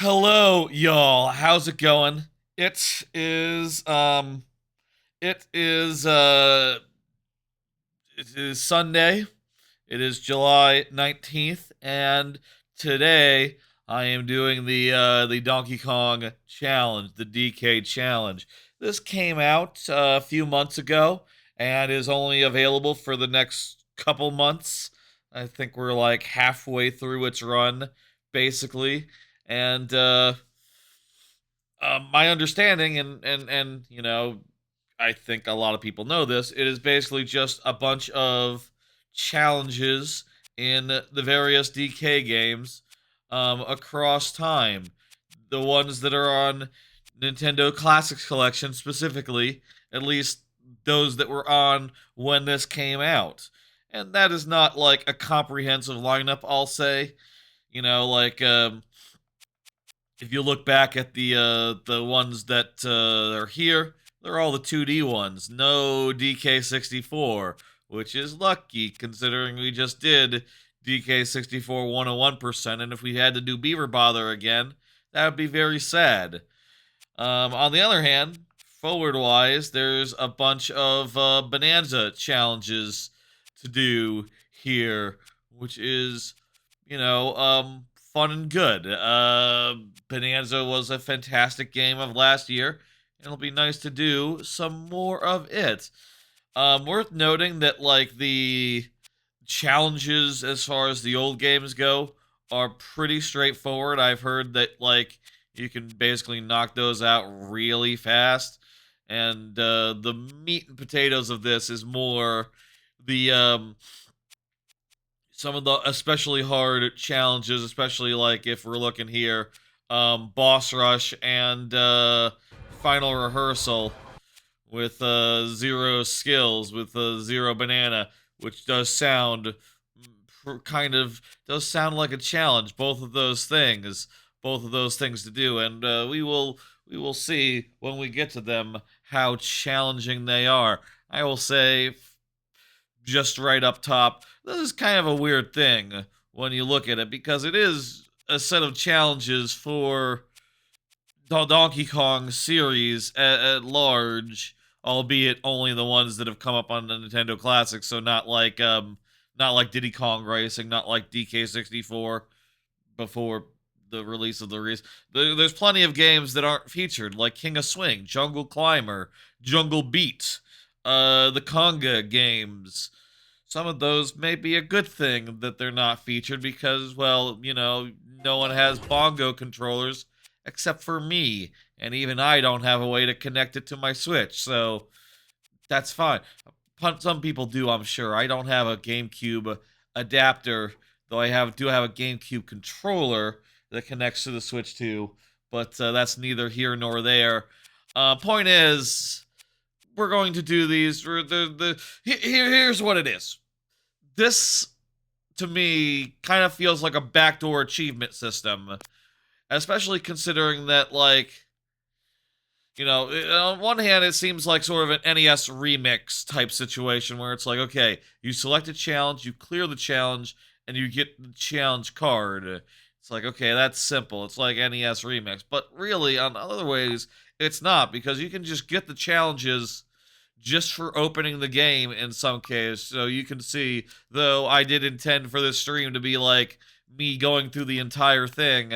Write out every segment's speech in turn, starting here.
Hello, y'all. How's it going? It is it is uh it is Sunday. It is July 19th, and today I am doing the Donkey Kong challenge, the DK challenge. This came out a few months ago and is only available for the next couple months. I think we're like halfway through its run basically. And my understanding, and I think a lot of people know this. It is basically just a bunch of challenges in the various DK games across time. The ones that are on Nintendo Classics Collection specifically, at least those that were on when this came out. And that is not like a comprehensive lineup, I'll say. Like if you look back at the ones that are here, they're all the 2D ones. No DK64, which is lucky considering we just did DK64 101%, and if we had to do Beaver Bother again, that would be very sad. On the other hand, forward wise, there's a bunch of Bonanza challenges to do here, which is, fun and good. Bonanza was a fantastic game of last year, and it'll be nice to do some more of it. Worth noting that, like, the challenges as far as the old games go are pretty straightforward. I've heard that, like, you can basically knock those out really fast. And the meat and potatoes of this is more the some of the especially hard challenges, especially like if we're looking here, boss rush and final rehearsal with zero skills with zero banana, which does sound kind of does sound like a challenge. Both of those things to do, and we will see when we get to them how challenging they are. I will say just right up top, this is kind of a weird thing when you look at it because it is a set of challenges for the Donkey Kong series at large, albeit only the ones that have come up on the Nintendo Classic. So not like Diddy Kong Racing, not like DK64 before the release of the release. There's plenty of games that aren't featured, like King of Swing, Jungle Climber, Jungle Beat, the Conga games. Some of those may be a good thing that they're not featured because, well, no one has bongo controllers except for me, and even I don't have a way to connect it to my Switch, so that's fine. Some people do, I'm sure. I don't have a GameCube adapter, though do have a GameCube controller that connects to the Switch too, but that's neither here nor there. Point is, we're going to do these. Here's what it is. This, to me, kind of feels like a backdoor achievement system, especially considering that, like, on one hand, it seems like sort of an NES remix type situation where it's like, okay, you select a challenge, you clear the challenge, and you get the challenge card. It's like, okay, that's simple. It's like NES remix. But really, on other ways, it's not because you can just get the challenges just for opening the game in some case. So you can see, though I did intend for this stream to be like me going through the entire thing,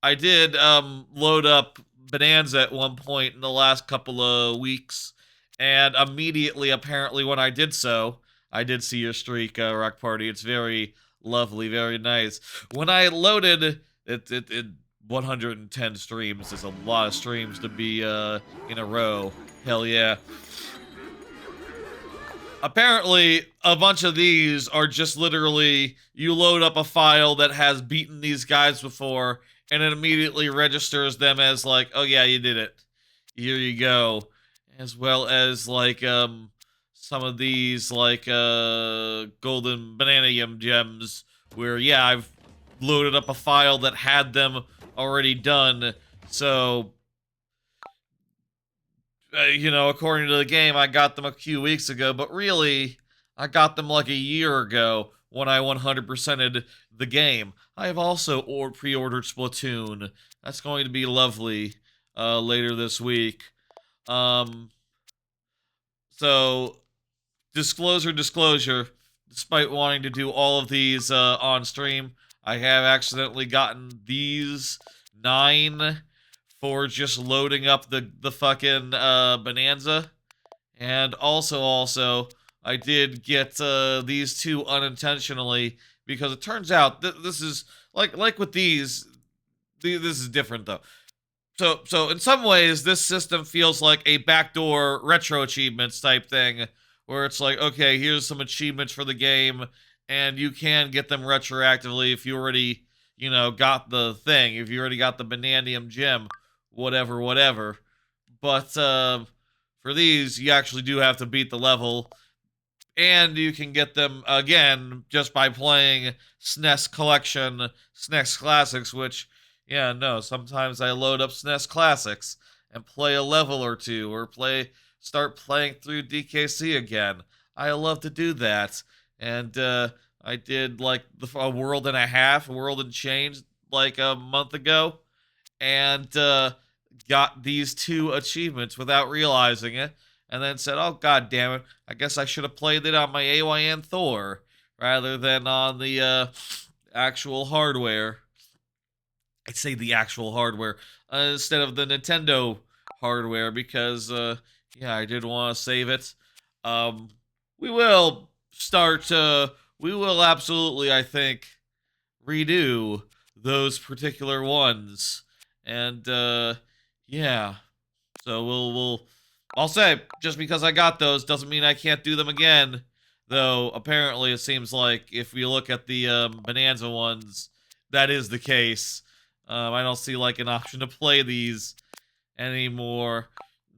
I did load up Bonanza at one point in the last couple of weeks, and immediately, apparently, when I did so, I did see your streak, Rock Party. It's very lovely, very nice. When I loaded it 110 streams is a lot of streams to be in a row. Hell yeah. Apparently, a bunch of these are just literally you load up a file that has beaten these guys before, and it immediately registers them as like, oh yeah, you did it. Here you go. As well as like some of these like golden banana yum gems where yeah, I've loaded up a file that had them already done. So according to the game, I got them a few weeks ago, but really, I got them like a year ago when I 100%ed the game. I have also pre-ordered Splatoon. That's going to be lovely later this week. So, disclosure, despite wanting to do all of these on stream, I have accidentally gotten these 9 for just loading up the fucking Bonanza. And also, I did get these 2 unintentionally, because it turns out this is, like with these, this is different though. So in some ways, this system feels like a backdoor retro achievements type thing, where it's like, okay, here's some achievements for the game, and you can get them retroactively if you already, got the thing, if you already got the Bananium gem, whatever. But for these, you actually do have to beat the level, and you can get them, again, just by playing SNES Collection, SNES Classics, which... yeah, no, sometimes I load up SNES Classics and play a level or 2, or start playing through DKC again. I love to do that. And I did like a world and a half, a world and change, like a month ago, and got these 2 achievements without realizing it, and then said, oh, god damn it, I guess I should have played it on my AYN Thor rather than on the actual hardware. I'd say the actual hardware instead of the Nintendo hardware, because yeah, I did want to save it. We will absolutely, I think, redo those particular ones, and yeah, so I'll say, just because I got those doesn't mean I can't do them again, though apparently it seems like if we look at the Bonanza ones, that is the case. I don't see like an option to play these anymore.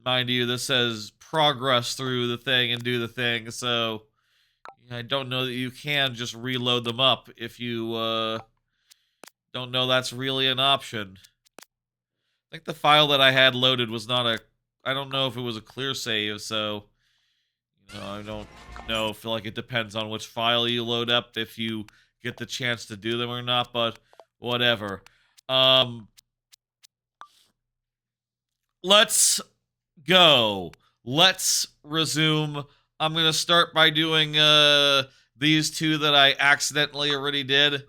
Mind you, this says progress through the thing and do the thing, so I don't know that you can just reload them up if you don't know that's really an option. I think the file that I had loaded was not I don't know if it was a clear save, so I don't know. I feel like it depends on which file you load up if you get the chance to do them or not, but whatever. Let's go. Let's resume. I'm gonna start by doing these 2 that I accidentally already did,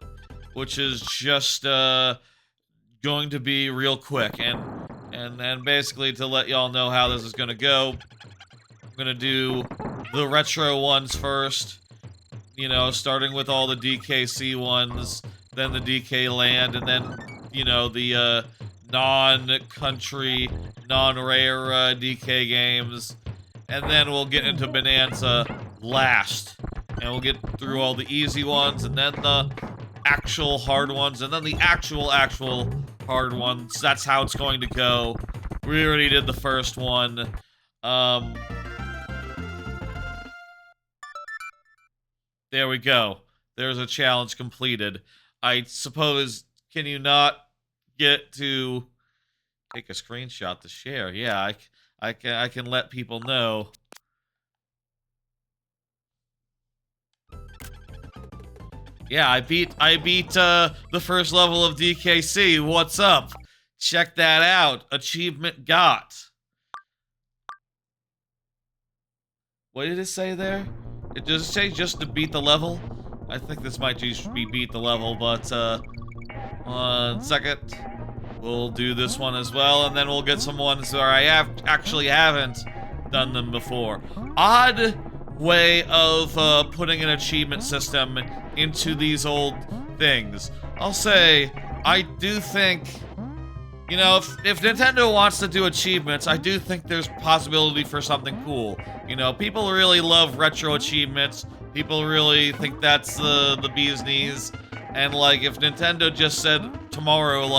which is just going to be real quick, and basically to let y'all know how this is gonna go. I'm gonna do the retro ones first, starting with all the DKC ones, then the DK Land, and then the non-country, non-rare DK games, and then we'll get into Bonanza last, and we'll get through all the easy ones, and then the actual hard ones, and then the actual hard ones. That's how it's going to go. We already did the first one. There we go. There's a challenge completed. I suppose, can you not get to take a screenshot to share? Yeah, I can let people know. Yeah, I beat the first level of DKC. What's up? Check that out. Achievement got. What did it say there? Does it say just to beat the level? I think this might just be beat the level, but 1 second. We'll do this one as well, and then we'll get some ones where I actually haven't done them before. Odd way of putting an achievement system into these old things. I'll say, I do think, if Nintendo wants to do achievements, I do think there's possibility for something cool. People really love retro achievements. People really think that's the bee's knees. And, if Nintendo just said tomorrow,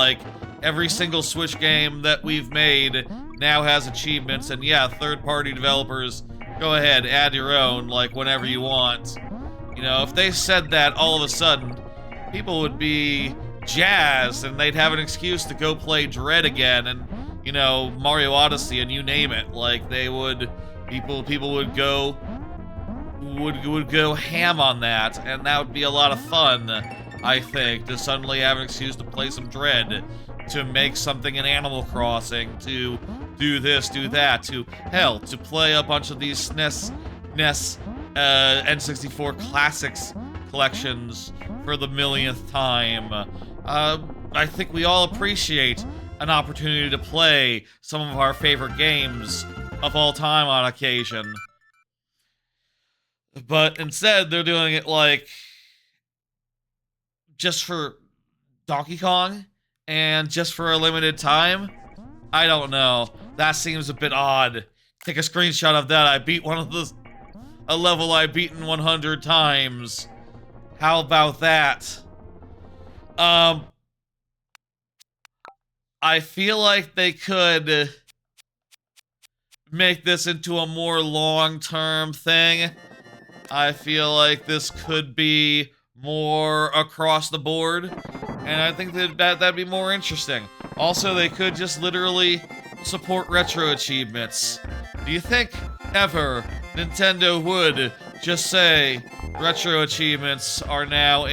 every single Switch game that we've made now has achievements, and yeah, third-party developers, go ahead, add your own, whenever you want. If they said that all of a sudden, people would be jazzed, and they'd have an excuse to go play Dread again, and, Mario Odyssey, and you name it. People would go would go ham on that, and that would be a lot of fun, I think, to suddenly have an excuse to play some Dread, to make something in Animal Crossing, to do this, do that, to, hell, to play a bunch of these SNES, N64 Classics collections for the millionth time. I think we all appreciate an opportunity to play some of our favorite games of all time on occasion. But instead, they're doing it, like, just for Donkey Kong, and just for a limited time? I don't know. That seems a bit odd. Take a screenshot of that. I beat a level I've beaten 100 times. How about that? I feel like they could make this into a more long-term thing. I feel like this could be more across the board, and I think that'd be more interesting. Also, they could just literally support retro achievements. Do you think ever Nintendo would just say retro achievements are now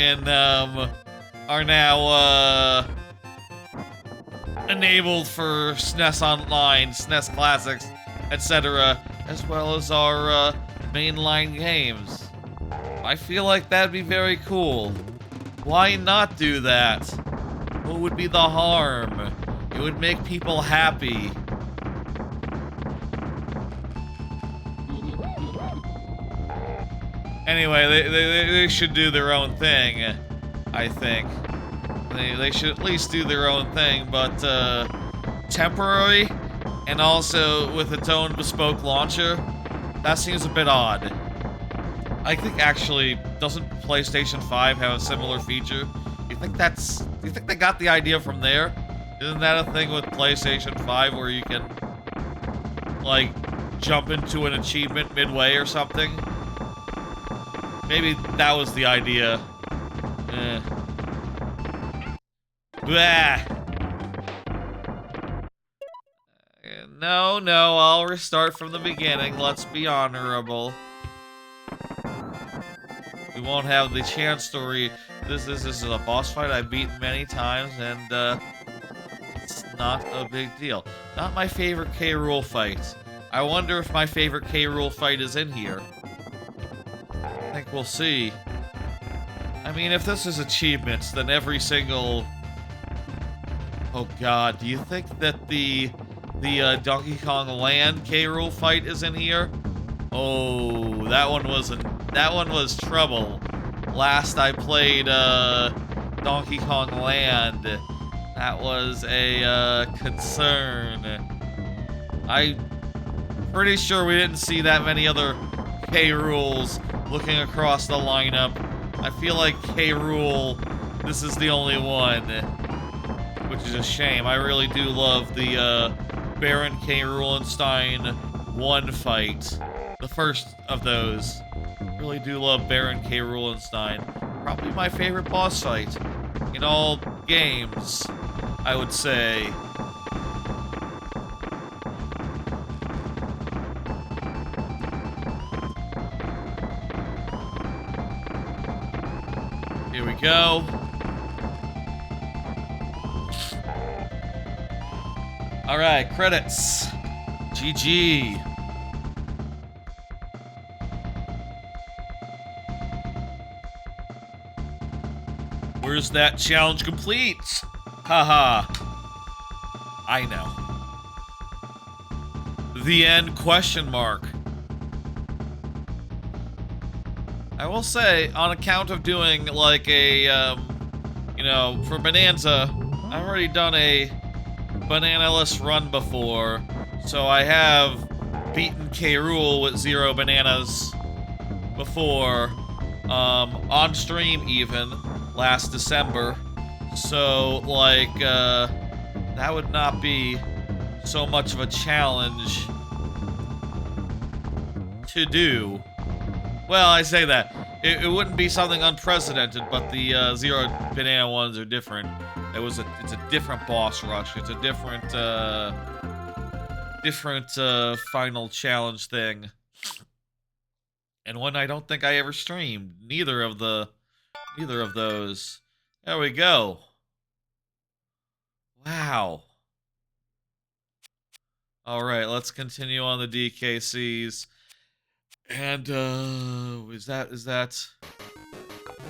enabled for SNES Online, SNES Classics, etc., as well as our mainline games? I feel like that'd be very cool. Why not do that? What would be the harm? It would make people happy. Anyway, they should do their own thing, I think. They should at least do their own thing, but temporary and also with its own bespoke launcher, that seems a bit odd. I think actually, doesn't PlayStation 5 have a similar feature? You think they got the idea from there? Isn't that a thing with PlayStation 5 where you can, like, jump into an achievement midway or something? Maybe that was the idea. Blah. No, I'll restart from the beginning. Let's be honorable. We won't have the chance to This is a boss fight I've beaten many times, and it's not a big deal. Not my favorite K. Rool fight. I wonder if my favorite K. Rool fight is in here. I think we'll see. I mean, if this is achievements, then every single... Oh god, do you think that the Donkey Kong Land K. Rool fight is in here? Oh, that one was trouble. Last I played Donkey Kong Land, that was a concern. I'm pretty sure we didn't see that many other K. Rools looking across the lineup. I feel like K. Rool, this is the only one, which is a shame. I really do love the Baron K. Rulenstein 1 fight. The first of those. Really do love Baron K. Rulenstein. Probably my favorite boss fight in all games, I would say. Here we go. Alright, credits. GG. Where's that challenge complete? Haha. I know. The end, question mark. I will say, on account of doing like a, you know, for Bananza, I've already done a banana-less run before, so I have beaten K. Rool with 0 bananas before, on stream even, last December, so, like, that would not be so much of a challenge to do. Well, I say that. It wouldn't be something unprecedented, but the 0 banana ones are different. It's a different boss rush. It's a different final challenge thing. and one I don't think I ever streamed. Neither of those. There we go. Wow. All right, let's continue on the DKCs. And is that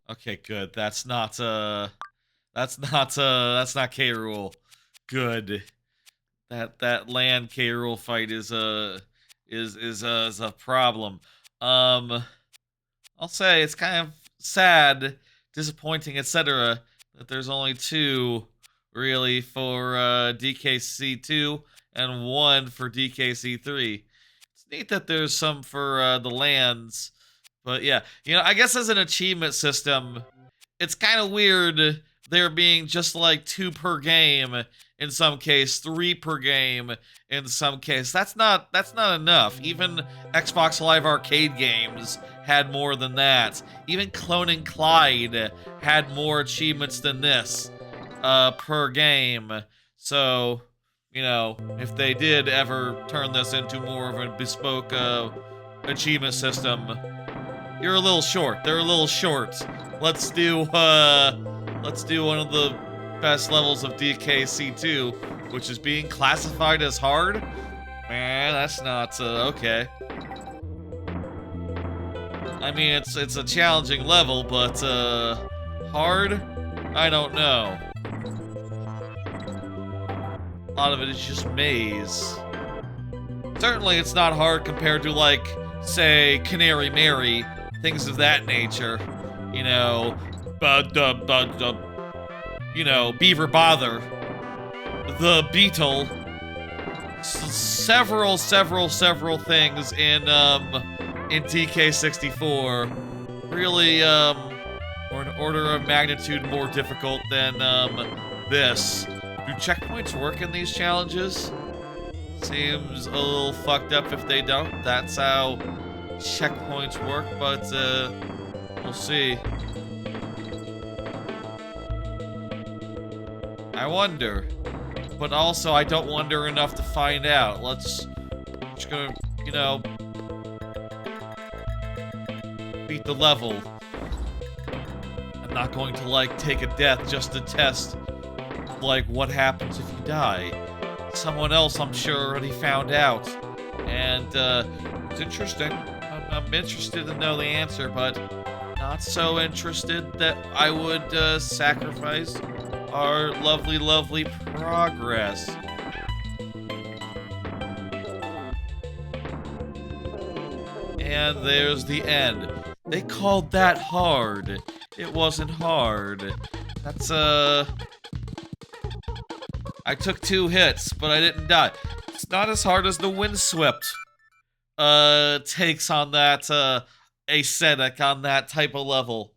okay, good. That's not K. Rool. Good. That land K. Rool fight is a problem. I'll say it's kind of sad, disappointing, etc. that there's only 2 really for DKC2 and 1 for DKC3. It's neat that there's some for the lands, but yeah, I guess as an achievement system, it's kind of weird there being just like 2 per game in some case, 3 per game in some case. That's not enough. Even Xbox Live Arcade games had more than that. Even Cloning Clyde had more achievements than this per game. So, if they did ever turn this into more of a bespoke achievement system, you're a little short. They're a little short. Let's do one of the best levels of DKC2, which is being classified as hard. Man, that's not okay. I mean, it's a challenging level, but hard? I don't know. A lot of it is just maze. Certainly, it's not hard compared to, like, say, Canary Mary, things of that nature. Beaver Bother, the Beetle, several things in DK64 really or an order of magnitude more difficult than this. Do checkpoints work in these challenges? Seems a little fucked up if they don't. That's how checkpoints work, but we'll see. I wonder, but also I don't wonder enough to find out. Just gonna, beat the level. I'm not going to, like, take a death just to test, like, what happens if you die. Someone else, I'm sure, already found out. And, it's interesting. I'm interested to know the answer, but not so interested that I would, sacrifice our lovely progress. And there's the end. They called that hard. It wasn't hard. That's, I took 2 hits, but I didn't die. It's not as hard as the Windswept, takes on that, ascetic on that type of level.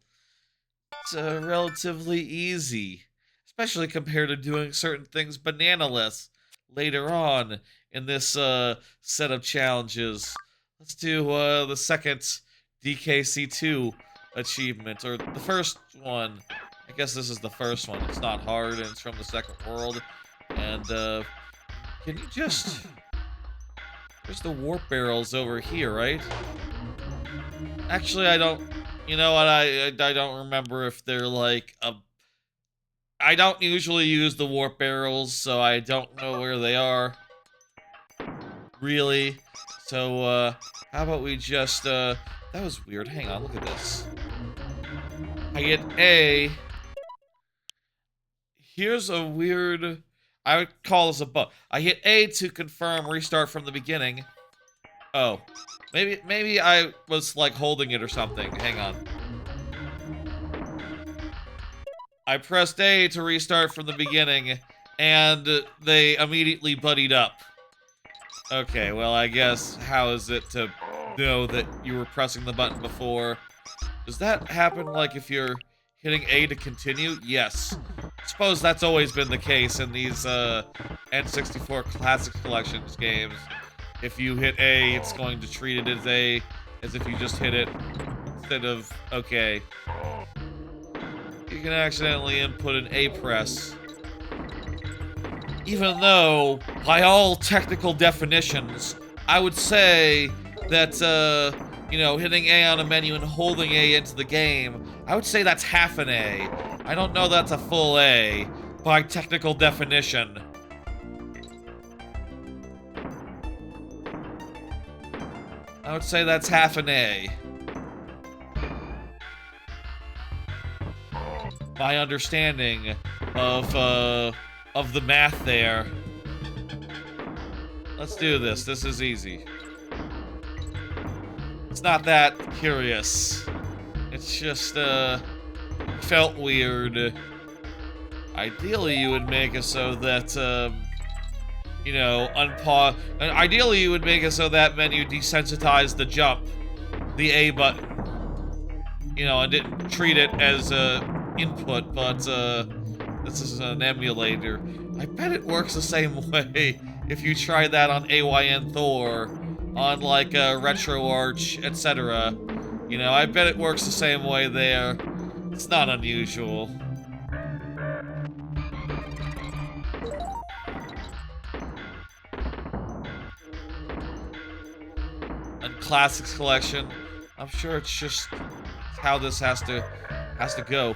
It's, relatively easy. Especially compared to doing certain things banana-less later on in this set of challenges. Let's do the second DKC2 achievement, or the first one. I guess this is the first one. It's not hard, and it's from the second world. And can you just... There's the warp barrels over here, right? Actually, I don't... You know what? I don't remember if they're like a... I don't usually use the warp barrels, so I don't know where they are. Really. So, how about we just, that was weird. Hang on, look at this. I get A. Here's a weird... I would call this a bug. I hit A to confirm restart from the beginning. Oh. Maybe I was, like, holding it or something. Hang on. I pressed A to restart from the beginning, and they immediately buddied up. Okay, well, I guess, how is it to know that you were pressing the button before? Does that happen, like, if you're hitting A to continue? Yes. I suppose that's always been the case in these, N64 Classic Collections games. If you hit A, it's going to treat it as if you just hit it, instead of, okay. You can accidentally input an A press. Even though, by all technical definitions, I would say that, you know, hitting A on a menu and holding A into the game, I would say that's half an A. I don't know that's a full A by technical definition. I would say that's half an A. My understanding of the math there. Let's do this. This is easy. It's not that curious. It's just, felt weird. Ideally, you would make it so that, you know, ideally, you would make it so that menu desensitized the jump, the A button, you know, and didn't treat it as input, but this is an emulator. I bet it works the same way if you try that on AYN Thor, on like RetroArch, etc. You know, I bet it works the same way there. It's not unusual. And Classics Collection, I'm sure it's just how this has to go.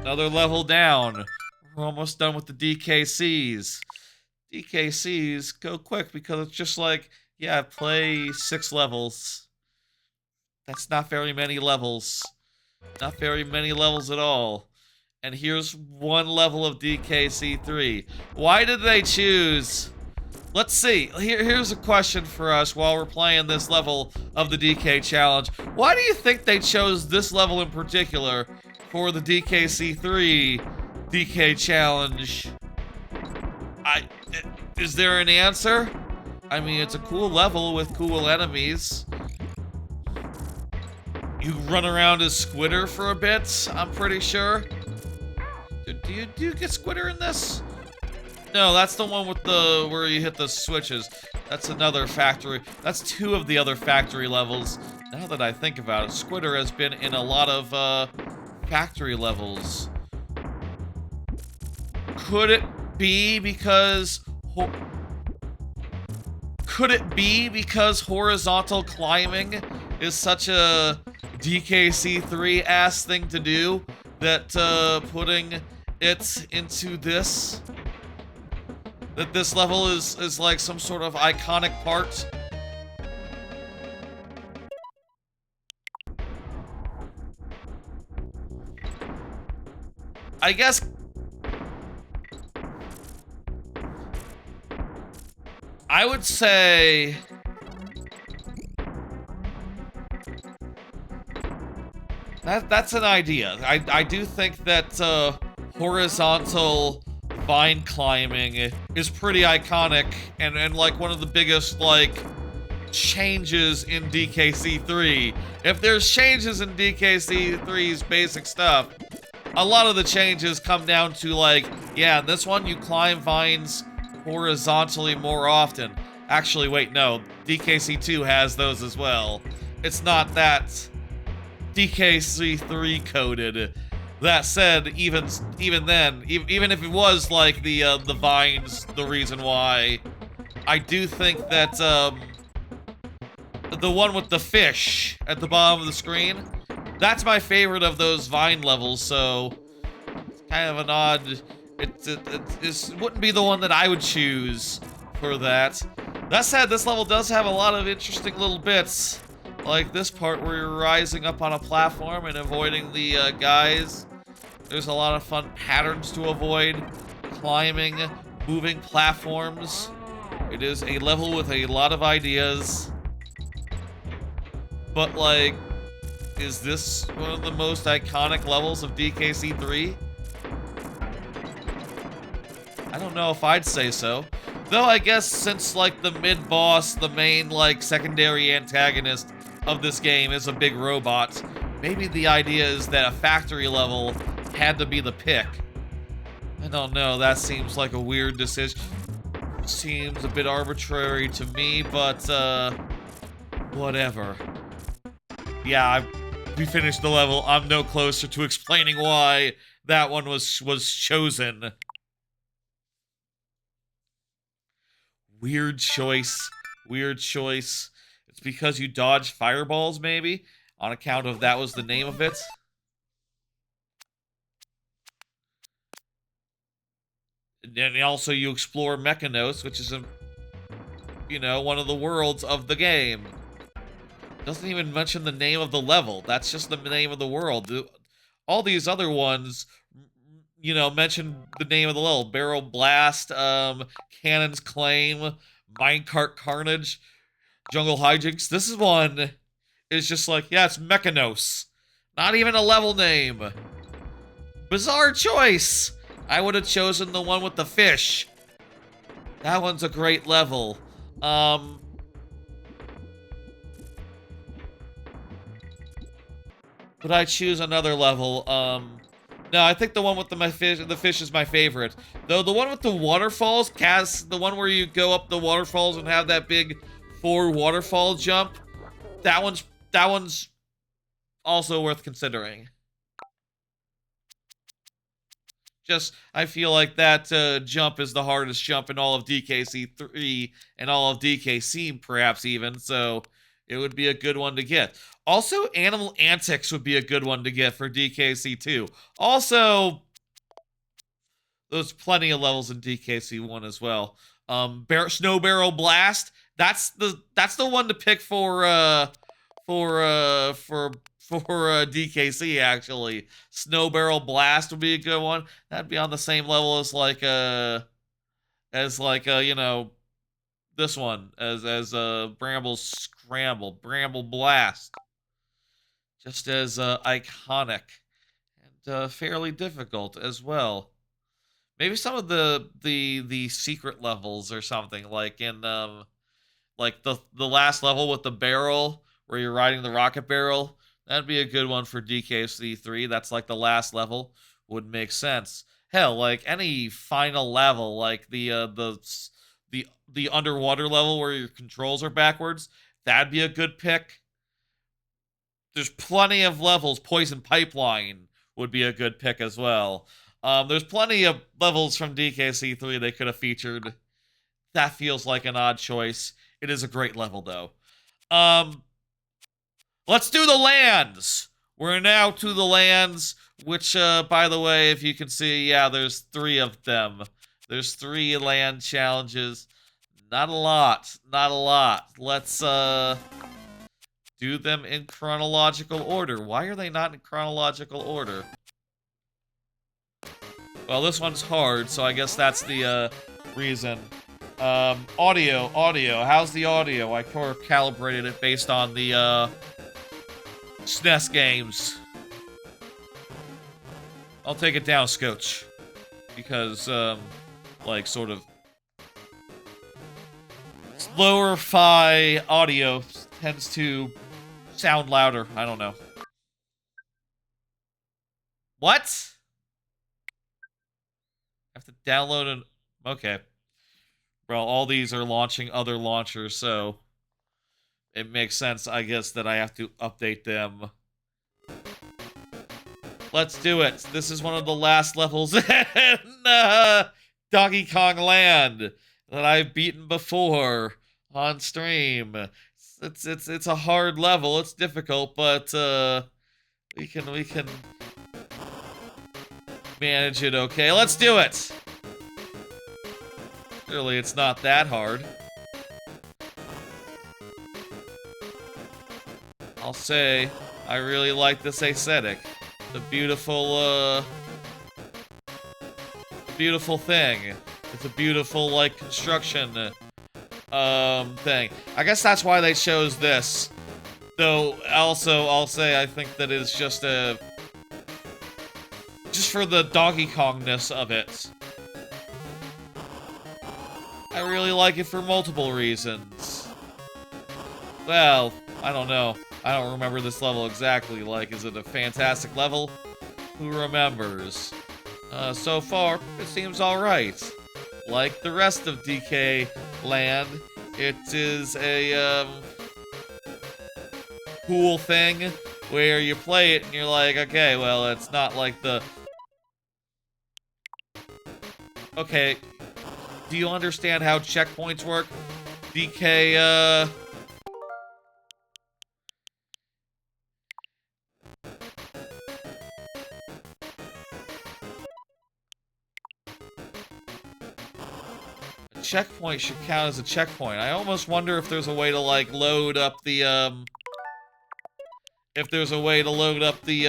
Another level down. We're almost done with the DKCs. DKCs go quick because it's just like, yeah, play 6 levels. That's not very many levels. Not very many levels at all. And here's one level of DKC 3. Why did they choose... Let's see. Here's a question for us while we're playing this level of the DK Challenge. Why do you think they chose this level in particular for the DKC3 DK Challenge? Is there an answer? I mean, it's a cool level with cool enemies. You run around as Squitter for a bit, I'm pretty sure. Do you get Squitter in this? No, that's the one with the where you hit the switches. That's another factory. That's 2 of the other factory levels. Now that I think about it, Squitter has been in a lot of factory levels. Could it be because horizontal climbing is such a DKC3-ass thing to do that putting it into this? That this level is like some sort of iconic part? I guess... I would say... That's an idea. I do think that horizontal vine climbing is pretty iconic and like one of the biggest like changes in DKC3. If there's changes in DKC3's basic stuff, a lot of the changes come down to like, yeah, in this one you climb vines horizontally more often. Actually, wait, no, DKC2 has those as well. It's not that DKC3 coded. That said, even then, even if it was like the vines, the reason why, I do think that the one with the fish at the bottom of the screen, that's my favorite of those vine levels. So it's kind of an odd. It wouldn't be the one that I would choose for that. That said, this level does have a lot of interesting little bits, like this part where you're rising up on a platform and avoiding the guys. There's a lot of fun patterns to avoid, climbing, moving platforms. It is a level with a lot of ideas. But like, is this one of the most iconic levels of DKC3? I don't know if I'd say so. Though I guess since like the mid-boss, the main like secondary antagonist of this game is a big robot, maybe the idea is that a factory level had to be the pick. I don't know, that seems like a weird decision. Seems a bit arbitrary to me, but whatever. Yeah, we finished the level. I'm no closer to explaining why that one was chosen. Weird choice. Weird choice. It's because you dodge fireballs, maybe? On account of that was the name of it? And also you explore Mechanos, which is one of the worlds of the game. Doesn't even mention the name of the level. That's just the name of the world. All these other ones, mention the name of the level. Barrel Blast, Cannon's Claim, Minecart Carnage, Jungle Hijinks. This is one is just like, yeah, it's Mechanos. Not even a level name. Bizarre choice. I would have chosen the one with the fish. That one's a great level. Would I choose another level? No, I think the one with the fish is my favorite. Though the one with the waterfalls, the one where you go up the waterfalls and have that big forward waterfall jump, that one's also worth considering. Just, I feel like that jump is the hardest jump in all of DKC 3 and all of DKC, perhaps even, so it would be a good one to get. Also, Animal Antics would be a good one to get for DKC 2. Also, there's plenty of levels in DKC 1 as well. Snow Barrel Blast, that's the one to pick for DKC, actually. Snow Barrel Blast would be a good one. That'd be on the same level as this one, as Bramble Scramble, Bramble Blast. Just as iconic and fairly difficult as well. Maybe some of the secret levels or something, like in like the last level with the barrel where you're riding the rocket barrel. That'd be a good one for DKC 3. That's like the last level. Would make sense. Hell, like any final level, like the underwater level where your controls are backwards, that'd be a good pick. There's plenty of levels. Poison Pipeline would be a good pick as well. There's plenty of levels from DKC 3 they could have featured. That feels like an odd choice. It is a great level, though. Let's do the lands. We're now to the lands, which, by the way, if you can see, yeah, there's 3 of them. There's 3 land challenges. Not a lot. Not a lot. Let's, do them in chronological order. Why are they not in chronological order? Well, this one's hard, so I guess that's the, reason. Audio. How's the audio? I calibrated it based on the, SNES games. I'll take it down, Scotch. Because, like, sort of lower fi audio tends to sound louder. I don't know. What? I have to download an... Okay. Well, all these are launching other launchers, so it makes sense, I guess, that I have to update them. Let's do it. This is one of the last levels in Donkey Kong Land that I've beaten before on stream. It's a hard level. It's difficult, but we can manage it okay. Let's do it. Clearly, it's not that hard. I'll say I really like this aesthetic. The beautiful thing. It's a beautiful, like, construction thing. I guess that's why they chose this. Though, also, I'll say I think that it's just for the Donkey Kongness of it. I really like it for multiple reasons. Well, I don't know. I don't remember this level exactly. Like, is it a fantastic level? Who remembers? So far, it seems alright. Like the rest of DK Land, it is a, cool thing where you play it and you're like, okay, well, it's not like the... Okay, do you understand how checkpoints work? DK, a checkpoint should count as a checkpoint. I almost wonder if there's a way to, like, load up the, if there's a way to load up the,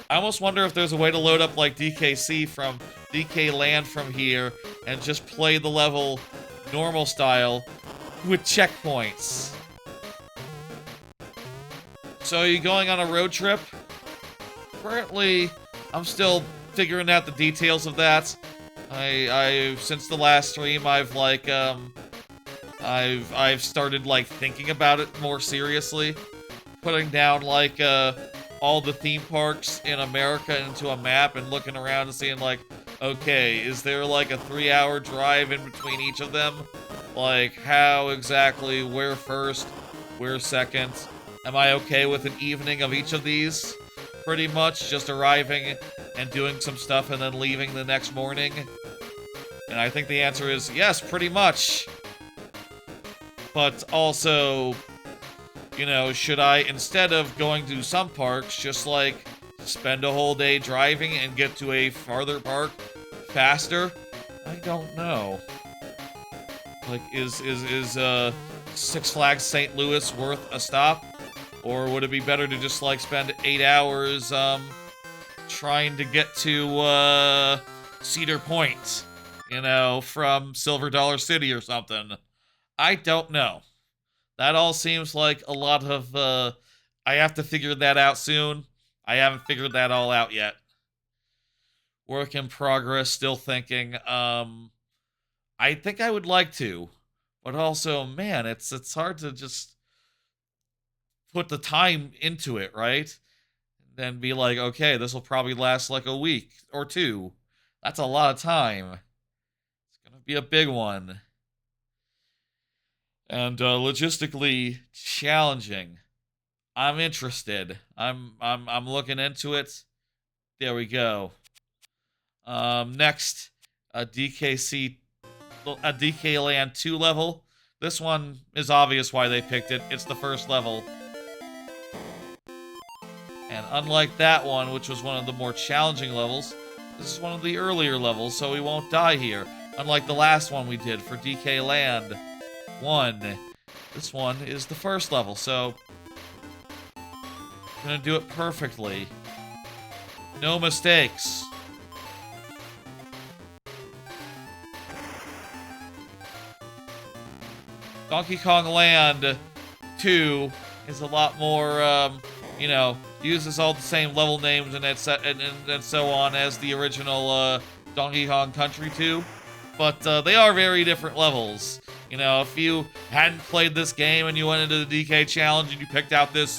I almost wonder if there's a way to load up, like, DKC from DK Land from here and just play the level normal style with checkpoints. So are you going on a road trip? Currently, I'm still figuring out the details of that. I since the last stream, I've like, I've started, like, thinking about it more seriously. Putting down, like, all the theme parks in America into a map and looking around and seeing, like, okay, is there, like, a 3-hour drive in between each of them? Like, how exactly, where first, where second? Am I okay with an evening of each of these? Pretty much just arriving and doing some stuff and then leaving the next morning? And I think the answer is yes, pretty much. But also, you know, should I, instead of going to some parks, just, like, spend a whole day driving and get to a farther park faster? I don't know. Like, is Six Flags St. Louis worth a stop? Or would it be better to just, like, spend 8 hours, trying to get to, Cedar Point, you know, from Silver Dollar City or something? I don't know. That all seems like a lot of, I have to figure that out soon. I haven't figured that all out yet. Work in progress, still thinking. I think I would like to. But also, man, it's hard to just put the time into it, right? Then be like, okay, this will probably last like a week or two. That's a lot of time. It's gonna be a big one. And logistically challenging. I'm interested. I'm looking into it. There we go. Next, a DK Land 2 level. This one is obvious why they picked it. It's the first level. And unlike that one, which was one of the more challenging levels, this is one of the earlier levels, so we won't die here. Unlike the last one we did for DK Land 1. This one is the first level, so gonna do it perfectly. No mistakes. Donkey Kong Land 2 is a lot more, you know, uses all the same level names and so on as the original Donkey Kong Country 2. But they are very different levels. You know, if you hadn't played this game and you went into the DK Challenge and you picked out this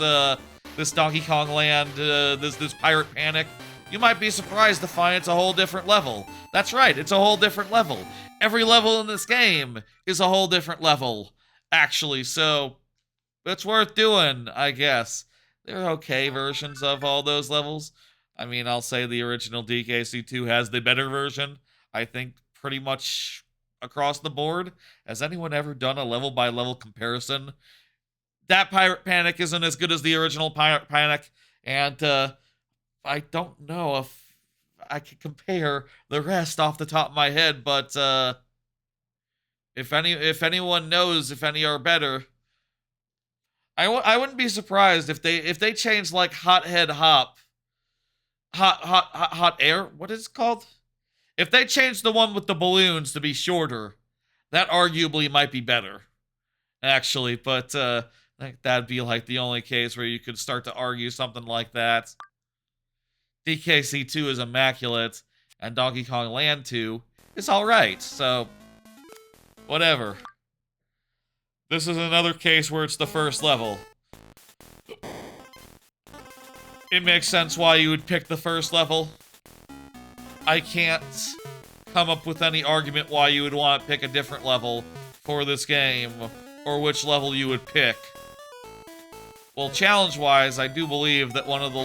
this Donkey Kong Land, this Pirate Panic, you might be surprised to find it's a whole different level. That's right, it's a whole different level. Every level in this game is a whole different level, actually, so it's worth doing, I guess. They're okay versions of all those levels. I mean, I'll say the original DKC2 has the better version, I think, pretty much across the board. Has anyone ever done a level-by-level comparison? That Pirate Panic isn't as good as the original Pirate Panic, and I don't know if I can compare the rest off the top of my head, but if anyone knows if any are better, I wouldn't be surprised if they changed like Hot Air. What is it called? If they changed the one with the balloons to be shorter, that arguably might be better, actually. But I think that'd be like the only case where you could start to argue something like that. DKC2 is immaculate, and Donkey Kong Land 2 is alright, so whatever. This is another case where it's the first level. It makes sense why you would pick the first level. I can't come up with any argument why you would want to pick a different level for this game, or which level you would pick. Well, challenge-wise, I do believe that one of the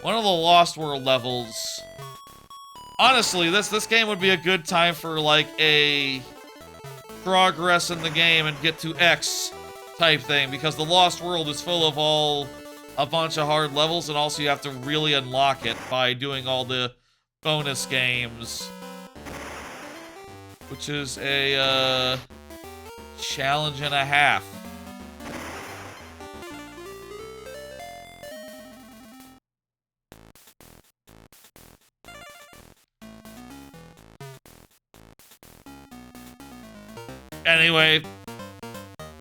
Lost World levels, honestly, this game would be a good time for like a progress in the game and get to X type thing, because the Lost World is full of a bunch of hard levels, and also you have to really unlock it by doing all the bonus games, which is a challenge and a half. Anyway,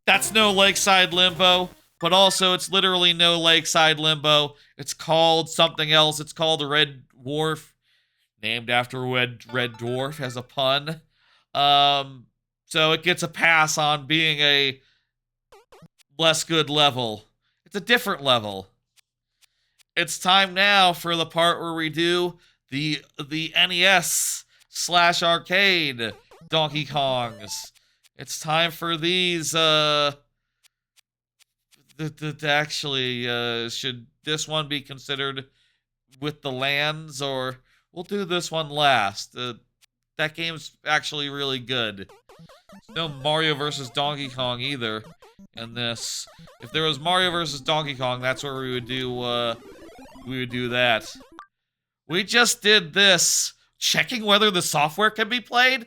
that's no Lakeside Limbo, but also it's literally no Lakeside Limbo. It's called something else. It's called the Red Dwarf, named after Red Dwarf as a pun. So it gets a pass on being a less good level. It's a different level. It's time now for the part where we do the NES / arcade Donkey Kongs. It's time for these, actually, should this one be considered with the lands, or we'll do this one last. That game's actually really good. There's no Mario vs. Donkey Kong either in this. If there was Mario vs. Donkey Kong, that's where we would do that. We just did this. Checking whether the software can be played?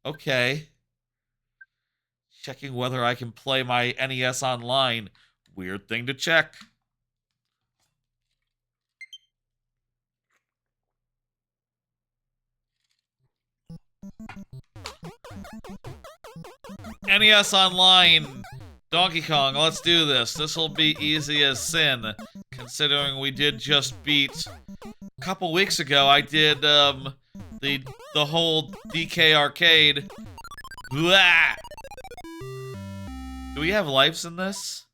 Okay. Checking whether I can play my NES online. Weird thing to check. NES Online, Donkey Kong, let's do this. This'll be easy as sin, considering we did just beat... A couple weeks ago, I did, the whole DK Arcade. Blah! Do we have lives in this?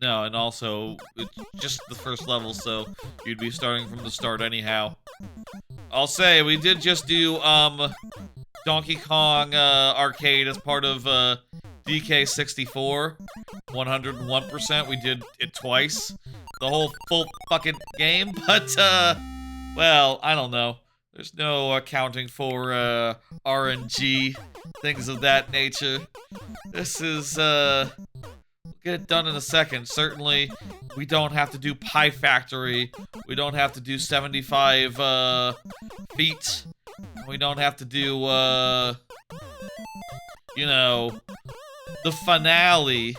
No, and also, it's just the first level, so you'd be starting from the start anyhow. I'll say, we did just do, Donkey Kong, Arcade as part of, DK64. 101%, we did it twice. The whole full fucking game, but, well, I don't know. There's no accounting for, RNG, things of that nature. This is, we'll get it done in a second. Certainly, we don't have to do Pie Factory. We don't have to do 75, feet. We don't have to do, you know, the finale.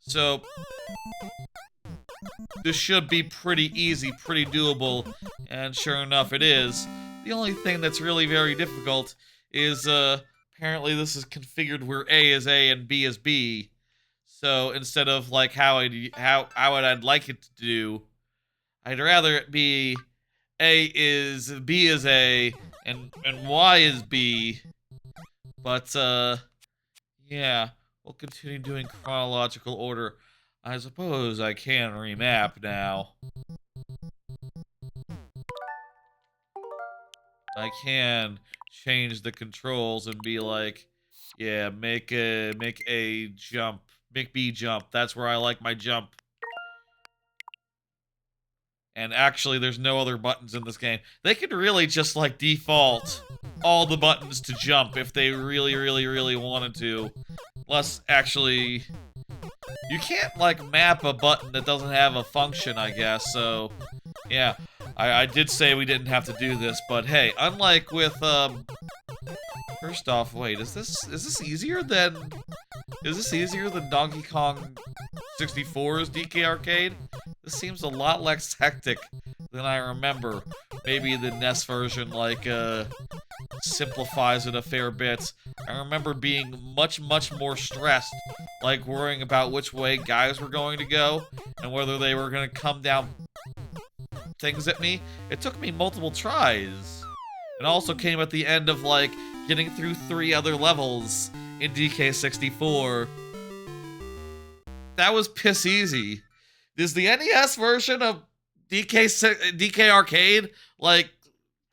So, this should be pretty easy, pretty doable, and sure enough it is. The only thing that's really very difficult is, apparently this is configured where A is A and B is B. So instead of like how I'd like it to do, I'd rather it be A is B is A and Y is B. But yeah, we'll continue doing chronological order. I suppose I can remap now. I can change the controls and be like, yeah, make A jump. Make B jump. That's where I like my jump. And actually, there's no other buttons in this game. They could really just, like, default all the buttons to jump if they really, really, really wanted to. Plus, actually, you can't, like, map a button that doesn't have a function, I guess, so... Yeah, I did say we didn't have to do this, but hey, unlike with, First off, wait, is this easier than... Is this easier than Donkey Kong 64's DK Arcade? This seems a lot less hectic than I remember. Maybe the NES version, like, simplifies it a fair bit. I remember being much, much more stressed, like worrying about which way guys were going to go, and whether they were going to come down things at me. It took me multiple tries. It also came at the end of, like, getting through 3 other levels in DK64. That was piss easy. Is the NES version of DK Arcade, like,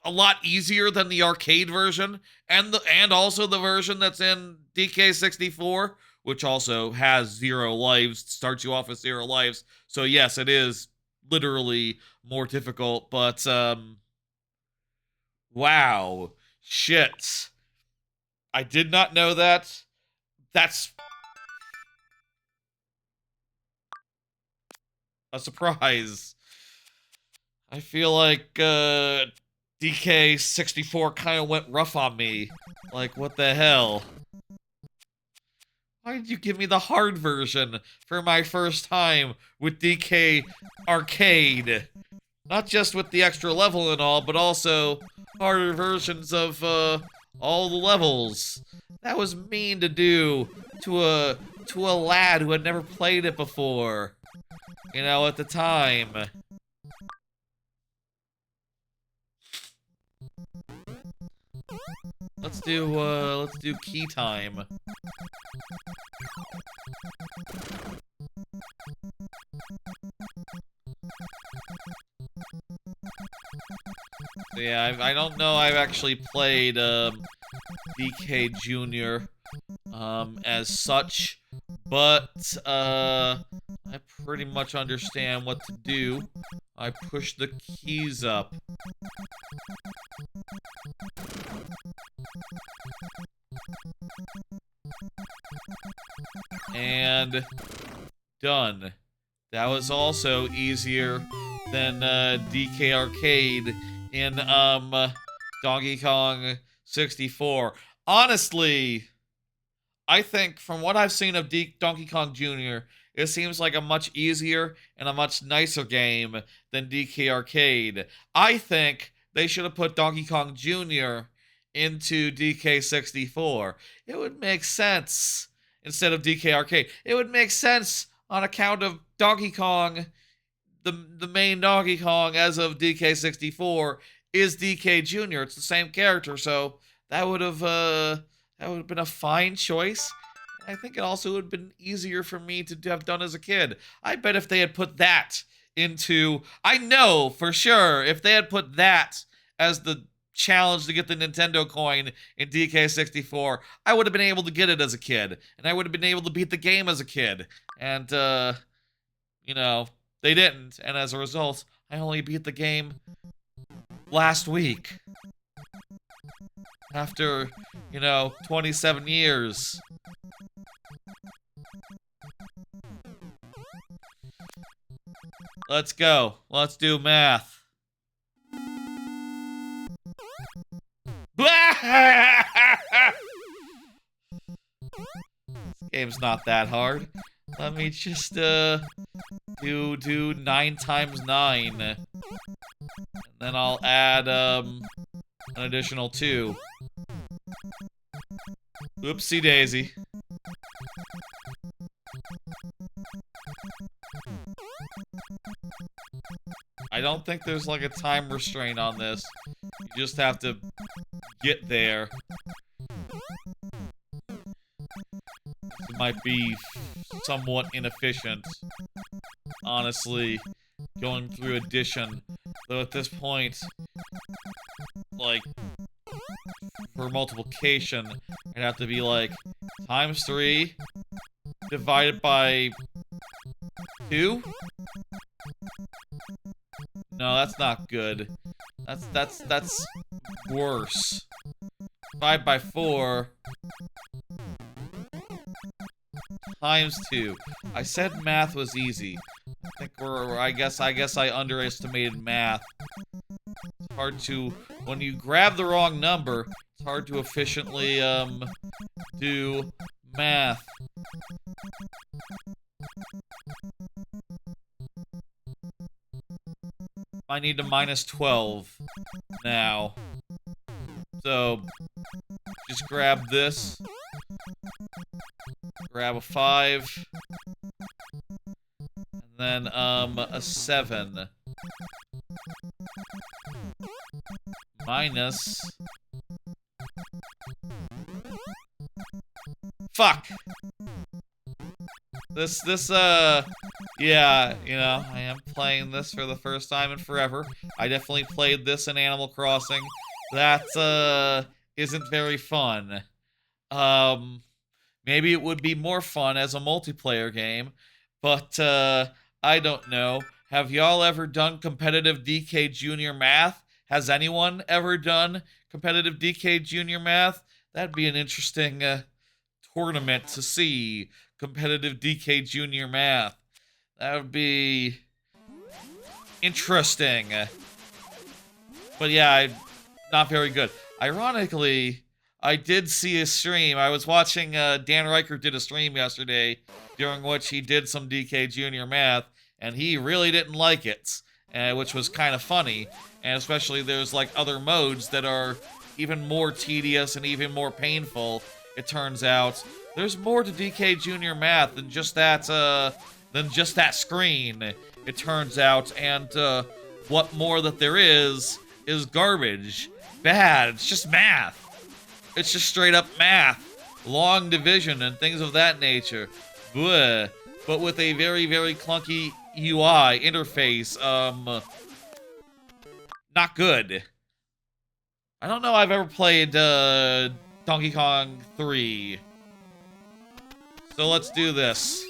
a lot easier than the arcade version? And also the version that's in DK64, which also has 0 lives, starts you off with 0 lives. So yes, it is literally more difficult, but, Wow. Shit. I did not know that. That's a surprise. I feel like DK64 kind of went rough on me. Like, what the hell? Why did you give me the hard version for my first time with DK Arcade? Not just with the extra level and all, but also harder versions of all the levels. That was mean to do to a lad who had never played it before. You know, at the time. Let's do key time. So yeah, I don't know I've actually played DK Jr. As such, but I pretty much understand what to do. I push the keys up. And done. That was also easier than DK Arcade in Donkey Kong 64. Honestly, I think from what I've seen of Donkey Kong Jr., it seems like a much easier and a much nicer game than DK Arcade. I think they should have put Donkey Kong Jr. into DK64. It would make sense instead of DK Arcade. It would make sense on account of Donkey Kong, the main Donkey Kong as of DK64 is DK Jr. It's the same character, so that would have been a fine choice. I think it also would have been easier for me to have done as a kid. I bet if they had put that into... I know for sure if they had put that as the challenge to get the Nintendo coin in DK64, I would have been able to get it as a kid. And I would have been able to beat the game as a kid. And, you know, they didn't. And as a result, I only beat the game last week. After, 27 years. Let's go. Let's do math. This game's not that hard. Let me just, do 9 times 9. And then I'll add, an additional 2. Oopsie daisy. I don't think there's like a time restraint on this. You just have to get there. It might be somewhat inefficient, honestly, going through addition. Though at this point, like, for multiplication, it'd have to be like times 3 divided by 2? No, that's not good. That's worse. 5 by 4 times 2. I said math was easy. I guess I underestimated math. It's hard to, when you grab the wrong number, it's hard to efficiently do math. I need to minus 12 now. So, just grab this. Grab a 5. And then, a 7. Minus... Fuck! Yeah, I am playing this for the first time in forever. I definitely played this in Animal Crossing. That, isn't very fun. Maybe it would be more fun as a multiplayer game, but, I don't know. Have y'all ever done competitive DK Junior math? Has anyone ever done competitive DK Junior Math? That'd be an interesting tournament to see. Competitive DK Junior Math. That would be interesting. But yeah, not very good. Ironically, I did see a stream. I was watching Dan Reichert did a stream yesterday during which he did some DK Junior Math, and he really didn't like it, which was kind of funny. And especially there's like other modes that are even more tedious and even more painful, it turns out. There's more to DK Junior Math than just that screen, it turns out, and what more that there is garbage. Bad. It's just math. It's just straight up math. Long division and things of that nature. Bleh. But with a very, very clunky UI interface. Not good. I don't know I've ever played Donkey Kong 3. So let's do this.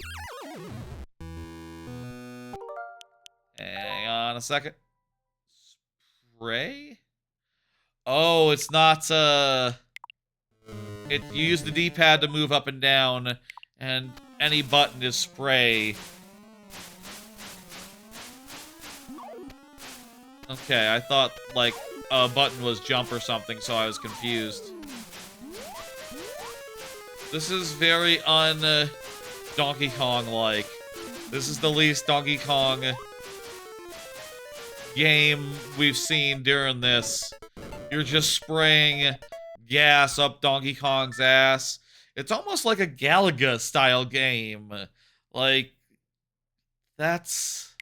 Hang on a second. Spray? Oh, it's not, you use the D-pad to move up and down, and any button is spray. Okay, I thought, like, a button was jump or something, so I was confused. This is very Donkey Kong-like. This is the least Donkey Kong game we've seen during this. You're just spraying gas up Donkey Kong's ass. It's almost like a Galaga-style game. Like, that's...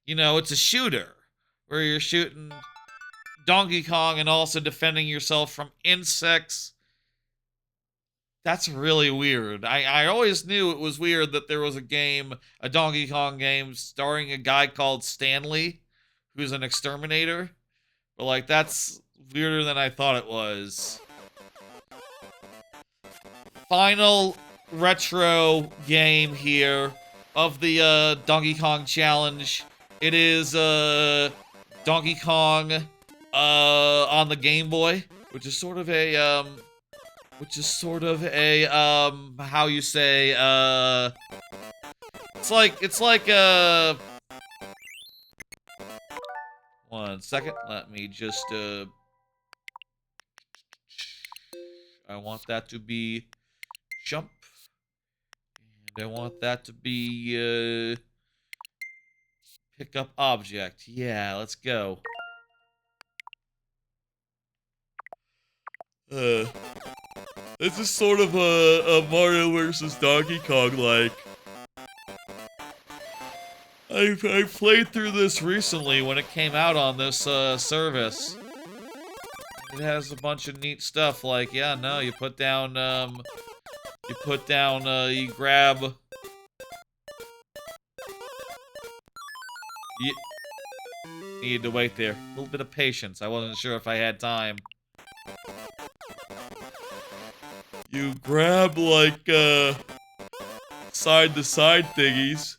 You know, it's a shooter, where you're shooting Donkey Kong and also defending yourself from insects. That's really weird. I always knew it was weird that there was a game, a Donkey Kong game, starring a guy called Stanley, who's an exterminator. But, like, that's weirder than I thought it was. Final retro game here of the Donkey Kong Challenge. It is Donkey Kong on the Game Boy, which is sort of a how you say, it's like one second, let me just, I want that to be jump, and I want that to be, pick up object. Yeah, let's go. This is sort of a Mario vs. Donkey Kong like. I played through this recently when it came out on this service. It has a bunch of neat stuff like, yeah, no, you grab. You needed to wait there. A little bit of patience. I wasn't sure if I had time. You grab, like, side-to-side thingies.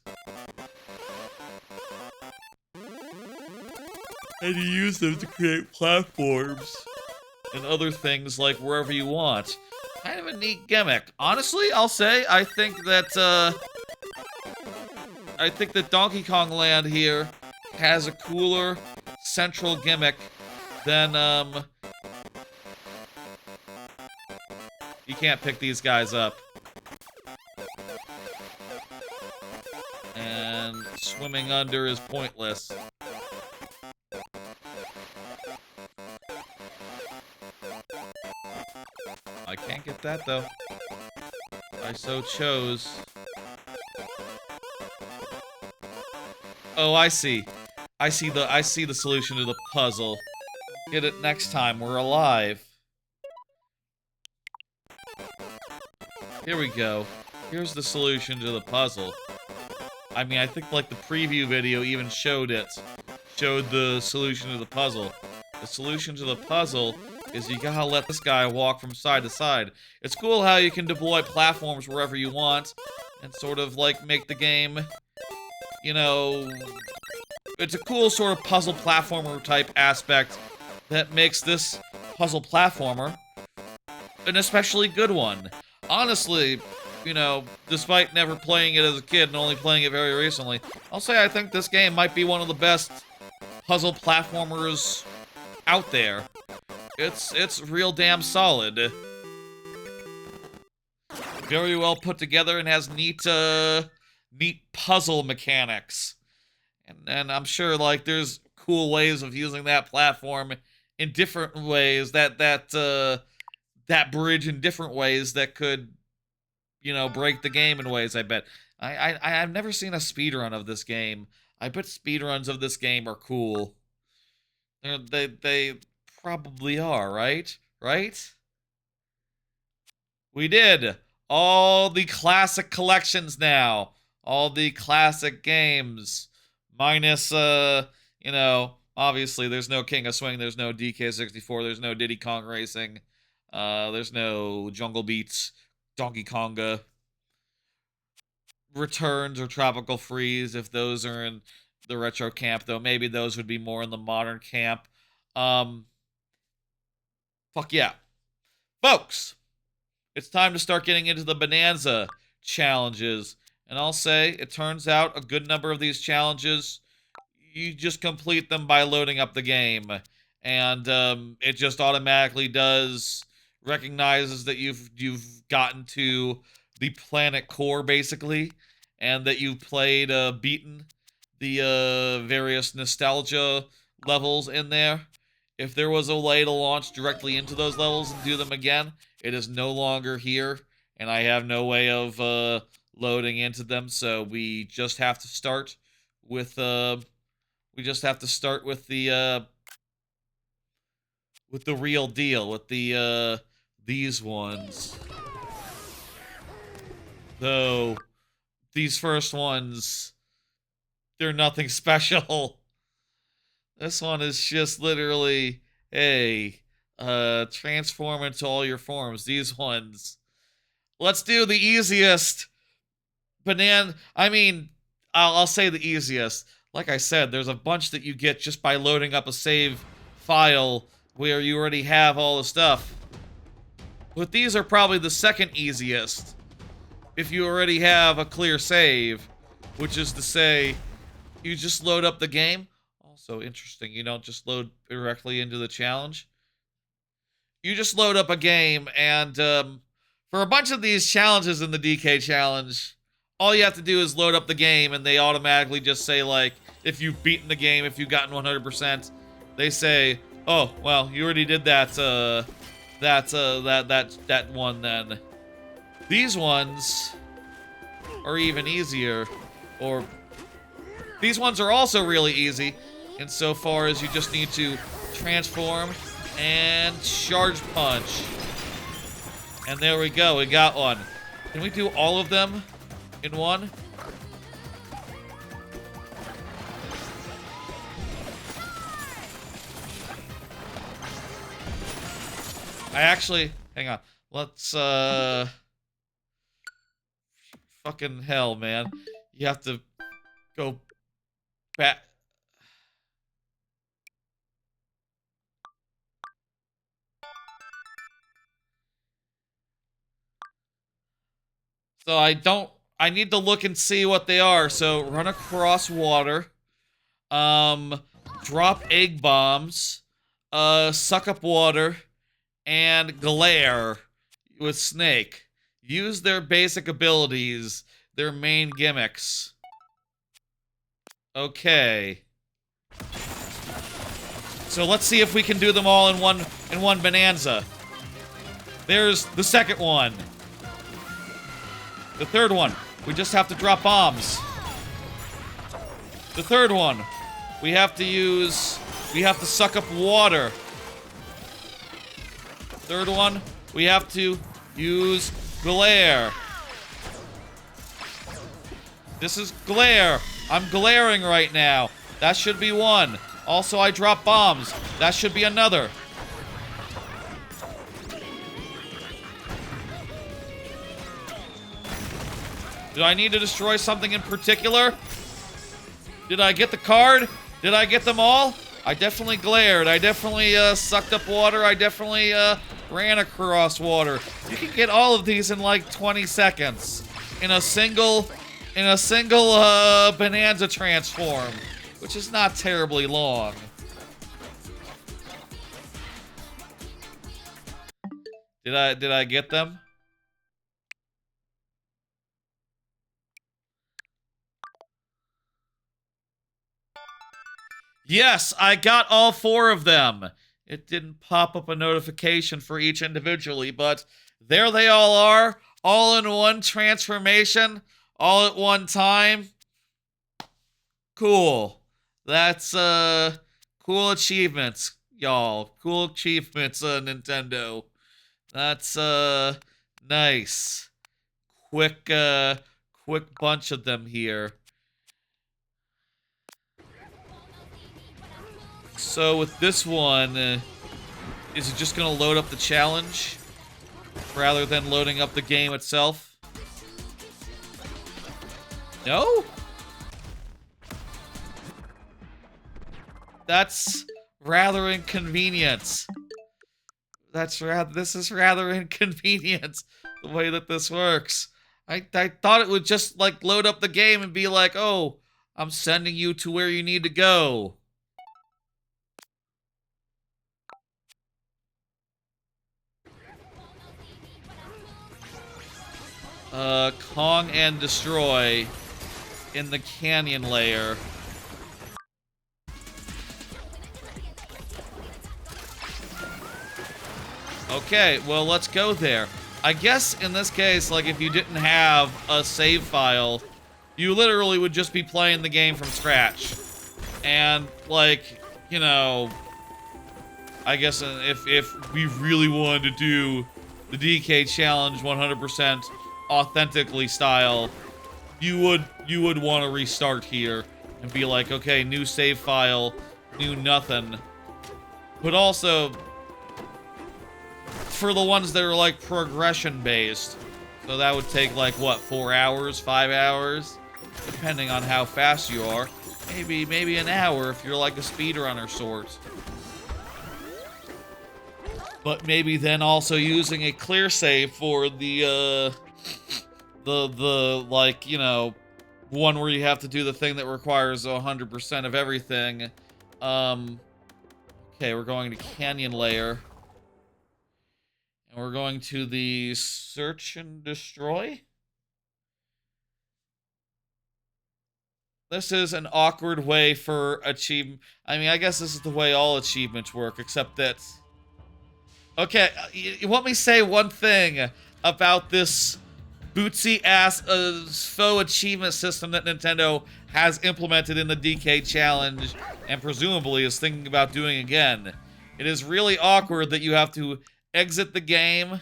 And you use them to create platforms and other things, like, wherever you want. Kind of a neat gimmick. Honestly, I'll say, I think that Donkey Kong Land here has a cooler central gimmick than, you can't pick these guys up. And swimming under is pointless. I can't get that, though. I so chose. Oh, I see. I see the solution to the puzzle. Get it next time we're alive. Here we go. Here's the solution to the puzzle. I mean, I think, like, the preview video even showed it. Showed the solution to the puzzle. The solution to the puzzle is you gotta let this guy walk from side to side. It's cool how you can deploy platforms wherever you want and sort of, like, make the game, you know, it's a cool sort of puzzle platformer type aspect that makes this puzzle platformer an especially good one. Honestly, you know, despite never playing it as a kid and only playing it very recently, I'll say I think this game might be one of the best puzzle platformers out there. It's real damn solid. Very well put together and has neat puzzle mechanics. And I'm sure, like, there's cool ways of using that platform in different ways, that bridge in different ways that could, you know, break the game in ways, I bet. I've never seen a speedrun of this game. I bet speedruns of this game are cool. They probably are, right? Right? We did! All the classic collections now. All the classic games. Minus, you know, obviously there's no King of Swing, there's no DK64, there's no Diddy Kong Racing, there's no Jungle Beats, Donkey Konga, Returns or Tropical Freeze, if those are in the retro camp, though maybe those would be more in the modern camp. Fuck yeah. Folks, it's time to start getting into the Bananza challenges. And I'll say, it turns out a good number of these challenges, you just complete them by loading up the game. And it just automatically recognizes that you've gotten to the planet core, basically. And that you've beaten the various nostalgia levels in there. If there was a way to launch directly into those levels and do them again, it is no longer here. And I have no way of loading into them, so we just have to start with the real deal, with these ones. Though these first ones, they're nothing special. This one is just literally, hey, transform into all your forms. These ones, let's do the easiest. I'll say the easiest. Like I said, there's a bunch that you get just by loading up a save file where you already have all the stuff. But these are probably the second easiest if you already have a clear save, which is to say, you just load up the game. Also interesting, you don't just load directly into the challenge. You just load up a game, and for a bunch of these challenges in the DK challenge, all you have to do is load up the game, and they automatically just say, like, if you've beaten the game, if you've gotten 100%, they say, oh, well, you already did that one then. These ones are even easier, or these ones are also really easy, insofar as you just need to transform and charge punch. And there we go, we got one. Can we do all of them in one? Hang on. Let's, fucking hell, man. You have to go back. So I need to look and see what they are. So run across water, drop egg bombs, suck up water, and glare with Snake. Use their basic abilities, their main gimmicks. Okay. So let's see if we can do them all in one Bananza. There's the second one. The third one, we just have to drop bombs. The third one, we have to suck up water. Third one, we have to use glare. This is glare. I'm glaring right now. That should be one. Also, I drop bombs. That should be another. Do I need to destroy something in particular? Did I get the card? Did I get them all? I definitely glared. I definitely sucked up water. I definitely ran across water. You can get all of these in like 20 seconds in a single Bonanza transform, which is not terribly long. Did I get them? Yes, I got all 4 of them. It didn't pop up a notification for each individually, but there they all are, all in one transformation, all at one time. Cool. That's cool achievements, y'all. Cool achievements, Nintendo. That's nice. Quick bunch of them here. So with this one, is it just gonna load up the challenge rather than loading up the game itself? No? That's rather inconvenient. This is rather inconvenient, the way that this works. I thought it would just, like, load up the game and be like, oh, I'm sending you to where you need to go. Kong and Destroy in the canyon layer. Okay, well, let's go there. I guess in this case, like, if you didn't have a save file, you literally would just be playing the game from scratch. And, like, you know, I guess if we really wanted to do the DK challenge 100% authentically style, you would want to restart here and be like, okay, new save file, new nothing. But also, for the ones that are like progression based, so that would take like what, 4 hours, 5 hours, depending on how fast you are. Maybe an hour if you're like a speedrunner sort. But maybe then also using a clear save for the like, you know, one where you have to do the thing that requires 100% of everything. Okay, we're going to Canyon Layer. And we're going to the Search and Destroy. This is an awkward way for achievement. I mean, I guess this is the way all achievements work, except that... Okay, you want me to say one thing about this bootsy-ass faux achievement system that Nintendo has implemented in the DK Challenge, and presumably is thinking about doing again. It is really awkward that you have to exit the game,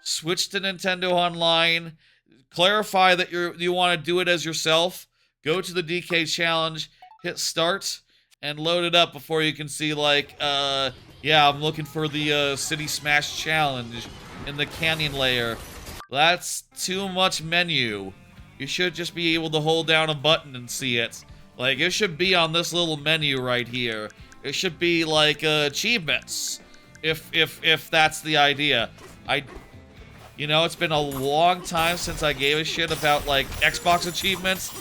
switch to Nintendo Online, clarify that you want to do it as yourself, go to the DK Challenge, hit start, and load it up before you can see, like, yeah, I'm looking for the City Smash Challenge in the Canyon Layer. That's too much menu. You should just be able to hold down a button and see it. Like, it should be on this little menu right here. It should be, like, achievements. If that's the idea. You know, it's been a long time since I gave a shit about, like, Xbox achievements,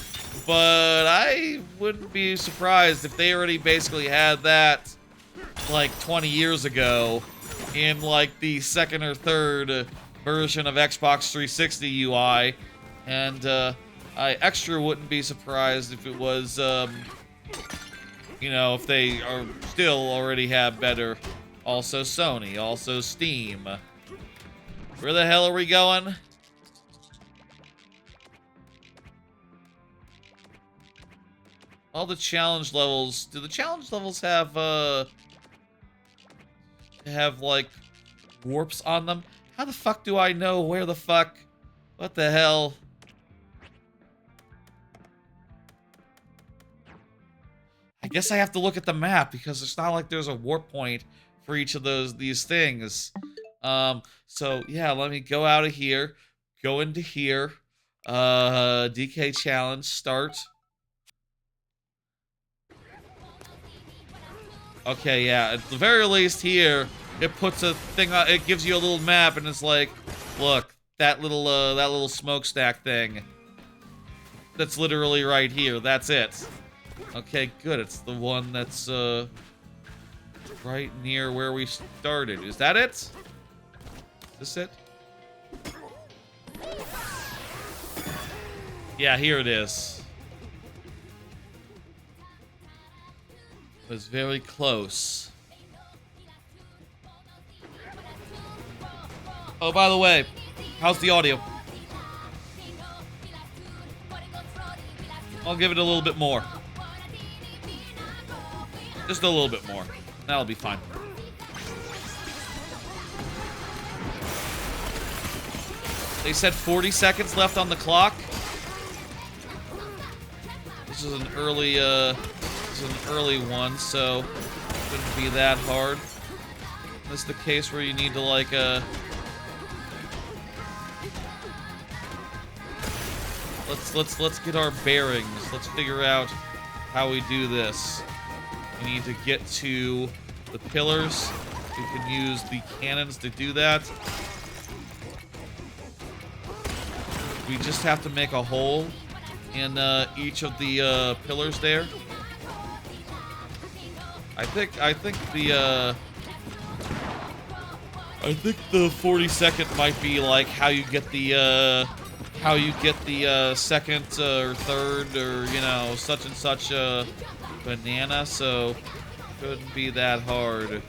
but I wouldn't be surprised if they already basically had that, like, 20 years ago in, like, the second or third version of Xbox 360 UI, and, I extra wouldn't be surprised if it was, you know, if they are still already have better. Also Sony, also Steam. Where the hell are we going? All the challenge levels. Do the challenge levels have like warps on them? How the fuck do I know where the fuck? What the hell? I guess I have to look at the map because it's not like there's a warp point for each of these things. So yeah, let me go out of here, go into here, DK challenge, start. Okay, yeah. At the very least here, it puts a thing on, it gives you a little map and it's like, look, that little smokestack thing. That's literally right here. That's it. Okay, good. It's the one that's right near where we started. Is that it? Is this it? Yeah, here it is. It was very close. Oh, by the way, how's the audio? I'll give it a little bit more. Just a little bit more. That'll be fine. They said 40 seconds left on the clock. This is an early, one, so shouldn't be that hard. This is the case where you need to like, let's get our bearings. Let's figure out how we do this. We need to get to the pillars. We can use the cannons to do that. We just have to make a hole in each of the pillars there. I think the 40-second might be like how you get the second or third or you know such and such banana, so couldn't be that hard.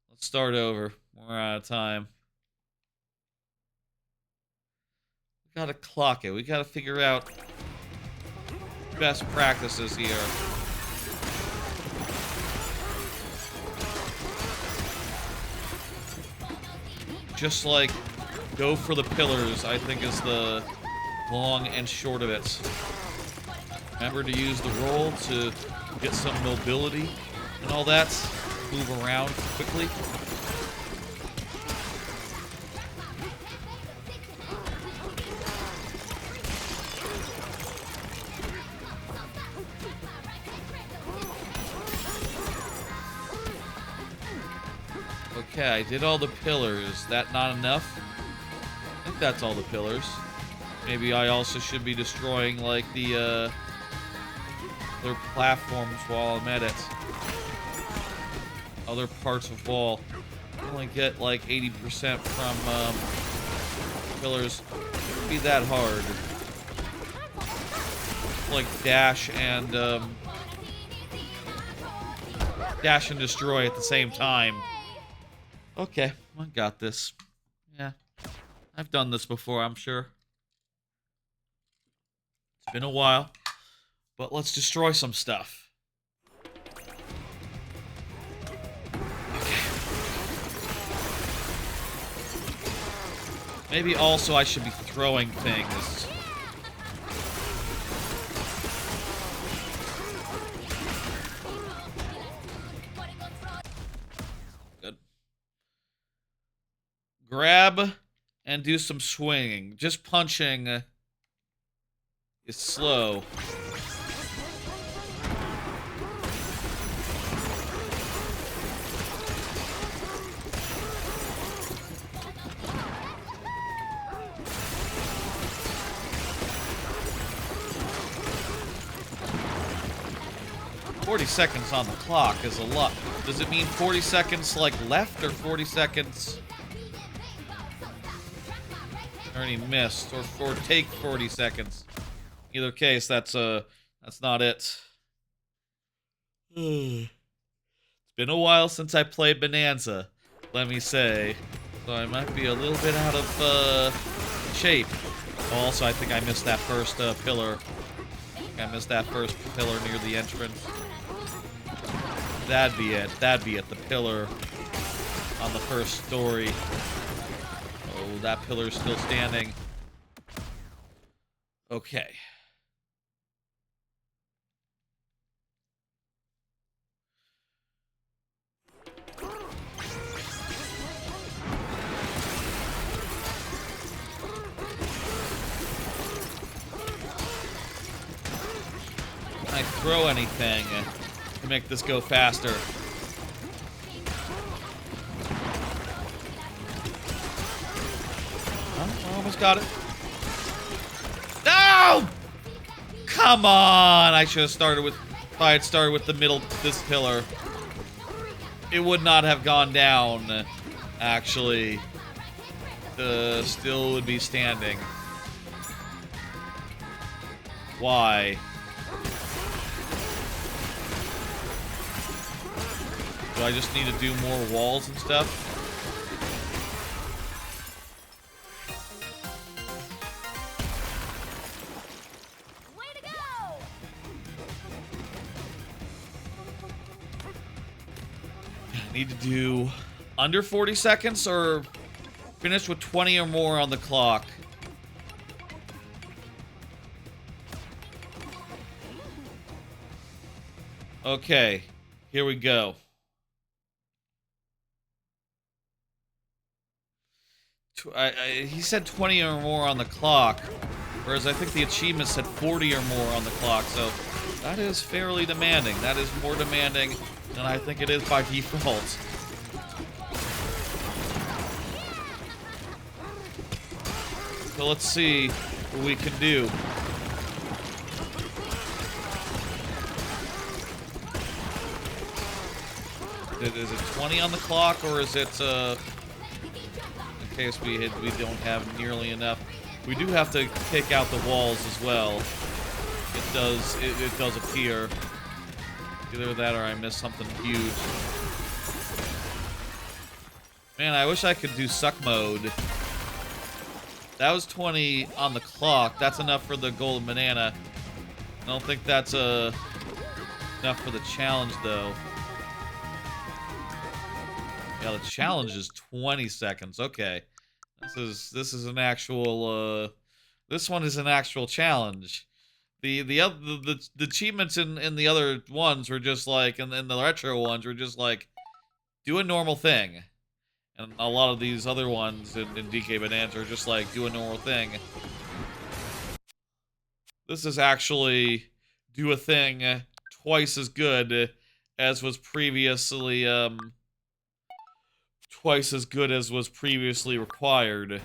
Let's start over. We're out of time. We gotta clock it. We gotta figure out best practices here. Just like go for the pillars, I think is the long and short of it. Remember to use the roll to get some mobility and all that. Move around quickly. Okay, I did all the pillars. That not enough? I think that's all the pillars. Maybe I also should be destroying, like, the, other platforms while I'm at it. Other parts of wall. You only get, like, 80% from, pillars. It wouldn't be that hard. Like, dash and destroy at the same time. Okay, I got this. Yeah. I've done this before, I'm sure. It's been a while. But let's destroy some stuff. Okay. Maybe also I should be throwing things. Good. Grab and do some swinging. Just punching is slow. $40 on the clock is a lot. Does it mean 40 seconds like left or 40 seconds already missed or take 40 seconds? Either case, that's not it. It's been a while since I played Bananza, let me say. So I might be a little bit out of shape. Also, I think I missed that first pillar. I missed that first pillar near the entrance. That'd be it. That'd be it. The pillar on the first story. Oh, that pillar's still standing. Okay. throw anything to make this go faster. Oh, I almost got it. No! Come on! I should have started with... If I had started with the middle, this pillar, it would not have gone down, actually. Still would be standing. Why? Do I just need to do more walls and stuff? Way to go! I need to do under 40 seconds or finish with 20 or more on the clock. Okay, here we go. He said 20 or more on the clock, whereas I think the achievement said 40 or more on the clock, so that is fairly demanding. That is more demanding than I think it is by default. So let's see what we can do. Is it 20 on the clock, or is it, in case we don't have nearly enough? We do have to take out the walls as well. It does appear. Either that or I missed something huge. Man, I wish I could do suck mode. That was 20 on the clock. That's enough for the golden banana. I don't think that's enough for the challenge, though. Yeah, the challenge is 20 seconds. Okay, this is an actual. This one is an actual challenge. The achievements in the other ones were just like, and the retro ones were just like, do a normal thing. And a lot of these other ones in DK Bananza are just like, do a normal thing. This is actually do a thing twice as good as was previously, twice as good as was previously required.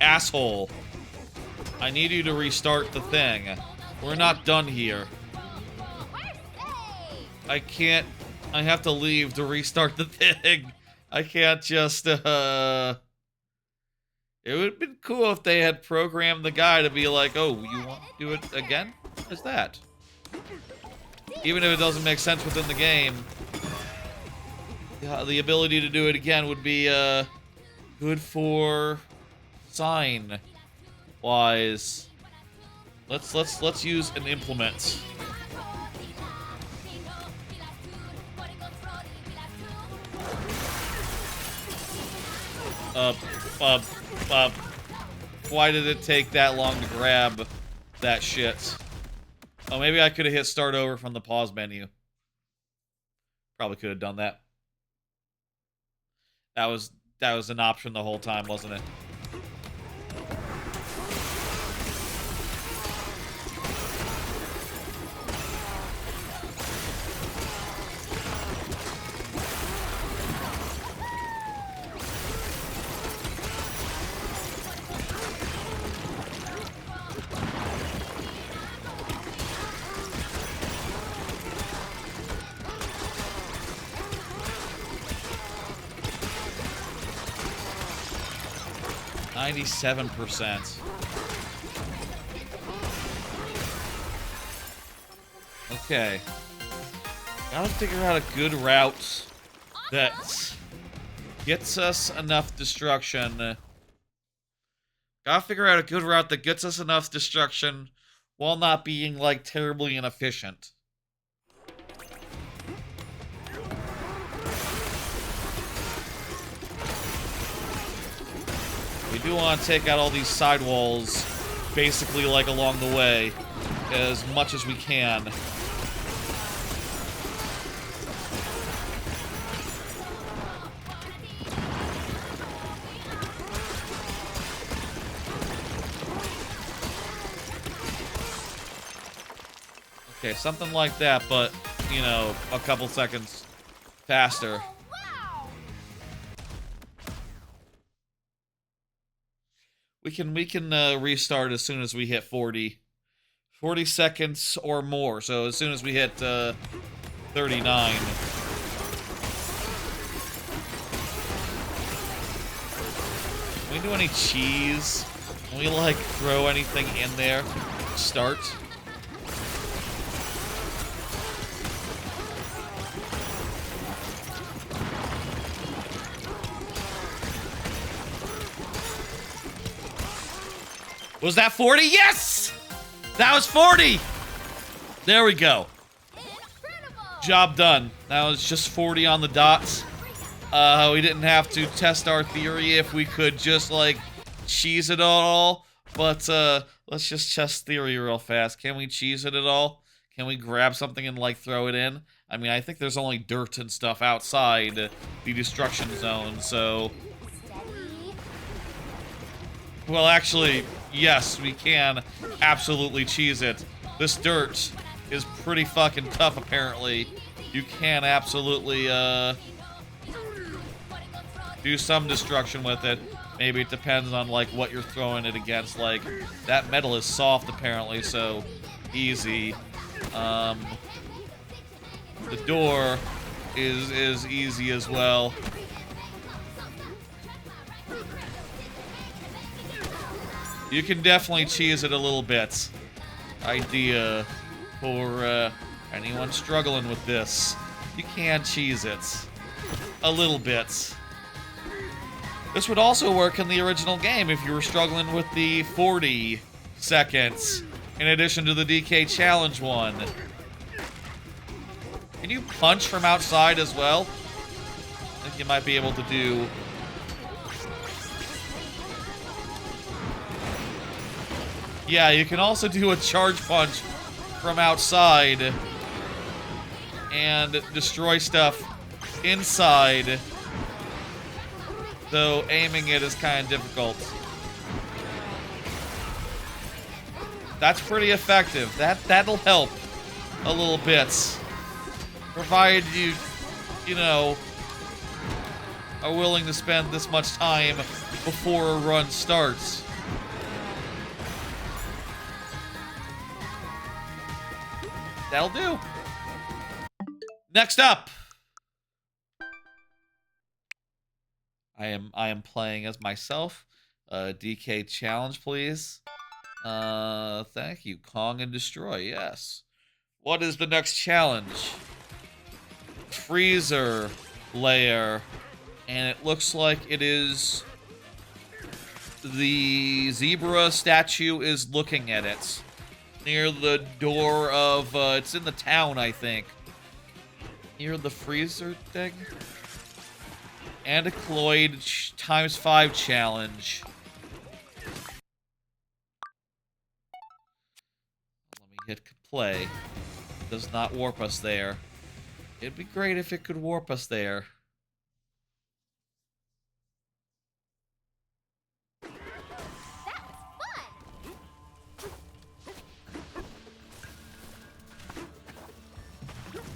Asshole. I need you to restart the thing. We're not done here. I can't... I have to leave to restart the thing. I can't just, It would have been cool if they had programmed the guy to be like, oh, you want to do it again? What is that? Even if it doesn't make sense within the game, the ability to do it again would be, good for sign-wise. Let's use an implement. Why did it take that long to grab that shit? Oh, maybe I could have hit start over from the pause menu. Probably could have done that. That was an option the whole time, wasn't it? %. Okay. Gotta figure out a good route that gets us enough destruction. Gotta figure out a good route that gets us enough destruction while not being, like, terribly inefficient. We do want to take out all these sidewalls, basically, like, along the way, as much as we can. Okay, something like that, but, you know, a couple seconds faster. Oh, wow! We can restart as soon as we hit 40 seconds or more. So as soon as we hit 39. Can we do any cheese? Can we like throw anything in there? Start. Was that 40? Yes! That was 40! There we go. Incredible! Job done. That was just 40 on the dots. We didn't have to test our theory if we could just, like, cheese it all. But, let's just test theory real fast. Can we cheese it at all? Can we grab something and, like, throw it in? I mean, I think there's only dirt and stuff outside the destruction zone, so... Steady. Well, actually, yes, we can absolutely cheese it. This dirt is pretty fucking tough, apparently. You can absolutely, do some destruction with it. Maybe it depends on, like, what you're throwing it against. Like, that metal is soft, apparently, so easy. The door is easy as well. You can definitely cheese it a little bit. Idea for anyone struggling with this. You can cheese it. A little bit. This would also work in the original game if you were struggling with the 40 seconds, in addition to the DK challenge one. Can you punch from outside as well? I think you might be able to do... Yeah, you can also do a charge punch from outside and destroy stuff inside, though aiming it is kind of difficult. That's pretty effective. That'll help a little bit, provided you know, are willing to spend this much time before a run starts. That'll do. Next up, I am playing as myself. DK challenge, please. Thank you. Kong and destroy. Yes. What is the next challenge? Freezer layer, and it looks like it is the zebra statue is looking at it. Near the door of, it's in the town, I think. Near the freezer thing? Anticloid ×5 challenge. Let me hit play. Does not warp us there. It'd be great if it could warp us there.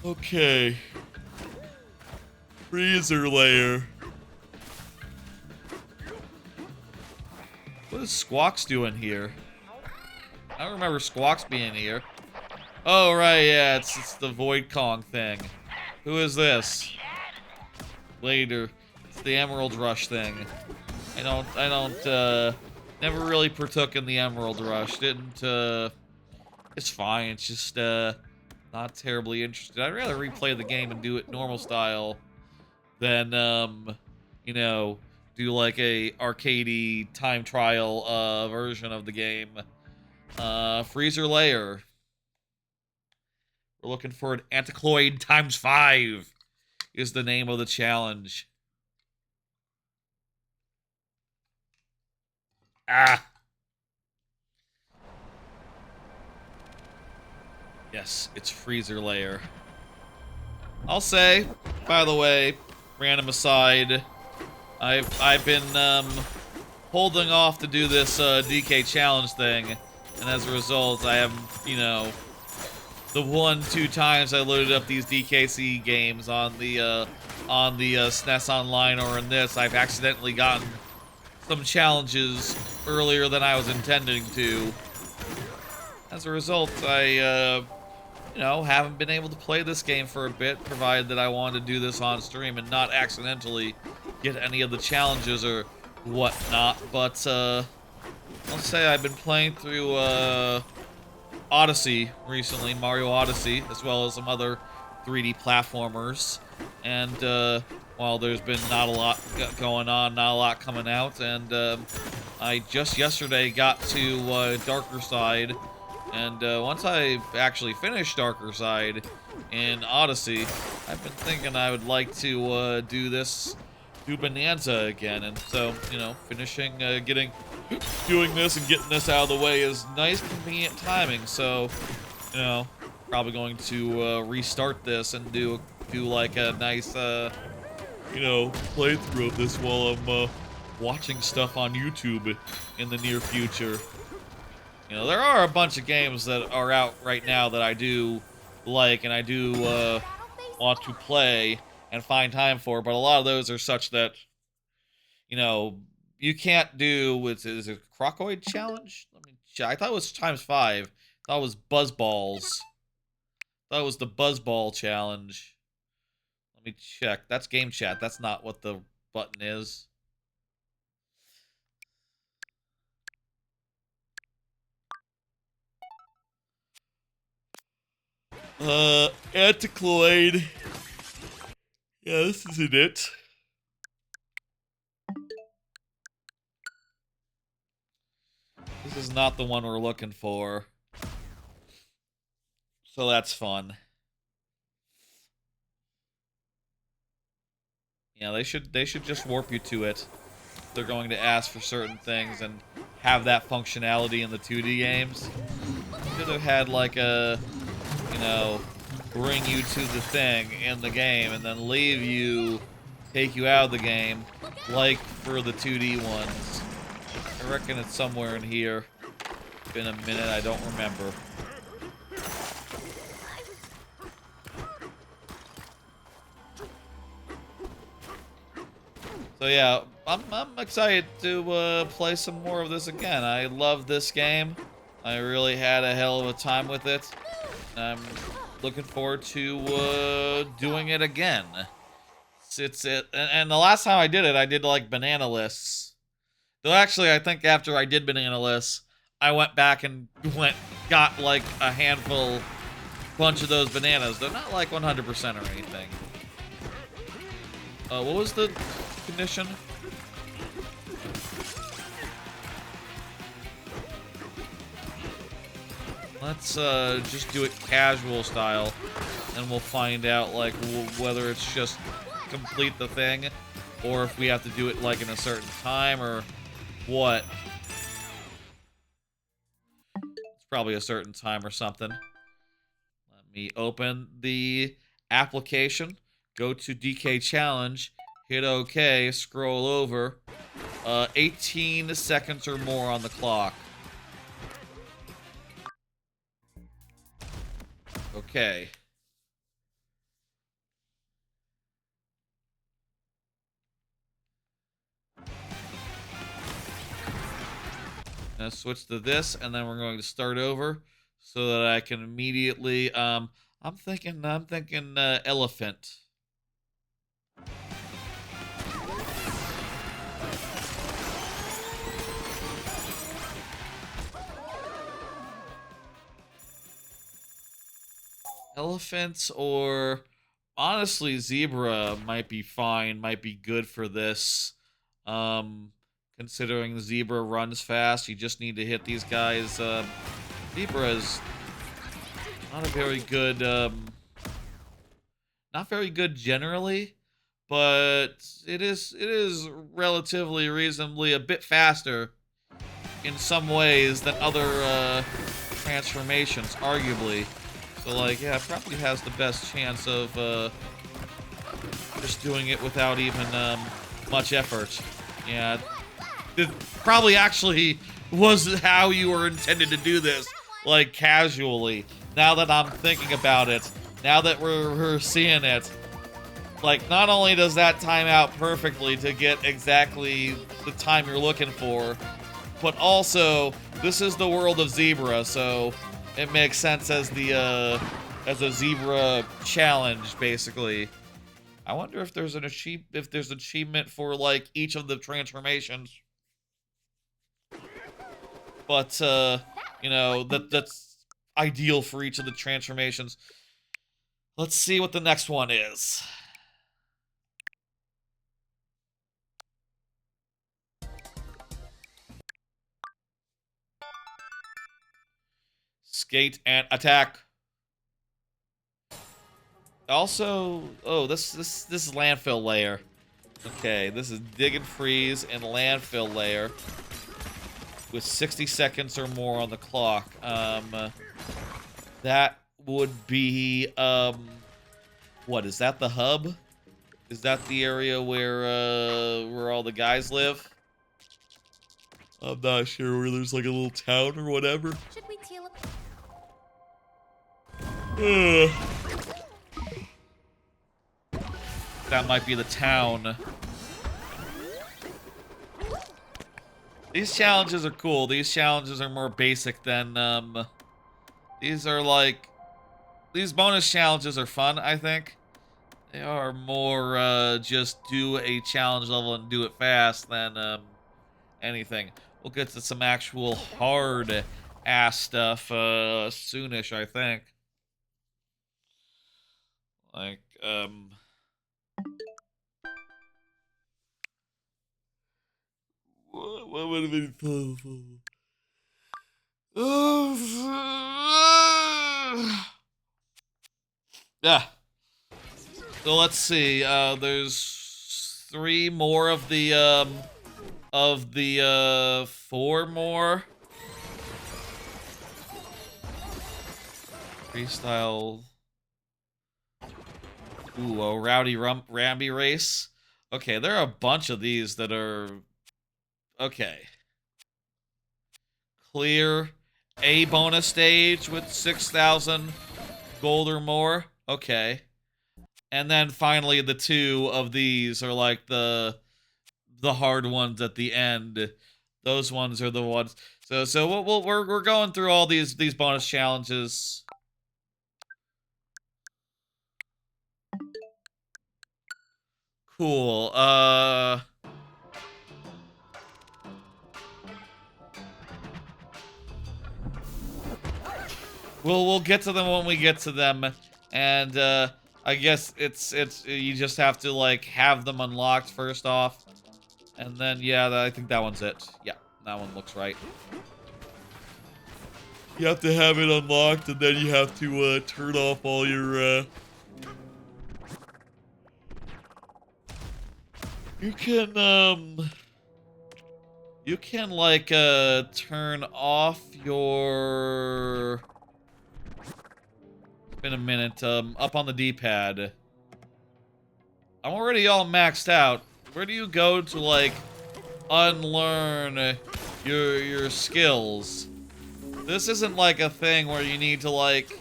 Okay. Freezer layer. What is Squawks doing here? I don't remember Squawks being here. Oh, right, yeah, it's the Void Kong thing. Who is this? Later. It's the Emerald Rush thing. I don't, never really partook in the Emerald Rush. Didn't, it's fine. It's just, not terribly interested. I'd rather replay the game and do it normal style than, you know, do like a arcadey time trial version of the game. Freezer layer. We're looking for an Anticloid ×5 is the name of the challenge. Ah. Yes, it's freezer layer. I'll say, by the way, random aside, I've been holding off to do this DK challenge thing, and as a result, I have, you know, the 1-2 times I loaded up these DKC games on the SNES Online or in this, I've accidentally gotten some challenges earlier than I was intending to. As a result, I haven't been able to play this game for a bit, provided that I wanted to do this on stream and not accidentally get any of the challenges or whatnot. But I'll say I've been playing through Odyssey recently, Mario Odyssey, as well as some other 3D platformers. And while there's been not a lot going on, not a lot coming out, and I just yesterday got to Darker Side. And once I actually finished Darker Side in Odyssey, I've been thinking I would like to do Bananza again. And so, finishing, doing this and getting this out of the way is nice, convenient timing. So, probably going to restart this and do like a nice, playthrough of this while I'm watching stuff on YouTube in the near future. There are a bunch of games that are out right now that I do like and I do want to play and find time for, but a lot of those are such that, you can't do. Is it a Crocoid challenge? Let me check. I thought it was ×5. I thought it was Buzzballs. I thought it was the Buzzball challenge. Let me check. That's game chat. That's not what the button is. Anticloid. Yeah, this isn't it. This is not the one we're looking for. So that's fun. Yeah, they should just warp you to it. They're going to ask for certain things and have that functionality in the 2D games. Should have had like a, bring you to the thing in the game and then take you out of the game, like for the 2D ones. I reckon it's somewhere in here. It's been a minute, I don't remember. So yeah, I'm excited to play some more of this again. I love this game. I really had a hell of a time with it. I'm looking forward to doing it again. And the last time I did it, I did like banana lists. Though actually, I think after I did banana lists, I went back and got like a bunch of those bananas. They're not like 100% or anything. What was the condition? Let's just do it casual style, and we'll find out like whether it's just complete the thing, or if we have to do it like in a certain time or what. It's probably a certain time or something. Let me open the application, go to DK Challenge, hit OK, scroll over. 18 seconds or more on the clock. Okay. Gonna switch to this, and then we're going to start over so that I can immediately. I'm thinking elephant. Elephants, or honestly zebra might be fine, might be good for this. Considering the zebra runs fast, you just need to hit these guys. Zebra is not a very good, not very good generally, but it is relatively reasonably a bit faster in some ways than other transformations, arguably. So, like, yeah, it probably has the best chance of just doing it without even much effort. Yeah, it probably actually was how you were intended to do this. like, casually. Now that I'm thinking about it, now that we're seeing it, like, not only does that time out perfectly to get exactly the time you're looking for, but also, this is the world of Zebra, so it makes sense as as a Zebra challenge, basically. I wonder if there's an achievement for, like, each of the transformations. But, you know, that's ideal for each of the transformations. Let's see what the next one is. Skate and attack. Also, oh, this is landfill layer. Okay, this is dig and freeze and landfill layer with 60 seconds or more on the clock. That would be what is that? The hub? Is that the area where all the guys live? I'm not sure, where there's like a little town or whatever. Should we teal up? That might be the town. These challenges are cool. These challenges are more basic than, these are like, these bonus challenges are fun, I think. They are more, just do a challenge level and do it fast than, anything. We'll get to some actual hard-ass stuff, soonish, I think. Like, what would have been fun? Yeah. So let's see. There's 3 more of the 4 more. Freestyle. Ooh, a rowdy Rambi race. Okay, there are a bunch of these that are okay. Clear a bonus stage with 6,000 gold or more. Okay. And then finally the 2 of these are like the hard ones at the end. Those ones are the ones. So we're going through all these bonus challenges. Cool. We'll get to them when we get to them, and I guess it's you just have to like have them unlocked first off, and then yeah, I think that one's it. Yeah, that one looks right. You have to have it unlocked, and then you have to turn off all your. You can like turn off your. It's been a minute. Up on the D-pad. I'm already all maxed out. Where do you go to like unlearn your skills? This isn't like a thing where you need to like.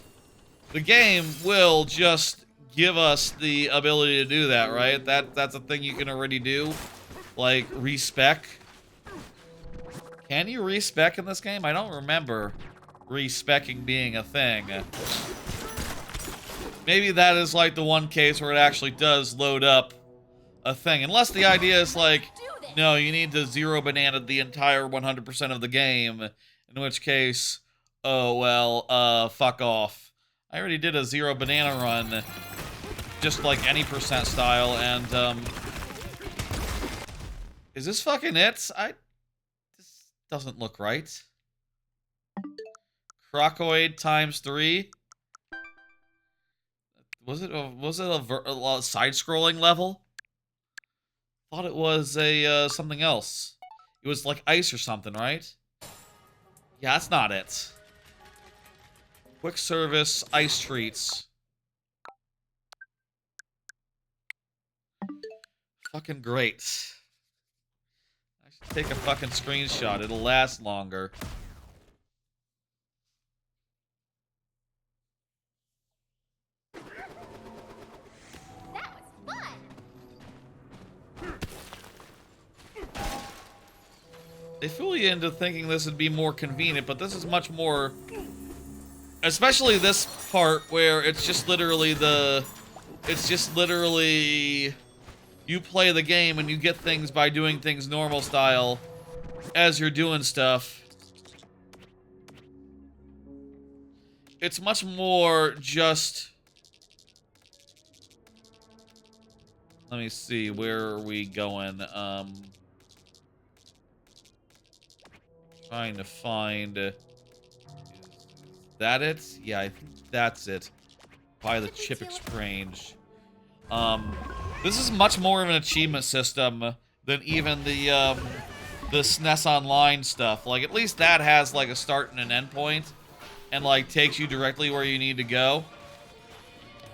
The game will just give us the ability to do that, right? That's a thing you can already do, like respec. Can you respec in this game? I don't remember respecing being a thing. Maybe that is like the one case where it actually does load up a thing. Unless the idea is like, no, you need to zero banana the entire 100% of the game. In which case, oh, well, fuck off. I already did a zero banana run, just like any percent style, and, is this fucking it? This doesn't look right. Crocoid times 3? Was it a side-scrolling level? Thought it was a something else. It was like ice or something, right? Yeah, that's not it. Quick service ice treats. Fucking great. I should take a fucking screenshot. It'll last longer. They fool you into thinking this would be more convenient, but this is much more... Especially this part where it's just literally the... It's just literally... You play the game and you get things by doing things normal style as you're doing stuff. It's much more just... Let me see, where are we going? Trying to find... Is that it? Yeah, I think that's it. By the chip exchange. This is much more of an achievement system than even the SNES Online stuff. Like, at least that has, like, a start and an end point, and, like, takes you directly where you need to go.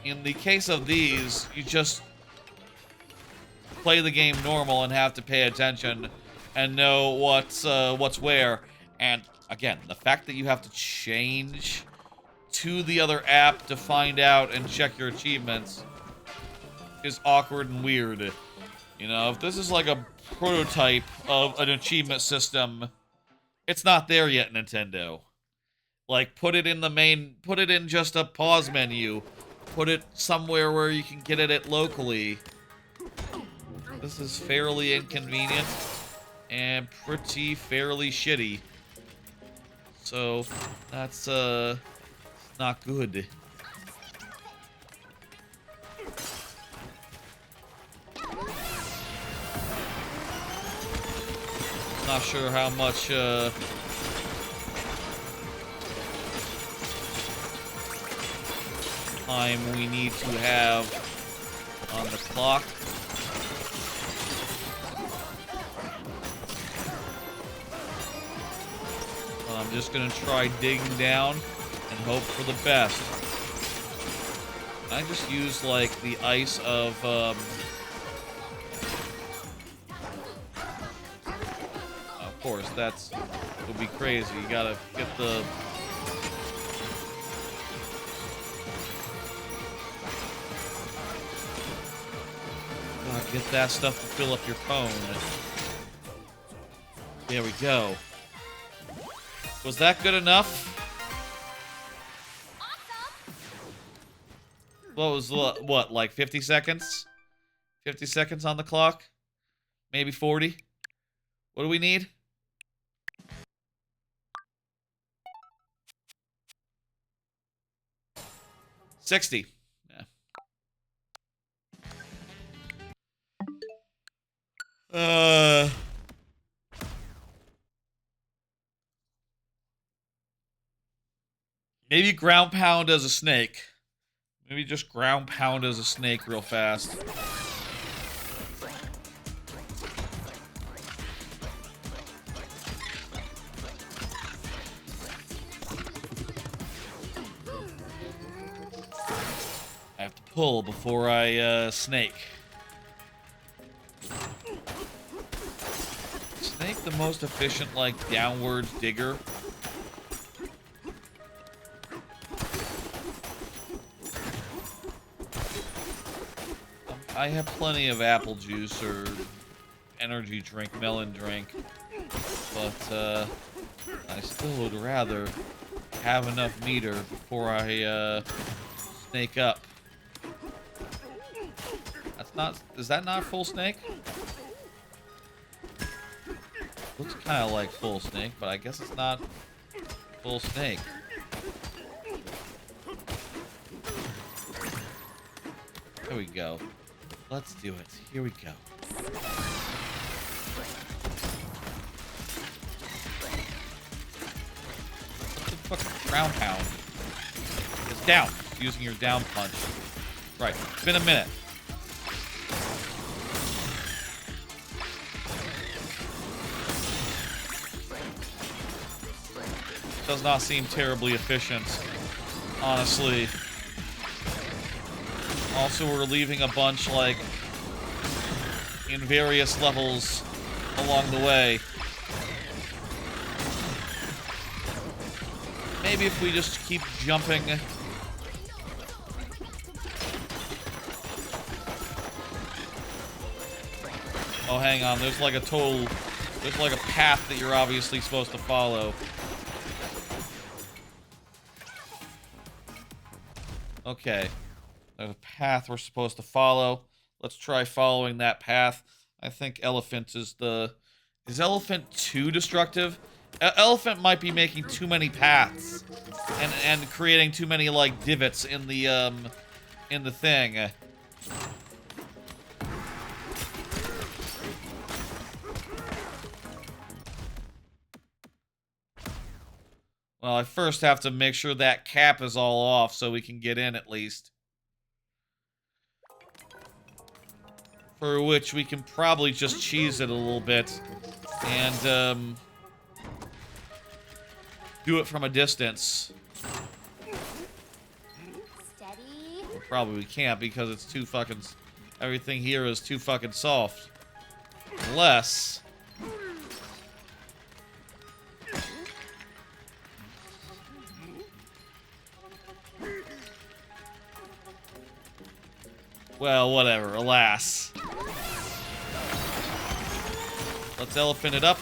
In the case of these, you just play the game normal and have to pay attention and know what's where. And again, the fact that you have to change to the other app to find out and check your achievements is awkward and weird. You know, if this is like a prototype of an achievement system, it's not there yet, Nintendo. Like, put it in just a pause menu. Put it somewhere where you can get it locally. This is fairly inconvenient and fairly shitty. So, that's, not good. Not sure how much, time we need to have on the clock. I'm just gonna try digging down and hope for the best. I just use like the ice of of course that would be crazy. You gotta get the get that stuff to fill up your cone. There we go. Was that good enough? What, like 50 seconds? 50 seconds on the clock? Maybe 40? What do we need? $60. Yeah. Maybe ground pound as a snake. Maybe just ground pound as a snake real fast. I have to pull before I snake. Snake the most efficient, like, downward digger. I have plenty of apple juice or energy drink, melon drink, but I still would rather have enough meter before I snake up. That's not, is that not full snake? Looks kind of like full snake, but I guess it's not full snake. There we go. Let's do it. Here we go. What the fuck? Ground pound. It's down. It's using your down punch. Right. It's been a minute. Does not seem terribly efficient, honestly. Also, we're leaving a bunch, like, in various levels along the way. Maybe if we just keep jumping. Oh, hang on. There's, like, a total There's like a path that you're obviously supposed to follow. Okay. There's a path we're supposed to follow. Let's try following that path. I think elephant is the... Is elephant too destructive? Elephant might be making too many paths. And creating too many, like, divots in the thing. Well, I first have to make sure that cap is all off so we can get in at least. For which we can probably just cheese it a little bit. And, do it from a distance. Steady. Probably we can't because it's too fucking... Everything here is too fucking soft. Unless... Well, whatever. Alas. Let's elephant it up.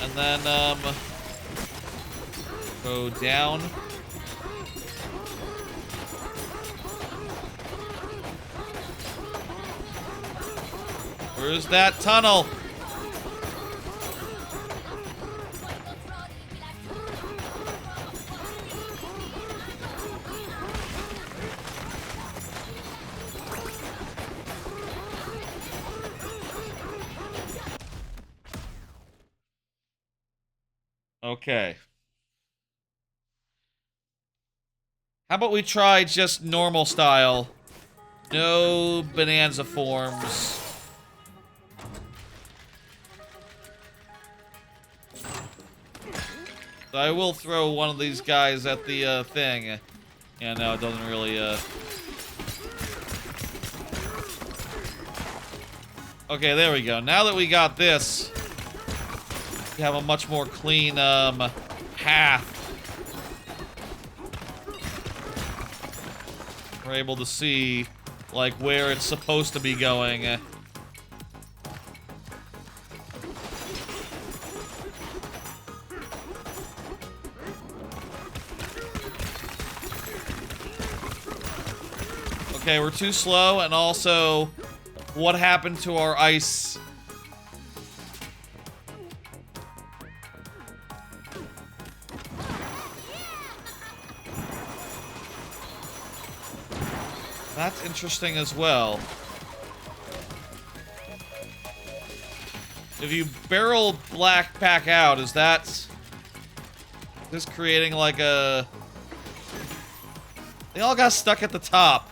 And then, go down. Where's that tunnel? Okay. How about we try just normal style? No bonanza forms. So I will throw one of these guys at the thing. Yeah, no, it doesn't really Okay, there we go. Now that we got this, we have a much more clean path. We're able to see like where it's supposed to be going. Okay, we're too slow, and also, what happened to our ice? That's interesting as well. If you barrel black back out, is that... This creating like a... They all got stuck at the top.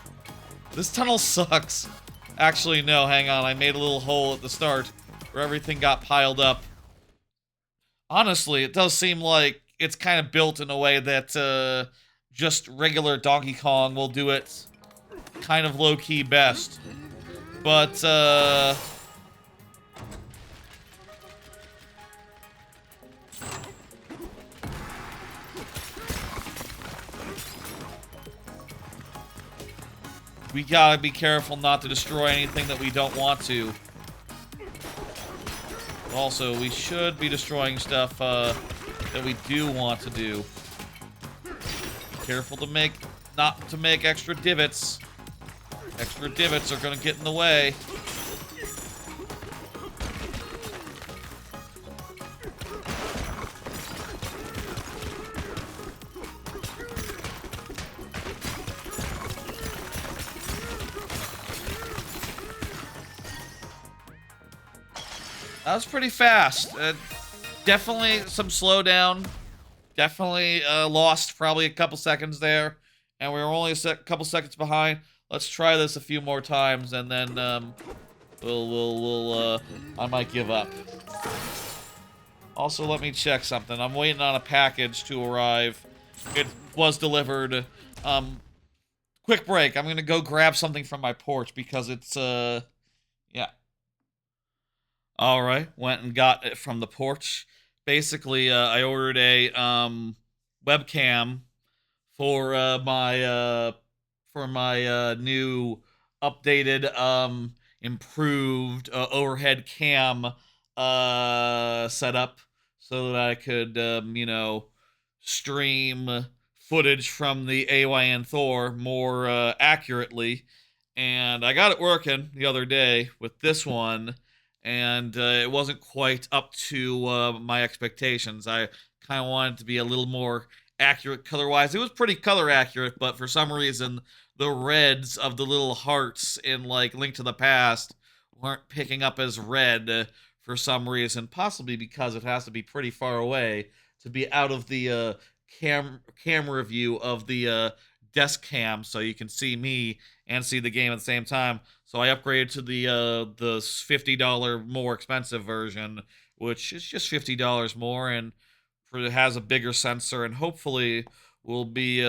This tunnel sucks. Actually, no, hang on. I made a little hole at the start where everything got piled up. Honestly, it does seem like it's kind of built in a way that just regular Donkey Kong will do it kind of low-key best. But, we gotta be careful not to destroy anything that we don't want to. Also, we should be destroying stuff that we do want to do. Be careful to not to make extra divots. Extra divots are gonna get in the way. That was pretty fast. Definitely some slowdown. Definitely lost probably a couple seconds there. And we were only a couple seconds behind. Let's try this a few more times, and then I might give up. Also, let me check something. I'm waiting on a package to arrive. It was delivered. Quick break. I'm gonna go grab something from my porch because it's yeah. All right, went and got it from the porch. Basically, I ordered a webcam for my new updated improved overhead cam set up so that I could, stream footage from the AYN Thor more accurately. And I got it working the other day with this one, and it wasn't quite up to my expectations. I kind of wanted to be a little more accurate color wise. It was pretty color accurate, but for some reason, the reds of the little hearts in like Link to the Past weren't picking up as red for some reason, possibly because it has to be pretty far away to be out of the camera view of the desk cam, so you can see me and see the game at the same time. So I upgraded to the $50 more expensive version, which is just $50 more, and it has a bigger sensor, and hopefully will be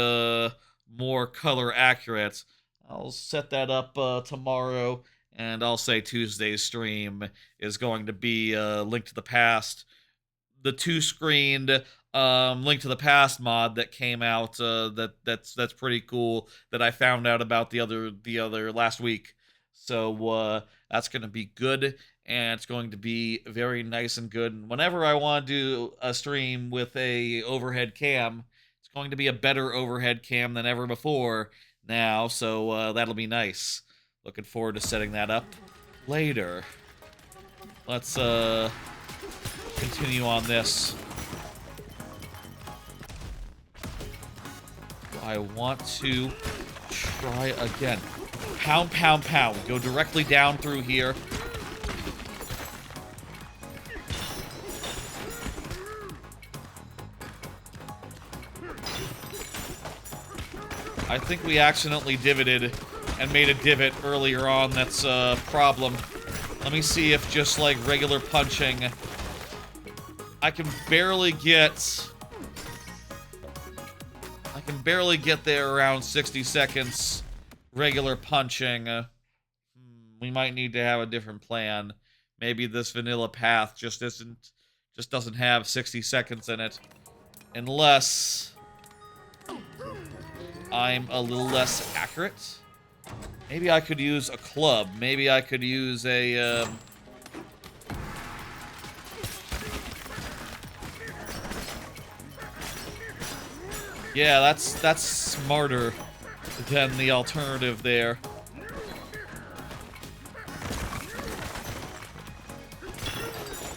more color accurate. I'll set that up tomorrow, and I'll say Tuesday's stream is going to be Link to the Past, the two-screened Link to the Past mod that came out. That's pretty cool. That I found out about the other last week. So that's gonna be good, and it's going to be very nice and good. And whenever I want to do a stream with a overhead cam, it's going to be a better overhead cam than ever before now. So that'll be nice. Looking forward to setting that up later. Let's continue on this. I want to try again. Pound, pound, pound. Go directly down through here. I think we accidentally divoted and made a divot earlier on. That's a problem. Let me see if just like regular punching, I can barely get there around 60 seconds regular punching. We might need to have a different plan. Maybe this vanilla path just doesn't have 60 seconds in it, unless I'm a little less accurate. Maybe I could use a club. Maybe I could use a yeah, that's smarter than the alternative there.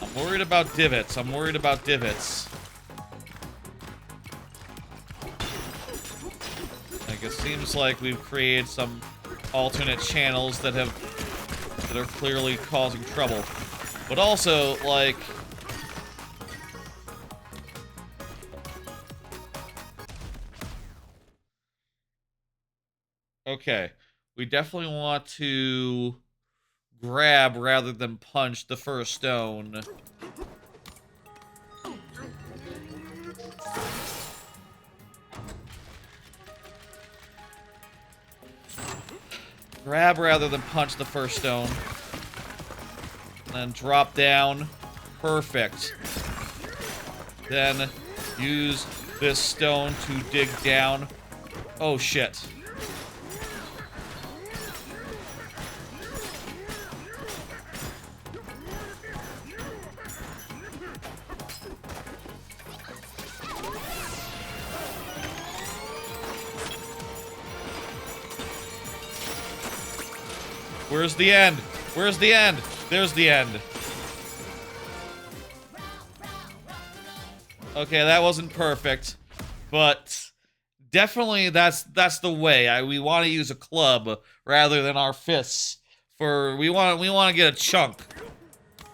I'm worried about divots. Like, it seems like we've created some alternate channels that are clearly causing trouble. But also, like, okay, we definitely want to grab rather than punch the first stone. Grab rather than punch the first stone. And then drop down. Perfect. Then use this stone to dig down. Oh, shit. Where's the end? Where's the end? There's the end. Okay, that wasn't perfect, but definitely that's the way. We want to use a club rather than our fists. We want to get a chunk.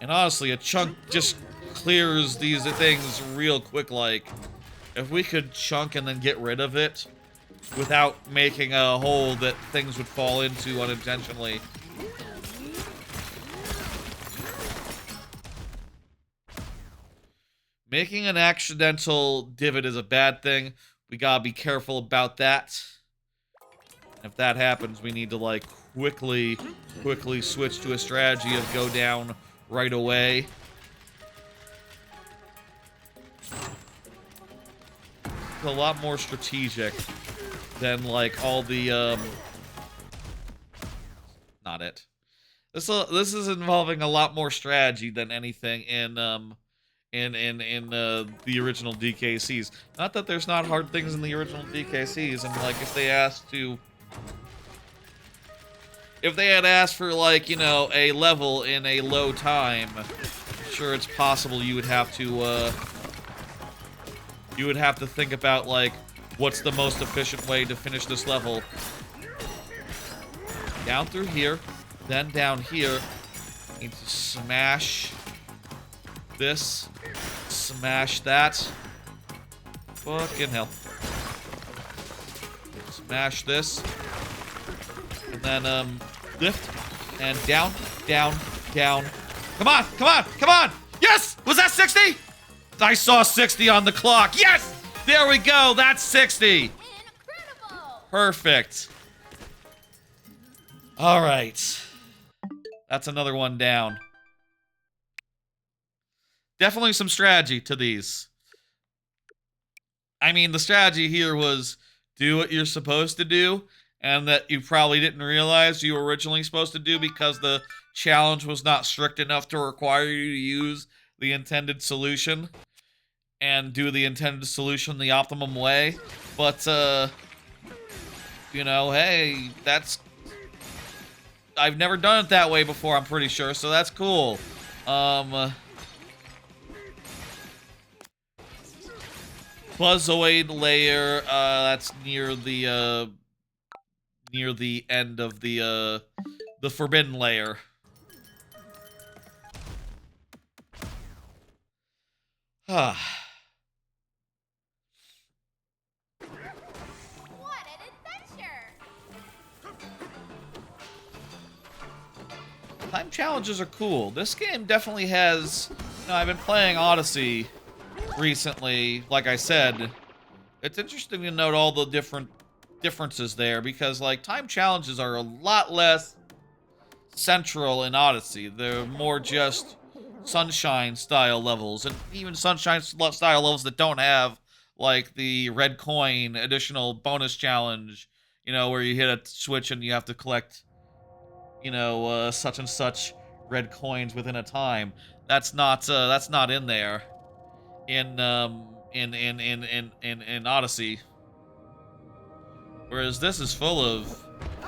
And honestly, a chunk just clears these things real quick. Like, if we could chunk and then get rid of it without making a hole that things would fall into unintentionally. Making an accidental divot is a bad thing. We gotta be careful about that. If that happens, we need to, like, quickly switch to a strategy of go down right away. It's a lot more strategic than, like, all the, not it. This is involving a lot more strategy than anything in the original DKCs. Not that there's not hard things in the original DKCs, and like if they had asked for like, you know, a level in a low time, I'm sure it's possible you would have to think about like what's the most efficient way to finish this level. Down through here, then down here. Need to smash this, smash that. Fucking hell. Smash this. And then, lift. And down, down, down. Come on, come on, come on! Yes! Was that 60? I saw 60 on the clock. Yes! There we go, that's 60. Incredible! Perfect. All right. That's another one down. Definitely some strategy to these. I mean, the strategy here was do what you're supposed to do, and that you probably didn't realize you were originally supposed to do because the challenge was not strict enough to require you to use the intended solution and do the intended solution the optimum way. But, you know, hey, I've never done it that way before, I'm pretty sure, so that's cool. Buzzoid layer, that's near the end of the forbidden layer. What an adventure! Time challenges are cool. This game definitely has, you know, I've been playing Odyssey recently, like I said. It's interesting to note all the differences there because, like, time challenges are a lot less central in Odyssey. They're more just Sunshine style levels, and even Sunshine style levels that don't have like the red coin additional bonus challenge, you know, where you hit a switch and you have to collect, you know, such and such red coins within a time. That's not in there in Odyssey. Whereas this is full of,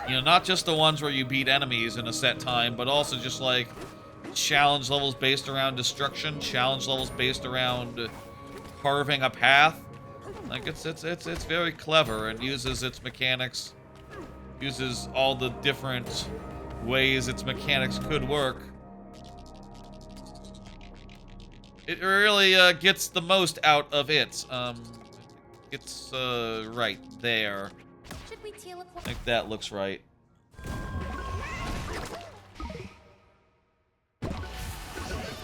you know, not just the ones where you beat enemies in a set time, but also just like challenge levels based around destruction, challenge levels based around carving a path. Like it's very clever and uses its mechanics, uses all the different ways its mechanics could work. It really gets the most out of it. It's right there. Should we teleport? I think that looks right.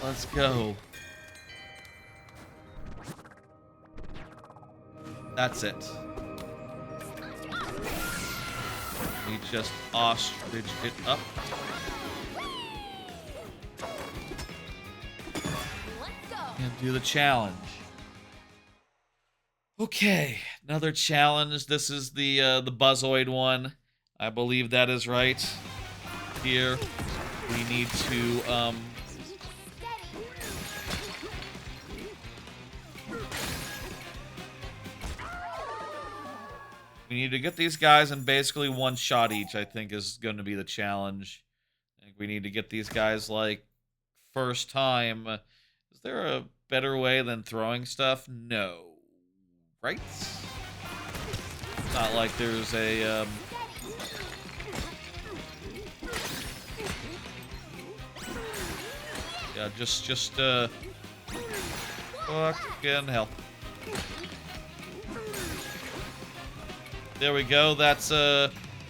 Let's go. That's it. We just ostrich it up. Let's go! And do the challenge. Okay, another challenge. This is the Buzzoid one. I believe that is right. Here, we need to we need to get these guys in basically one shot each, I think, is going to be the challenge. I think we need to get these guys, like, first time. Is there a better way than throwing stuff? No. Right? It's not like there's a, yeah, just, fucking hell. There we go. That's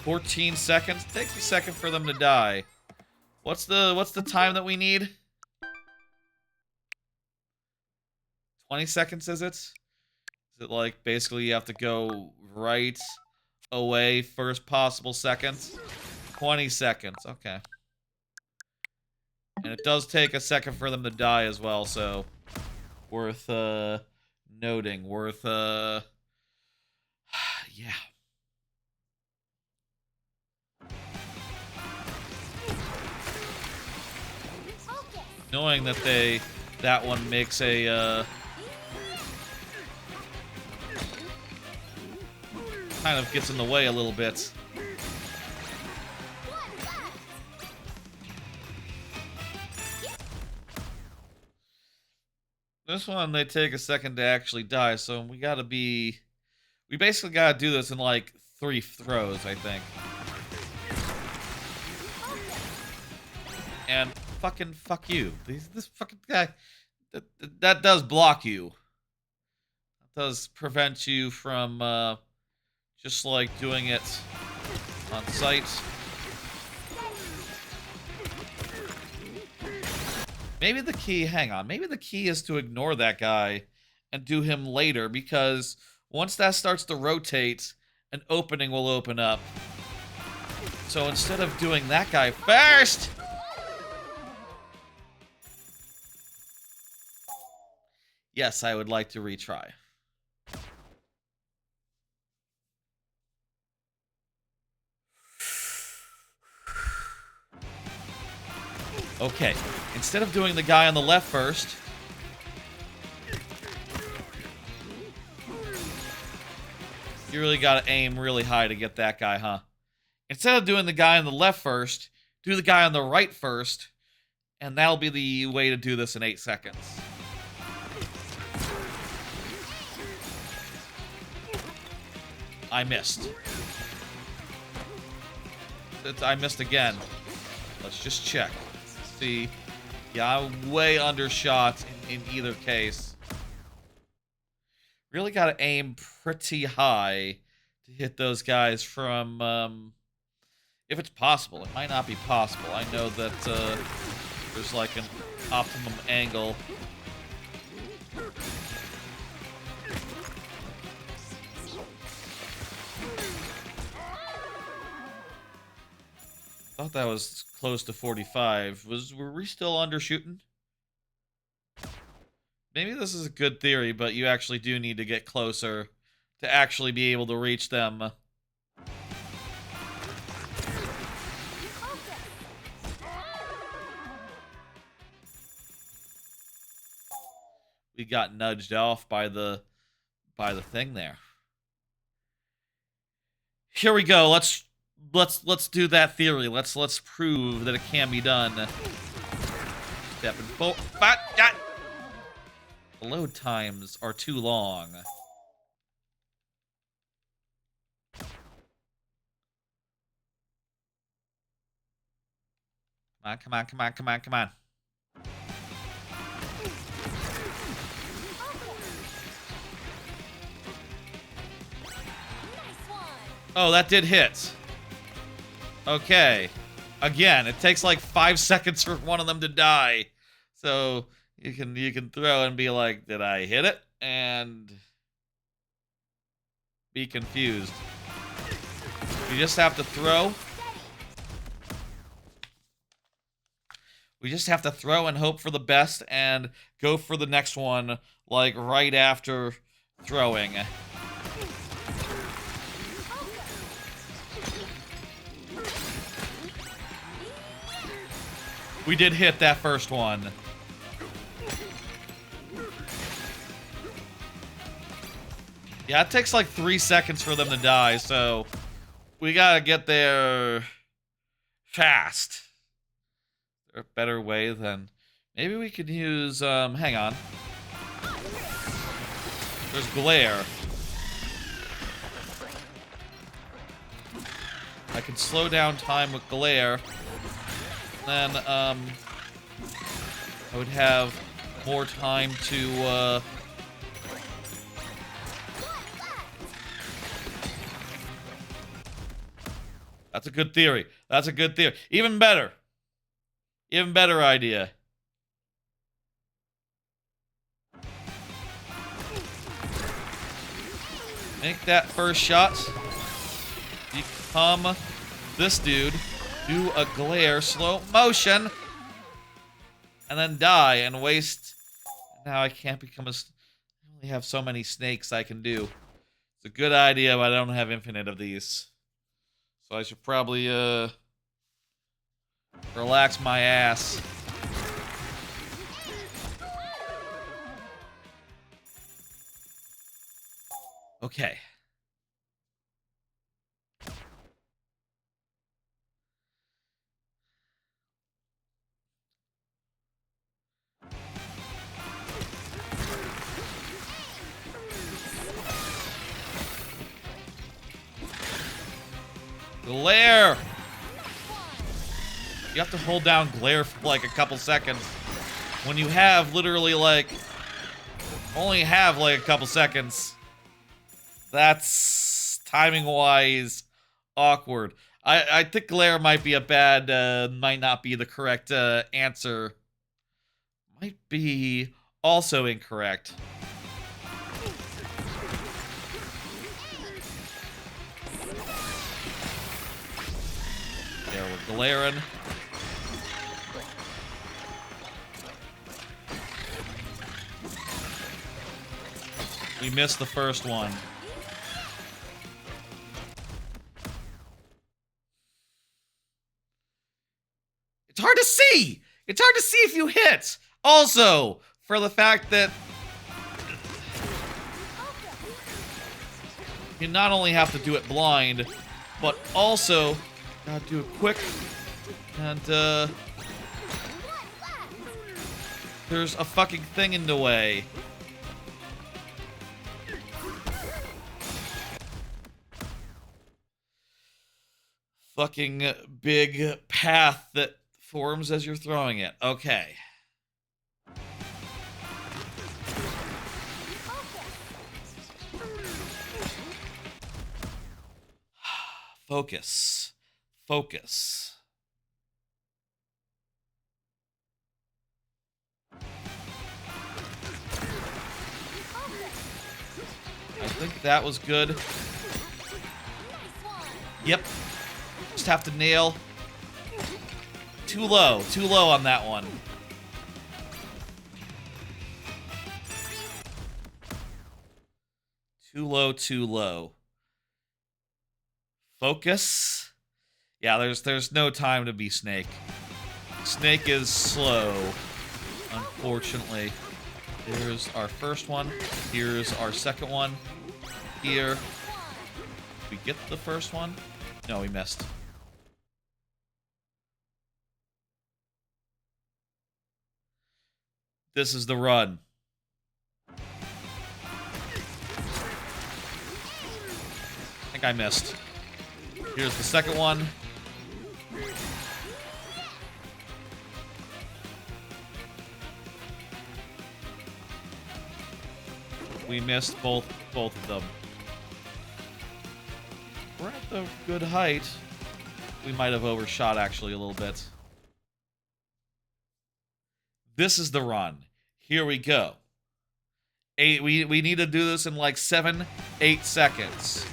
14 seconds. Takes a second for them to die. What's the time that we need? 20 seconds, is it? Is it like basically you have to go right away first possible second? 20 seconds. Okay. And it does take a second for them to die as well, so worth noting. Worth yeah. Knowing that that one makes a kind of gets in the way a little bit. This one, they take a second to actually die, so we basically gotta do this in like 3 throws, I think. And fucking fuck you. This fucking guy, that does block you. That does prevent you from, just like doing it on sight. Maybe the key, hang on, maybe the key is to ignore that guy and do him later, because once that starts to rotate, an opening will open up. So instead of doing that guy first, yes, I would like to retry. Okay, instead of doing the guy on the left first, you really gotta aim really high to get that guy, huh? Instead of doing the guy on the left first, do the guy on the right first, and that'll be the way to do this in 8 seconds. I missed. I missed again. Let's just check. See. Yeah, I'm way undershot in either case. Really gotta aim pretty high to hit those guys from, if it's possible. It might not be possible. I know that, there's like an optimum angle. I thought that was close to 45. Were we still undershooting? Maybe this is a good theory, but you actually do need to get closer to actually be able to reach them. We got nudged off by the thing there. Here we go. Let's do that theory. Let's prove that it can be done. Stepping forward. The load times are too long. Come on, come on, come on, come on. Oh, that did hit. Okay. Again, it takes like 5 seconds for one of them to die. So you can throw and be like, did I hit it? And be confused. You just have to throw. We just have to throw and hope for the best and go for the next one, like, right after throwing. We did hit that first one. Yeah, it takes like 3 seconds for them to die, so we gotta get there fast. Is there a better way than... Maybe we could use, hang on. There's glare. I can slow down time with glare. Then, I would have more time to, That's a good theory. That's a good theory. Even better. Even better idea. Make that first shot. Become this dude. Do a glare slow motion. And then die and waste. Now I can't become a... I only have so many snakes I can do. It's a good idea, but I don't have infinite of these. So I should probably, relax my ass. Okay. Glare! You have to hold down glare for like a couple seconds. When you have literally like only have like a couple seconds, that's timing wise awkward. I think glare might be a bad might not be the correct answer. Might be also incorrect. There we're glaring. We missed the first one. It's hard to see! It's hard to see if you hit! Also, for the fact that you not only have to do it blind, but also gotta do it quick. And, there's a fucking thing in the way. Fucking big path that forms as you're throwing it. Okay. Focus. Focus. I think that was good. Yep. Just have to nail. Too low on that one. Too low. Focus. Yeah, there's no time to be Snake. Snake is slow, unfortunately. Here's our first one. Here's our second one. Here. We get the first one? No, we missed. This is the run. I think I missed. Here's the second one. We missed both of them. We're at the good height. We might have overshot actually a little bit. This is the run. Here we go. We need to do this in like 7-8 seconds.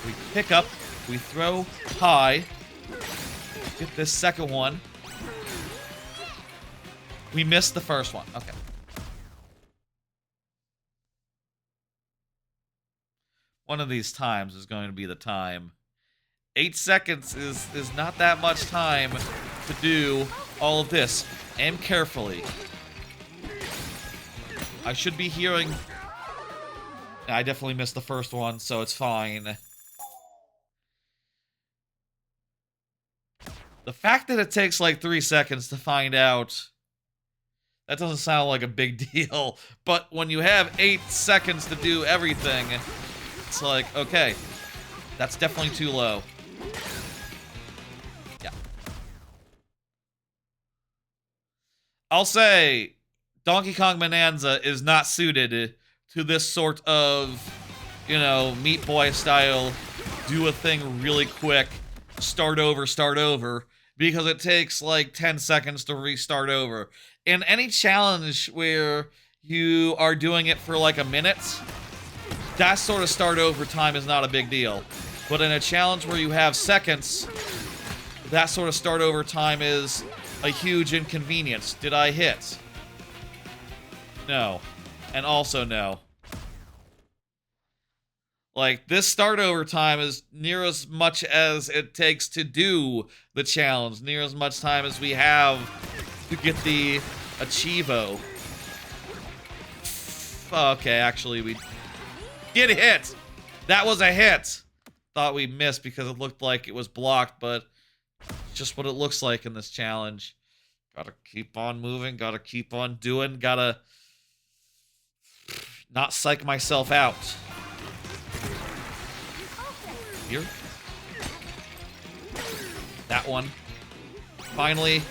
We pick up, we throw high. Get this second one. We missed the first one. Okay. One of these times is going to be the time. 8 seconds is not that much time to do all of this. Aim carefully. I should be hearing... I definitely missed the first one, so it's fine. The fact that it takes like 3 seconds to find out... That doesn't sound like a big deal. But when you have 8 seconds to do everything... It's like, okay, that's definitely too low. Yeah. I'll say Donkey Kong Bananza is not suited to this sort of, you know, Meat Boy style, do a thing really quick, start over, because it takes like 10 seconds to restart over. In any challenge where you are doing it for like a minute, that sort of start over time is not a big deal. But in a challenge where you have seconds, that sort of start over time is a huge inconvenience. Did I hit? No. And also no. Like, this start over time is near as much as it takes to do the challenge. Near as much time as we have to get the Achievo. Okay, actually, we... Get hit! That was a hit! Thought we missed because it looked like it was blocked, but it's just what it looks like in this challenge. Gotta keep on moving, gotta keep on doing, gotta not psych myself out. Here. That one. Finally.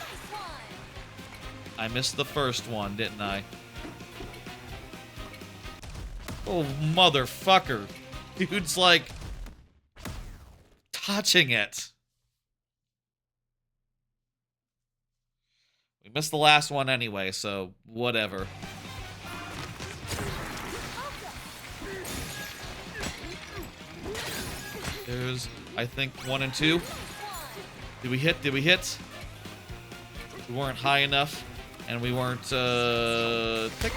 I missed the first one, didn't I? Oh, motherfucker. Dude's like touching it. We missed the last one anyway, so whatever. There's, I think, 1 and 2. Did we hit? Did we hit? We weren't high enough, and we weren't, thick.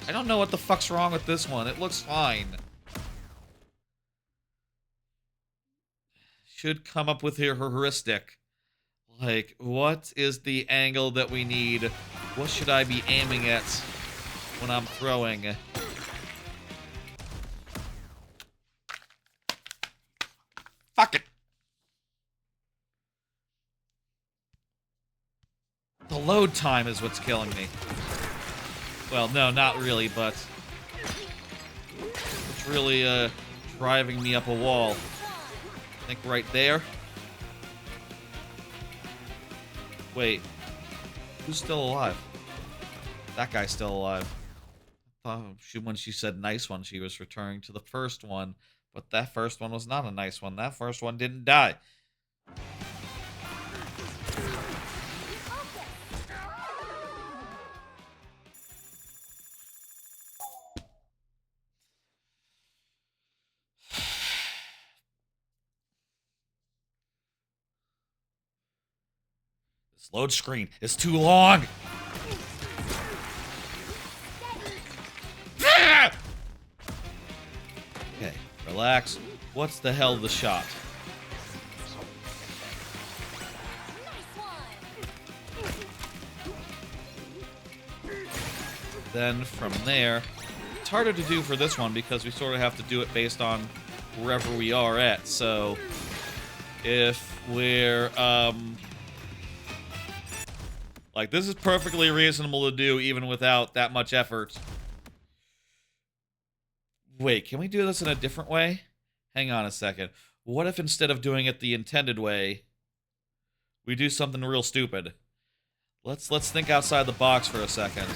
I don't know what the fuck's wrong with this one. It looks fine. Should come up with a heuristic. Like, what is the angle that we need? What should I be aiming at when I'm throwing? Fuck it. The load time is what's killing me. Well, no, not really, but it's really, driving me up a wall. I think right there. Wait. Who's still alive? That guy's still alive. I thought when she said nice one, she was returning to the first one. But that first one was not a nice one. That first one didn't die. This load screen is too long. Okay, relax. What's the hell the shot? Then from there, it's harder to do for this one because we sort of have to do it based on wherever we are at. So if we're, like, this is perfectly reasonable to do even without that much effort. Wait, can we do this in a different way? Hang on a second. What if instead of doing it the intended way, we do something real stupid? Let's think outside the box for a second.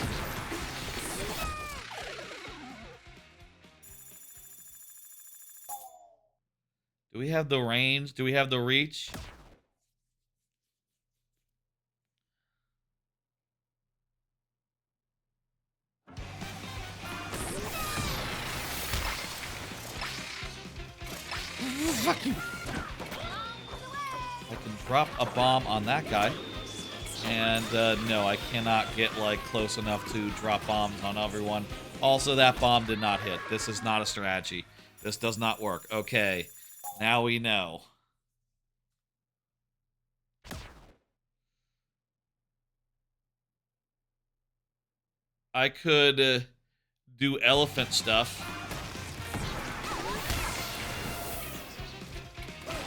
Do we have the range? Do we have the reach? Fuck you. I can drop a bomb on that guy. And, no, I cannot get, like, close enough to drop bombs on everyone. Also, that bomb did not hit. This is not a strategy. This does not work. Okay. Now we know. I could, do elephant stuff.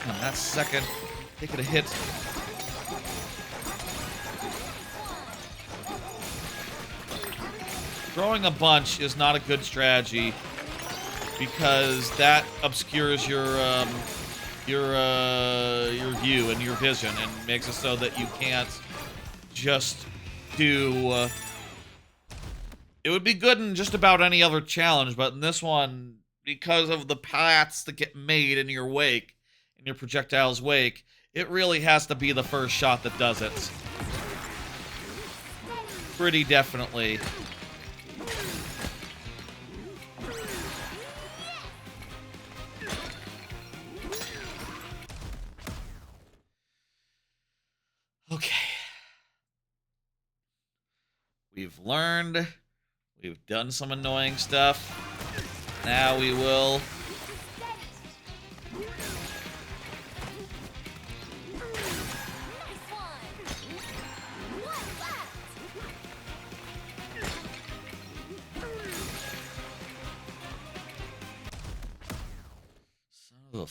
And that second, take it a hit. Throwing a bunch is not a good strategy because that obscures your view and your vision and makes it so that you can't just do. It would be good in just about any other challenge, but in this one, because of the paths that get made in your wake, in your projectile's wake, it really has to be the first shot that does it. Pretty definitely. Okay. We've learned. We've done some annoying stuff. Now we will...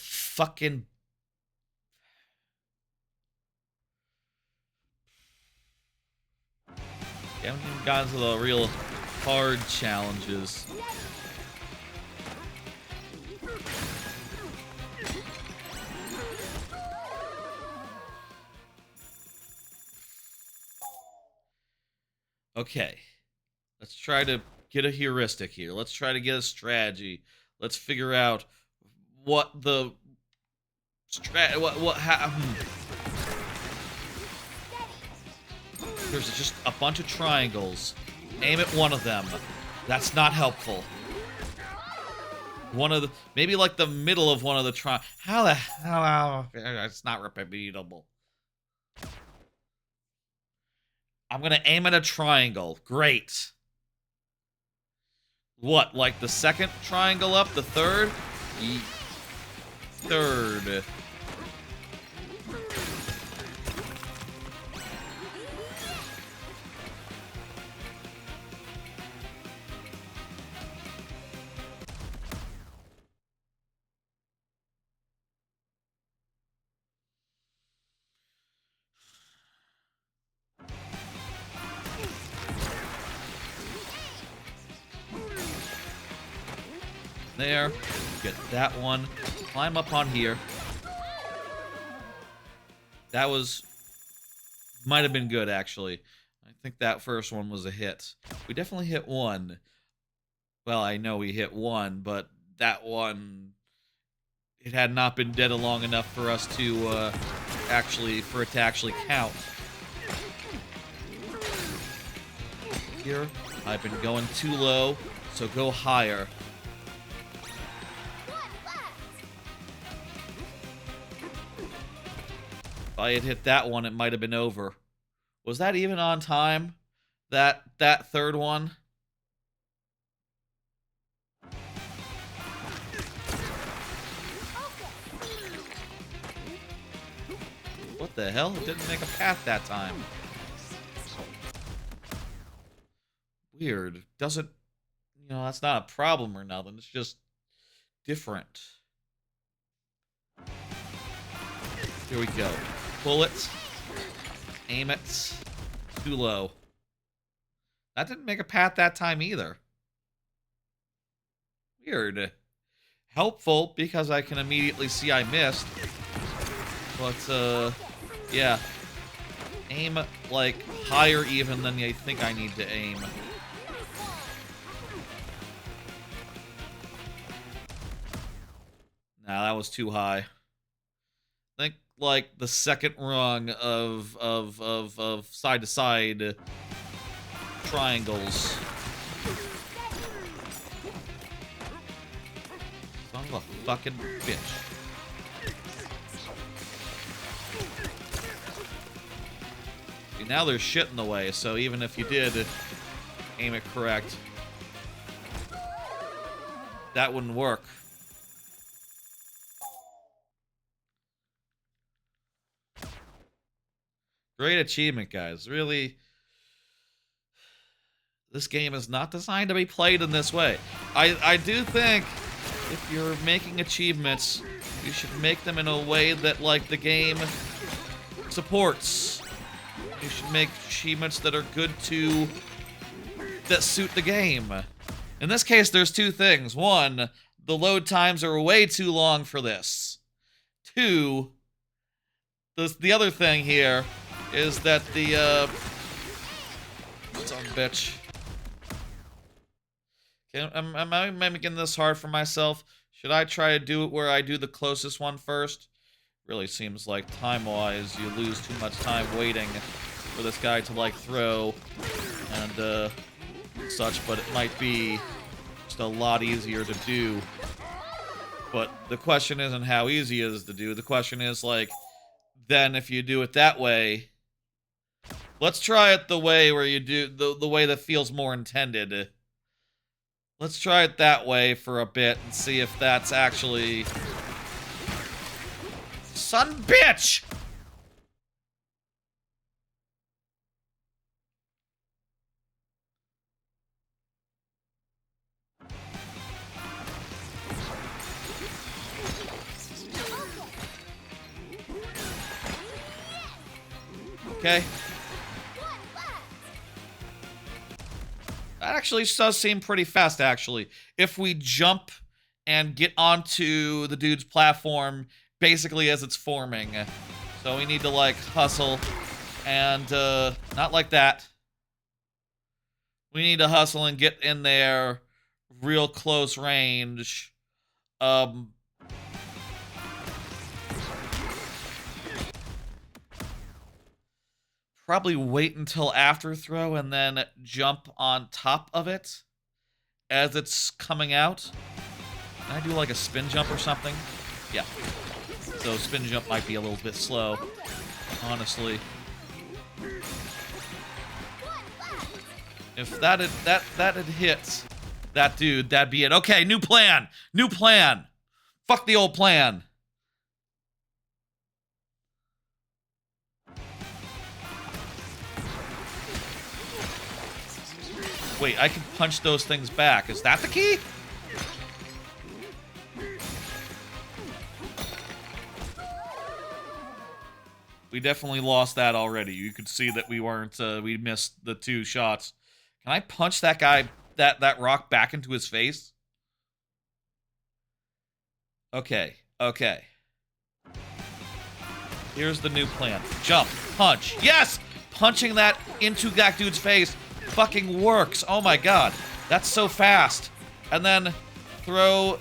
fucking... We haven't even gotten to the real hard challenges. Okay. Let's try to get a heuristic here. Let's try to get a strategy. Let's figure out what the... There's just a bunch of triangles. Aim at one of them. That's not helpful. One of the... Maybe like the middle of one of the How the hell... It's not repeatable. I'm gonna aim at a triangle. Great. What, like the second triangle up? The third? Third. There. Get that one. Climb up on here. That was... Might have been good, actually. I think that first one was a hit. We definitely hit one. Well, I know we hit one, but that one... It had not been dead long enough for us to, for it to actually count. Here, I've been going too low, so go higher. If I had hit that one, it might have been over. Was that even on time? That third one? What the hell? It didn't make a path that time. Weird. Doesn't... You know, that's not a problem or nothing. It's just different. Here we go. Pull it. Aim it. Too low. That didn't make a path that time either. Weird. Helpful, because I can immediately see I missed. But, yeah. Aim, like, higher even than I think I need to aim. Nah, that was too high. I think, like, the second rung of side-to-side triangles. Son of a fucking bitch. See, now there's shit in the way, so even if you did aim it correct, that wouldn't work. Great achievement, guys. Really, this game is not designed to be played in this way. I do think if you're making achievements, you should make them in a way that, like, the game supports. You should make achievements that are good to... that suit the game. In this case, there's two things. One, the load times are way too long for this. Two, the other thing here is that the, son of a bitch. Am I making this hard for myself? Should I try to do it where I do the closest one first? Really seems like time-wise you lose too much time waiting for this guy to, like, throw and, such, but it might be just a lot easier to do. But the question isn't how easy it is to do. The question is, like, then if you do it that way... Let's try it the way where you do... The way that feels more intended. Let's try it that way for a bit and see if that's actually... Son bitch! Okay. That actually does seem pretty fast, actually. If we jump and get onto the dude's platform basically as it's forming. So we need to, like, hustle and, not like that. We need to hustle and get in there real close range. Probably wait until after throw and then jump on top of it as it's coming out. Can I do like a spin jump or something? Yeah. So spin jump might be a little bit slow, honestly. If that had hit that dude, that'd be it. Okay, new plan. New plan. Fuck the old plan. Wait, I can punch those things back. Is that the key? We definitely lost that already. You could see that we weren't, we missed the 2 shots. Can I punch that guy, that rock back into his face? Okay, okay. Here's the new plan. Jump, punch. Yes! Punching that into that dude's face fucking works. Oh my god. That's so fast. And then throw...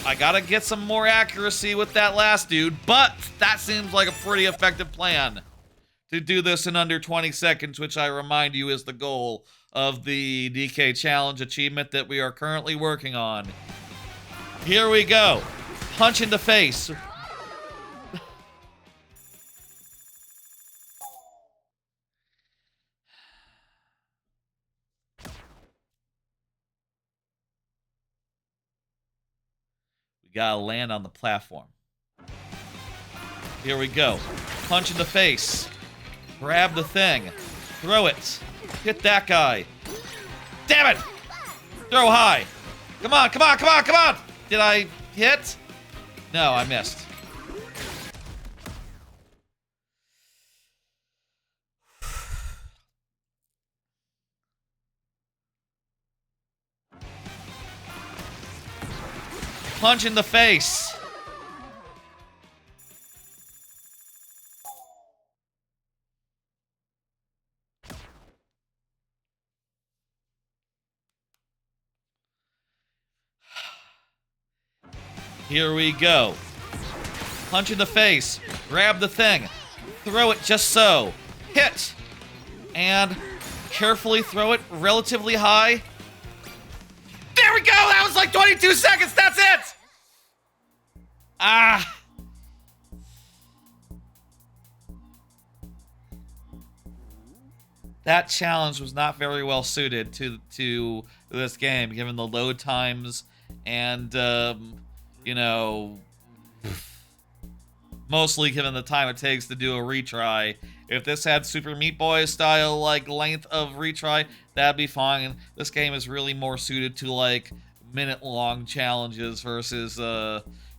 I gotta get some more accuracy with that last dude, but that seems like a pretty effective plan. To do this in under 20 seconds, which I remind you is the goal of the DK Challenge achievement that we are currently working on. Here we go. Punch in the face. We gotta land on the platform. Here we go. Punch in the face. Grab the thing. Throw it. Hit that guy. Damn it! Throw high. Come on, come on, come on, come on! Did I hit? No, I missed. Punch in the face. Here we go. Punch in the face. Grab the thing. Throw it just so. Hit. And carefully throw it relatively high. There we go! That was like 22 seconds! That's it! Ah! That challenge was not very well suited to this game, given the load times and, you know, mostly given the time it takes to do a retry. If this had Super Meat Boy style, like, length of retry, that'd be fine. This game is really more suited to, like, minute-long challenges versus,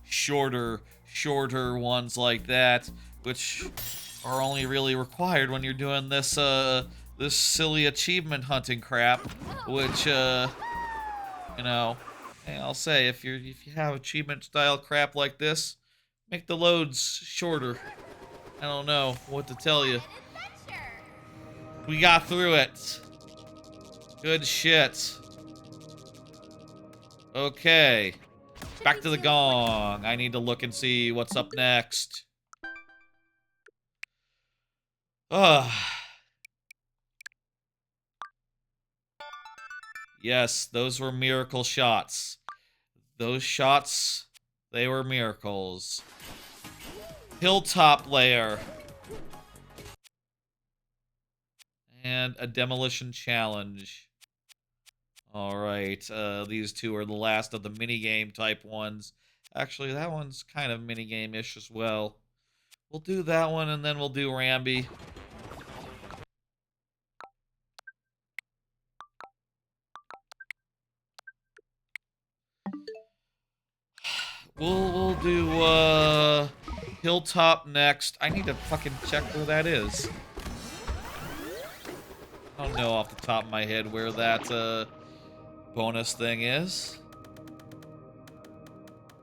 shorter ones like that, which are only really required when you're doing this, this silly achievement hunting crap, which, you know, hey, I'll say, if you have achievement-style crap like this, make the loads shorter. I don't know what to tell you. We got through it. Good shit. Okay. Back to the gong. I need to look and see what's up next. Ugh. Yes, those were miracle shots. Those shots, they were miracles. Hilltop layer. And a demolition challenge. Alright, these 2 are the last of the minigame type ones. Actually, that one's kind of minigame-ish as well. We'll do that one, and then we'll do Rambi. We'll do, Hilltop next. I need to fucking check where that is. I don't know off the top of my head where that bonus thing is.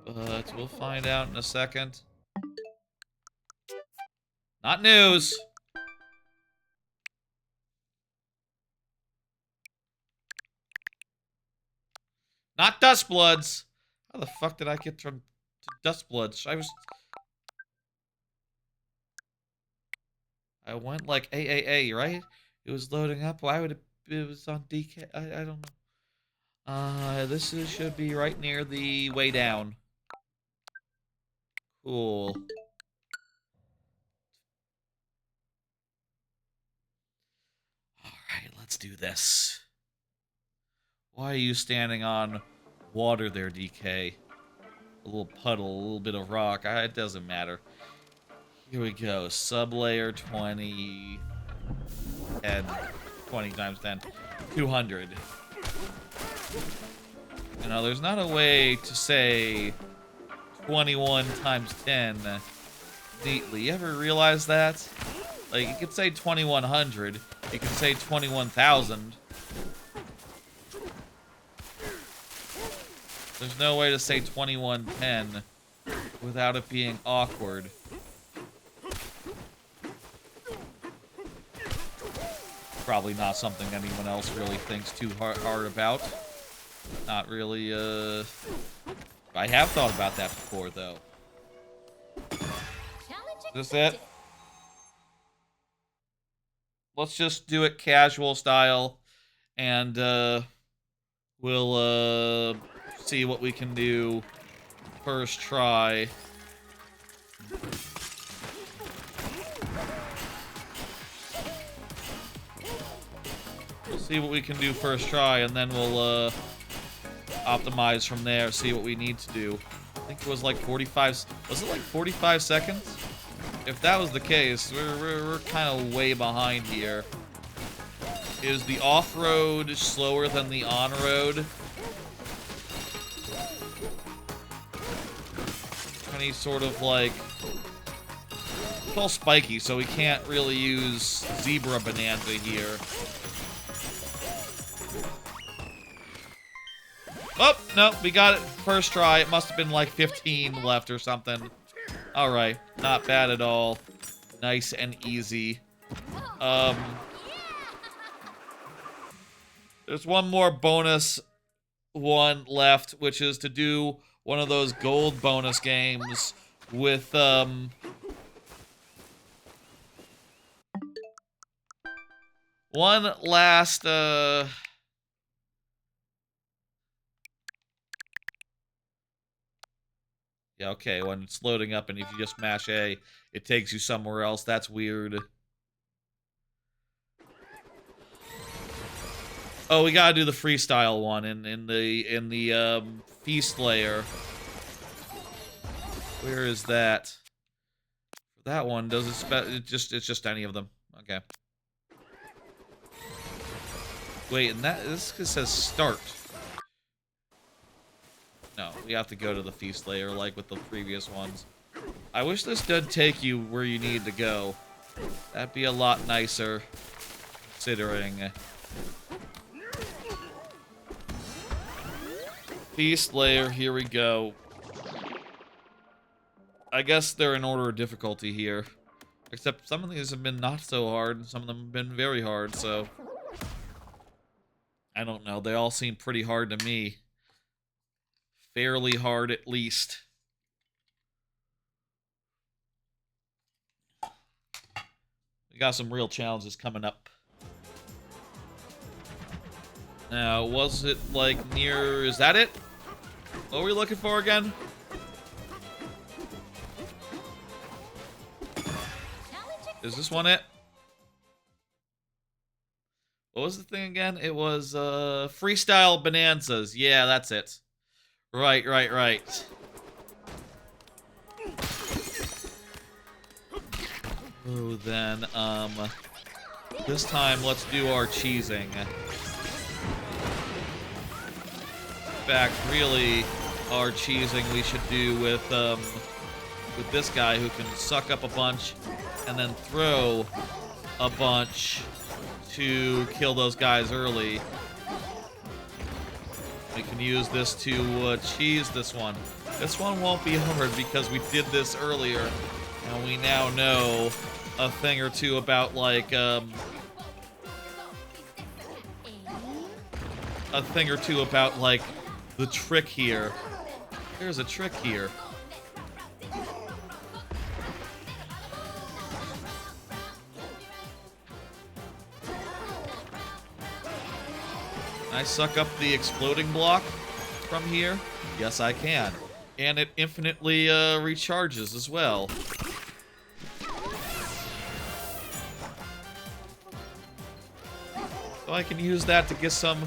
But we'll find out in a second. Not news. Not Dust Bloods. How the fuck did I get from Dust Bloods? I went like AAA, right? It was loading up. Why would it was on DK? I don't know. Should be right near the way down. Cool. Alright, let's do this. Why are you standing on water there, DK? A little puddle, a little bit of rock. It doesn't matter. Here we go. Sublayer 20. 10. 20 times 10. 200. You know, there's not a way to say 21 times 10 neatly. You ever realize that? Like, you could say 2100. You can say 21,000. There's no way to say 2110 without it being awkward. Probably not something anyone else really thinks too hard about. Not really, I have thought about that before, though. Is this it? Let's just do it casual style, and, we'll, see what we can do first try. We'll see what we can do first try, and then we'll, optimize from there, see what we need to do. I think it was like 45... Was it like 45 seconds? If that was the case, we're kind of way behind here. Is the off-road slower than the on-road? Any sort of like... It's all spiky, so we can't really use Zebra Bonanza here. Oh, no, we got it first try. It must have been like 15 left or something. Alright, not bad at all. Nice and easy. There's one more bonus one left, which is to do one of those gold bonus games with, one last, yeah, okay, when it's loading up and if you just mash A, it takes you somewhere else. That's weird. Oh, we gotta do the freestyle one in the feast layer. Where is that? That one does it's just any of them. Okay. Wait, and this says start. No, we have to go to the feast layer like with the previous ones. I wish this did take you where you need to go. That'd be a lot nicer, considering. Feast layer, here we go. I guess they're in order of difficulty here. Except some of these have been not so hard, and some of them have been very hard, so... I don't know, they all seem pretty hard to me. Fairly hard, at least. We got some real challenges coming up. Now, was it, like, near... Is that it? What are we looking for again? Is this one it? What was the thing again? It was, Freestyle Bonanzas. Yeah, that's it. Right. Oh, then, this time, let's do our cheesing. In fact, really, our cheesing we should do with, with this guy who can suck up a bunch and then throw a bunch to kill those guys early. We can use this to cheese this one. This one won't be hard because we did this earlier, and we now know a thing or two about, like, a thing or two about, like, the trick here. There's a trick here. Can I suck up the exploding block from here? Yes, I can. And it infinitely recharges as well. So I can use that to get some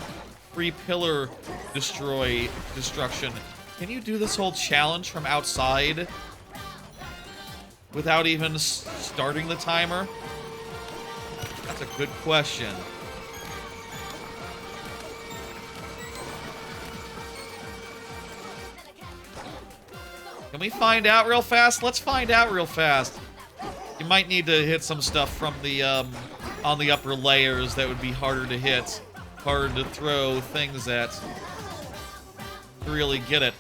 free pillar destruction. Can you do this whole challenge from outside without even starting the timer? That's a good question. Can we find out real fast? Let's find out real fast. You might need to hit some stuff from the, on the upper layers that would be harder to hit, harder to throw things at to really get it.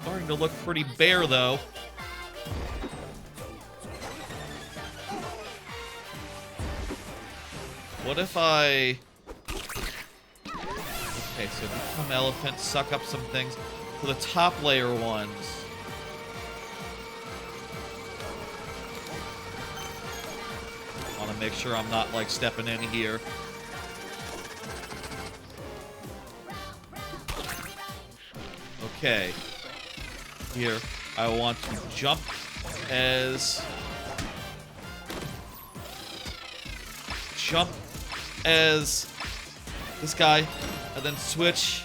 Starting to look pretty bare, though. What if I... Okay, so become elephant, suck up some things. For the top layer ones. I want to make sure I'm not, like, stepping in here. Okay. Here, I want to jump as this guy, and then switch.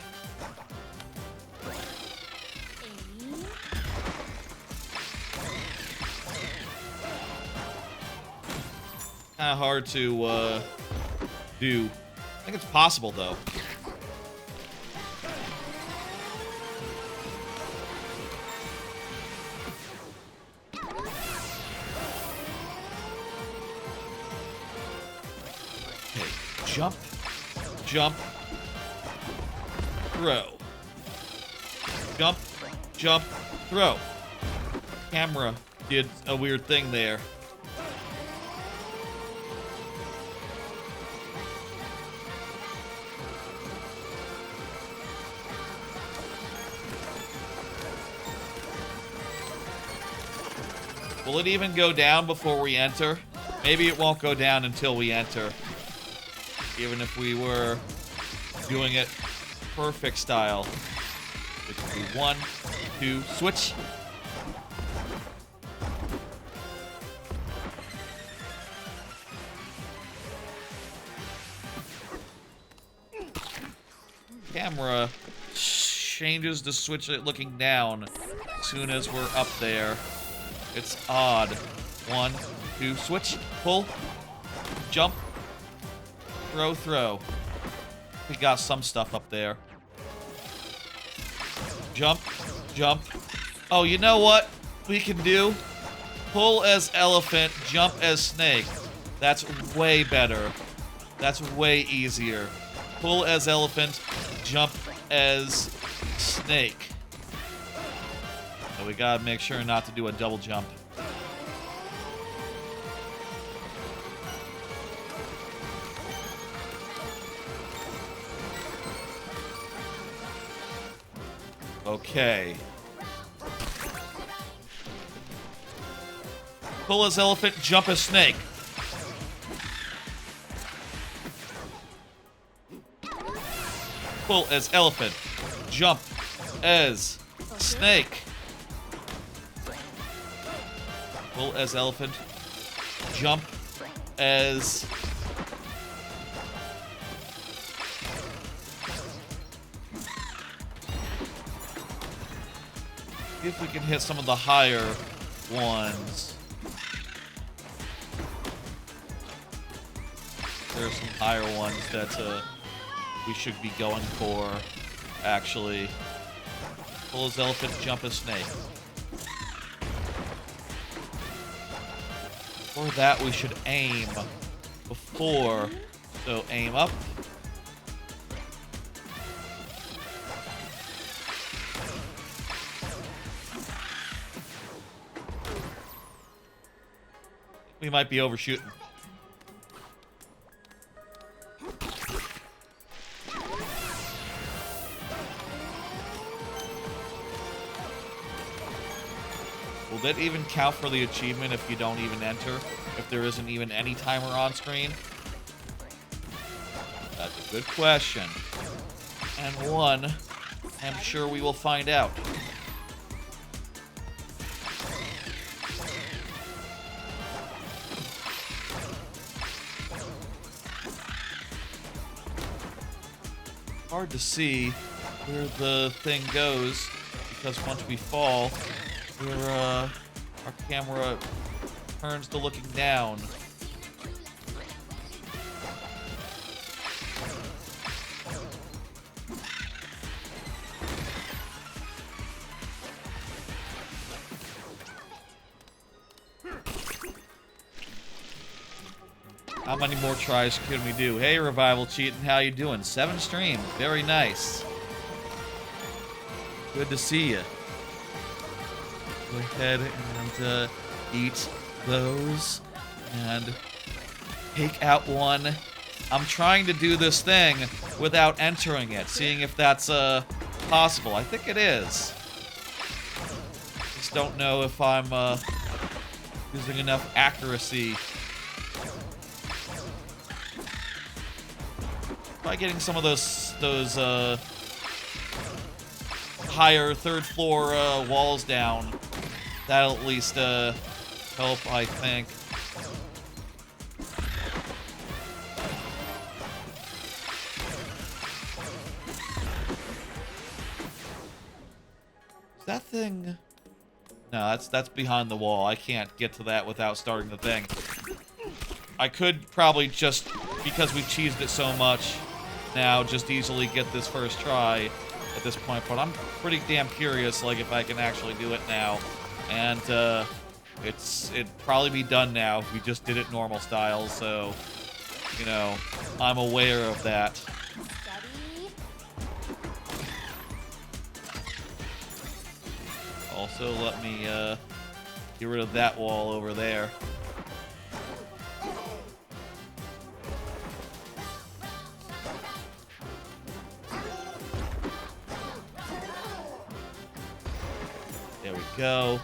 Kind of hard to do. I think it's possible, though. Okay, jump, jump, throw. Jump, jump, throw. Camera did a weird thing there. Will it even go down before we enter? Maybe it won't go down until we enter. Even if we were doing it perfect style. It could be 1, 2, switch. Camera changes the switch looking down as soon as we're up there. It's odd. 1, 2, switch, pull, jump, throw, throw. We got some stuff up there. Jump, jump. Oh, you know what we can do? Pull as elephant, jump as snake. That's way better. That's way easier. Pull as elephant, jump as snake. So we gotta make sure not to do a double jump. Okay. Pull as elephant, jump as snake. Pull as elephant, jump as snake. Pull as elephant, jump as... See if we can hit some of the higher ones. There are some higher ones that we should be going for, actually. Pull his elephant, jump his snake. For that, we should aim before. So aim up. We might be overshooting. Will that even count for the achievement if you don't even enter? If there isn't even any timer on screen? That's a good question. And one, I'm sure we will find out. Hard to see where the thing goes because once we fall, our camera turns to looking down. How many more tries can we do? Hey, Revival Cheatin', how you doing? 7 streams. Very nice. Good to see you. Go ahead and eat those and take out one. I'm trying to do this thing without entering it, seeing if that's possible. I think it is. Just don't know if I'm using enough accuracy. By getting some of those higher third floor walls down, that'll at least help, I think. Is that thing? No, that's behind the wall. I can't get to that without starting the thing. I could probably just, because we've cheesed it so much, now just easily get this first try at this point, but I'm pretty damn curious, like, if I can actually do it now. And it'd probably be done now if we just did it normal style, so, you know, I'm aware of that. Steady. Also, let me get rid of that wall over there. There we go.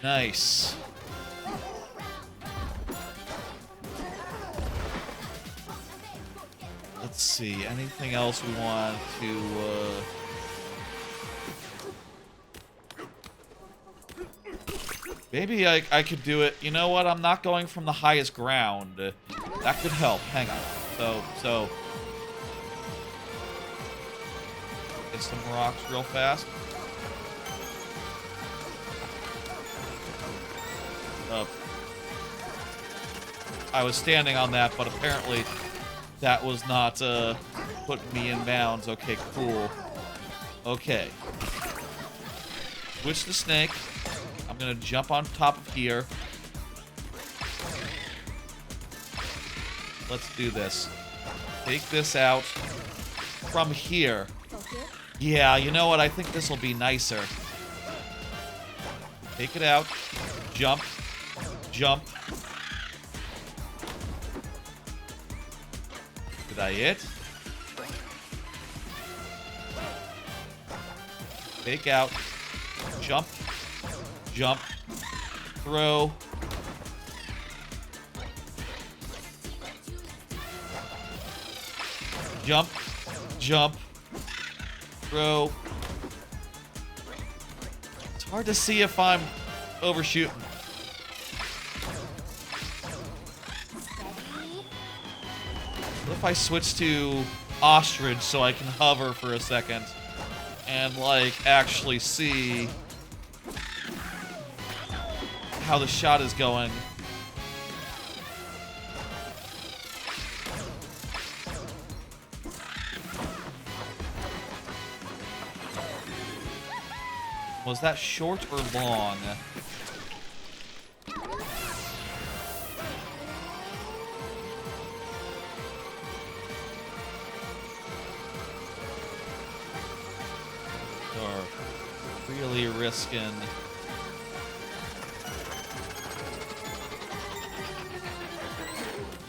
Nice. Let's see. Anything else we want to... Maybe I could do it. You know what? I'm not going from the highest ground. That could help. Hang on. So... Get some rocks real fast. I was standing on that, but apparently that was not putting me in bounds. Okay, cool. Okay. Switch the snake. I'm gonna jump on top of here. Let's do this. Take this out from here. Yeah, you know what? I think this will be nicer. Take it out. Jump. Jump. Did I hit? Take out. Jump. Jump. Throw. Jump. Jump. Throw. It's hard to see if I'm overshooting. What if I switch to ostrich so I can hover for a second and, like, actually see how the shot is going? Was that short or long? Are really risking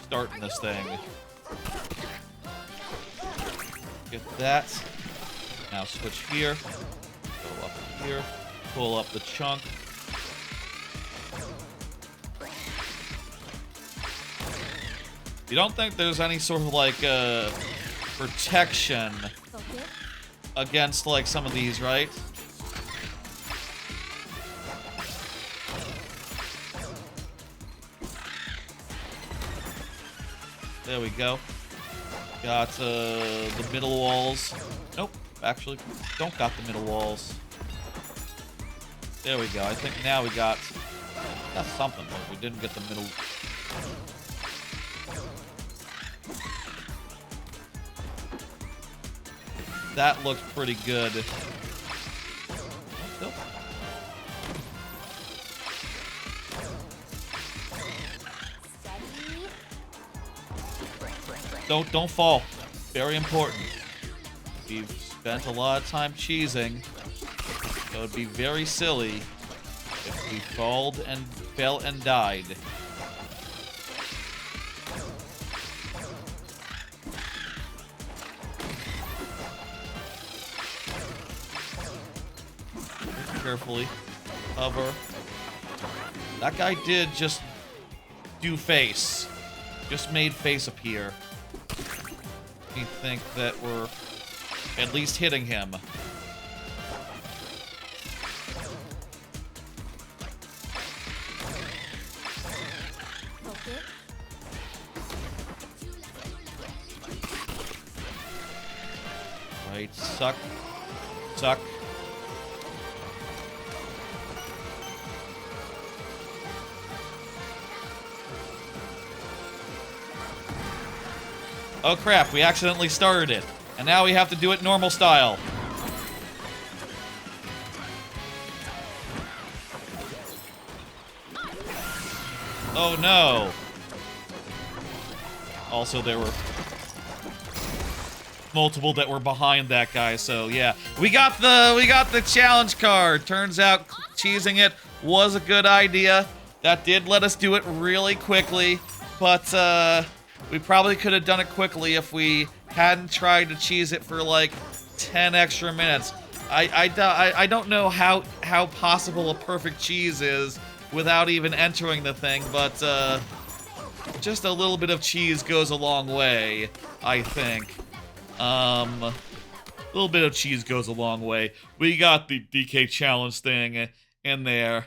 starting this thing. Get that. Now switch here. Go up here. Pull up the chunk. You don't think there's any sort of like protection against like some of these, right? There we go. Got the middle walls. Nope, actually don't got the middle walls. There we go. I think now we got something, but we didn't get the middle. That looked pretty good. Nope. Don't fall. Very important. We've spent a lot of time cheesing, so it'd be very silly if we fell and died. Carefully. Hover. That guy did just do face. Just made face appear. We think that we're at least hitting him. Right, suck. Suck. Oh crap, we accidentally started it. And now we have to do it normal style. Oh no. Also, there were multiple that were behind that guy, so yeah. We got the challenge card. Turns out cheesing it was a good idea. That did let us do it really quickly, but we probably could have done it quickly if we hadn't tried to cheese it for like 10 extra minutes. I don't know how possible a perfect cheese is without even entering the thing, but just a little bit of cheese goes a long way, I think. A little bit of cheese goes a long way. We got the DK challenge thing in there.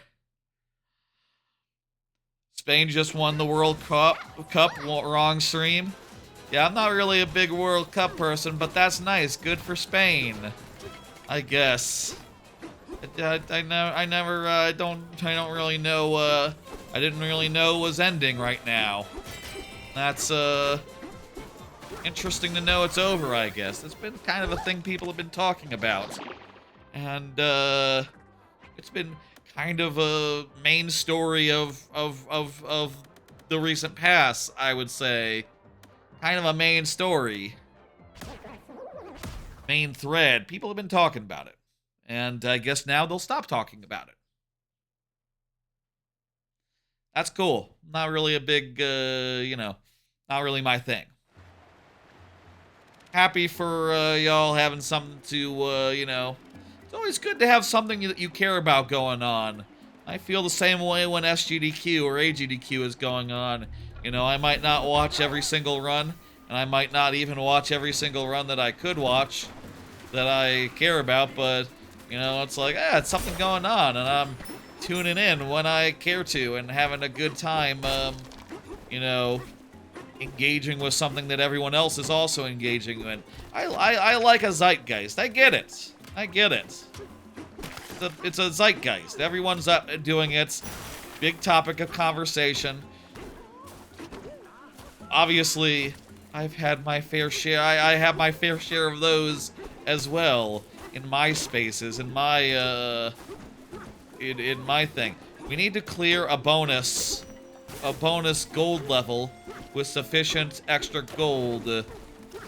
Spain just won the World Cup. Wrong stream. Yeah, I'm not really a big World Cup person, but that's nice. Good for Spain, I guess. I don't really know. I didn't really know it was ending right now. That's interesting to know it's over, I guess. It's been kind of a thing people have been talking about, and it's been kind of a main story of the recent past, I would say. Kind of a main story. Main thread. People have been talking about it. And I guess now they'll stop talking about it. That's cool. Not really a big, not really my thing. Happy for y'all having something to, It's always good to have something that you care about going on. I feel the same way when SGDQ or AGDQ is going on. I might not watch every single run, and I might not even watch every single run that I could watch, that I care about, but, it's like, it's something going on, and I'm tuning in when I care to, and having a good time, engaging with something that everyone else is also engaging in. I like a zeitgeist. I get it. It's a zeitgeist. Everyone's doing it. Big topic of conversation. Obviously, I've had my fair share. I have my fair share of those as well. my spaces, in my in my thing. We need to clear a bonus gold level with sufficient extra gold.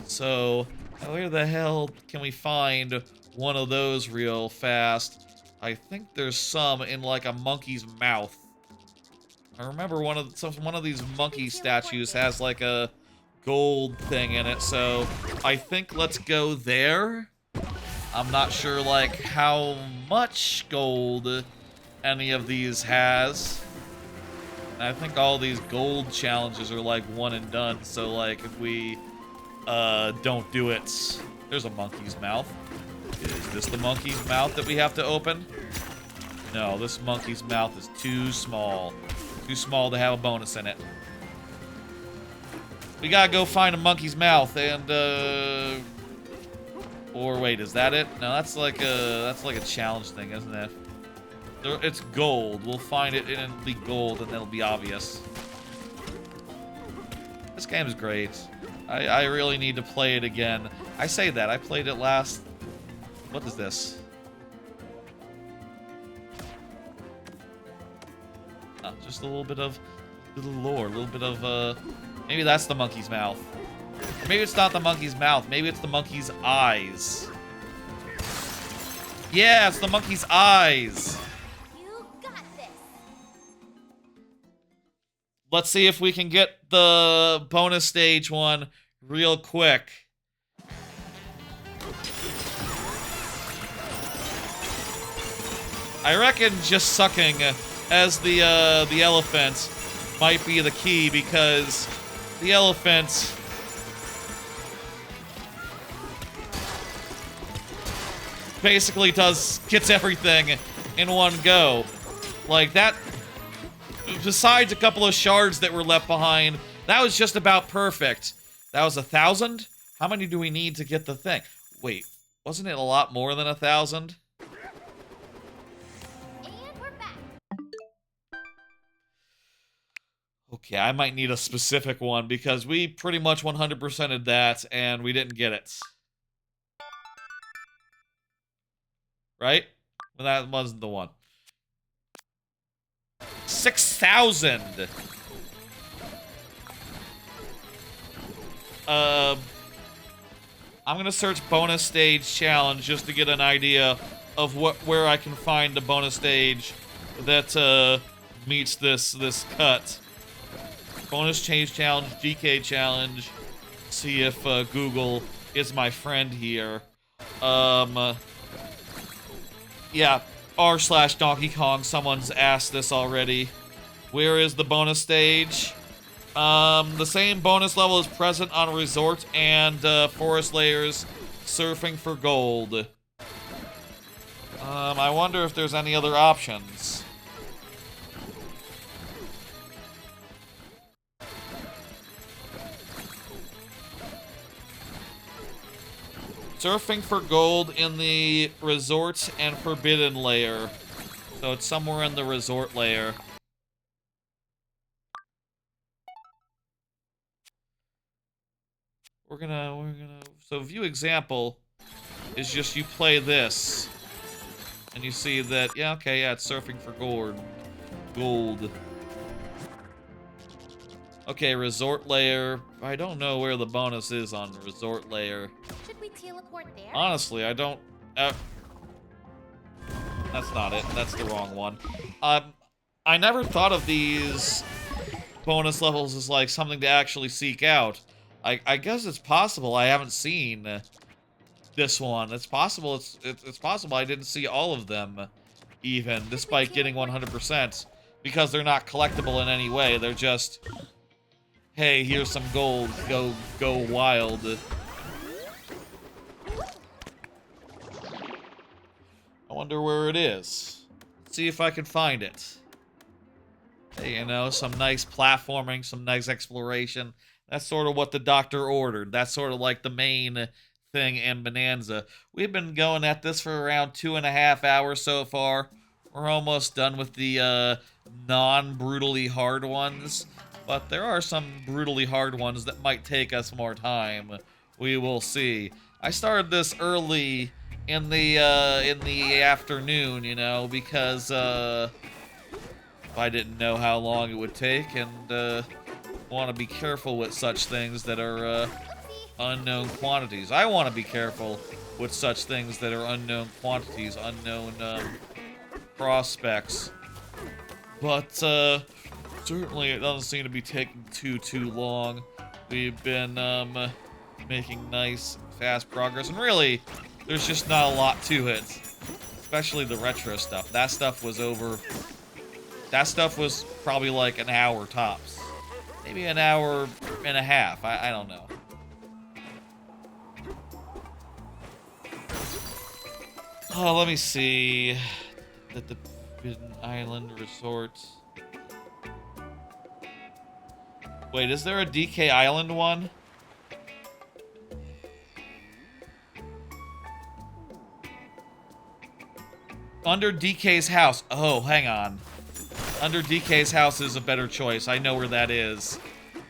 So, where the hell can we find one of those real fast? I think there's some in like a monkey's mouth. I remember one of these monkey statues has like a gold thing in it, so I think let's go there. I'm not sure like how much gold any of these has. And I think all these gold challenges are like one and done, so like if we don't do it, there's a monkey's mouth. Is this the monkey's mouth that we have to open? No, this monkey's mouth is too small. Too small to have a bonus in it. We gotta go find a monkey's mouth and or wait, is that it? No, that's like a challenge thing, isn't it? It's gold. We'll find it and it'll be gold and it'll be obvious. This game is great. I really need to play it again. I say that. I played it last... What is this? Oh, just a little bit of lore. A little bit of, maybe that's the monkey's mouth. Or maybe it's not the monkey's mouth. Maybe it's the monkey's eyes. Yeah, it's the monkey's eyes. You got this. Let's see if we can get the bonus stage one real quick. I reckon just sucking as the elephant might be the key, because the elephant basically gets everything in one go. Like that, besides a couple of shards that were left behind, that was just about perfect. That was 1,000? How many do we need to get the thing? Wait, wasn't it a lot more than 1,000? And we're back. Okay, I might need a specific one because we pretty much 100%ed that and we didn't get it. Right? Well, that wasn't the one. 6,000! I'm gonna search bonus stage challenge just to get an idea of where I can find a bonus stage that meets this cut. Bonus change challenge, GK challenge. See if Google is my friend here. Yeah, r/Donkey Kong. Someone's asked this already. Where is the bonus stage? The same bonus level is present on Resort and Forest Layers, Surfing for Gold. I wonder if there's any other options. Surfing for Gold in the Resort and Forbidden Layer. So it's somewhere in the Resort Layer. So view example is just you play this. And you see that, yeah, okay, yeah, it's Surfing for Gold. Okay, Resort Layer. I don't know where the bonus is on the Resort Layer. Should we teleport there? Honestly, I don't... that's not it. That's the wrong one. I never thought of these bonus levels as, like, something to actually seek out. I guess it's possible I haven't seen this one. It's possible it's possible I didn't see all of them, even, despite getting 100%. Because they're not collectible in any way. They're just... Hey, here's some gold. Go wild. I wonder where it is. See if I can find it. Hey, you know, some nice platforming, some nice exploration. That's sort of what the doctor ordered. That's sort of like the main thing in Bananza. We've been going at this for around 2.5 hours so far. We're almost done with the non-brutally hard ones. But there are some brutally hard ones that might take us more time. We will see. I started this early in the afternoon, you know, because I didn't know how long it would take, and want to be careful with such things that are unknown quantities. I want to be careful with such things that are unknown quantities, unknown prospects. But certainly it doesn't seem to be taking too long. We've been making nice, fast progress, and really, there's just not a lot to it. Especially the retro stuff. That stuff was probably like an hour tops. Maybe an hour and a half. I don't know. Oh, let me see. The Forbidden Island Resort. Wait, is there a DK Island one? Under DK's house. Oh, hang on. Under DK's house is a better choice. I know where that is.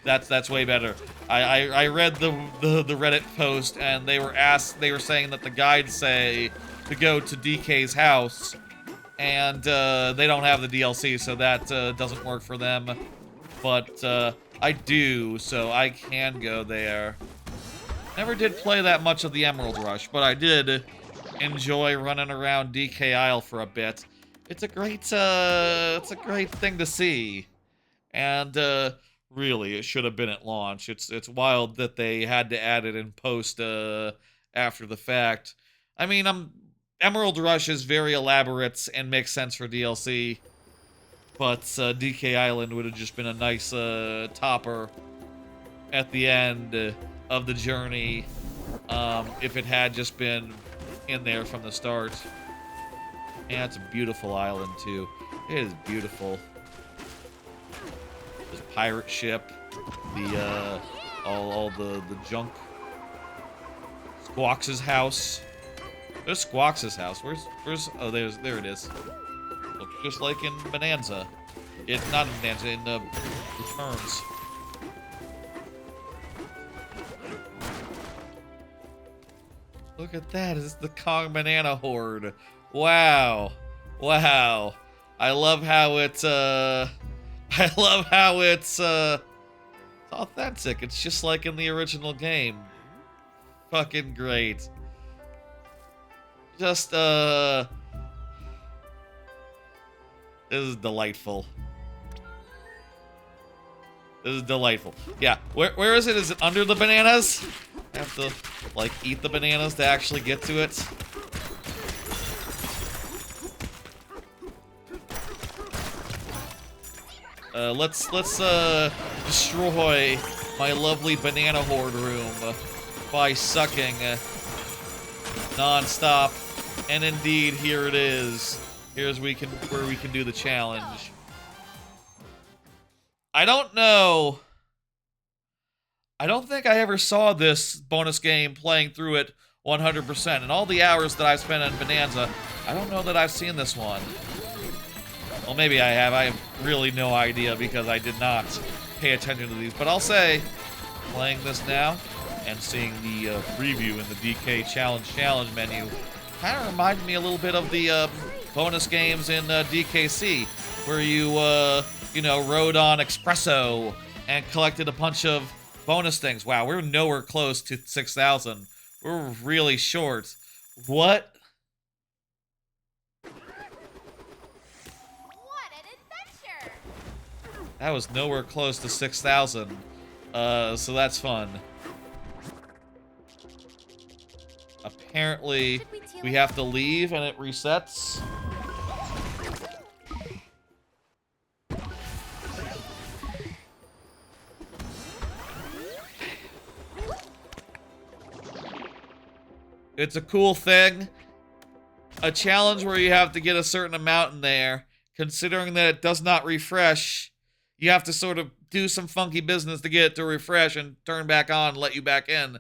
That's way better. I read the Reddit post, and they were saying that the guides say to go to DK's house, and they don't have the DLC, so that doesn't work for them. But I do, so I can go there. Never did play that much of the Emerald Rush, but I did enjoy running around DK Isle for a bit. It's a great thing to see, and really, it should have been at launch. It's wild that they had to add it in post after the fact. I mean, Emerald Rush is very elaborate and makes sense for DLC, but DK Island would have just been a nice topper at the end of the journey if it had just been in there from the start. Yeah, it's a beautiful island too. It is beautiful. There's a pirate ship, the all the junk. Squawks' house. There's Squawks' house. Where's oh there it is. Looks just like in Bananza. It's not in Bananza, in Returns. Look at that, it's the Kong Banana Horde. Wow. Wow. I love how it's authentic. It's just like in the original game. Fucking great. Just this is delightful. This is delightful. Yeah, where is it? Is it under the bananas? I have to, like, eat the bananas to actually get to it. Let's destroy my lovely banana horde room by sucking non-stop. And indeed, here it is. Here's where we can do the challenge. I don't know. I don't think I ever saw this bonus game playing through it 100%. In all the hours that I've spent on Bananza, I don't know that I've seen this one. Well, maybe I have. I have really no idea because I did not pay attention to these. But I'll say, playing this now and seeing the preview in the DK challenge menu kind of reminded me a little bit of the bonus games in DKC, where you, you know, rode on Espresso and collected a bunch of bonus things. Wow, we're nowhere close to 6,000. We're really short. What? That was nowhere close to 6,000. So that's fun. Apparently, we have to leave and it resets. It's a cool thing. A challenge where you have to get a certain amount in there. Considering that it does not refresh, you have to sort of do some funky business to get it to refresh and turn back on and let you back in.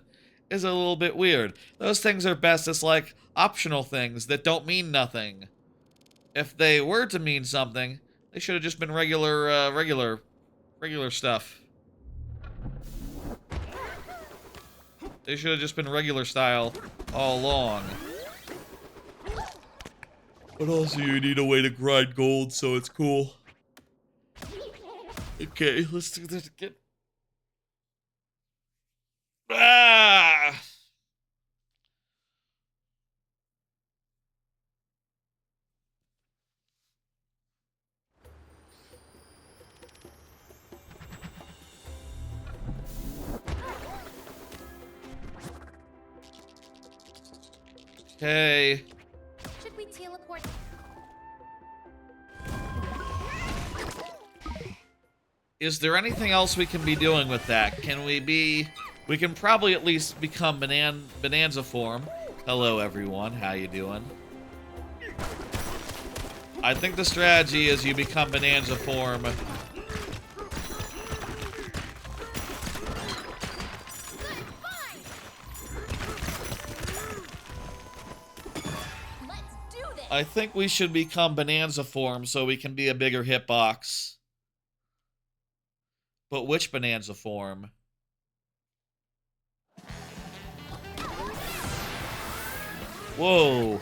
Is a little bit weird. Those things are best as, like, optional things that don't mean nothing. If they were to mean something, they should have just been regular stuff. They should have just been regular style all along. But also you need a way to grind gold, so it's cool. Okay, let's do this again. Ah! Okay. Should we teleport? Is there anything else we can be doing with that? We can probably at least become Bonanza form. Hello everyone, how you doing? I think the strategy is you become Bonanza form. Let's do this. I think we should become Bonanza form so we can be a bigger hitbox. But which Bonanza form? Whoa.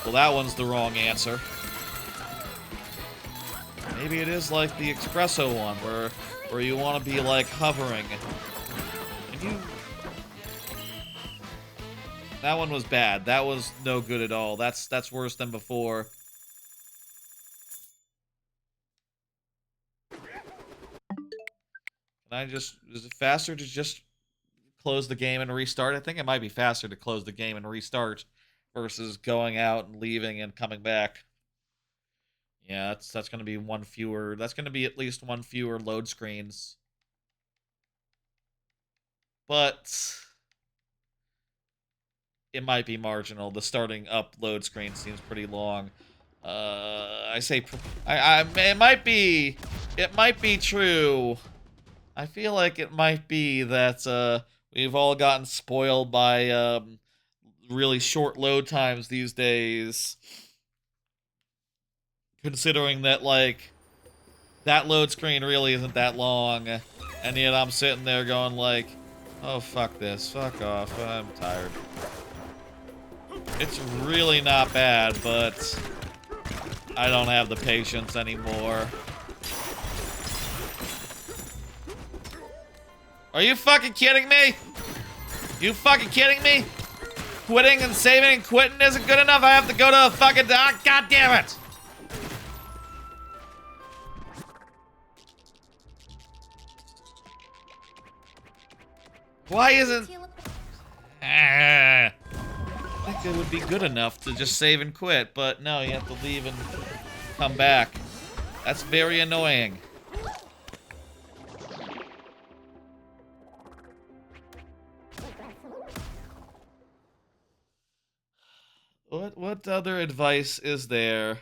Well, that one's the wrong answer. Maybe it is like the espresso one, where you want to be like hovering. And you... That one was bad. That was no good at all. That's worse than before. Is it faster to just close the game and restart? I think it might be faster to close the game and restart versus going out and leaving and coming back. Yeah, that's going to be one fewer. That's going to be at least one fewer load screens. But it might be marginal. The starting up load screen seems pretty long. It might be true. I feel like it might be that we've all gotten spoiled by really short load times these days. Considering that, like, that load screen really isn't that long, and yet I'm sitting there going like, oh, fuck this, fuck off, I'm tired. It's really not bad, but I don't have the patience anymore. Are you fucking kidding me? You fucking kidding me? Quitting and saving and quitting isn't good enough? I have to go to a fucking... God damn it! Why isn't... I think it would be good enough to just save and quit, but no, you have to leave and come back. That's very annoying. What other advice is there?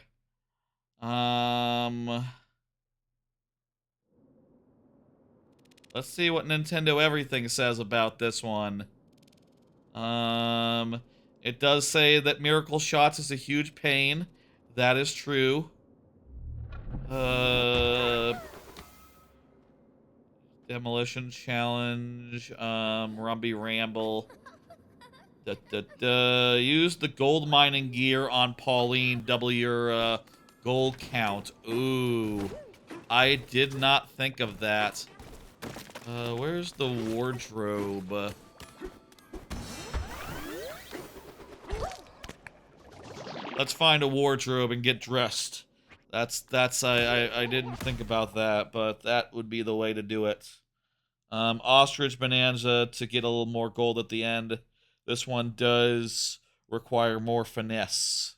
Let's see what Nintendo Everything says about this one. It does say that Miracle Shots is a huge pain. That is true. Demolition Challenge, Rumby Ramble. Use the gold mining gear on Pauline. Double your, gold count. Ooh. I did not think of that. Where's the wardrobe? Let's find a wardrobe and get dressed. I didn't think about that, but that would be the way to do it. Ostrich Bonanza to get a little more gold at the end. This one does require more finesse.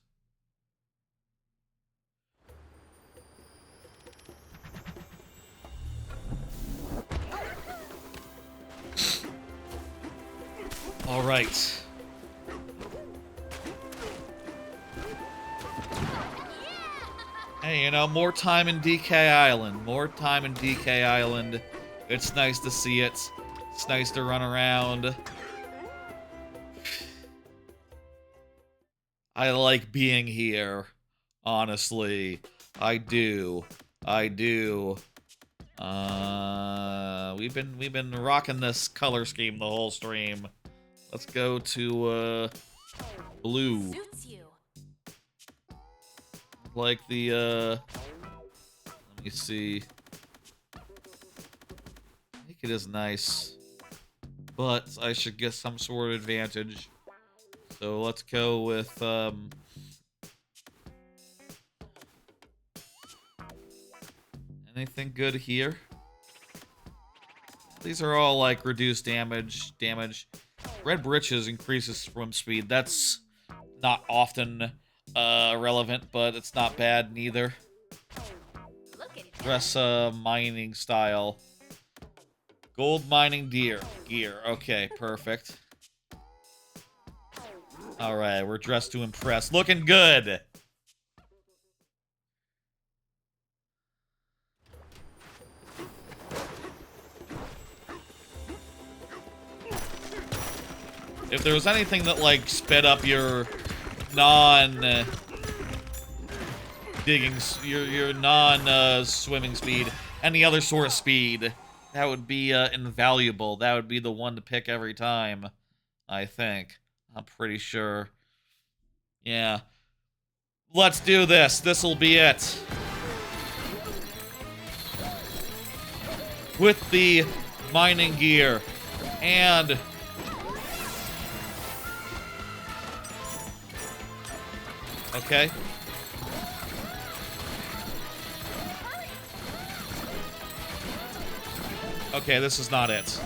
All right. Hey, you know, more time in DK Island. More time in DK Island. It's nice to see it. It's nice to run around. I like being here. Honestly. I do. I do. We've been rocking this color scheme the whole stream. Let's go to blue. Suits you. Like the let me see. I think it is nice, but I should get some sort of advantage. So let's go with anything good here? These are all like reduced damage. Red Breeches increases swim speed. That's not often relevant, but it's not bad neither. Look at Dress mining style. Gold mining gear. Okay, perfect. Alright, we're dressed to impress. Looking good! If there was anything that, like, sped up your non-digging, your non-swimming speed, any other sort of speed, that would be invaluable. That would be the one to pick every time, I think. I'm pretty sure. Yeah. Let's do this. This'll be it. With the mining gear and okay. Okay, this is not it.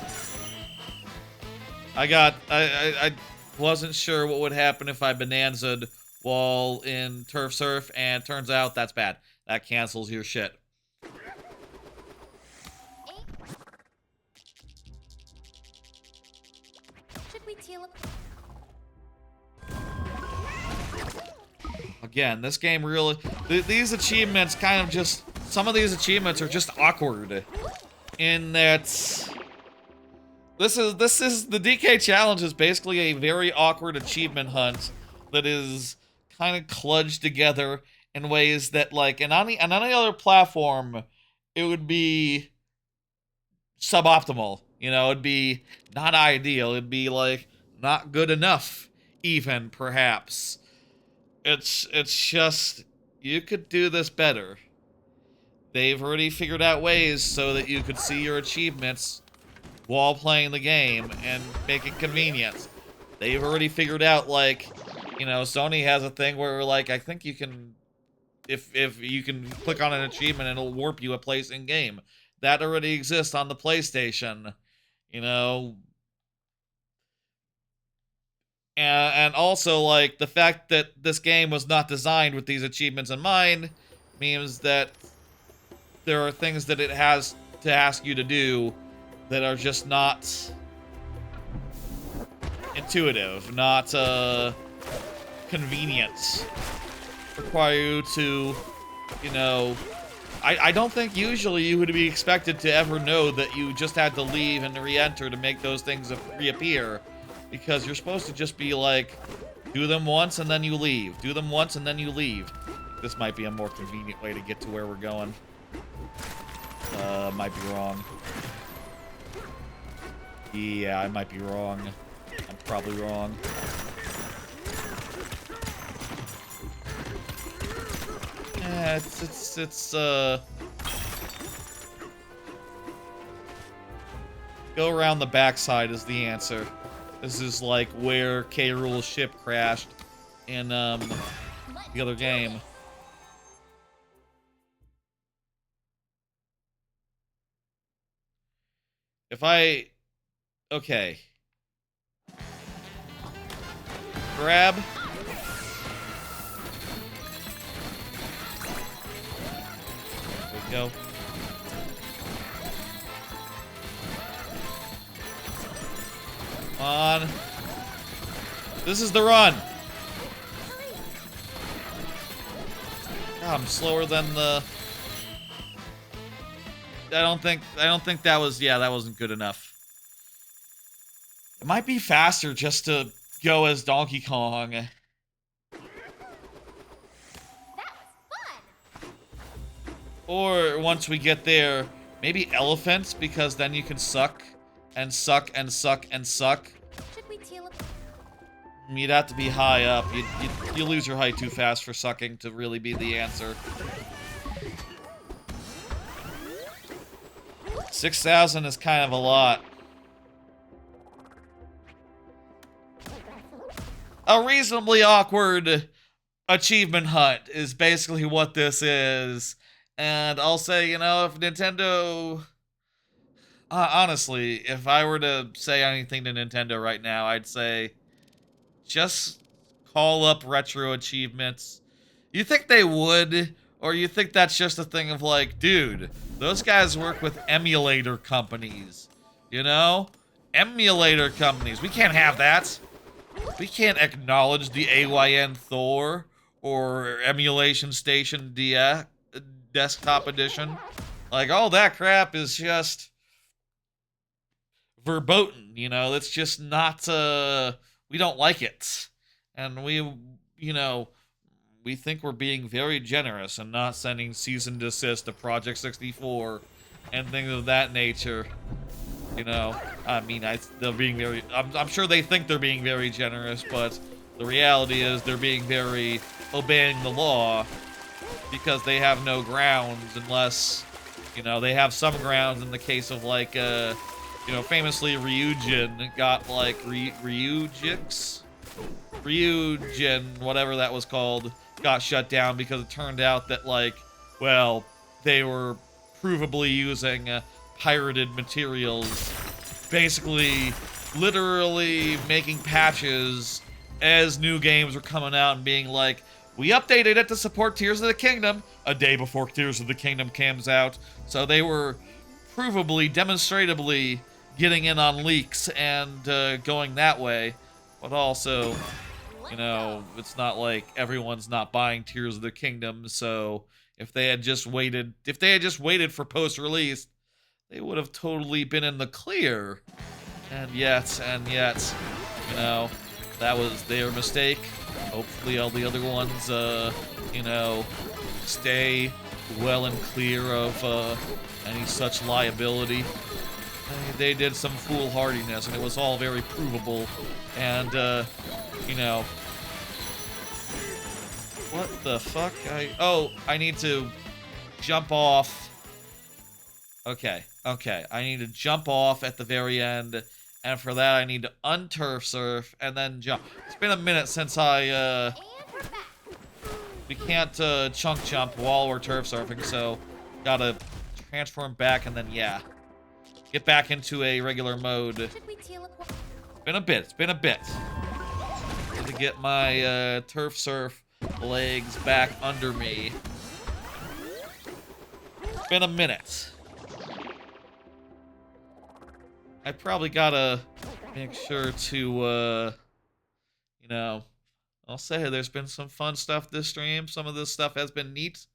I wasn't sure what would happen if I Bananza'd while in Turf Surf, and turns out that's bad. That cancels your shit. Should we teleport? Again, this game really... These achievements kind of just... Some of these achievements are just awkward. In that... This is... The DK Challenge is basically a very awkward achievement hunt that is kind of kludged together in ways that, like, on any other platform, it would be suboptimal. You know, it'd be not ideal. It'd be, like, not good enough, even, perhaps. It's just, you could do this better. They've already figured out ways so that you could see your achievements while playing the game and make it convenient. They've already figured out, like, you know, Sony has a thing where, like, I think you can, if you can click on an achievement and it'll warp you a place in game. That already exists on the PlayStation, you know. And also, like, the fact that this game was not designed with these achievements in mind means that there are things that it has to ask you to do that are just not intuitive, not convenient. Require you to, you know... I don't think usually you would be expected to ever know that you just had to leave and re-enter to make those things reappear. Because you're supposed to just be like, do them once and then you leave. Do them once and then you leave. This might be a more convenient way to get to where we're going. Might be wrong. Yeah, I might be wrong. I'm probably wrong. Yeah, it's go around the backside is the answer. This is like where K. Rool's ship crashed in the other game. If I... Okay. Grab. There we go. Come on. This is the run. God, I'm slower than the... I don't think that was... Yeah, that wasn't good enough. It might be faster just to go as Donkey Kong. That was fun. Or once we get there, Maybe elephants, because then you can suck and suck and suck and suck. Should we teleport? You'd have to be high up. You lose your height too fast for sucking to really be the answer. 6,000 is kind of a lot. A reasonably awkward achievement hunt is basically what this is. And I'll say, you know, if Nintendo... honestly, if I were to say anything to Nintendo right now, I'd say... just call up retro achievements. You think they would? Or you think that's just a thing of like, dude, those guys work with emulator companies. You know? Emulator companies. We can't have that. We can't acknowledge the AYN Thor or Emulation Station Desktop Edition. Like, all that crap is just verboten, you know? It's just not, we don't like it. And we, you know, we think we're being very generous and not sending cease and desist to Project 64 and things of that nature. You know, I mean, they're being very... I'm sure they think they're being very generous, but the reality is they're being very obeying the law because they have no grounds unless, you know, they have some grounds in the case of, like, you know, famously Ryujin got, like, Ryujin, whatever that was called, got shut down because it turned out that, like, well, they were provably using... pirated materials, basically literally making patches as new games were coming out and being like, we updated it to support Tears of the Kingdom a day before Tears of the Kingdom comes out. So they were provably, demonstratably getting in on leaks and going that way. But also, you know, it's not like everyone's not buying Tears of the Kingdom, so if they had just waited for post-release, they would have totally been in the clear. And yet, you know, that was their mistake. Hopefully all the other ones, you know, stay well and clear of any such liability. They did some foolhardiness, and it was all very provable. And, you know... What the fuck? I need to jump off... Okay, I need to jump off at the very end, and for that I need to unturf surf and then jump. It's been a minute since we can't chunk jump while we're turf surfing, so gotta transform back and then, yeah, get back into a regular mode. It's been a bit. Need to get my turf surf legs back under me. It's been a minute. I probably gotta make sure to, you know, I'll say there's been some fun stuff this stream. Some of this stuff has been neat.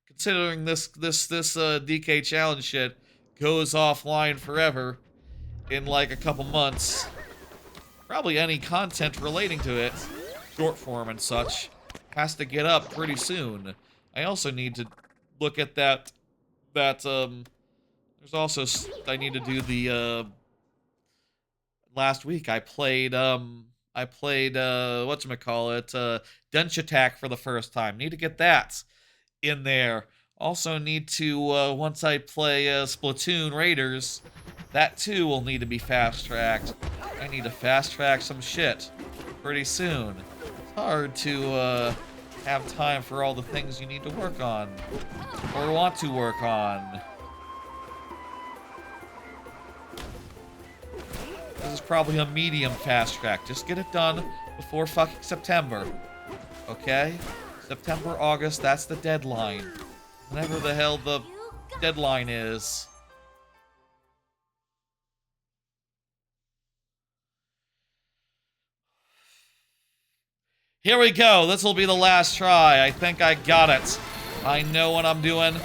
Considering this DK challenge shit goes offline forever in like a couple months. Probably any content relating to it, short form and such, has to get up pretty soon. I also need to look at that, there's also, I need to do the, last week I played whatchamacallit, Dench Attack for the first time. Need to get that in there. Also need to, once I play Splatoon Raiders, that too will need to be fast-tracked. I need to fast-track some shit pretty soon. It's hard to have time for all the things you need to work on, or want to work on. This is probably a medium fast track. Just get it done before fucking September. Okay? September, August, that's the deadline. Whenever the hell the deadline is. Here we go. This will be the last try. I think I got it. I know what I'm doing.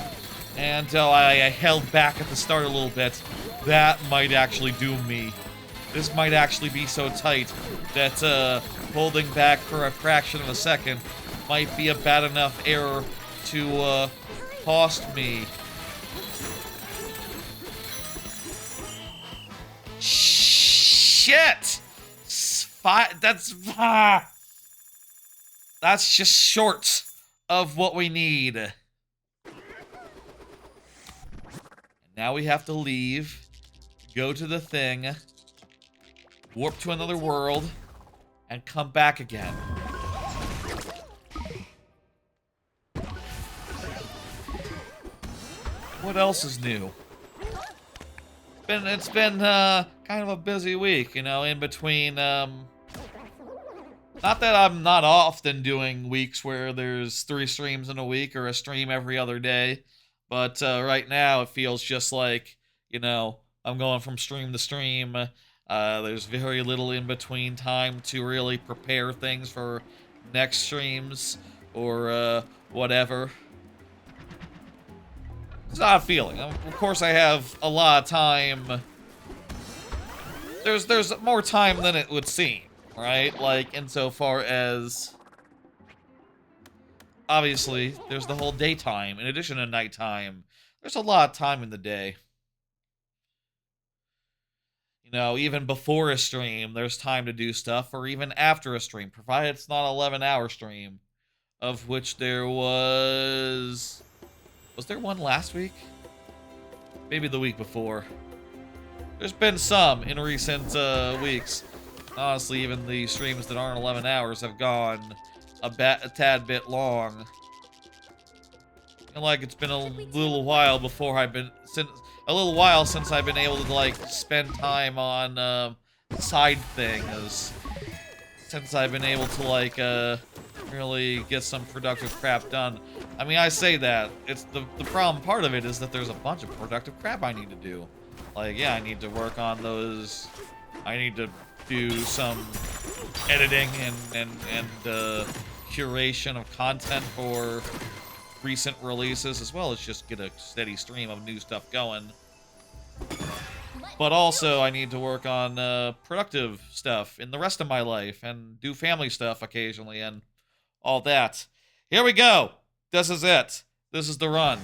And I held back at the start a little bit. That might actually doom me. This might actually be so tight that holding back for a fraction of a second might be a bad enough error to cost me. shit! That's just short of what we need. And now we have to leave, go to the thing, warp to another world, and come back again. What else is new? It's been kind of a busy week, you know, in between, not that I'm not often doing weeks where there's 3 streams in a week or a stream every other day, but right now it feels just like, you know, I'm going from stream to stream. There's very little in between time to really prepare things for next streams or whatever. It's not a feeling. Of course, I have a lot of time. There's more time than it would seem, right? Like, insofar as obviously there's the whole daytime in addition to nighttime. There's a lot of time in the day. You know, even before a stream, there's time to do stuff, or even after a stream, provided it's not an 11-hour stream, of which there was... Was there one last week? Maybe the week before. There's been some in recent weeks. Honestly, even the streams that aren't 11 hours have gone a tad bit long. And like it's been a little while before since I've been able to like spend time on side things. Since I've been able to like really get some productive crap done. I mean, I say that. It's the problem part of it is that there's a bunch of productive crap I need to do. Like, yeah, I need to work on those. I need to do some editing and curation of content for recent releases, as well as just get a steady stream of new stuff going. But also, I need to work on productive stuff in the rest of my life and do family stuff occasionally and all that. Here we go. This is it. This is the run.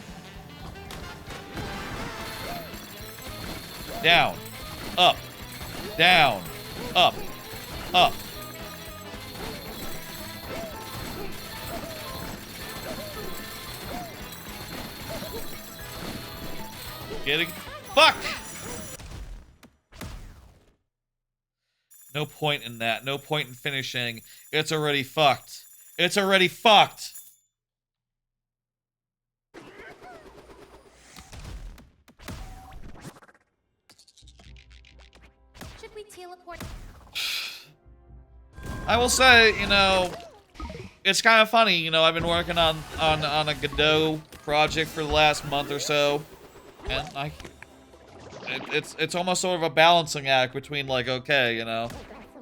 Down. Up. Down. Up. Up. Getting... Fuck! No point in that. No point in finishing. It's already fucked. It's already fucked! Should we teleport? I will say, you know, it's kind of funny, you know, I've been working on a Godot project for the last month or so, and it's almost sort of a balancing act between, like, okay, you know,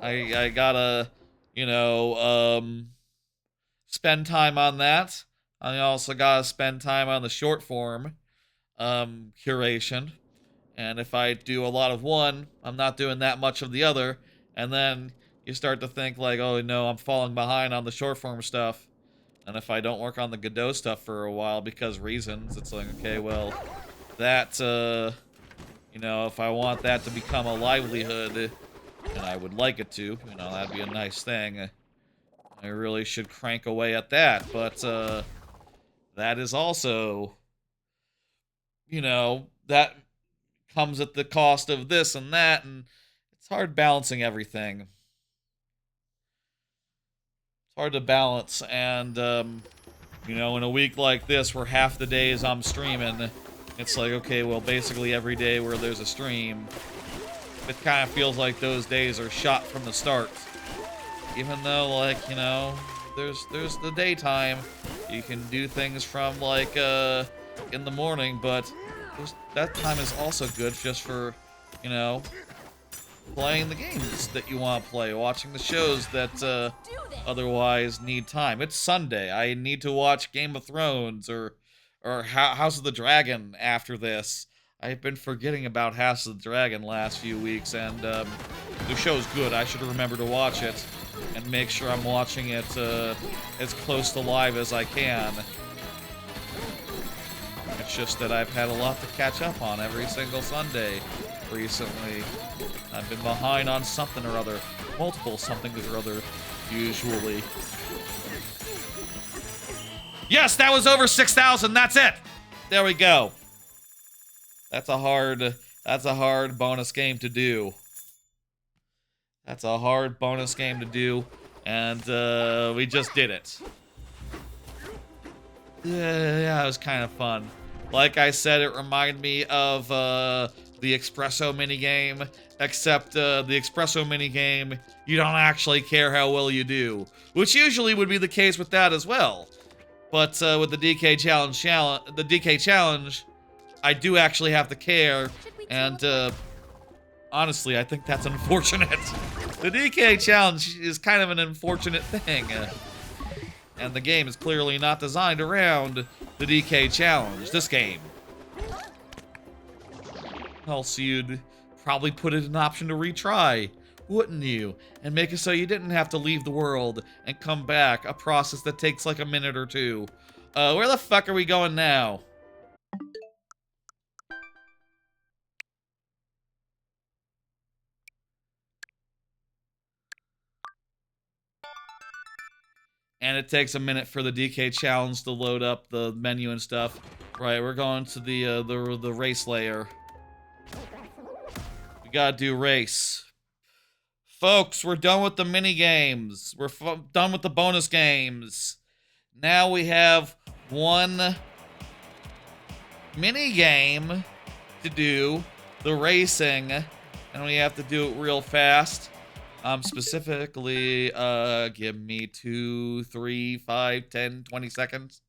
I gotta, you know, spend time on that. I also gotta spend time on the short form curation. And if I do a lot of one, I'm not doing that much of the other. And then you start to think like, oh no, I'm falling behind on the short form stuff. And if I don't work on the Godot stuff for a while because reasons, it's like, okay, well, that, you know, if I want that to become a livelihood, and I would like it to, you know, that'd be a nice thing. I really should crank away at that, but, that is also, you know, that comes at the cost of this and that, and it's hard balancing everything. It's hard to balance, and, you know, in a week like this where half the days I'm streaming, it's like, okay, well, basically every day where there's a stream, it kind of feels like those days are shot from the start. Even though, like, you know, there's the daytime, you can do things from, like, in the morning, but that time is also good just for, you know, playing the games that you want to play, watching the shows that otherwise need time. It's Sunday. I need to watch Game of Thrones or House of the Dragon after this. I've been forgetting about House of the Dragon last few weeks, and the show's good. I should remember to watch it and make sure I'm watching it as close to live as I can. It's just that I've had a lot to catch up on every single Sunday recently. I've been behind on something or other. Multiple somethings or other, usually. Yes, that was over 6,000. That's it. There we go. That's a hard bonus game to do. That's a hard bonus game to do, and we just did it. Yeah, it was kind of fun. Like I said, it reminded me of the Espresso minigame, except the Espresso minigame, you don't actually care how well you do, which usually would be the case with that as well. But with the DK challenge, I do actually have to care, and honestly, I think that's unfortunate. The DK challenge is kind of an unfortunate thing. And the game is clearly not designed around the DK challenge, this game. Else you'd probably put it an option to retry, wouldn't you? And make it so you didn't have to leave the world and come back, a process that takes like a minute or two. Where the fuck are we going now? And it takes a minute for the DK challenge to load up the menu and stuff. Right, we're going to the race layer. We gotta do race. Folks, we're done with the mini games. We're done with the bonus games. Now we have one mini game to do, the racing, and we have to do it real fast. Specifically, give me 2, 3, 5, 10, 20 seconds.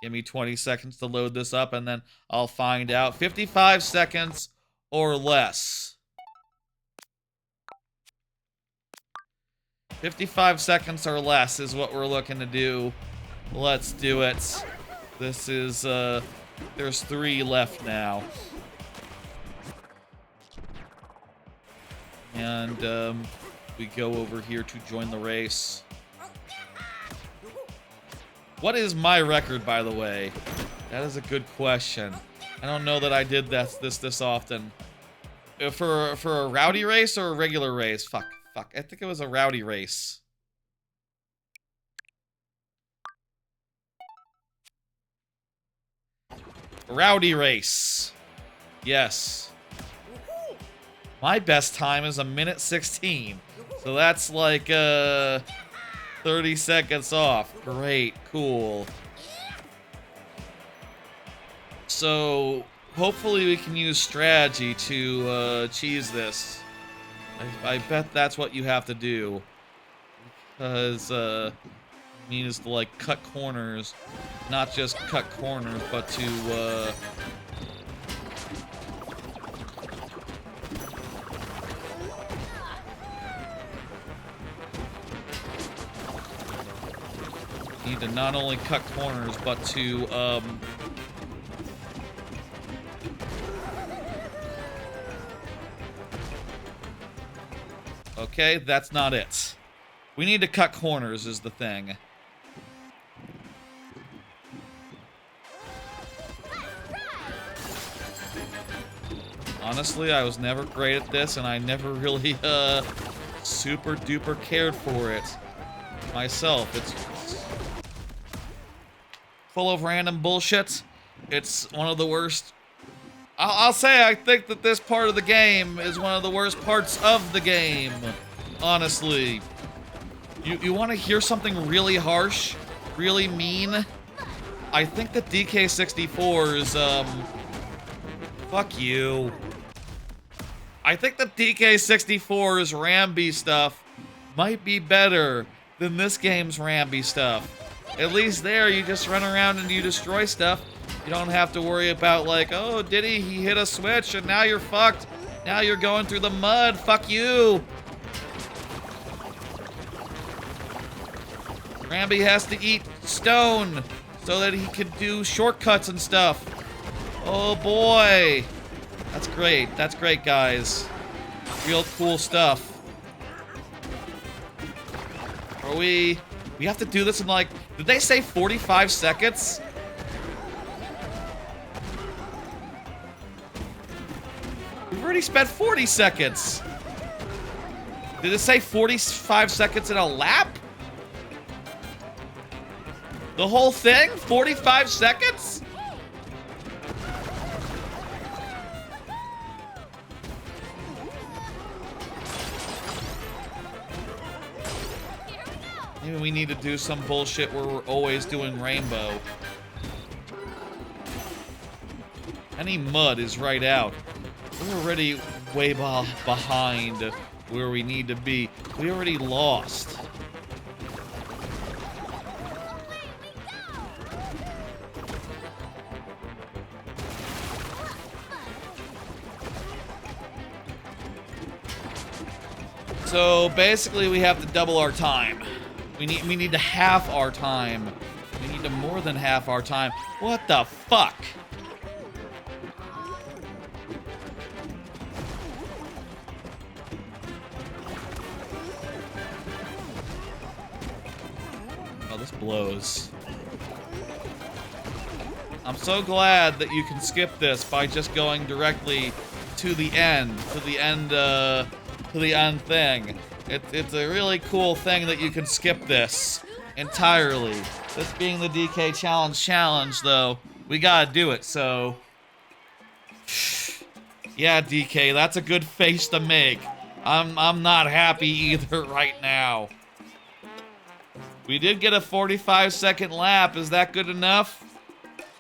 Give me 20 seconds to load this up, and then I'll find out. 55 seconds or less. 55 seconds or less is what we're looking to do. Let's do it. This is, there's 3 left now. And we go over here to join the race. What is my record, by the way? That is a good question. I don't know that I did this often. For a rowdy race or a regular race? Fuck. I think it was a rowdy race. Rowdy race. Yes. My best time is 1:16. So that's like 30 seconds off. Great, cool. So hopefully we can use strategy to cheese this. I bet that's what you have to do. Because means to like cut corners. Not just cut corners, but to need to not only cut corners, but to, okay, that's not it. We need to cut corners is the thing. Honestly, I was never great at this, and I never really, super duper cared for it myself. It's full of random bullshit. It's one of the worst. I'll say I think that this part of the game is one of the worst parts of the game. Honestly. You want to hear something really harsh? Really mean? I think that DK64's, fuck you. I think that DK64's Rambi stuff might be better than this game's Rambi stuff. At least there, you just run around and you destroy stuff. You don't have to worry about like, oh, did he hit a switch and now you're fucked. Now you're going through the mud. Fuck you. Rambi has to eat stone so that he can do shortcuts and stuff. Oh boy. That's great. That's great, guys. Real cool stuff. Are we have to do this in like, did they say 45 seconds? We've already spent 40 seconds. Did it say 45 seconds in a lap? The whole thing? 45 seconds? Maybe we need to do some bullshit where we're always doing rainbow. Any mud is right out. We're already way behind where we need to be. We already lost. So basically we have to double our time. We need to half our time. We need to more than half our time. What the fuck? Oh, this blows. I'm so glad that you can skip this by just going directly to the end, to the end thing. It's a really cool thing that you can skip this entirely. This being the DK challenge, though, we gotta do it, so... Yeah, DK, that's a good face to make. I'm not happy either right now. We did get a 45-second lap. Is that good enough?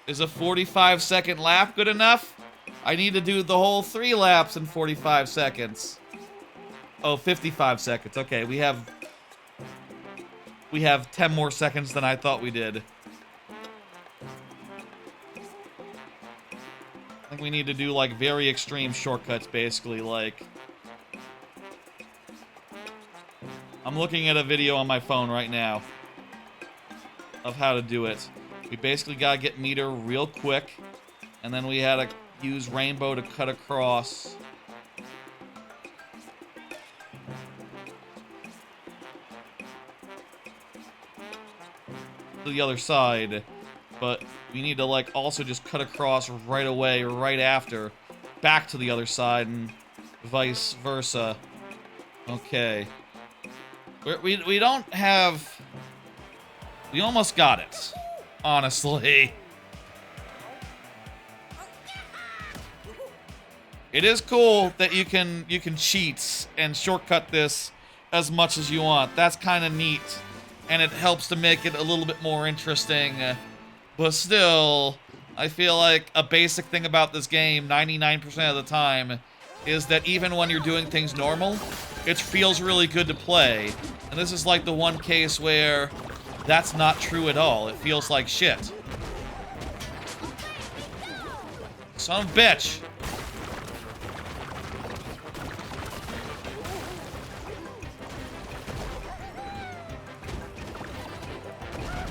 Is a 45-second lap good enough? I need to do the whole 3 laps in 45 seconds. Oh, 55 seconds. Okay, we have 10 more seconds than I thought we did. I think we need to do, like, very extreme shortcuts, basically, like... I'm looking at a video on my phone right now of how to do it. We basically gotta get meter real quick, and then we had to use rainbow to cut across... to the other side, but we need to, like, also just cut across right away, right after, back to the other side, and vice versa. Okay. We don't have... We almost got it, honestly. It is cool that you can cheat and shortcut this as much as you want. That's kind of neat. And it helps to make it a little bit more interesting. But still, I feel like a basic thing about this game, 99% of the time, is that even when you're doing things normal, it feels really good to play. And this is like the one case where that's not true at all. It feels like shit. Son of a bitch.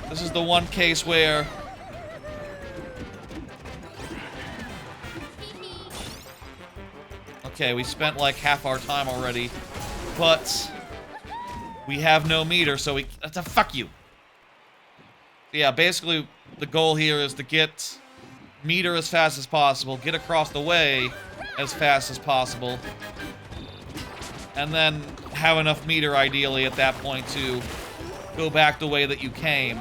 This is the one case where... Okay, we spent like half our time already, but we have no meter, so we... Fuck you! Yeah, basically, the goal here is to get meter as fast as possible, get across the way as fast as possible, and then have enough meter, ideally, at that point to go back the way that you came.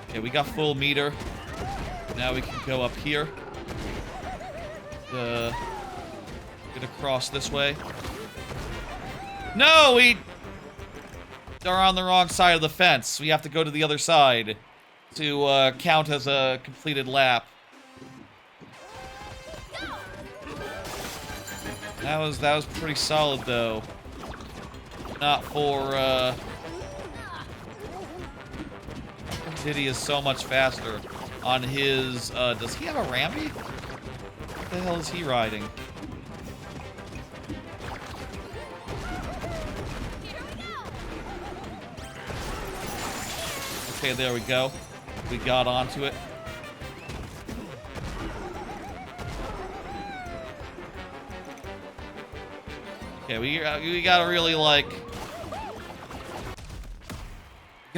Okay, we got full meter. Now we can go up here. Get across this way. No, we are on the wrong side of the fence. We have to go to the other side to count as a completed lap. That was pretty solid, though. Not for, Diddy is so much faster on his, does he have a Rambi? What the hell is he riding? Okay, there we go. We got onto it. Okay, we gotta really, like...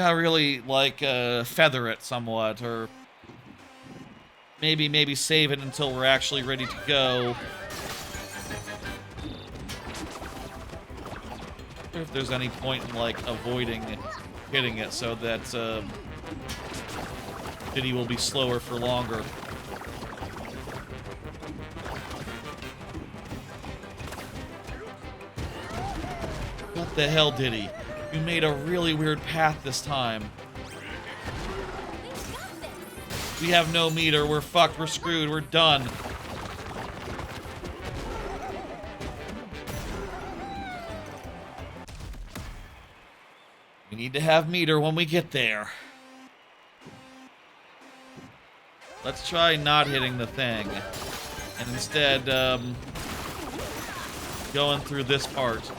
gotta really, like, feather it somewhat, or maybe save it until we're actually ready to go. If there's any point in, like, avoiding hitting it so that Diddy will be slower for longer. What the hell, Diddy? You made a really weird path this time. We have no meter. We're fucked. We're screwed. We're done. We need to have meter when we get there. Let's try not hitting the thing. And instead, going through this part.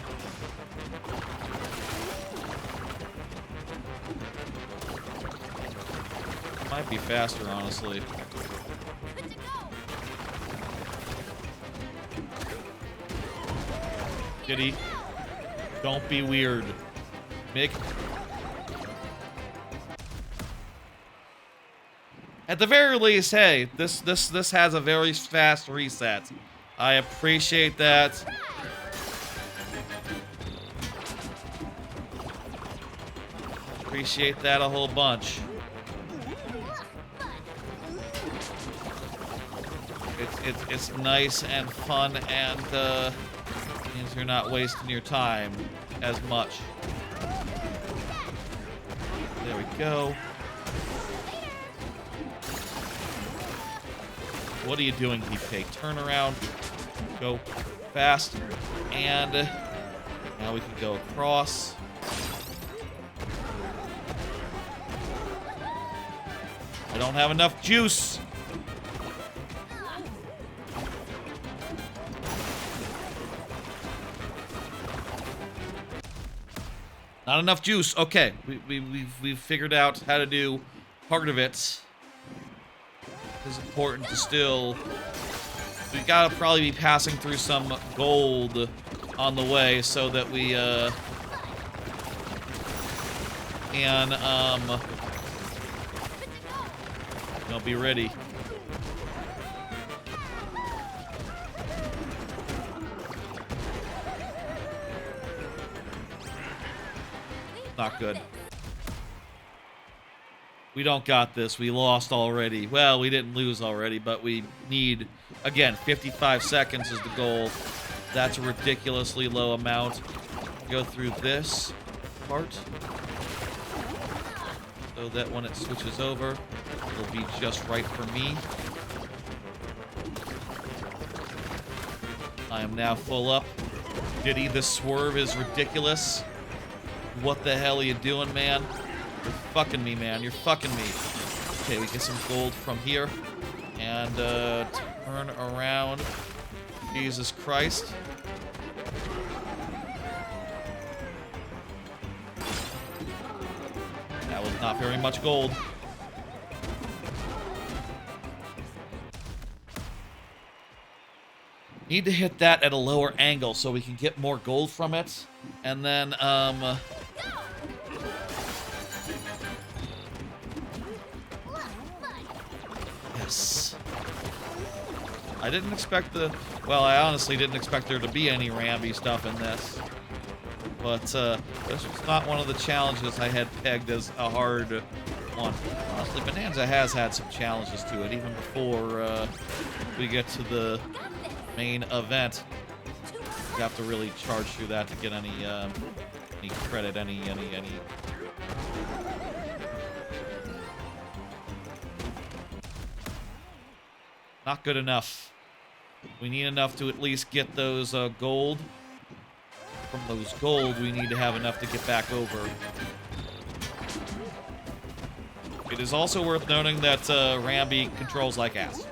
Might be faster, honestly. Kitty, don't be weird. Mick. At the very least, hey, this has a very fast reset. I appreciate that. Appreciate that a whole bunch. It's nice and fun, and means you're not wasting your time as much. There we go. What are you doing, DK? Turn around, go fast, and now we can go across. I don't have enough juice. Not enough juice. Okay, we've figured out how to do part of it. It's important to still. We gotta probably be passing through some gold on the way so that we can be ready. Not good. We don't got this. We lost already. Well, we didn't lose already, but we need, again, 55 seconds is the goal. That's a ridiculously low amount. Go through this part so that when it switches over, it'll be just right for me. I am now full up. Diddy, this swerve is ridiculous. What the hell are you doing, man? You're fucking me, man. You're fucking me. Okay, we get some gold from here. And, turn around. Jesus Christ. That was not very much gold. Need to hit that at a lower angle so we can get more gold from it. And then, yes. I didn't expect well, I honestly didn't expect there to be any Rambi stuff in this. But, this was not one of the challenges I had pegged as a hard one. Honestly, Bananza has had some challenges to it, even before, we get to the main event. You have to really charge through that to get any credit, any. Not good enough. We need enough to at least get those gold. From those gold, we need to have enough to get back over. It is also worth noting that Rambi controls like ass.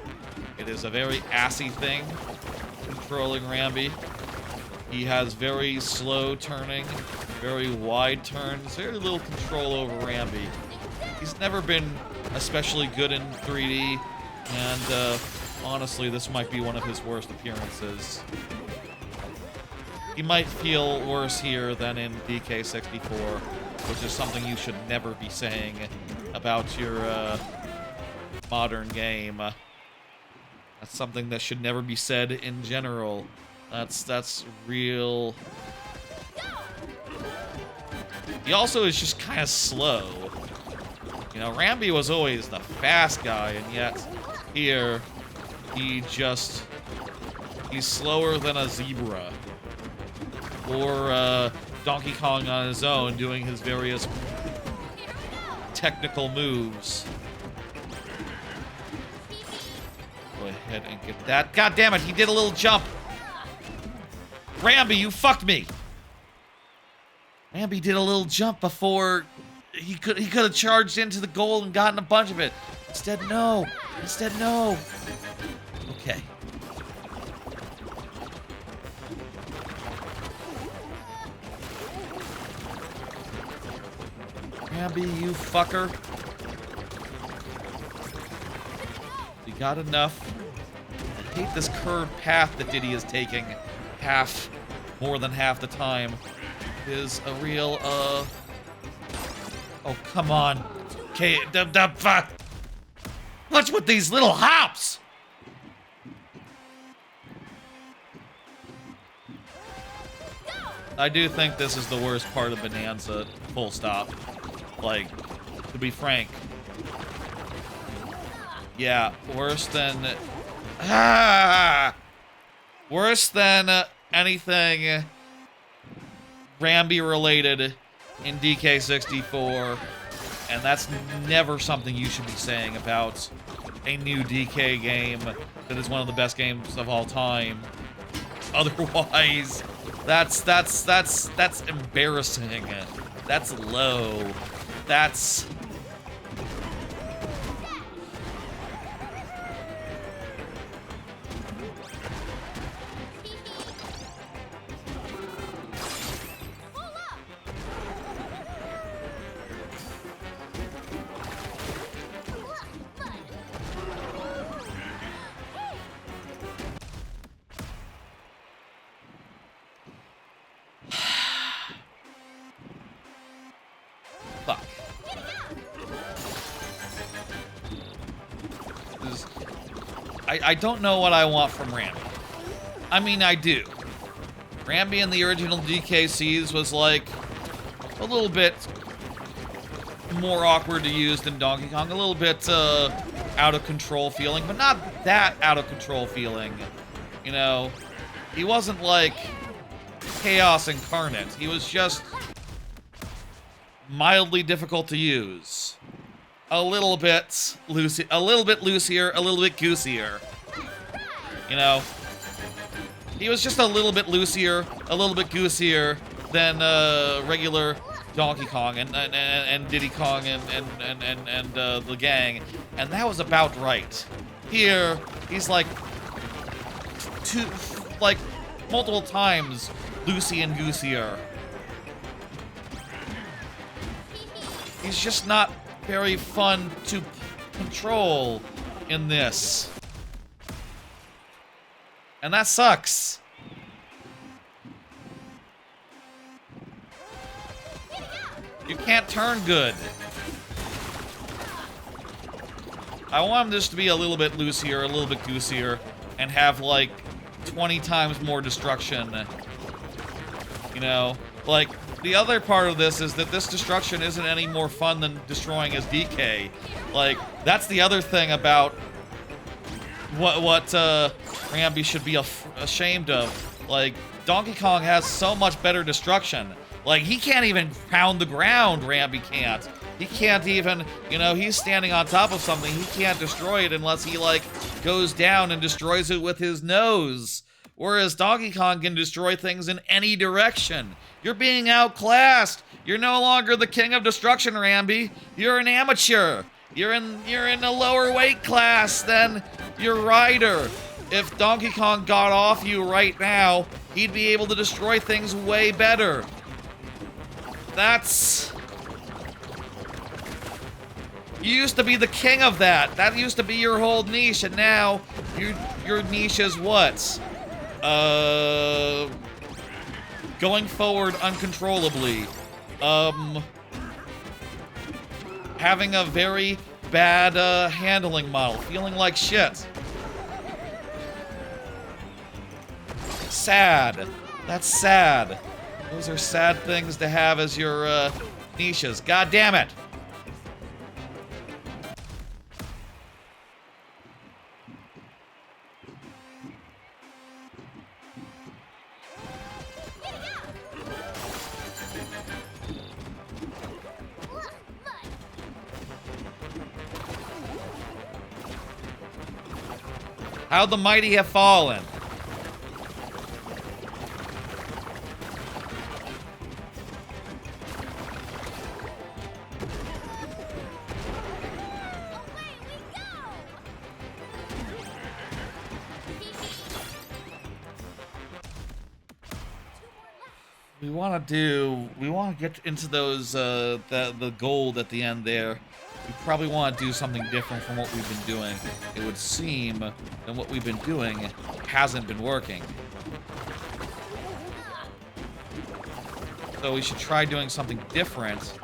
It is a very assy thing, controlling Rambi. He has very slow turning, very wide turns, very little control over Rambi. He's never been especially good in 3D, and honestly, this might be one of his worst appearances. He might feel worse here than in DK64. which is something you should never be saying about your modern game. That's something that should never be said in general. That's real. He also is just kind of slow. You know, Rambi was always the fast guy, and yet here he's slower than a zebra. Or Donkey Kong on his own doing his various technical moves. Go ahead and get that. God damn it, he did a little jump. Rambi, you fucked me. Rambi did a little jump before he could have charged into the goal and gotten a bunch of it. Instead, no. Instead, no. Okay. Rambi, you fucker. You got enough. I hate this curved path that Diddy is taking. More than half the time. It is a real, Oh, come on. Okay, what's with these little hops? I do think this is the worst part of Bananza, full stop. Like, to be frank. Yeah, worse than... worse than anything Rambi related in DK64. And that's never something you should be saying about a new DK game that is one of the best games of all time. Otherwise, that's embarrassing. That's low. That's... Fuck. I don't know what I want from Rambi. I mean, I do. Rambi in the original DKCs was like a little bit more awkward to use than Donkey Kong. A little bit out of control feeling, but not that out of control feeling. You know, he wasn't like chaos incarnate. He was just mildly difficult to use. A little bit loosier, a little bit goosier. You know, he was just a little bit loosier, a little bit goosier than regular Donkey Kong and Diddy Kong and the gang, and that was about right. Here, he's like multiple times loosey and goosier. He's just not very fun to control in this. And that sucks. You can't turn good. I want him just to be a little bit loosier, a little bit goosier, and have like 20 times more destruction. You know, like, the other part of this is that this destruction isn't any more fun than destroying as DK. Like, that's the other thing about what Rambi should be ashamed of. Like, Donkey Kong has so much better destruction. Like, he can't even pound the ground, Rambi can't. He can't even, you know, he's standing on top of something, he can't destroy it unless he, like, goes down and destroys it with his nose. Whereas Donkey Kong can destroy things in any direction. You're being outclassed. You're no longer the king of destruction, Rambi. You're an amateur. You're in a lower weight class than your rider. If Donkey Kong got off you right now, he'd be able to destroy things way better. That's... You used to be the king of that. That used to be your whole niche, and now your niche is what? Going forward uncontrollably. having a very bad handling model, feeling like shit. Sad. That's sad. Those are sad things to have as your niches. God damn it. How the mighty have fallen. We want to get into those, the gold at the end there. We probably want to do something different from what we've been doing. It would seem that what we've been doing hasn't been working. So we should try doing something different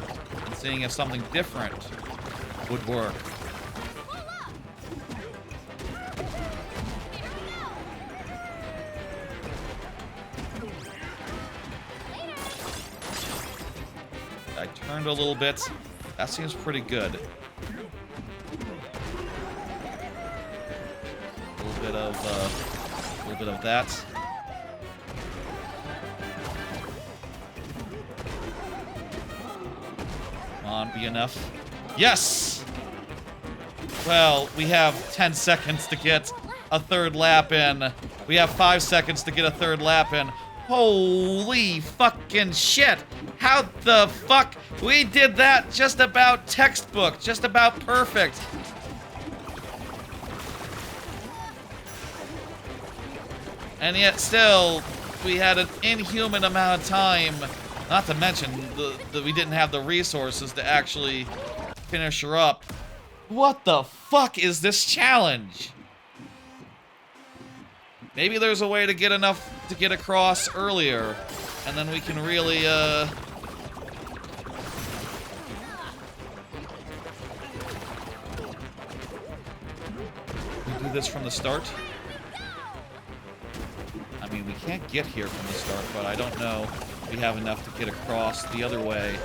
and seeing if something different would work. I turned a little bit. That seems pretty good. A little bit of that. Come on, be enough. Yes! Well, we have 10 seconds to get a third lap in. We have 5 seconds to get a third lap in. Holy fucking shit! How the fuck? We did that just about textbook, just about perfect. And yet still, we had an inhuman amount of time, not to mention that we didn't have the resources to actually finish her up. What the fuck is this challenge? Maybe there's a way to get enough to get across earlier, and then we can really, we do this from the start? I mean, we can't get here from the start, but I don't know if we have enough to get across the other way.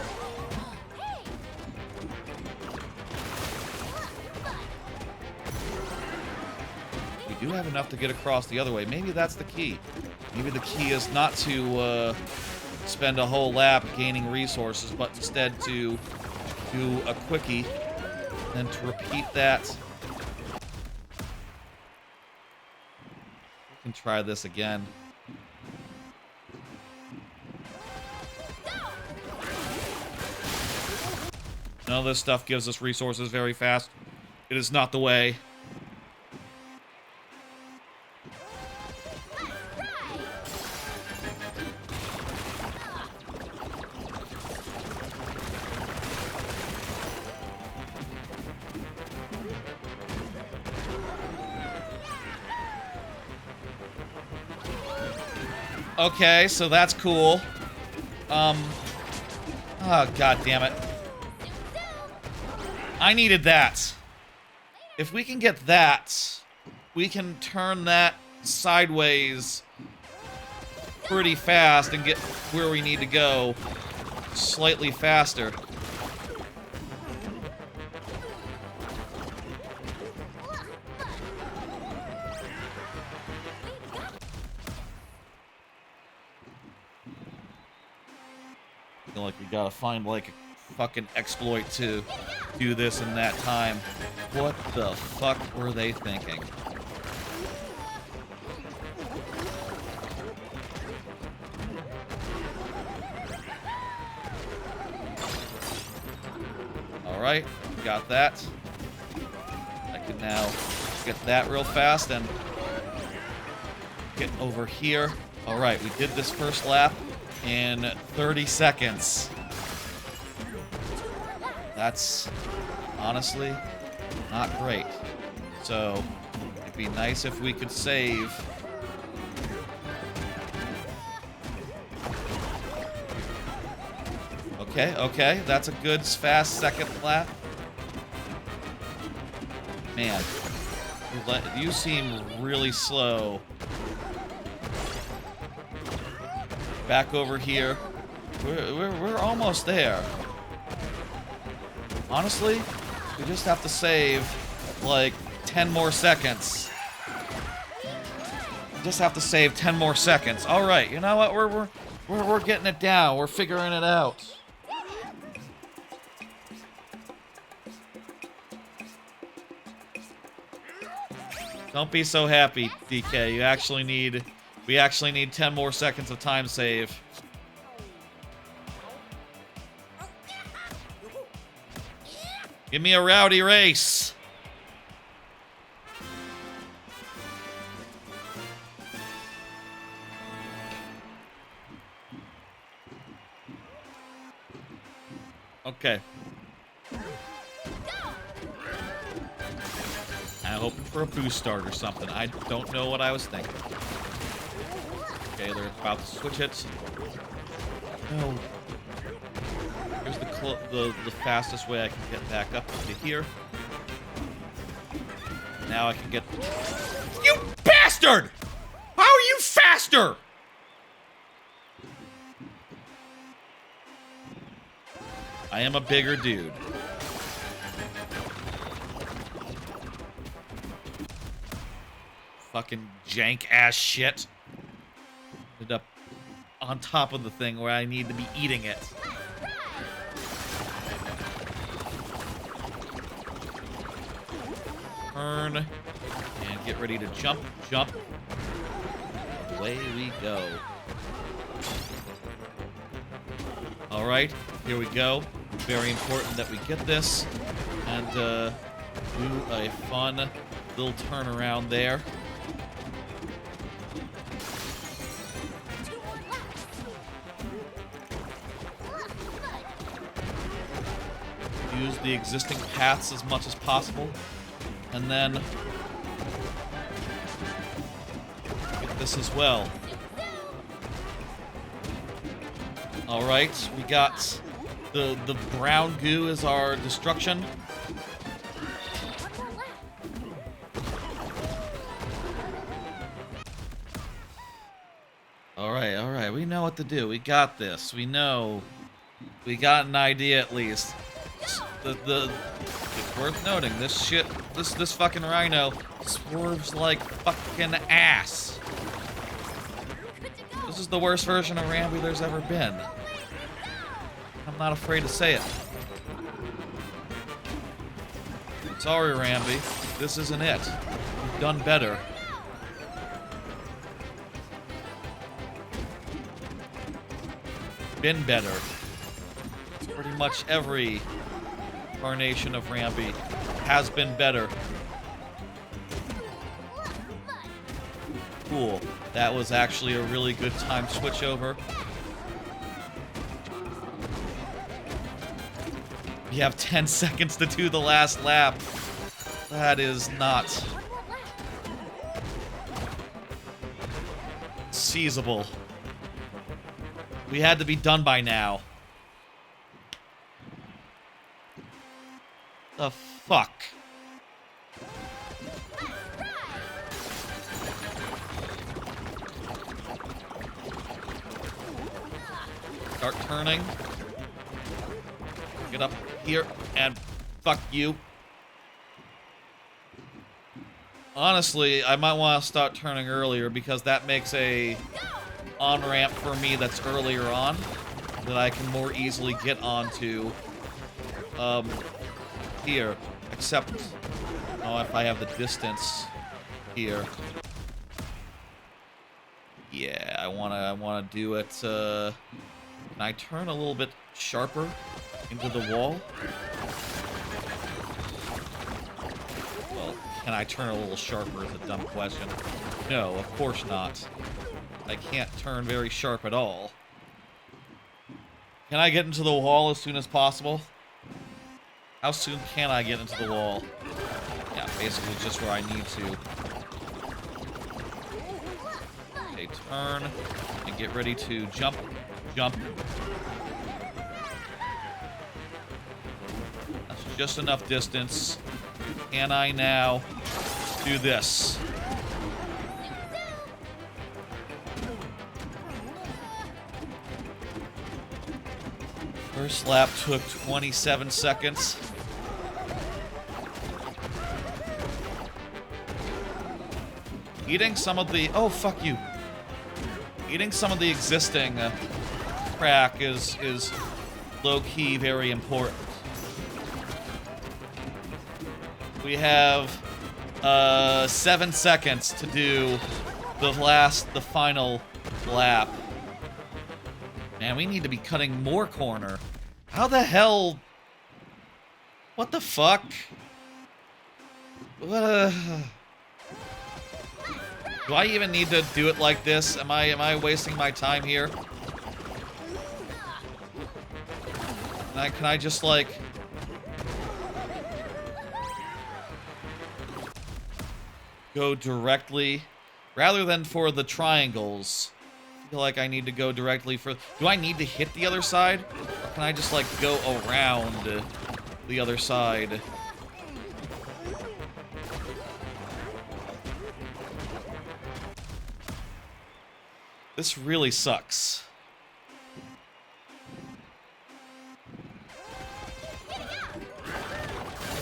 We do have enough to get across the other way. Maybe that's the key. Maybe the key is not to spend a whole lap gaining resources, but instead to do a quickie and to repeat that. We can try this again. None of this stuff gives us resources very fast. It is not the way. Okay, so that's cool. Oh, god damn it. I needed that. If we can get that, we can turn that sideways pretty fast and get where we need to go slightly faster. I feel like we gotta find like a fucking exploit to do this in that time. What the fuck were they thinking? Alright, got that. I can now get that real fast and get over here. Alright, we did this first lap in 30 seconds. That's honestly not great. So it'd be nice if we could save. Okay, okay, that's a good fast second lap. Man, you seem really slow. Back over here. We're almost there. Honestly, we just have to save like 10 more seconds. We just have to save 10 more seconds. All right, you know what? We're getting it down. We're figuring it out. Don't be so happy, DK. We actually need 10 more seconds of time save. Give me a rowdy race. Okay. I'm hoping for a boost start or something. I don't know what I was thinking. Okay, they're about to switch it. No. Here's the fastest way I can get back up to here. Now I can get... You bastard! How are you faster? I am a bigger dude. Fucking jank ass shit. Ended up on top of the thing where I need to be eating it. Turn and get ready to jump. Away we go. All right, here we go. Very important that we get this and do a fun little turnaround there. Use the existing paths as much as possible. And then get this as well. All right, we got the brown goo as our destruction. All right, we know what to do. We got this. We know. We got an idea at least. It's worth noting, this fucking rhino swerves like fucking ass. This is the worst version of Rambi there's ever been. I'm not afraid to say it. Sorry, Rambi. This isn't it. You've done better. Been better. Pretty much every incarnation of Rambi has been better. Cool. That was actually a really good time switchover. We have 10 seconds to do the last lap. That is not seizable. We had to be done by now. The fuck? Start turning. Get up here and fuck you. Honestly, I might want to start turning earlier because that makes a on-ramp for me that's earlier on that I can more easily get onto here. Except, if I have the distance here. Yeah, I wanna do it. Can I turn a little bit sharper into the wall? Well, can I turn a little sharper is a dumb question. No, of course not. I can't turn very sharp at all. Can I get into the wall as soon as possible? How soon can I get into the wall? Yeah, basically just where I need to. Okay, turn and get ready to jump. Jump. That's just enough distance Can I now do this? First lap took 27 seconds. Eating some of the... Oh, fuck you. Eating some of the existing crack is low-key very important. We have 7 seconds to do the final lap. Man, we need to be cutting more corner. How the hell? What the fuck? What? Do I even need to do it like this? Am I wasting my time here? Can I just like go directly rather than for the triangles? I feel like I need to go directly for... Do I need to hit the other side? Or can I just like go around the other side? This really sucks.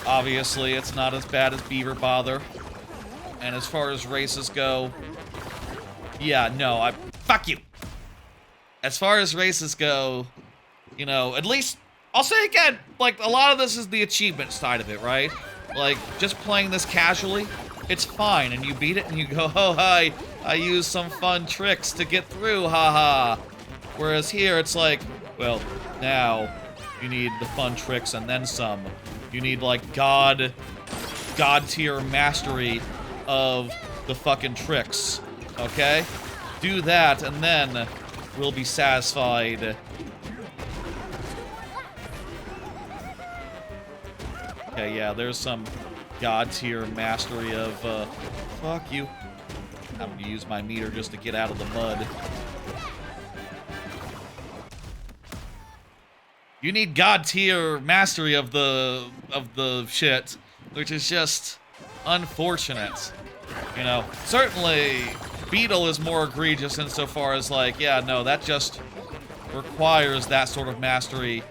Obviously, it's not as bad as Beaver Bother. And as far as races go... Yeah, no, fuck you! As far as races go, you know, at least... I'll say again, like, a lot of this is the achievement side of it, right? Like, just playing this casually, it's fine, and you beat it and you go, oh, hi, I used some fun tricks to get through, haha. Whereas here, it's like, well, now you need the fun tricks and then some. You need, like, God tier mastery of the fucking tricks, okay? Do that, and then we'll be satisfied. Okay, yeah, there's some God tier mastery of, fuck you. I'm gonna use my meter just to get out of the mud. You need God tier mastery of the shit, which is just unfortunate. You know, certainly Beetle is more egregious insofar as like, yeah, no, that just requires that sort of mastery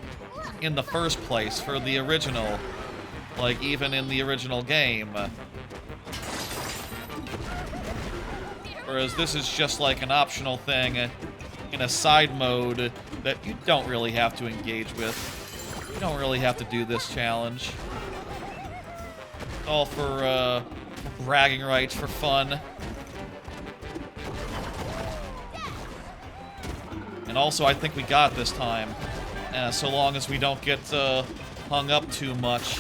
in the first place for the original. Like, even in the original game. Whereas this is just like an optional thing in a side mode that you don't really have to engage with. You don't really have to do this challenge. All for bragging rights, for fun. And also, I think we got it this time. So long as we don't get hung up too much.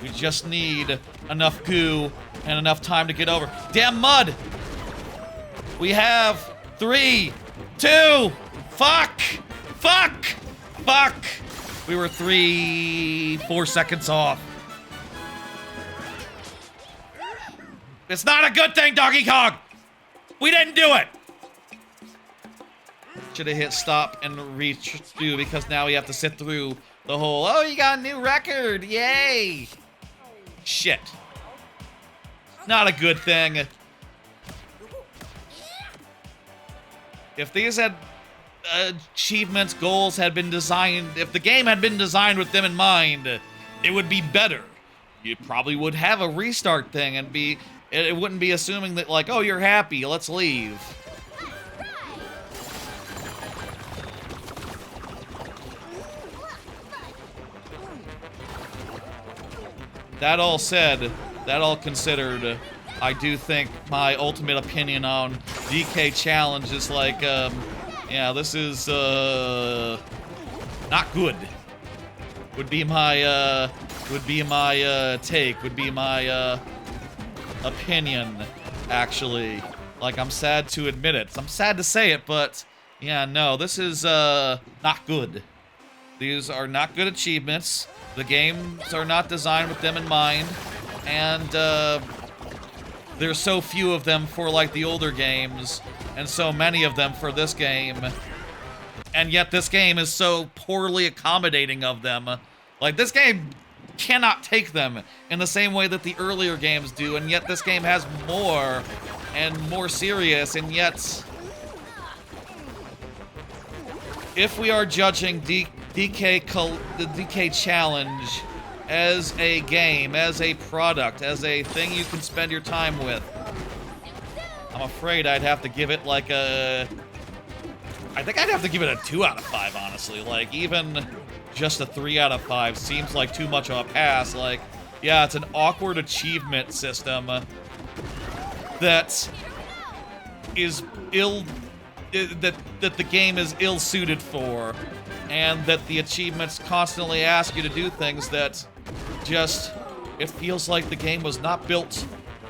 We just need enough goo and enough time to get over. Damn mud! We have 3, 2, fuck! Fuck! Fuck! We were 4 seconds off. It's not a good thing, Donkey Kong! We didn't do it! Should have hit stop and reach do because now we have to sit through the whole, oh, you got a new record, yay! Shit. Not a good thing. If these had achievements, goals had been designed, if the game had been designed with them in mind, it would be better. You probably would have a restart thing and it wouldn't be assuming that like, oh, you're happy, let's leave. That all said, that all considered, I do think my ultimate opinion on DK Challenge is like, yeah, this is, not good. Would be my take, would be my, opinion, actually. Like, I'm sad to admit it. I'm sad to say it, but, yeah, no, this is, not good. These are not good achievements. The games are not designed with them in mind, and there's so few of them for like the older games, and so many of them for this game, and yet this game is so poorly accommodating of them Like, this game cannot take them in the same way that the earlier games do, and yet this game has more and more serious, and yet if we are judging the DK Challenge as a game, as a product, as a thing you can spend your time with, I'm afraid I'd have to give it like a... I think I'd have to give it a 2 out of 5, honestly. Like, even just a 3 out of 5 seems like too much of a pass. Like, yeah, it's an awkward achievement system that is that the game is ill-suited for, and that the achievements constantly ask you to do things that just, it feels like the game was not built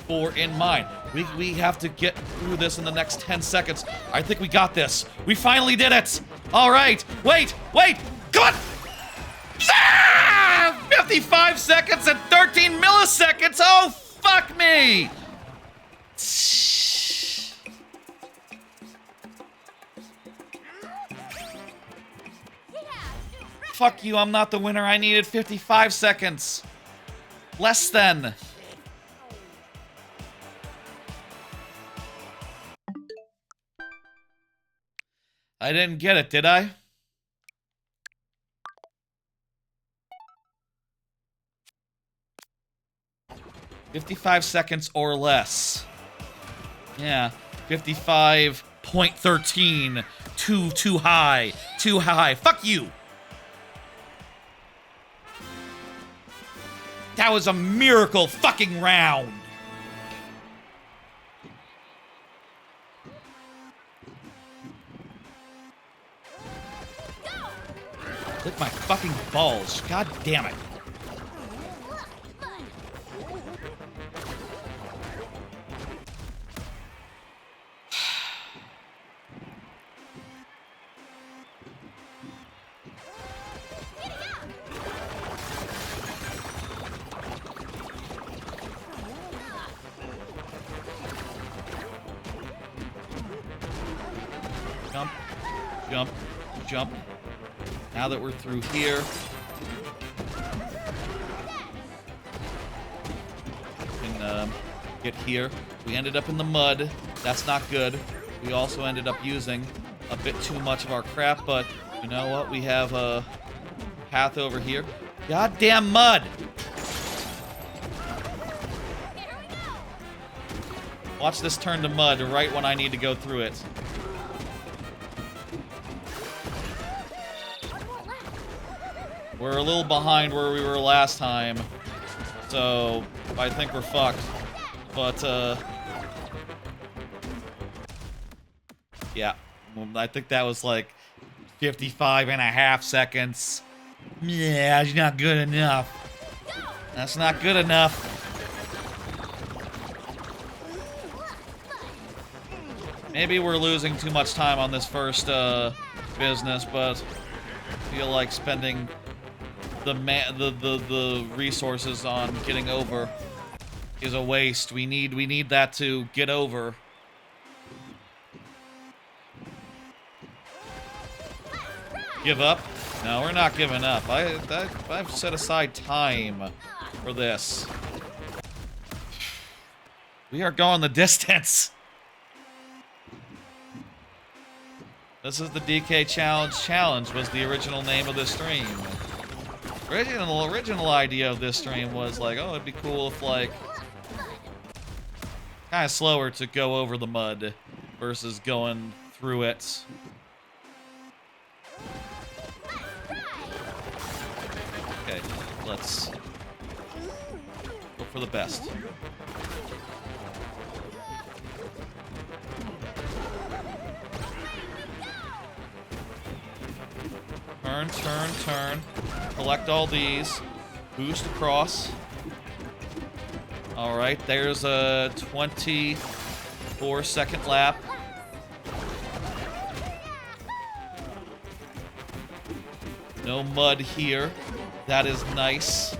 for in mind. We have to get through this in the next 10 seconds. I think we got this. We finally did it! Alright, wait! Come on! Ah! 55 seconds and 13 milliseconds! Oh, fuck me! Fuck you, I'm not the winner. I needed 55 seconds. Less than. I didn't get it, did I? $55 seconds or less. Yeah, 55.13. Too high. Too high. Fuck you! That was a miracle fucking round! Lick my fucking balls. God damn it. Jump. Now that we're through here, we can get here. We ended up in the mud. That's not good. We also ended up using a bit too much of our crap, but you know what? We have a path over here. Goddamn mud! Watch this turn to mud right when I need to go through it. We're a little behind where we were last time, so I think we're fucked. But, yeah, I think that was like 55.5 seconds. Yeah, it's not good enough. That's not good enough. Maybe we're losing too much time on this first, business, but I feel like spending the resources on getting over is a waste. We need that to get over. Give up? No, we're not giving up. I've set aside time for this. We are going the distance. This is the DK Challenge was the original name of this stream. Original idea of this stream was like, oh, it'd be cool if, like, kind of slower to go over the mud versus going through it. Okay, let's go for the best. Turn. Collect all these. Boost across. Alright, there's a 24-second lap. No mud here. That is nice.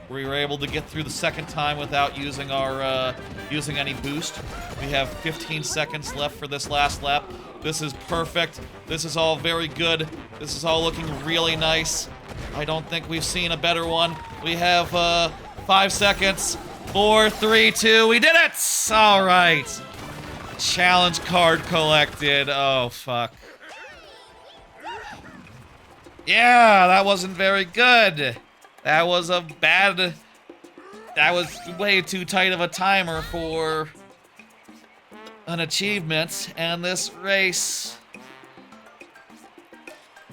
We were able to get through the second time without using our using any boost. We have 15 seconds left for this last lap. This is perfect. This is all very good. This is all looking really nice. I don't think we've seen a better one. We have 5 seconds. 4, 3, 2. We did it! All right. Challenge card collected. Oh, fuck. Yeah, that wasn't very good. That was a bad... That was way too tight of a timer for an achievement, and this race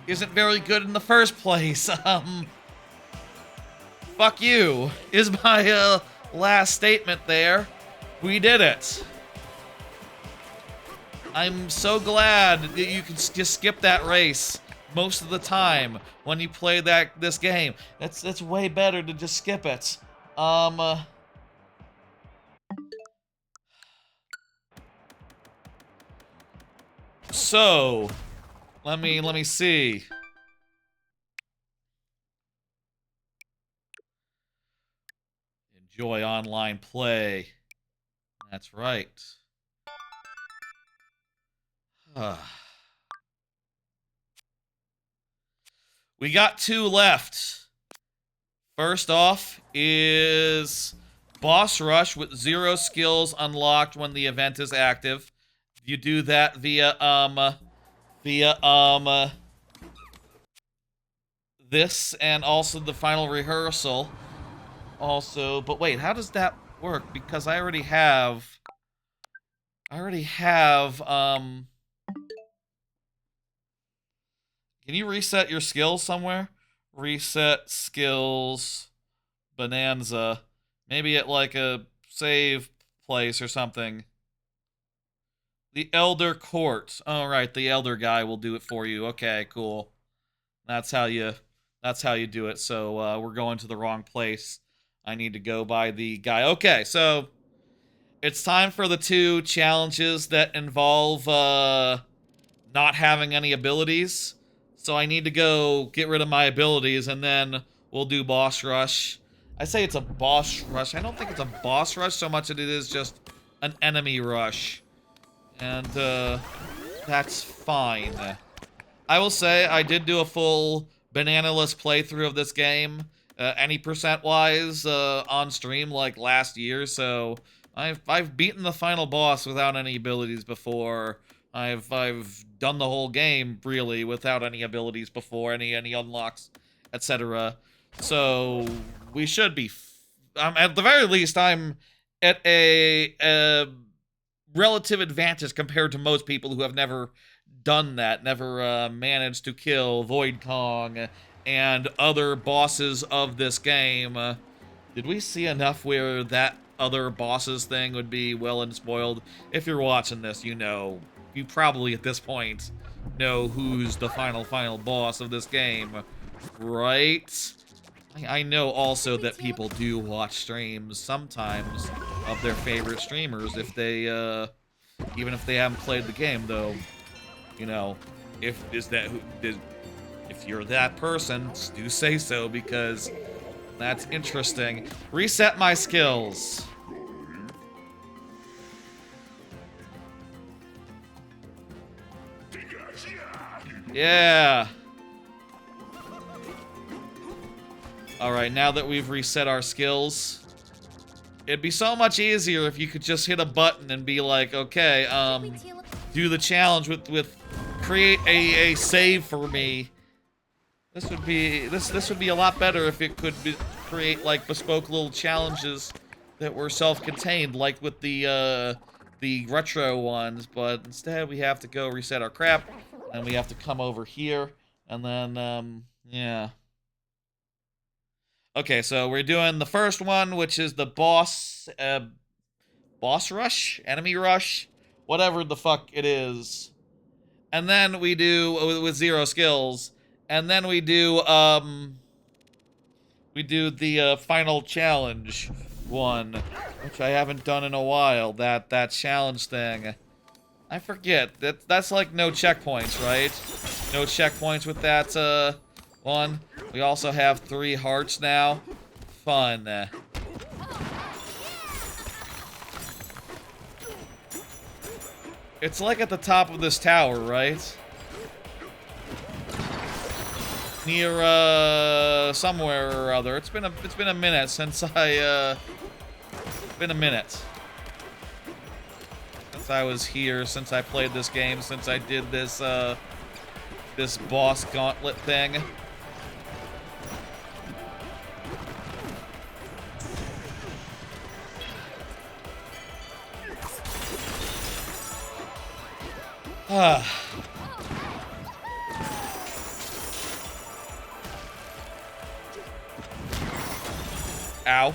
isn't very good in the first place. Fuck you, is my last statement there. We did it. I'm so glad that you can just skip that race most of the time when you play this game. That's way better to just skip it. So let me see. Enjoy online play. That's right. We got 2 left. First off is Boss Rush with 0 skills unlocked when the event is active. You do that via this and also the final rehearsal. Also, but wait, how does that work? Because I already have can you reset your skills somewhere? Reset skills Bananza. Maybe at like a save place or something. The Elder Court. Oh, right, the Elder guy will do it for you. Okay, cool. That's how you do it. So we're going to the wrong place. I need to go by the guy. Okay, so it's time for the 2 challenges that involve not having any abilities. So I need to go get rid of my abilities, and then we'll do boss rush. I say it's a boss rush. I don't think it's a boss rush so much as it is just an enemy rush. And that's fine. I will say I did do a full banana-less playthrough of this game, any percent-wise, on stream like last year, so I've beaten the final boss without any abilities before. I've done the whole game really without any abilities before, any unlocks, etc. So we should be. At the very least, I'm at a relative advantage compared to most people who have never done that, never managed to kill Void Kong and other bosses of this game. Did we see enough where that other bosses thing would be well and spoiled? If you're watching this, you know. You probably at this point know who's the final boss of this game, right? I know also that people do watch streams sometimes of their favorite streamers if they, even if they haven't played the game, though. You know, if you're that person, do say so, because that's interesting. Reset my skills. Yeah. Alright, now that we've reset our skills, it'd be so much easier if you could just hit a button and be like, okay, do the challenge with create a save for me. This would be a lot better if it could create like bespoke little challenges that were self-contained, like with the retro ones, but instead we have to go reset our crap, and we have to come over here, and then, yeah. Okay, so we're doing the first one, which is the boss rush? Enemy rush? Whatever the fuck it is. And then we do, with 0 skills, and then we do the final challenge one, which I haven't done in a while, that challenge thing. I forget, that's like no checkpoints, right? No checkpoints with that, one. We also have 3 hearts now. Fun. It's like at the top of this tower, right? near somewhere or other. It's been a minute since I been a minute since I was here, since I played this game, since I did this this boss gauntlet thing. Ow.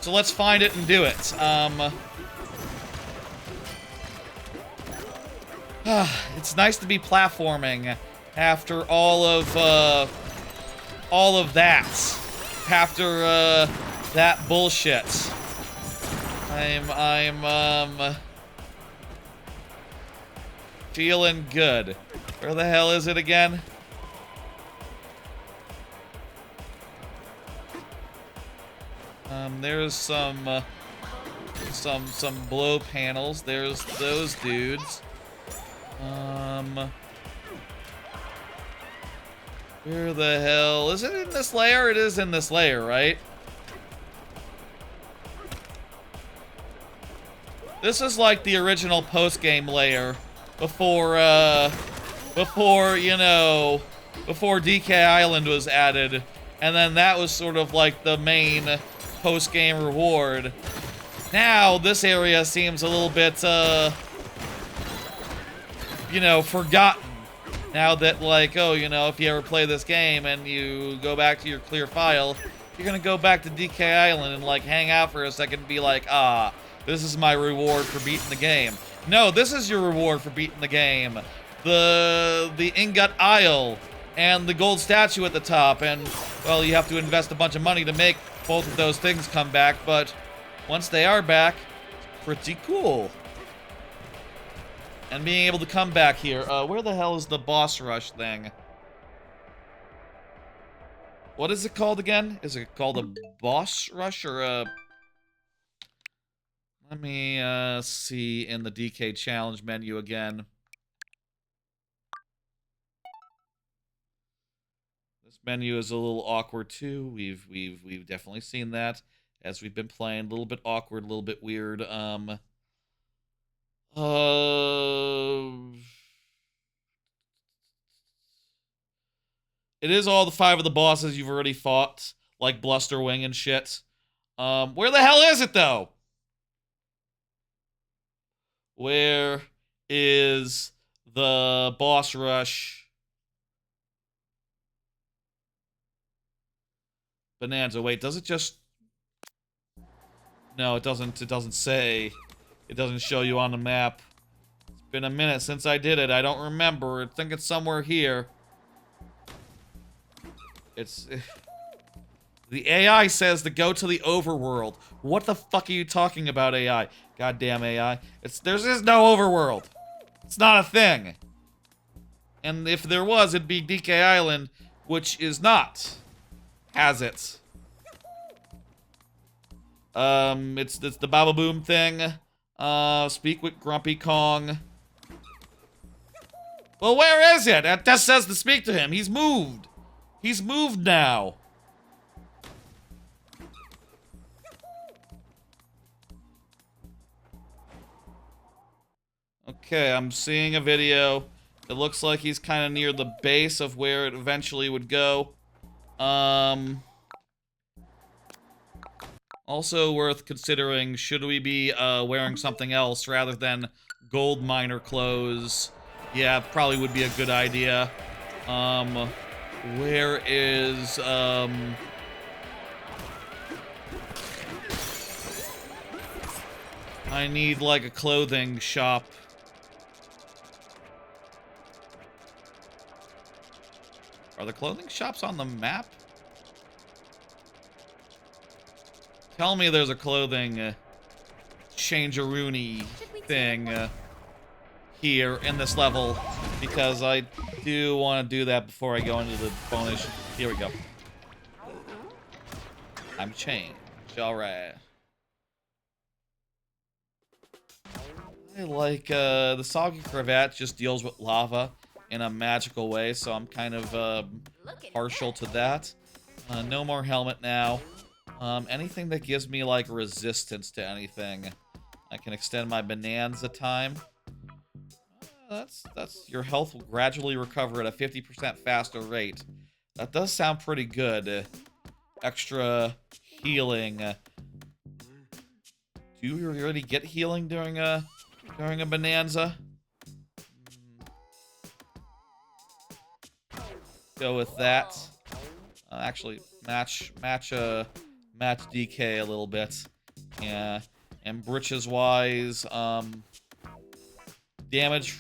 So let's find it and do it. It's nice to be platforming after all of that. After that bullshit. I'm feeling good. Where the hell is it again? There's some blow panels. There's those dudes. Where the hell is it in this layer? It is in this layer, right? This is like the original post-game layer before you know, before DK Island was added, and then that was sort of like the main post-game reward. Now this area seems a little bit you know, forgotten. Now that, like, oh, you know, if you ever play this game and you go back to your clear file, you're gonna go back to DK Island and, like, hang out for a second and be like, ah, this is my reward for beating the game. No, this is your reward for beating the game. The Ingot Isle and the gold statue at the top, and, well, you have to invest a bunch of money to make both of those things come back, but once they are back, it's pretty cool. And being able to come back here. Where the hell is the boss rush thing? What is it called again? Is it called a boss rush or a... Let me see in the DK challenge menu again. This menu is a little awkward too. We've definitely seen that as we've been playing. A little bit awkward, a little bit weird. It is all the 5 of the bosses you've already fought, like Blusterwing and shit. Where the hell is it, though? Where is the boss rush? Bananza. Wait, does it just... No, it doesn't. It doesn't say. It doesn't show you on the map. It's been a minute since I did it. I don't remember. I think it's somewhere here. It's... The AI says to go to the overworld. What the fuck are you talking about, AI? Goddamn AI. There's no overworld. It's not a thing. And if there was, it'd be DK Island, which is not. Has it? It's the Baba Boom thing. Speak with Grumpy Kong. Well, where is it? It just says to speak to him. He's moved. He's moved now. Okay, I'm seeing a video. It looks like he's kind of near the base of where it eventually would go. Also worth considering, should we be wearing something else rather than gold miner clothes? Yeah, probably would be a good idea. Where is, I need, like, a clothing shop. Are the clothing shops on the map? Tell me there's a clothing change-a-rooney thing here in this level, because I do want to do that before I go into the bonus. Here we go. I'm changed. Alright. I like, the soggy cravat just deals with lava. in a magical way, so I'm kind of partial to that. No more helmet now. Anything that gives me, like, resistance to anything. I can extend my Bananza time. That's your health will gradually recover at a 50% faster rate. That does sound pretty good. Extra healing. Do you really get healing during a Bananza? Go with that. Actually, match DK a little bit. Yeah, and britches wise, damage.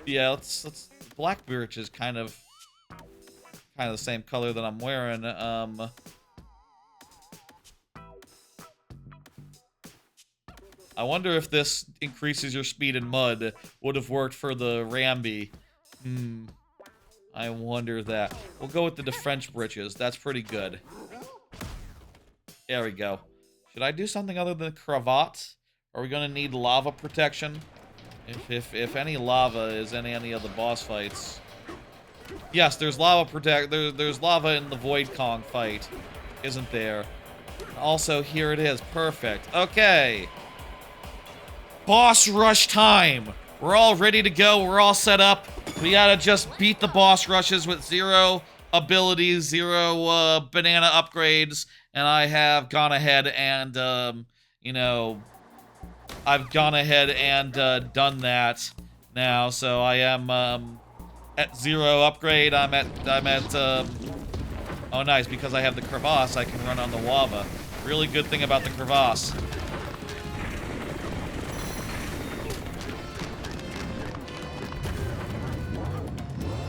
Yeah, let's black birch is kind of the same color that I'm wearing. I wonder if this increases your speed in mud would have worked for the Rambi. I wonder that. We'll go with the French britches. That's pretty good. There we go. Should I do something other than cravat? Are we gonna need lava protection? If any lava is in any of the boss fights. Yes, there's lava there's lava in the Void Kong fight, isn't there? Also, here it is. Perfect. Okay. Boss rush time. We're all ready to go. We're all set up. We gotta just beat the boss rushes with 0 abilities, 0 banana upgrades, and I have gone ahead and, you know, I've gone ahead and done that now, so I am at 0 upgrade. I'm at oh nice, because I have the crevasse, I can run on the lava. Really good thing about the crevasse.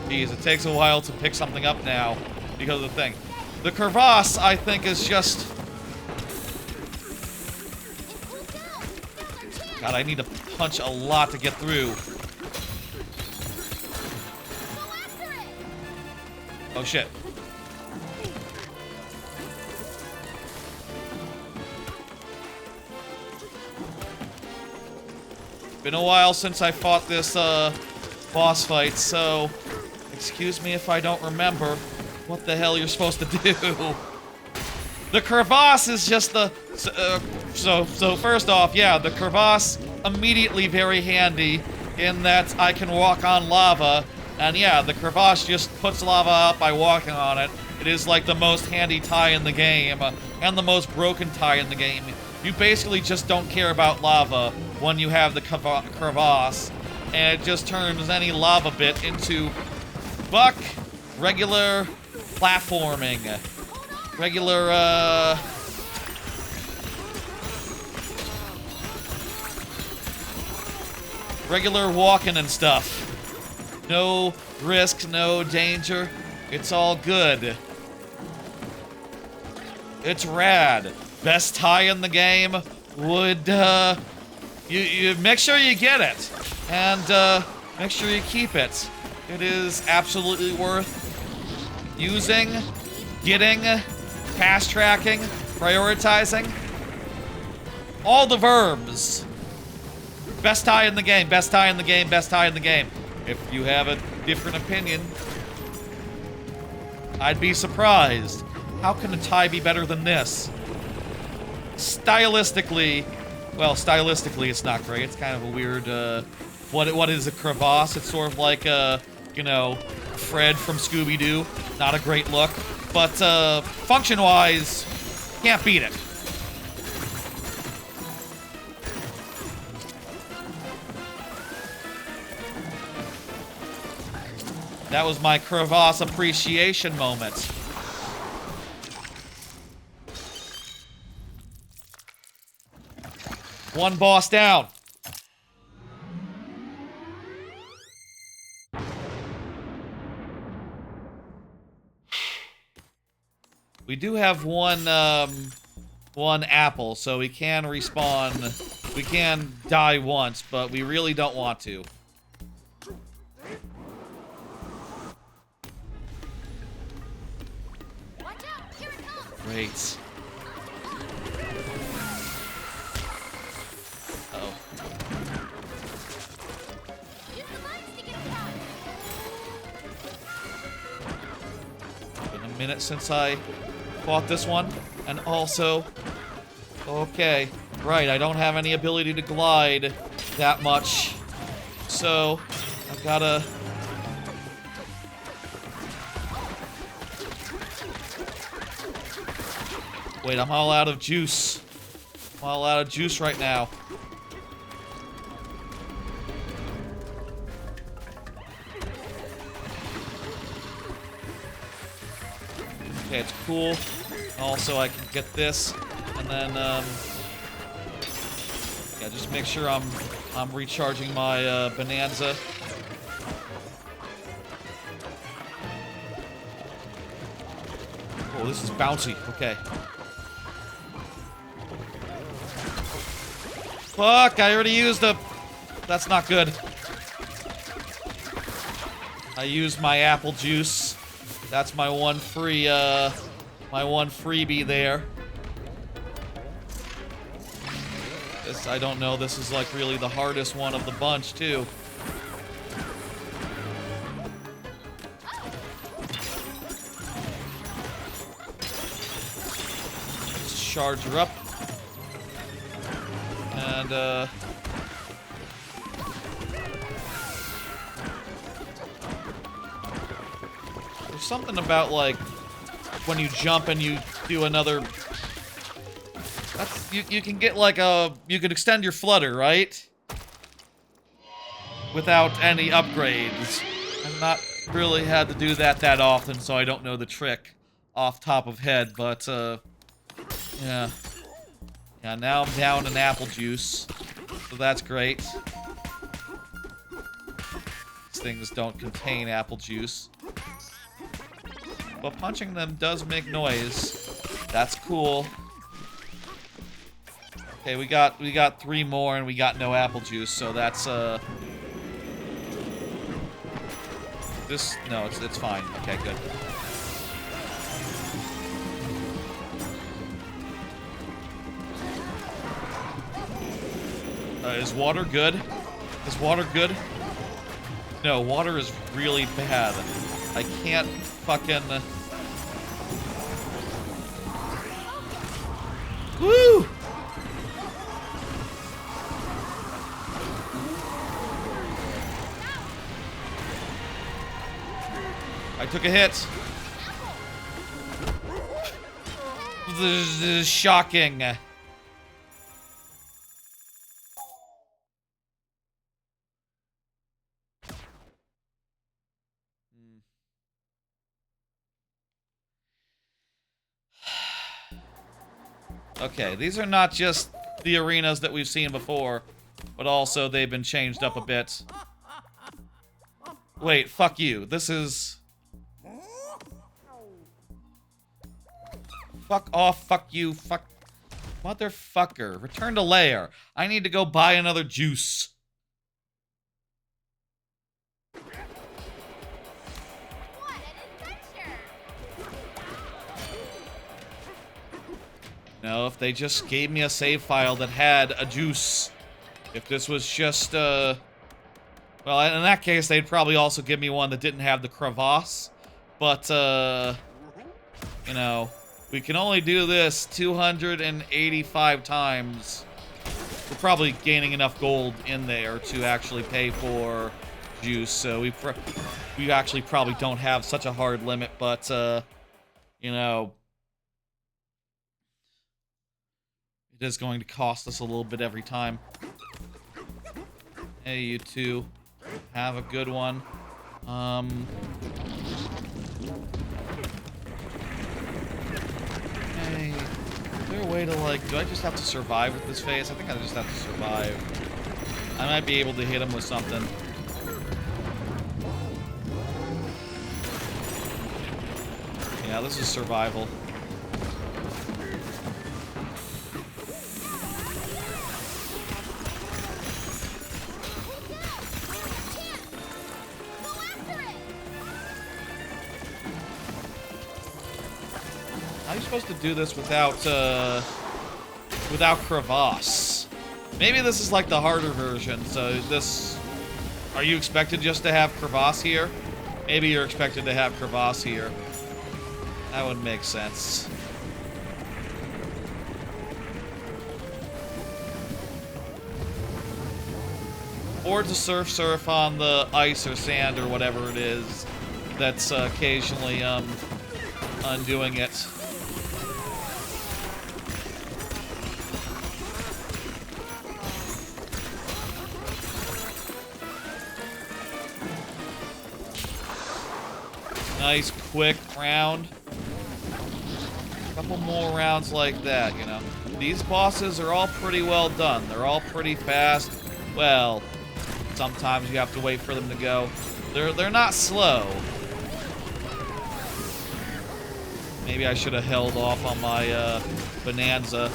Jeez, it takes a while to pick something up now because of the thing. The crevasse, I think, is just... God, I need to punch a lot to get through. Oh, shit. Been a while since I fought this, boss fight, so... Excuse me if I don't remember what the hell you're supposed to do. The crevasse is just the... So first off, yeah, the crevasse immediately very handy in that I can walk on lava. And yeah, the crevasse just puts lava out by walking on it. It is like the most handy tie in the game, and the most broken tie in the game. You basically just don't care about lava when you have the crevasse, and it just turns any lava bit into regular platforming. Regular walking and stuff. No risk, no danger. It's all good. It's rad. Best tie in the game would, you make sure you get it. And, make sure you keep it. It is absolutely worth using, getting, fast tracking, prioritizing. All the verbs. Best tie in the game, best tie in the game, best tie in the game. If you have a different opinion, I'd be surprised. How can a tie be better than this? Stylistically, well, stylistically it's not great. It's kind of a weird, what is a crevasse? It's sort of like, you know, Fred from Scooby-Doo. Not a great look. But, function-wise, can't beat it. That was my crevasse appreciation moment. One boss down. We do have one apple, so we can respawn. We can die once, but we really don't want to. Great. minute since I fought this one. And also... Okay. Right, I don't have any ability to glide that much. So, I've gotta... Wait, I'm all out of juice. I'm all out of juice right now. Okay, it's cool. Also, I can get this, and then, yeah, just make sure I'm recharging my, Bonanza. Oh, this is bouncy. Okay. Fuck, I already used a... That's not good. I used my apple juice. That's my one free, my one freebie there. This, I don't know, this is like really the hardest one of the bunch, too. Just charge her up. And, there's something about, like, when you jump and you do another... That's, you can get, like, a... You can extend your flutter, right? Without any upgrades. I've not really had to do that often, so I don't know the trick off top of head, but, yeah. Yeah, now I'm down in apple juice, so that's great. These things don't contain apple juice. But punching them does make noise. That's cool. Okay, we got 3 more and we got no apple juice, so that's this no, it's fine. Okay, good. Is water good? Is water good? No, water is really bad. I can't fucking... Woo! I took a hit. This is shocking. Okay, these are not just the arenas that we've seen before, but also they've been changed up a bit. Wait, fuck you. This is... Fuck off, fuck you, fuck... Motherfucker. Return to lair. I need to go buy another juice. What an adventure! No, if they just gave me a save file that had a juice. If this was just, well, in that case, they'd probably also give me one that didn't have the crevasse. But, you know, we can only do this 285 times. We're probably gaining enough gold in there to actually pay for juice, so we actually probably don't have such a hard limit, but, you know... It is going to cost us a little bit every time. Hey, you two. Have a good one. Hey, is there a way to, like, do I just have to survive with this face? I think I just have to survive. I might be able to hit him with something. Yeah, this is survival. How are you supposed to do this without crevasse? Maybe this is like the harder version, so this... Are you expected just to have crevasse here? Maybe you're expected to have crevasse here. That would make sense. Or to surf on the ice or sand or whatever it is that's occasionally undoing it. Nice quick round. A couple more rounds like that, you know. These bosses are all pretty well done. They're all pretty fast. Well, sometimes you have to wait for them to go. They're not slow. Maybe I should have held off on my Bonanza.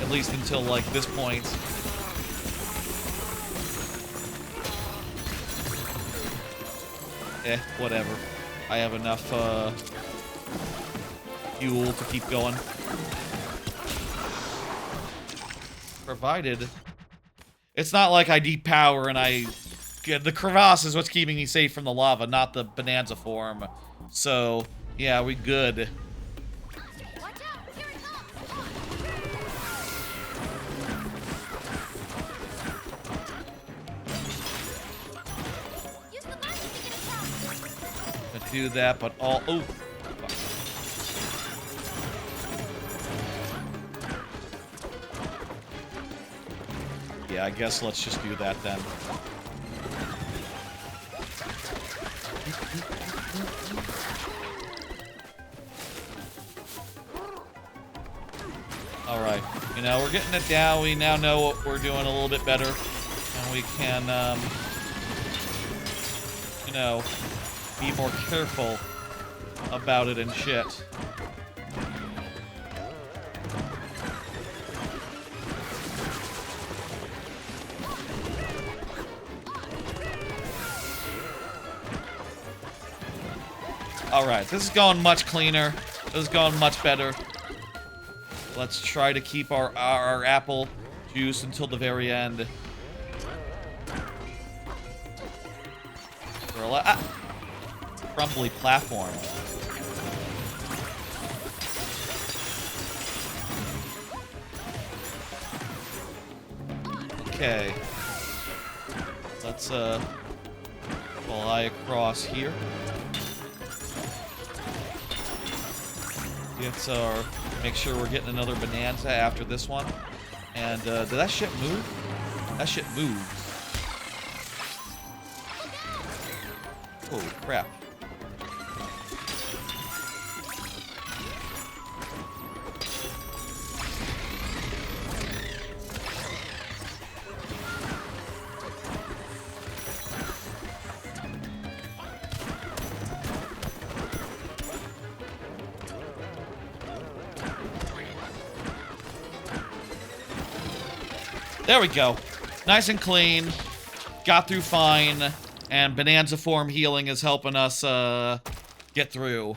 At least until like this point. Whatever. I have enough fuel to keep going. Provided. It's not like I depower and the crevasse is what's keeping me safe from the lava, not the Bonanza form. So, yeah, we good. Watch out! Here it comes! Use the magic to get across. Gonna do that, but all. Oh! Yeah, I guess let's just do that then. Alright, you know, we're getting it down. We now know what we're doing a little bit better. And we can, you know, be more careful about it and shit. Alright, this is going much cleaner. This is going much better. Let's try to keep our apple juice until the very end. Crumbly platform. Okay. Let's fly across here. Get our, make sure we're getting another Bonanza after this one. And did that shit move? That shit moved. Holy crap. There we go. Nice and clean. Got through fine. And Bonanza form healing is helping us get through.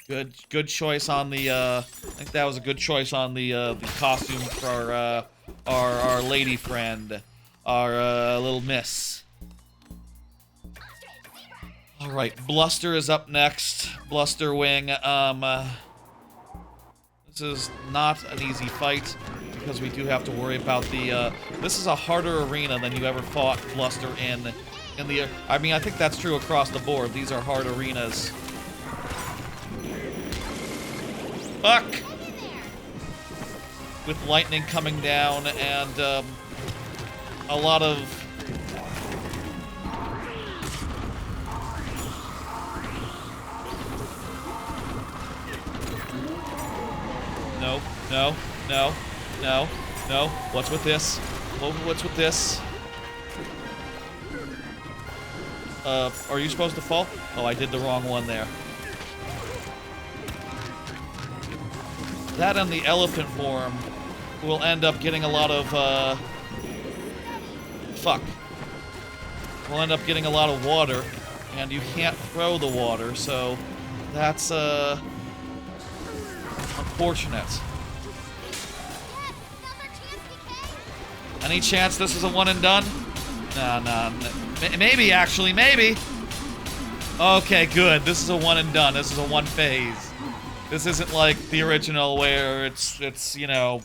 Good choice on the I think that was a good choice on the costume for our lady friend. Our little miss. Alright, Bluster is up next. Bluster Wing. This is not an easy fight, because we do have to worry about the, this is a harder arena than you ever fought Bluster in the, I mean, I think that's true across the board. These are hard arenas. Fuck! With lightning coming down and, a lot of... No, no, no. No, no. What's with this? What's with this? Are you supposed to fall? Oh, I did the wrong one there. That and the elephant form will end up getting a lot of, fuck. We'll end up getting a lot of water, and you can't throw the water, so that's, unfortunate. Any chance this is a one and done? Nah. Maybe, actually, maybe. Okay, good. This is a one and done. This is a one phase. This isn't like the original where it's you know,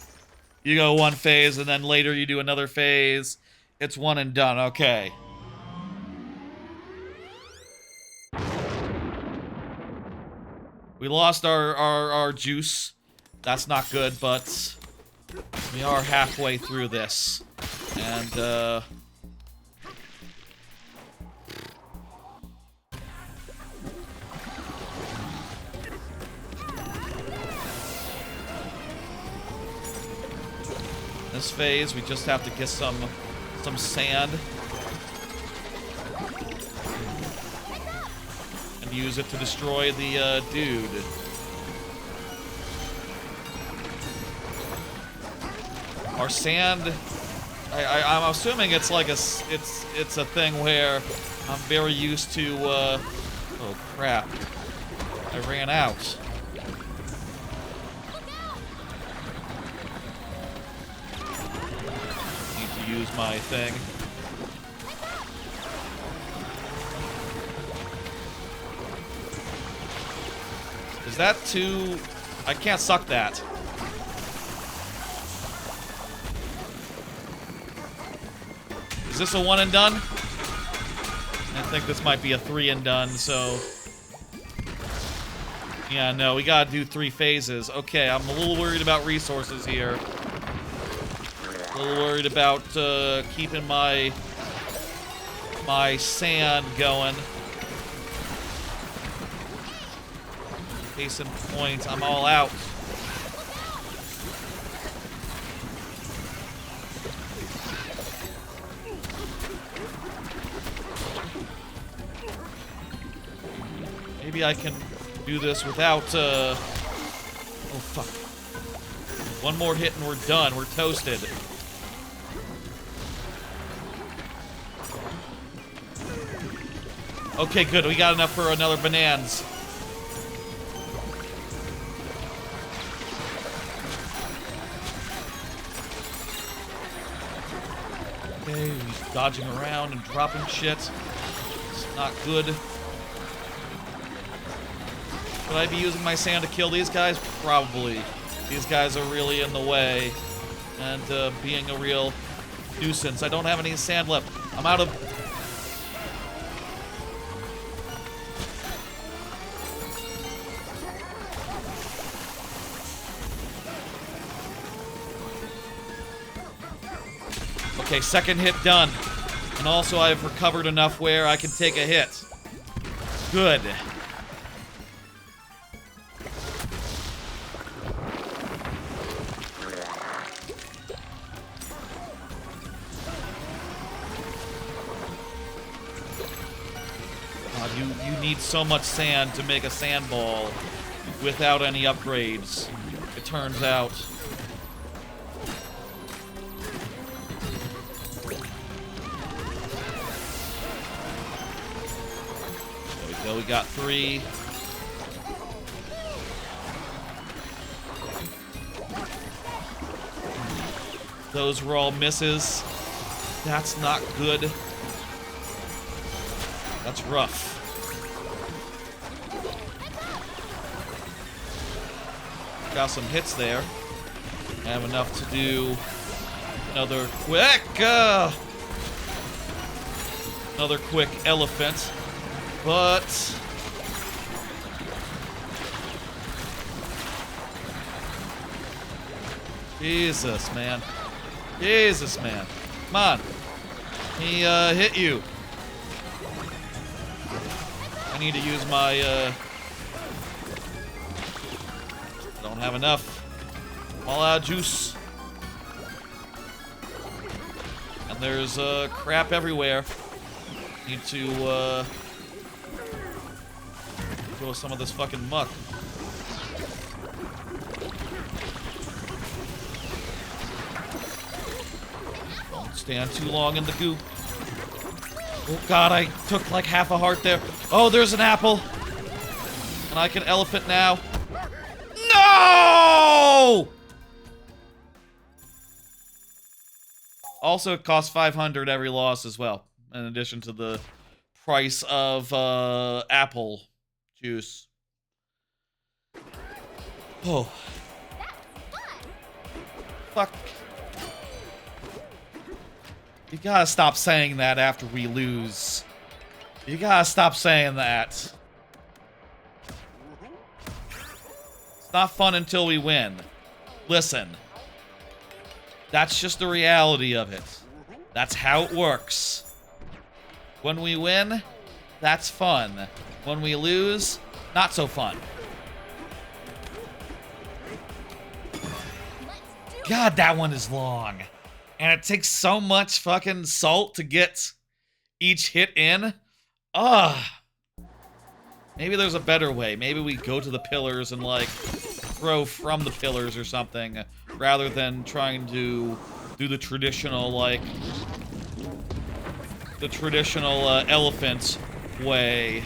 you go one phase and then later you do another phase. It's one and done. Okay. We lost our juice. That's not good, but we are halfway through this. And, this phase, we just have to get some sand. And use it to destroy the, dude. Our sand... I'm assuming it's like it's a thing where I'm very used to, oh crap. I ran out. Need to use my thing. Is that too... I can't suck that. Is this a one and done? I think this might be a three and done, so... Yeah, no, we gotta do 3 phases. Okay, I'm a little worried about resources here. A little worried about, keeping my sand going. Case in point, I'm all out. Maybe I can do this without, oh, fuck. One more hit and we're done. We're toasted. Okay, good. We got enough for another Bananza. Okay, he's dodging around and dropping shit. It's not good. Should I be using my sand to kill these guys? Probably. These guys are really in the way and being a real nuisance. I don't have any sand left. I'm out of... Okay, second hit done. And also I've recovered enough where I can take a hit. Good. You need so much sand to make a sand ball without any upgrades, it turns out. There we go, we got 3. Those were all misses. That's not good. That's rough. Got some hits there. I have enough to do another quick elephant, but Jesus, man. Jesus, man. Come on. He hit you. I need to use my don't have enough. I'm all out of juice. And there's crap everywhere. Need to throw some of this fucking muck. Don't stand too long in the goop. Oh god, I took like half a heart there. Oh, there's an apple. And I can elephant now. No! Also, it costs 500 every loss as well, in addition to the price of apple juice. Oh. Fuck. You gotta stop saying that after we lose. You gotta stop saying that. It's not fun until we win. Listen. That's just the reality of it. That's how it works. When we win, that's fun. When we lose, not so fun. God, that one is long. And it takes so much fucking salt to get each hit in. Ugh. Maybe there's a better way. Maybe we go to the pillars and, like, throw from the pillars or something, rather than trying to do the traditional, like, elephant way.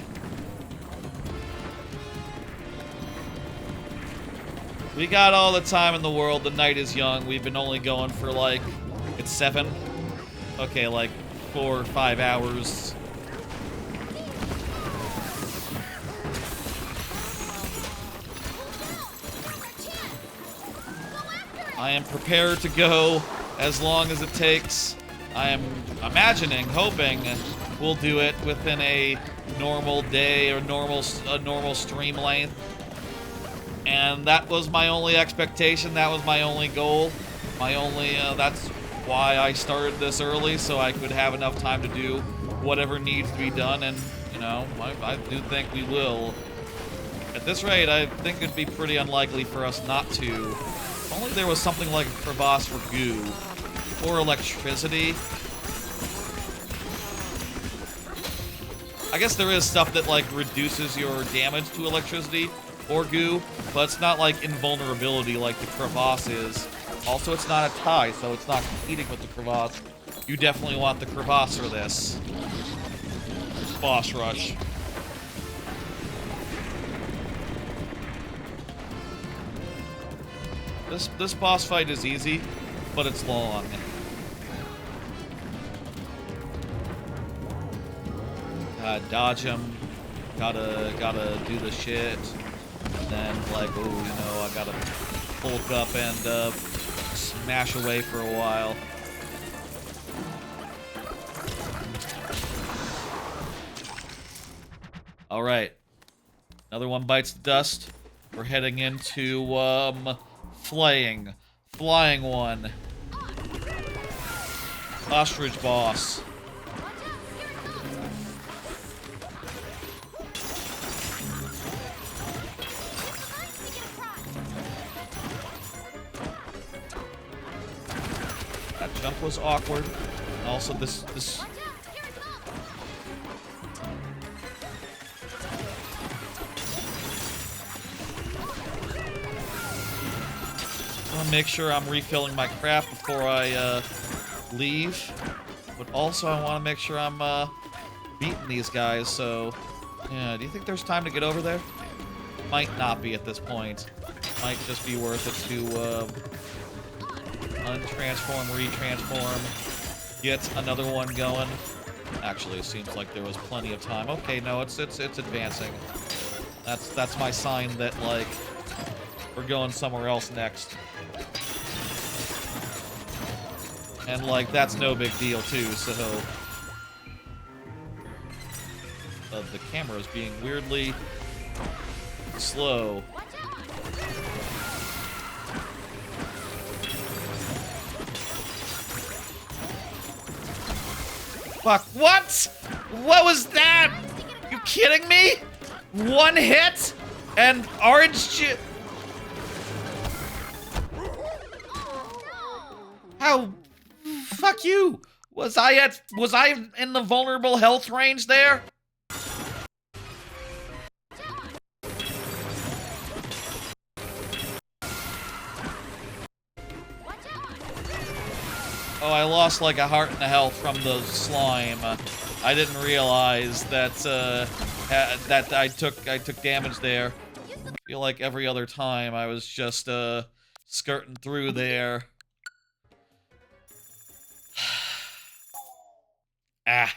We got all the time in the world. The night is young. We've been only going for, like, it's 7? Okay, like 4 or 5 hours. I am prepared to go as long as it takes. I am imagining, hoping we'll do it within a normal day or a normal stream length. And that was my only expectation. That was my only goal. That's why I started this early, so I could have enough time to do whatever needs to be done. And, you know, I do think we will. At this rate, I think it'd be pretty unlikely for us not to. If only there was something like a crevasse for goo. Or electricity. I guess there is stuff that, like, reduces your damage to electricity or goo, but it's not like invulnerability like the crevasse is. Also, it's not a tie, so it's not competing with the crevasse. You definitely want the crevasse for this boss rush. This boss fight is easy, but it's long. Dodge him. Gotta do the shit. And then, like, oh, you know, I gotta bulk up and smash away for a while. All right. Another one bites the dust. We're heading into flying one. Ostrich boss. That jump was awkward. And also this I want to make sure I'm refilling my crap before I leave. But also I want to make sure I'm beating these guys, so yeah, do you think there's time to get over there? Might not be at this point. Might just be worth it to untransform, retransform, get another one going. Actually, it seems like there was plenty of time. Okay, no, it's advancing. That's my sign that, like, we're going somewhere else next. And, like, that's no big deal, too, so the camera's being weirdly slow. Fuck, what? What was that? You kidding me? One hit? And orange ju- How? Fuck you. Was I in the vulnerable health range there? Oh, I lost like a heart and a health from the slime. I didn't realize that that I took damage there. I feel like every other time I was just skirting through there. Ah.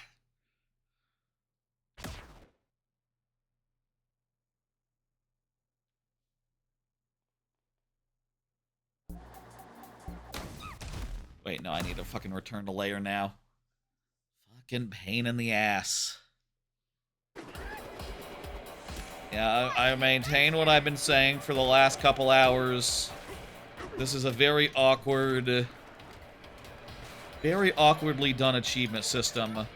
Wait, no, I need to fucking return to layer now. Fucking pain in the ass. Yeah, I maintain what I've been saying for the last couple hours. This is a very awkwardly done achievement system.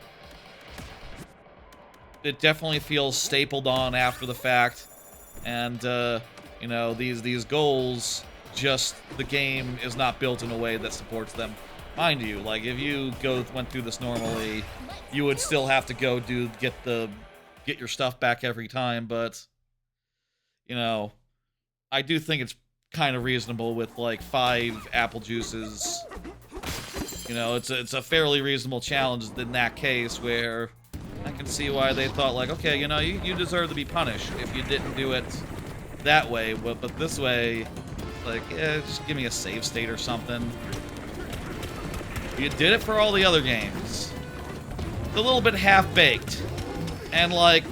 It definitely feels stapled on after the fact. And, you know, these goals, just the game is not built in a way that supports them. Mind you, like, if you went through this normally, you would still have to go get your stuff back every time, but, you know, I do think it's kind of reasonable with, like, 5 apple juices. You know, it's a fairly reasonable challenge in that case, where I can see why they thought, like, okay, you know, you deserve to be punished if you didn't do it that way, but this way, like, yeah, just give me a save state or something. You did it for all the other games. It's a little bit half-baked. And, like,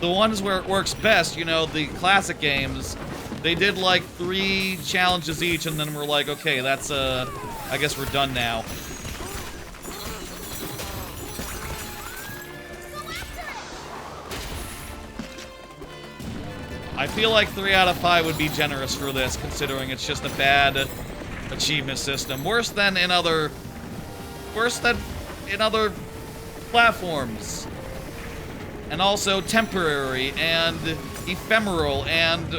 the ones where it works best, you know, the classic games, they did, like, 3 challenges each, and then we're like, okay, that's, I guess we're done now. I feel like 3 out of 5 would be generous for this, considering it's just a bad achievement system. Worse than in other platforms. And also temporary and ephemeral and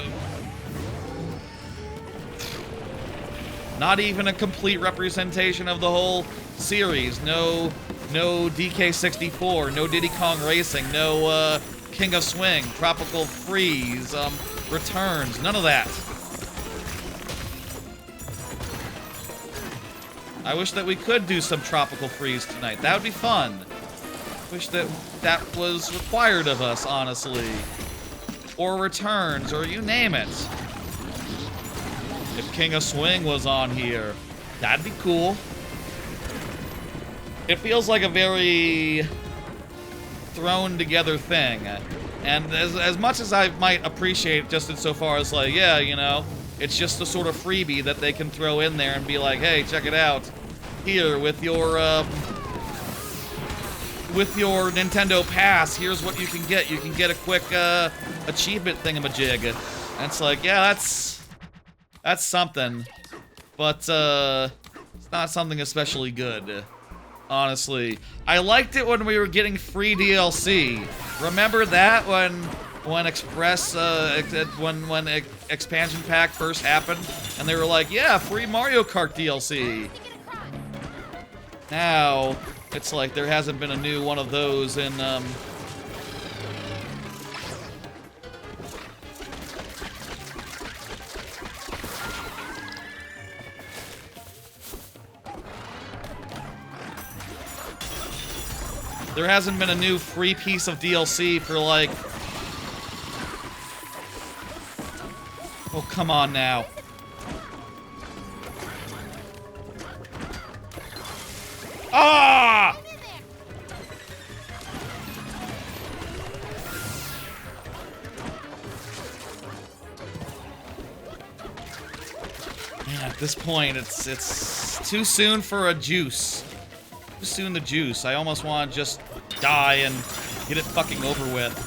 not even a complete representation of the whole series. No DK64, no Diddy Kong Racing, no King of Swing, Tropical Freeze, Returns, none of that. I wish that we could do some Tropical Freeze tonight. That would be fun. Wish that was required of us, honestly. Or Returns, or you name it. If King of Swing was on here, that'd be cool. It feels like a very thrown together thing. And as much as I might appreciate it just insofar as, like, yeah, you know, it's just a sort of freebie that they can throw in there and be like, hey, check it out. Here, with your Nintendo Pass, here's what you can get. You can get a quick, achievement thingamajig. And it's like, yeah, that's something. But, it's not something especially good. Honestly. I liked it when we were getting free DLC. Remember that when Expansion Pack first happened? And they were like, yeah, free Mario Kart DLC. Now, it's like there hasn't been a new one of those in, there hasn't been a new free piece of DLC for, like... Oh, come on now. Ah! Man, at this point, it's too soon for a juice. Too soon to juice. I almost want to just die and get it fucking over with.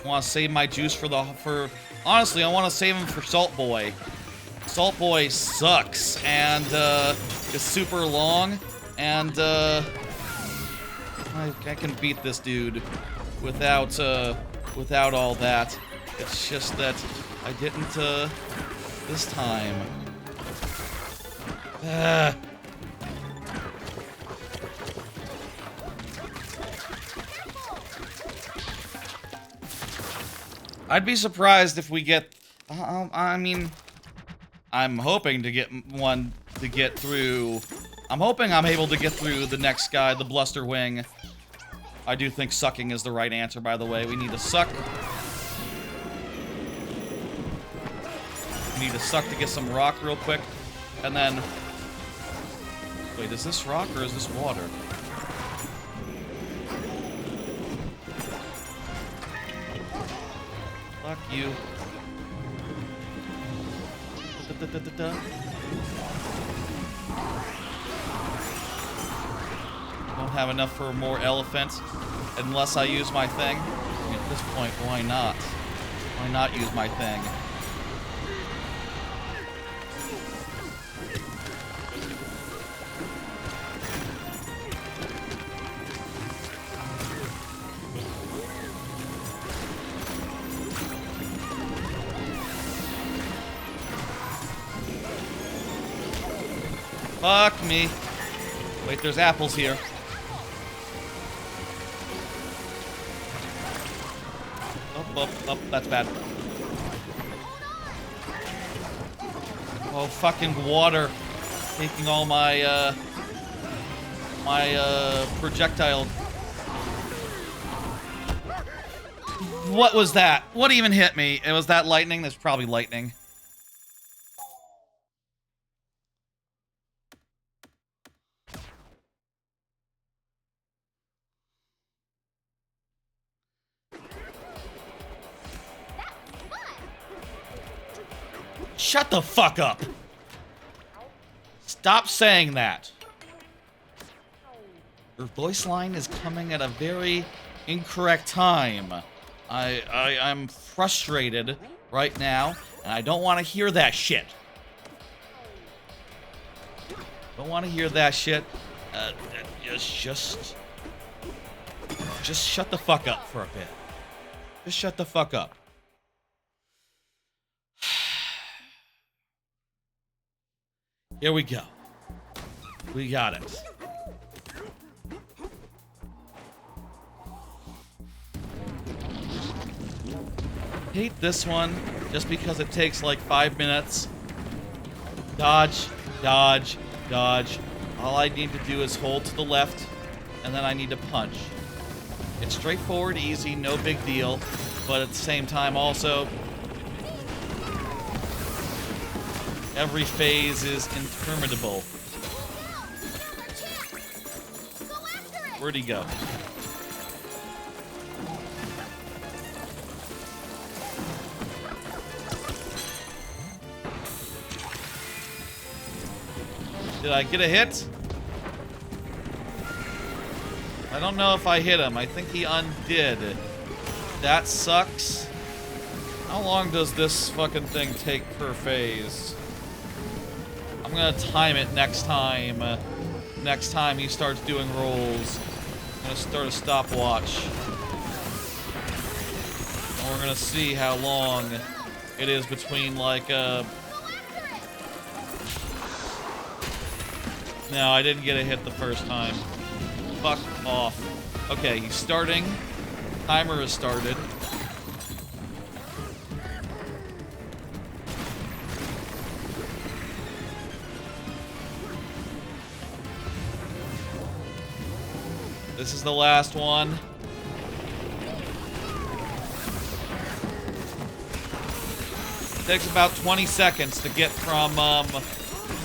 I want to save my juice for honestly, I want to save him for Salt Boy. Salt Boy sucks, and, is super long, and, I can beat this dude without all that. It's just that I didn't, this time. I'd be surprised if we get, I mean... I'm hoping to get one to get through. I'm hoping I'm able to get through the next guy, the Bluster Wing. I do think sucking is the right answer, by the way. We need to suck. We need to suck to get some rock real quick. And then... Wait, is this rock or is this water? Fuck you. Don't have enough for more elephant unless I use my thing. At this point, why not? Why not use my thing? Fuck me. Wait, there's apples here. Oh, that's bad. Oh, fucking water. Taking all my, projectile. What was that? What even hit me? It was that lightning? That's probably lightning. Shut the fuck up! Stop saying that. Your voice line is coming at a very incorrect time. I'm frustrated right now, and I don't want to hear that shit. Don't want to hear that shit. Just shut the fuck up for a bit. Just shut the fuck up. Here we go. We got it. Hate this one just because it takes like 5 minutes. Dodge, dodge, dodge. All I need to do is hold to the left, and then I need to punch. It's straightforward, easy, no big deal, but at the same time also, every phase is interminable. Where'd he go? Did I get a hit? I don't know if I hit him. I think he undid. That sucks. How long does this fucking thing take per phase? I'm gonna time it next time. Next time he starts doing rolls. I'm gonna start a stopwatch. And we're gonna see how long it is between, like, No, I didn't get a hit the first time. Fuck off. Okay, he's starting. Timer has started. This is the last one. It takes about 20 seconds to get from,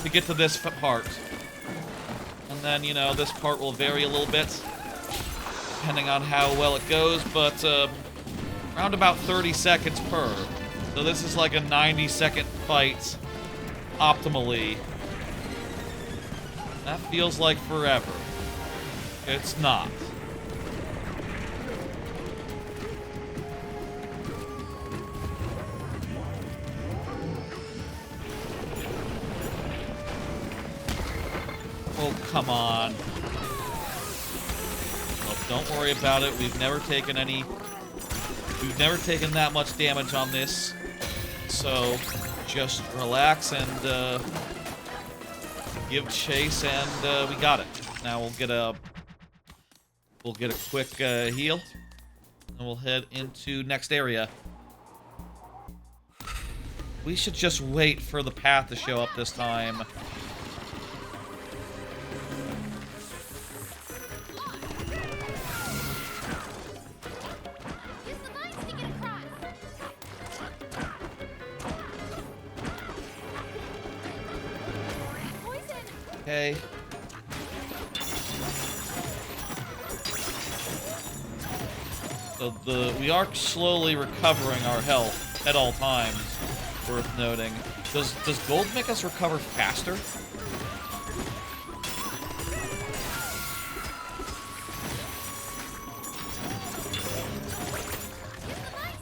to get to this part. And then, you know, this part will vary a little bit, depending on how well it goes, but, around about 30 seconds per. So this is like a 90-second fight, optimally. That feels like forever. It's not. Oh, come on. Well, don't worry about it. We've never taken that much damage on this. So, just relax and, give chase, and, we got it. Now we'll get a quick, heal. And we'll head into next area. We should just wait for the path to show up this time. Okay. So we are slowly recovering our health at all times, worth noting. Does gold make us recover faster?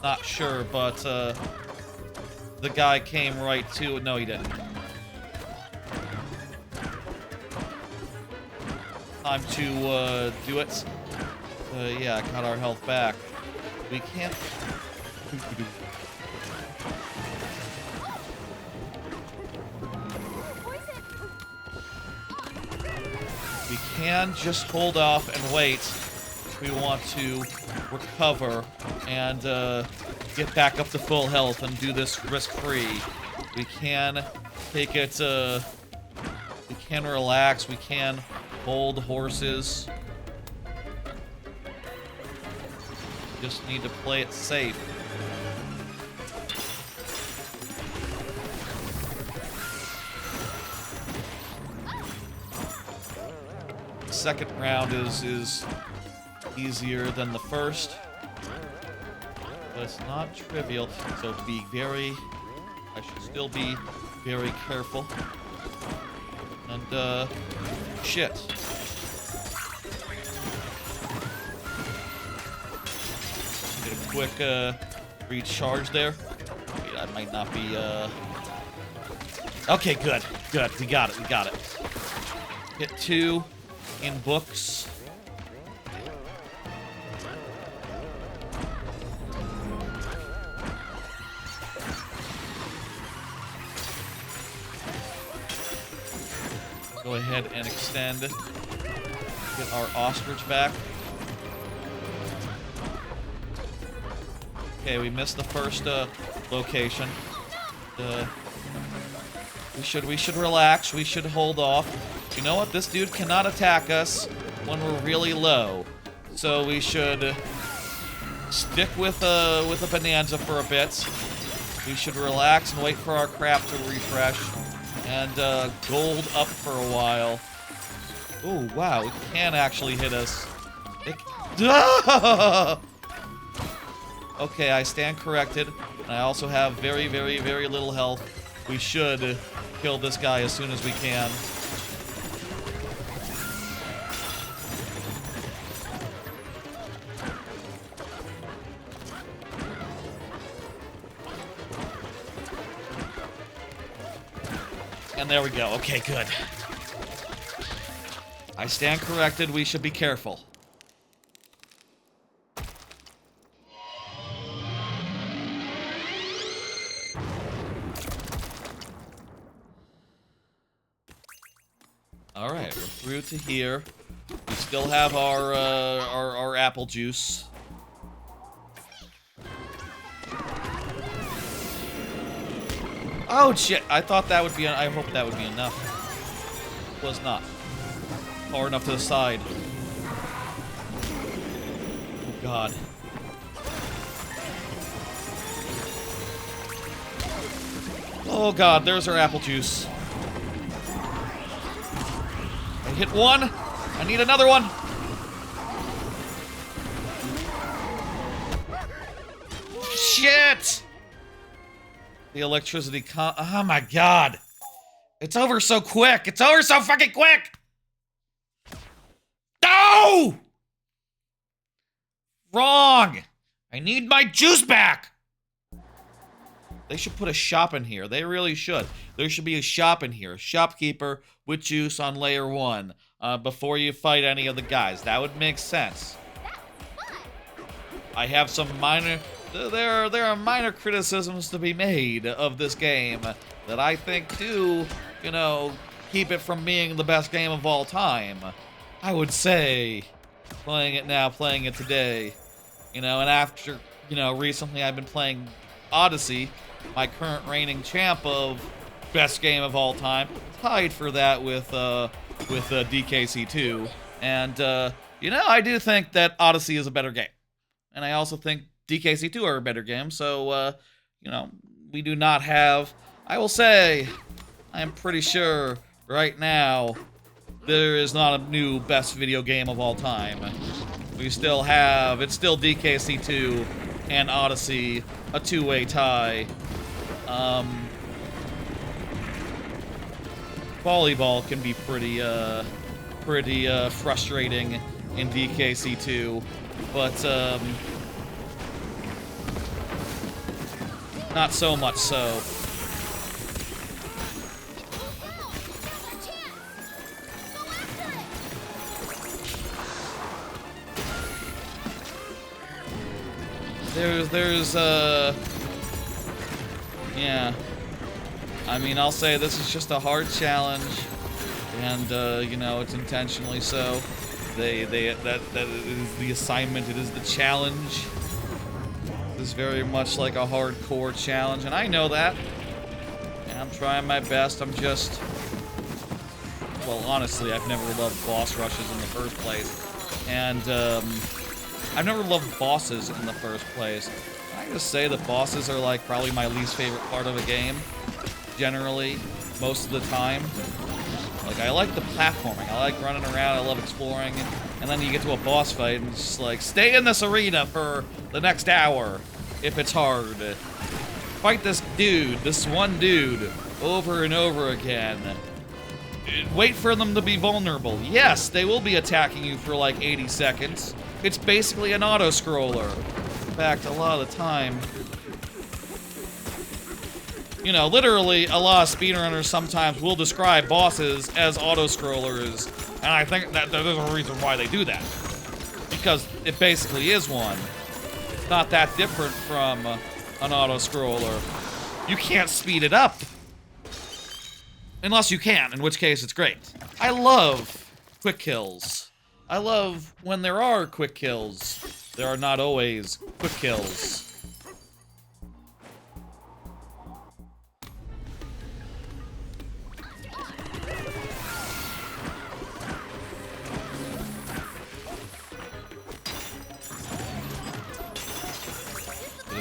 Not sure, but the guy came right to... No, he didn't. Time to do it. Yeah, got our health back. We can't... We can just hold off and wait if we want to recover and get back up to full health and do this risk-free. We can take it, we can relax, we can hold horses. Just need to play it safe. The second round is easier than the first, but it's not trivial, so be very... I should still be very careful. And, shit. Get a quick, recharge there. Wait, that might not be, Okay, good, good. We got it, we got it. Hit 2 in books. Go ahead and extend. Get our ostrich back. Okay, we missed the first location. We should relax. We should hold off. You know what? This dude cannot attack us when we're really low. So we should stick with a Bananza for a bit. We should relax and wait for our crap to refresh. And gold up for a while. Oh, wow, it can actually hit us. Okay, I stand corrected. And I also have very, very, very little health. We should kill this guy as soon as we can. And there we go. Okay, good. I stand corrected. We should be careful. All right, we're through to here. We still have our apple juice. Oh shit! I thought that would be. I hope that would be enough. It was not. Far enough to the side. Oh god. Oh god, there's our apple juice. I hit one. I need another one. Shit! The electricity oh my god. It's over so quick. It's over so fucking quick. No! Wrong. I need my juice back. They should put a shop in here. They really should. There should be a shop in here. A shopkeeper with juice on layer 1 before you fight any of the guys. That would make sense. I have some minor... There are minor criticisms to be made of this game that I think do, you know, keep it from being the best game of all time. I would say, playing it now, playing it today, you know, and after, you know, recently I've been playing Odyssey, my current reigning champ of best game of all time, tied for that with DKC2, and, you know, I do think that Odyssey is a better game, and I also think DKC2 are a better game, so, you know, we do not have... I will say, I am pretty sure right now there is not a new best video game of all time. We still have... It's still DKC2 and Odyssey, a two-way tie. volleyball can be pretty frustrating in DKC2, but not so much so. Yeah. I mean, I'll say this is just a hard challenge, and, you know, it's intentionally so. That is the assignment, it is the challenge. This is very much like a hardcore challenge, and I know that. And I'm trying my best, I'm just... Well, honestly, I've never loved boss rushes in the first place. And, I've never loved bosses in the first place. Can I just say that bosses are, like, probably my least favorite part of a game? Generally, most of the time. Like, I like the platforming, I like running around, I love exploring, and then you get to a boss fight and it's just like, stay in this arena for the next hour, if it's hard. Fight this dude, this one dude, over and over again. Wait for them to be vulnerable. Yes, they will be attacking you for like 80 seconds. It's basically an auto-scroller. In fact, a lot of the time... You know, literally, a lot of speedrunners sometimes will describe bosses as auto-scrollers, and I think that there's a reason why they do that. Because it basically is one. It's not that different from an auto-scroller. You can't speed it up. Unless you can, in which case it's great. I love quick kills. I love when there are quick kills. There are not always quick kills.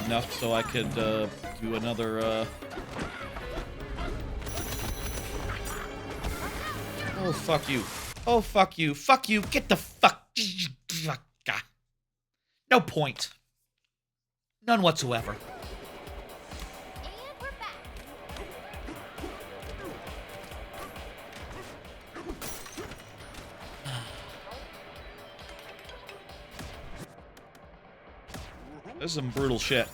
Enough so I could do another Oh, fuck you. Oh, fuck you. Fuck you. Get the fuck... No point. None whatsoever. And we're back. This is some brutal shit.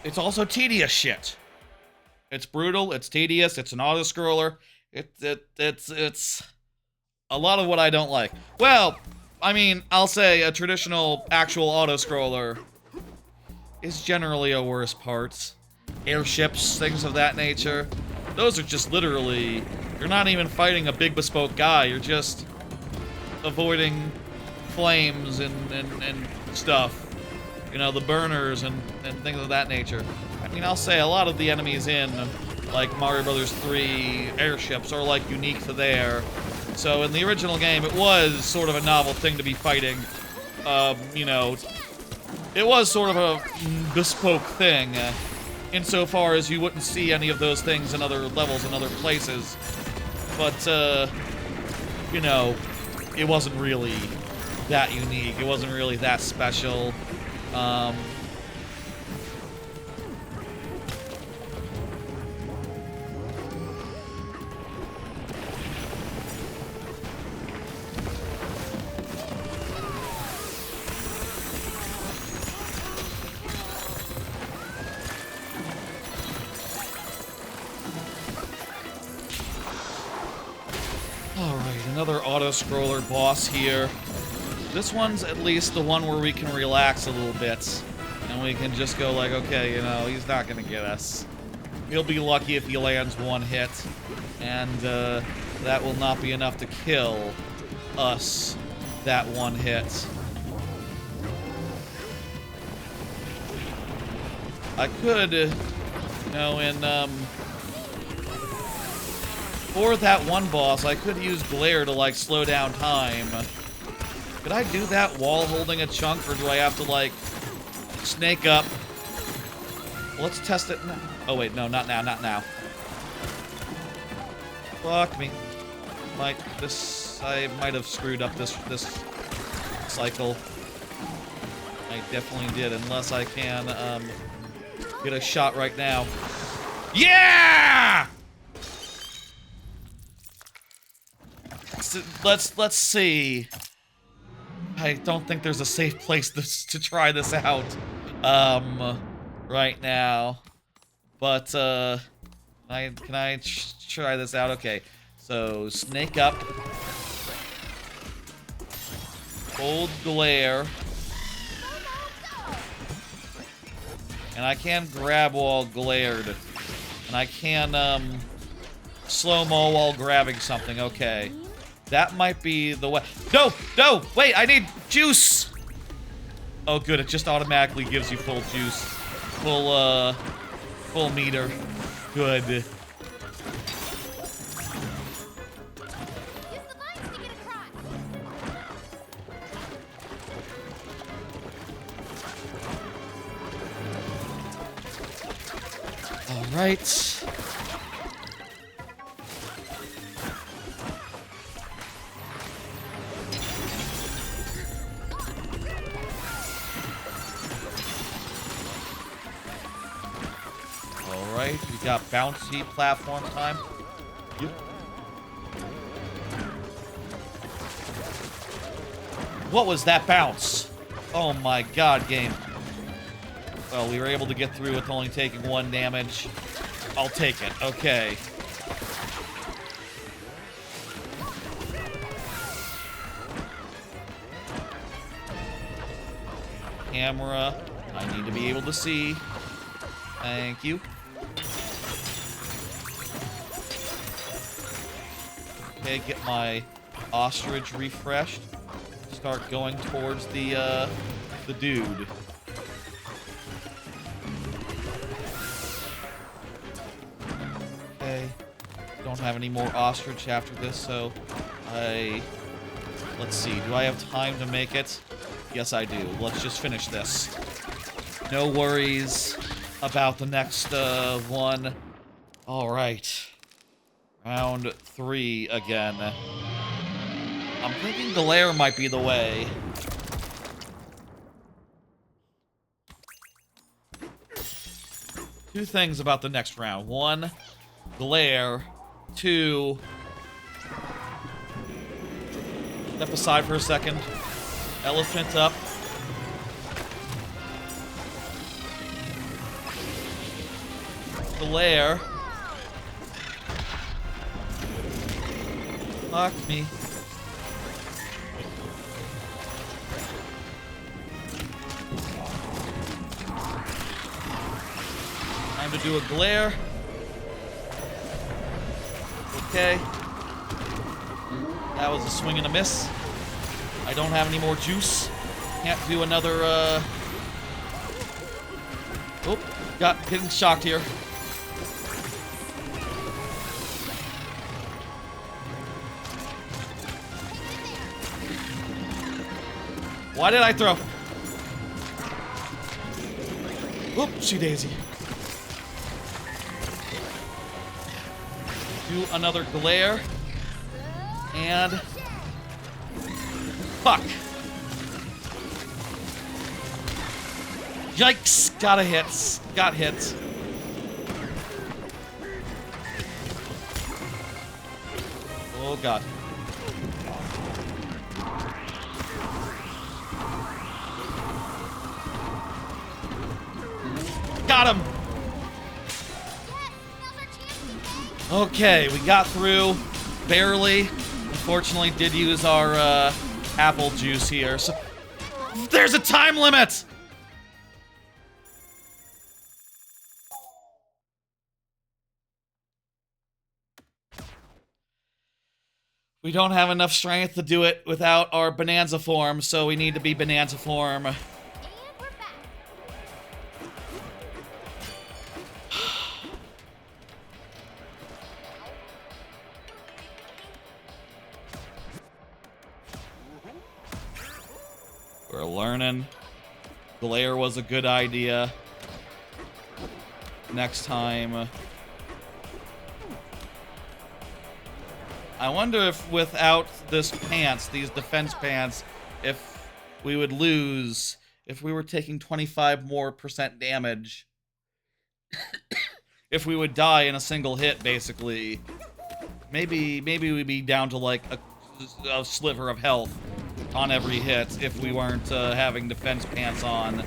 It's also tedious shit. It's brutal, it's tedious, it's an auto-scroller. It's a lot of what I don't like. Well, I mean, I'll say a traditional actual auto-scroller is generally a worse part. Airships, things of that nature. Those are just literally... You're not even fighting a big bespoke guy, you're just avoiding flames and stuff. You know, the burners and things of that nature. I mean, I'll say a lot of the enemies in, like, Mario Brothers 3 airships are, like, unique to there. So in the original game, it was sort of a novel thing to be fighting. You know, it was sort of a bespoke thing, insofar as you wouldn't see any of those things in other levels and other places. But, you know, it wasn't really that unique. It wasn't really that special. Alright, another auto-scroller boss here. This one's at least the one where we can relax a little bit. And we can just go like, okay, you know, he's not gonna get us. He'll be lucky if he lands one hit. And that will not be enough to kill us, that one hit. I could, you know, for that one boss, I could use Glare to, like, slow down time. Could I do that while holding a chunk, or do I have to, like, snake up? Let's test it now. Oh, wait, no, not now, not now. Fuck me. Like, this... Oops, I might have screwed up this cycle. I definitely did, unless I can get a shot right now. Yeah! So let's see. I don't think there's a safe place to try this out right now. But can I try this out? Okay. So snake up. Hold glare. And I can grab while glared. And I can slow-mo while grabbing something. Okay. That might be the way. No! No! Wait, I need juice! Oh, good. It just automatically gives you full juice. Full meter. Good. Use the vines to get across. All right. Alright, we got bouncy platform time. Yep. What was that bounce? Oh my god, game. Well, we were able to get through with only taking 1 damage. I'll take it. Okay. Camera. I need to be able to see. Thank you. Okay, get my ostrich refreshed. Start going towards the dude. Okay. Don't have any more ostrich after this, so let's see. Do I have time to make it? Yes, I do. Let's just finish this. No worries about the next one. All right. Round 3 again. I'm thinking glare might be the way. Two things about the next round. 1, glare. 2, step aside for a second. Elephant up. Glare. Fuck me. Time to do a glare. Okay. That was a swing and a miss. I don't have any more juice. Can't do another, Oh, getting shocked here. Why did I throw? Oopsie daisy. Do another glare. And... fuck. Yikes. Got a hit. Got hit. Oh, God. Got him! Okay, we got through. Barely. Unfortunately, did use our apple juice here. So there's a time limit! We don't have enough strength to do it without our Bananza form, so we need to be Bananza form. And we're back. We're learning. Glare was a good idea. Next time. I wonder if without this pants, these defense pants, if we would lose, if we were taking 25% more damage. If we would die in a single hit, basically. Maybe we'd be down to like a sliver of health on every hit if we weren't having defense pants on.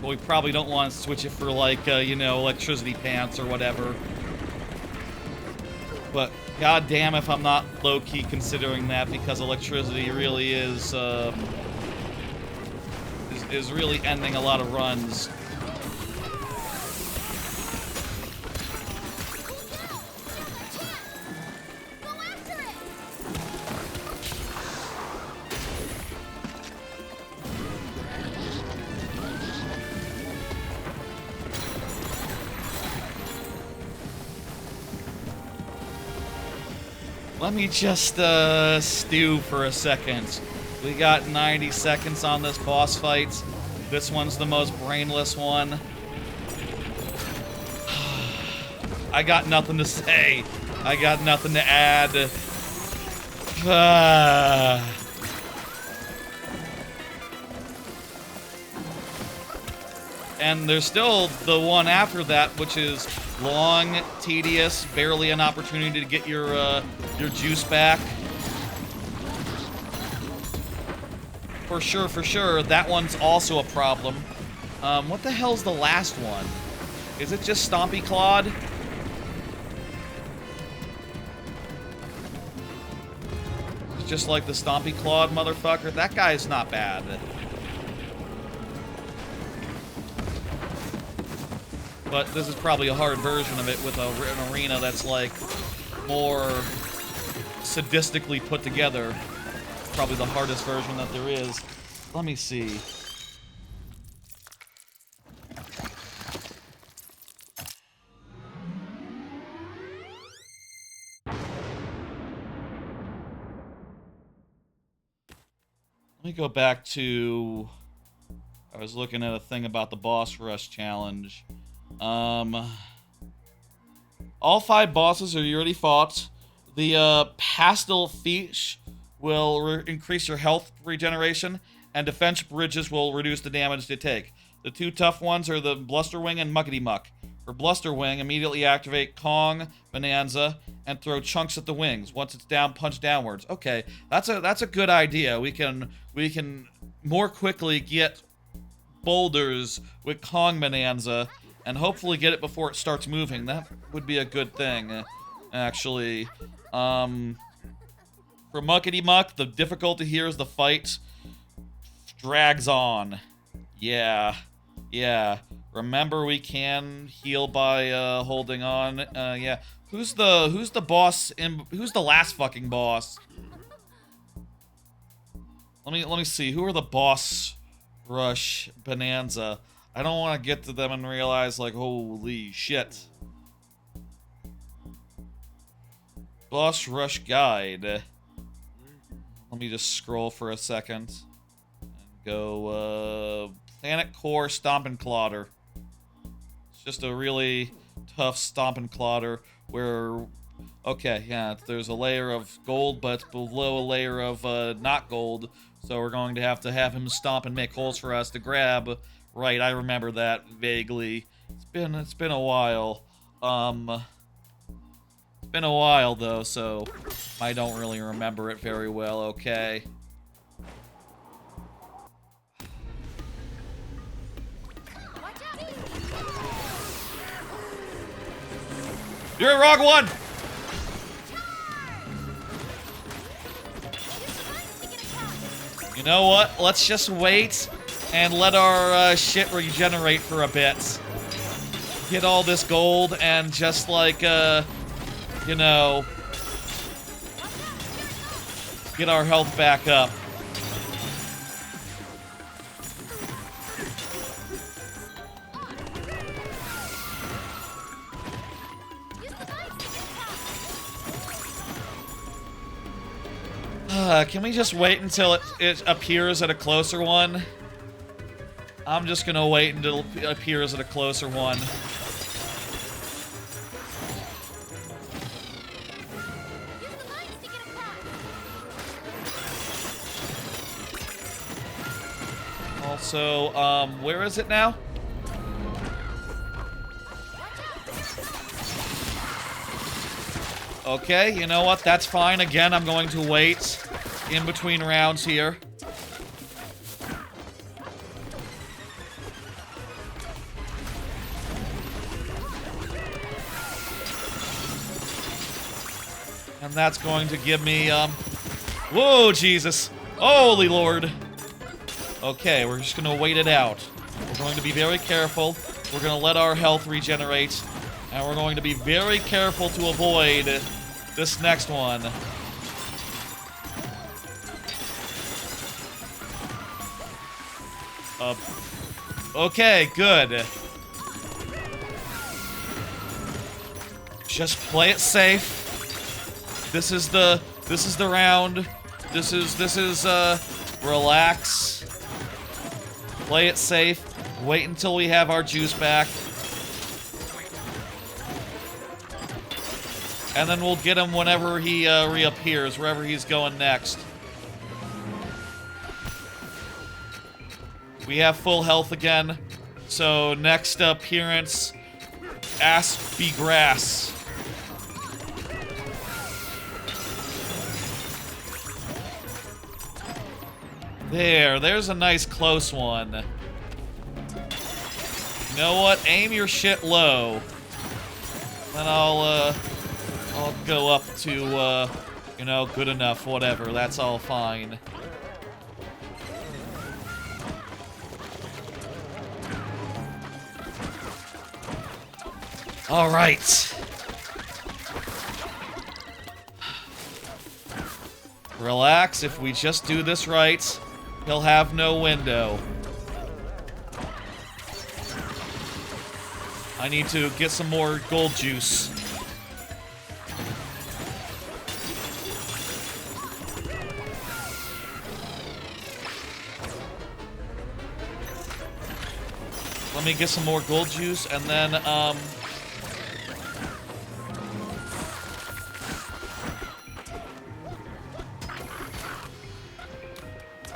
But we probably don't want to switch it for like, you know, electricity pants or whatever. But goddamn if I'm not low-key considering that, because electricity really is really ending a lot of runs. Go after it! Let me just stew for a second. We got 90 seconds on this boss fight. This one's the most brainless one. I got nothing to say. I got nothing to add. And there's still the one after that, which is long, tedious, barely an opportunity to get your juice back. For sure, that one's also a problem. What the hell's the last one? Is it just Stompy Claude? It's just like the Stompy Claude motherfucker? That guy's not bad. But this is probably a hard version of it with an arena that's like more sadistically put together. Probably the hardest version that there is. Let me see. Let me go back to... I was looking at a thing about the boss rush challenge. All 5 bosses are you already fought. The pastel fiche will increase your health regeneration, and defense bridges will reduce the damage they take. The 2 tough ones are the Blusterwing and Muckety Muck. For Blusterwing, immediately activate Kong Bananza and throw chunks at the wings. Once it's down, punch downwards. Okay, that's a good idea. We can more quickly get boulders with Kong Bananza and hopefully get it before it starts moving. That would be a good thing, actually. For Muckety Muck, the difficulty here is the fight drags on. Yeah. Remember, we can heal by holding on. Yeah. Who's the boss who's the last fucking boss? Let me see. Who are the boss rush Bonanza? I don't want to get to them and realize like, holy shit. Boss rush guide. Let me just scroll for a second and go Planet Core Stompin' Clodder. It's just a really tough Stompin' Clodder where, okay, yeah, there's a layer of gold, but below a layer of not gold, so we're going to have him stomp and make holes for us to grab. Right, I remember that vaguely. It's been a while. It's been a while though, so I don't really remember it very well. Okay. You're in wrong one! You know what? Let's just wait and let our shit regenerate for a bit. Get all this gold and just like, you know, get our health back up. Can we just wait until it appears at a closer one? I'm just gonna wait until it appears at a closer one. Also, where is it now? Okay, you know what? That's fine. Again, I'm going to wait in between rounds here. And that's going to give me, whoa, Jesus. Holy Lord. Okay, we're just gonna wait it out. We're going to be very careful. We're gonna let our health regenerate. And we're going to be very careful to avoid this next one. Okay, good. Just play it safe. This is the round. This is relax. Play it safe. Wait until we have our juice back. And then we'll get him whenever he reappears, wherever he's going next. We have full health again. So next appearance, Ass Be Grass. There's a nice close one. You know what? Aim your shit low. Then I'll go up to, you know, good enough, whatever. That's all fine. All right. Relax. If we just do this right, he'll have no window. I need to get some more gold juice. Let me get some more gold juice, and then,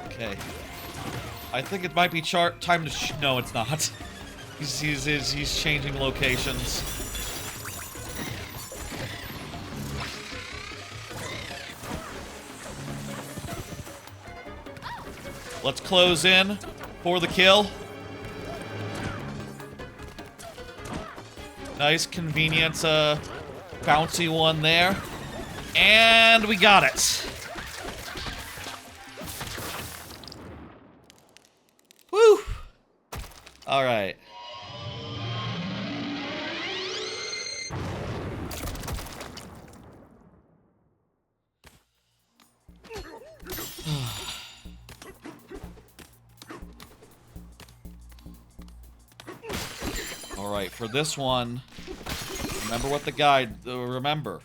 okay. I think it might be time to no, it's not. He's changing locations. Let's close in for the kill. Nice, convenient, bouncy one there. And we got it. Woo! All right. All right, for this one, remember what the guide, remember,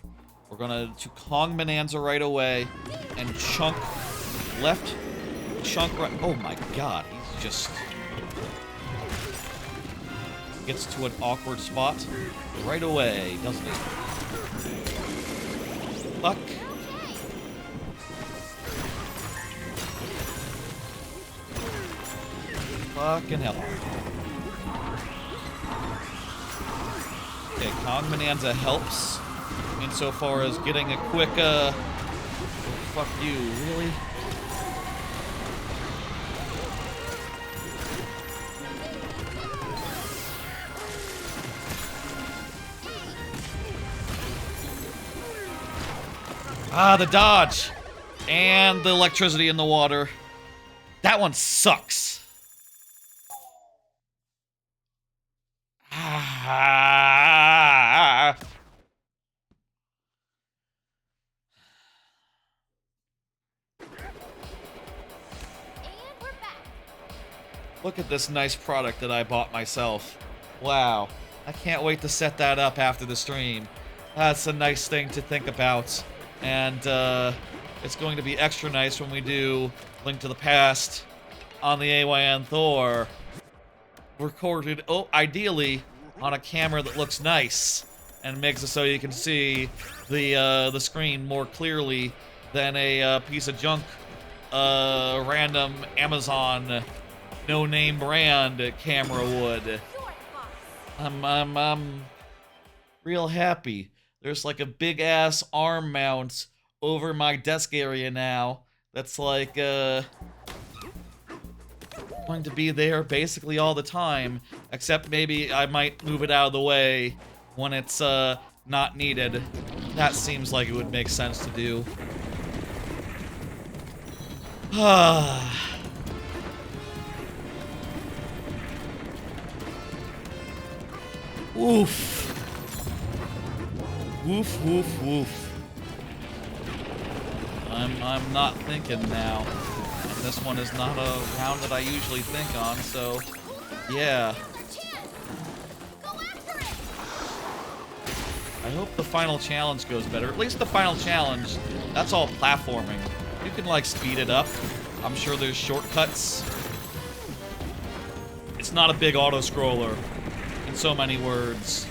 we're gonna to Kong Bananza right away, and chunk left, chunk right, oh my god, he's just, gets to an awkward spot right away, doesn't he? Fuck. Fucking hell. Okay, Kong Bananza helps insofar as getting a quick, oh, fuck you, really? Ah, the dodge! And the electricity in the water. That one sucks. Ah. And we're back. Look at this nice product that I bought myself. Wow. I can't wait to set that up after the stream. That's a nice thing to think about. And it's going to be extra nice when we do Link to the Past on the AYN Thor. Recorded, oh, ideally on a camera that looks nice and makes it so you can see the screen more clearly than a piece of junk, random Amazon no-name brand camera would. You're the boss. I'm real happy. There's like a big-ass arm mount over my desk area now that's like, going to be there basically all the time, except maybe I might move it out of the way when it's, not needed. That seems like it would make sense to do. Woof. Woof, woof, woof. I'm not thinking now. And this one is not a round that I usually think on, so yeah. Go after it. I hope the final challenge goes better. At least the final challenge, that's all platforming. You can like speed it up. I'm sure there's shortcuts. It's not a big auto-scroller, in so many words.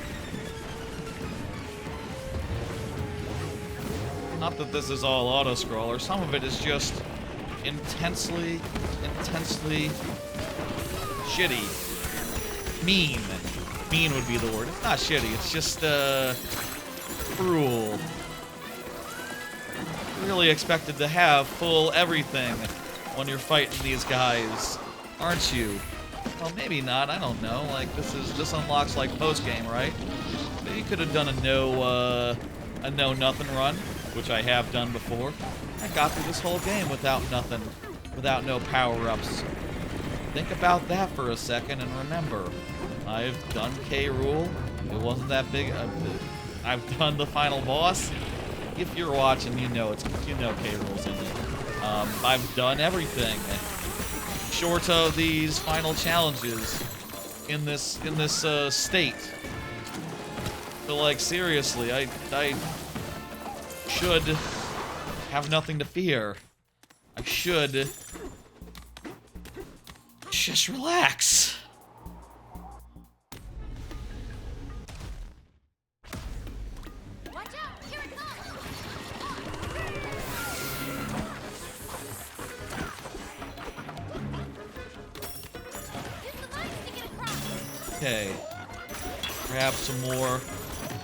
Not that this is all auto-scroller. Some of it is just intensely shitty. Mean. Mean would be the word. It's not shitty. It's just, cruel. Really expected to have full everything when you're fighting these guys, aren't you? Well, maybe not. I don't know. Like, this unlocks like post-game, right? Maybe you could have done a no-nothing run, which I have done before. I got through this whole game without nothing, without no power-ups. Think about that for a second and remember, I've done K. Rool. It wasn't that big. I've done the final boss. If you're watching, you know K. Rool's in it. I've done everything short of these final challenges in this state. So like seriously, I should have nothing to fear. I should just relax. Watch out. Here it comes. Use the lights to get across. Okay. Grab some more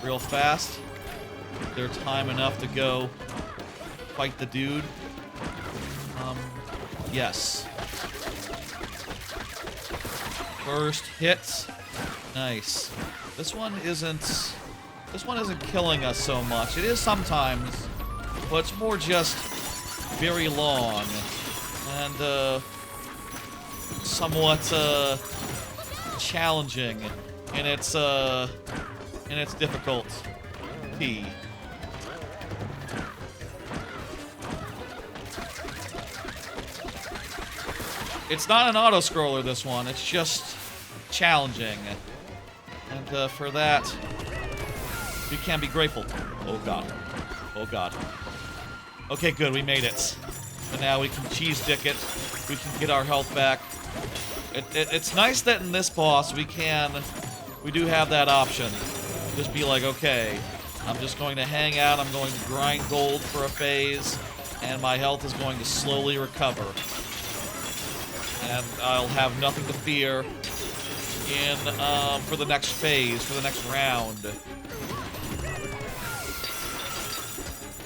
real fast. Their time enough to go fight the dude. Yes. First hit. Nice. This one isn't killing us so much. It is sometimes, but it's more just very long and somewhat challenging in its difficulty. It's not an auto-scroller, this one. It's just challenging. And for that, we can be grateful. Oh god. Oh god. Okay, good, we made it. So now we can cheese dick it. We can get our health back. It's nice that in this boss we do have that option. Just be like, okay, I'm just going to hang out, I'm going to grind gold for a phase, and my health is going to slowly recover. And I'll have nothing to fear for the next phase, for the next round.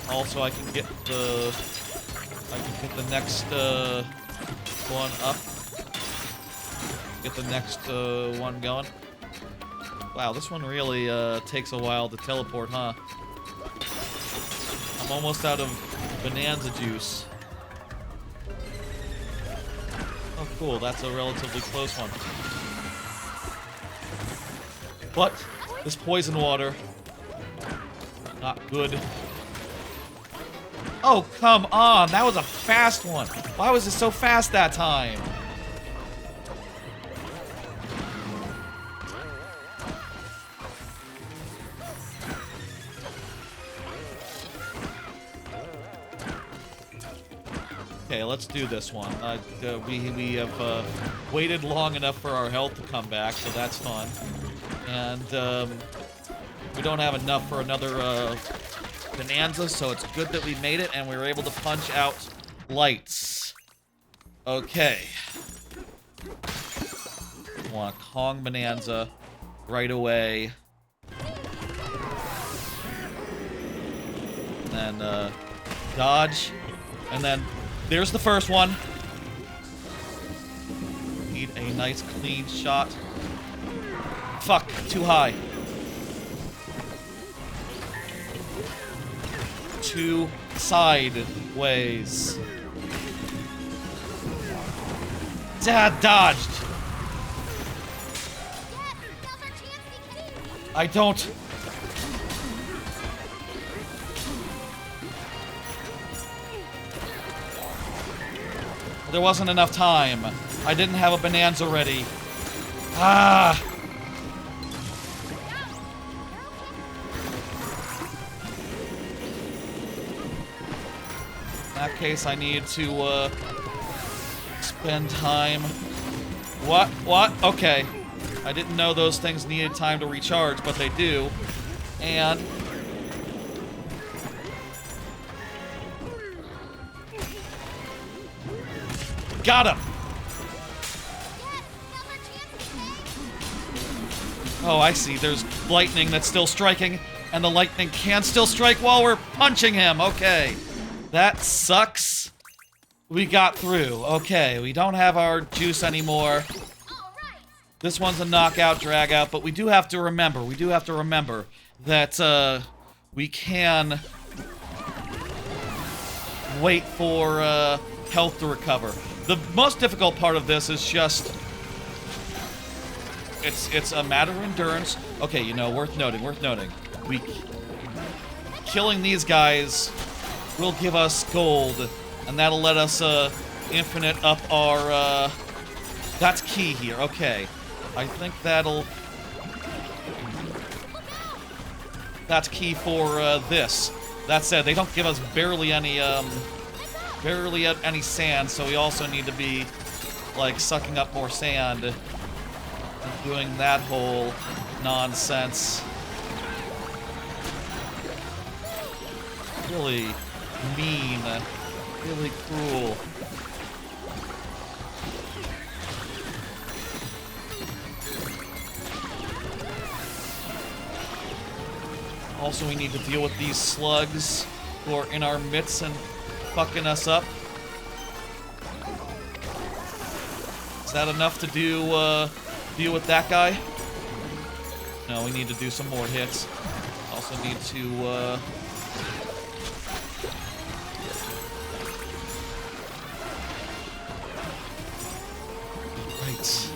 Also, I can get the next one up. Get the next one going. Wow, this one really takes a while to teleport, huh? I'm almost out of Bananza juice. Oh, cool. That's a relatively close one. But this poison water, not good. Oh, come on. That was a fast one. Why was it so fast that time? Okay, let's do this one. We have waited long enough for our health to come back, so that's fun. And we don't have enough for another Bananza, so it's good that we made it and we were able to punch out lights. Okay. want Kong Bananza right away. And then dodge. And then there's the first one. Need a nice clean shot. Fuck, too high. Two sideways. Dad dodged. I don't. There wasn't enough time. I didn't have a Bananza ready. Ah! In that case, I need to, spend time. What? What? Okay. I didn't know those things needed time to recharge, but they do. And... got him! Oh, I see. There's lightning that's still striking, and the lightning can still strike while we're punching him. Okay. That sucks. We got through. Okay, we don't have our juice anymore. This one's a knockout, drag out, but we do have to remember, that, we can wait for, health to recover. The most difficult part of this is just... It's a matter of endurance. Okay, you know, worth noting. Killing these guys will give us gold, and that'll let us, infinite up our, that's key here. Okay. I think that's key for, this. That said, they don't give us barely any sand, so we also need to be, like, sucking up more sand and doing that whole nonsense. Really mean. Really cruel. Also, we need to deal with these slugs who are in our midst and fucking us up. Is that enough to do, deal with that guy? No, we need to do some more hits. Also need to, Right.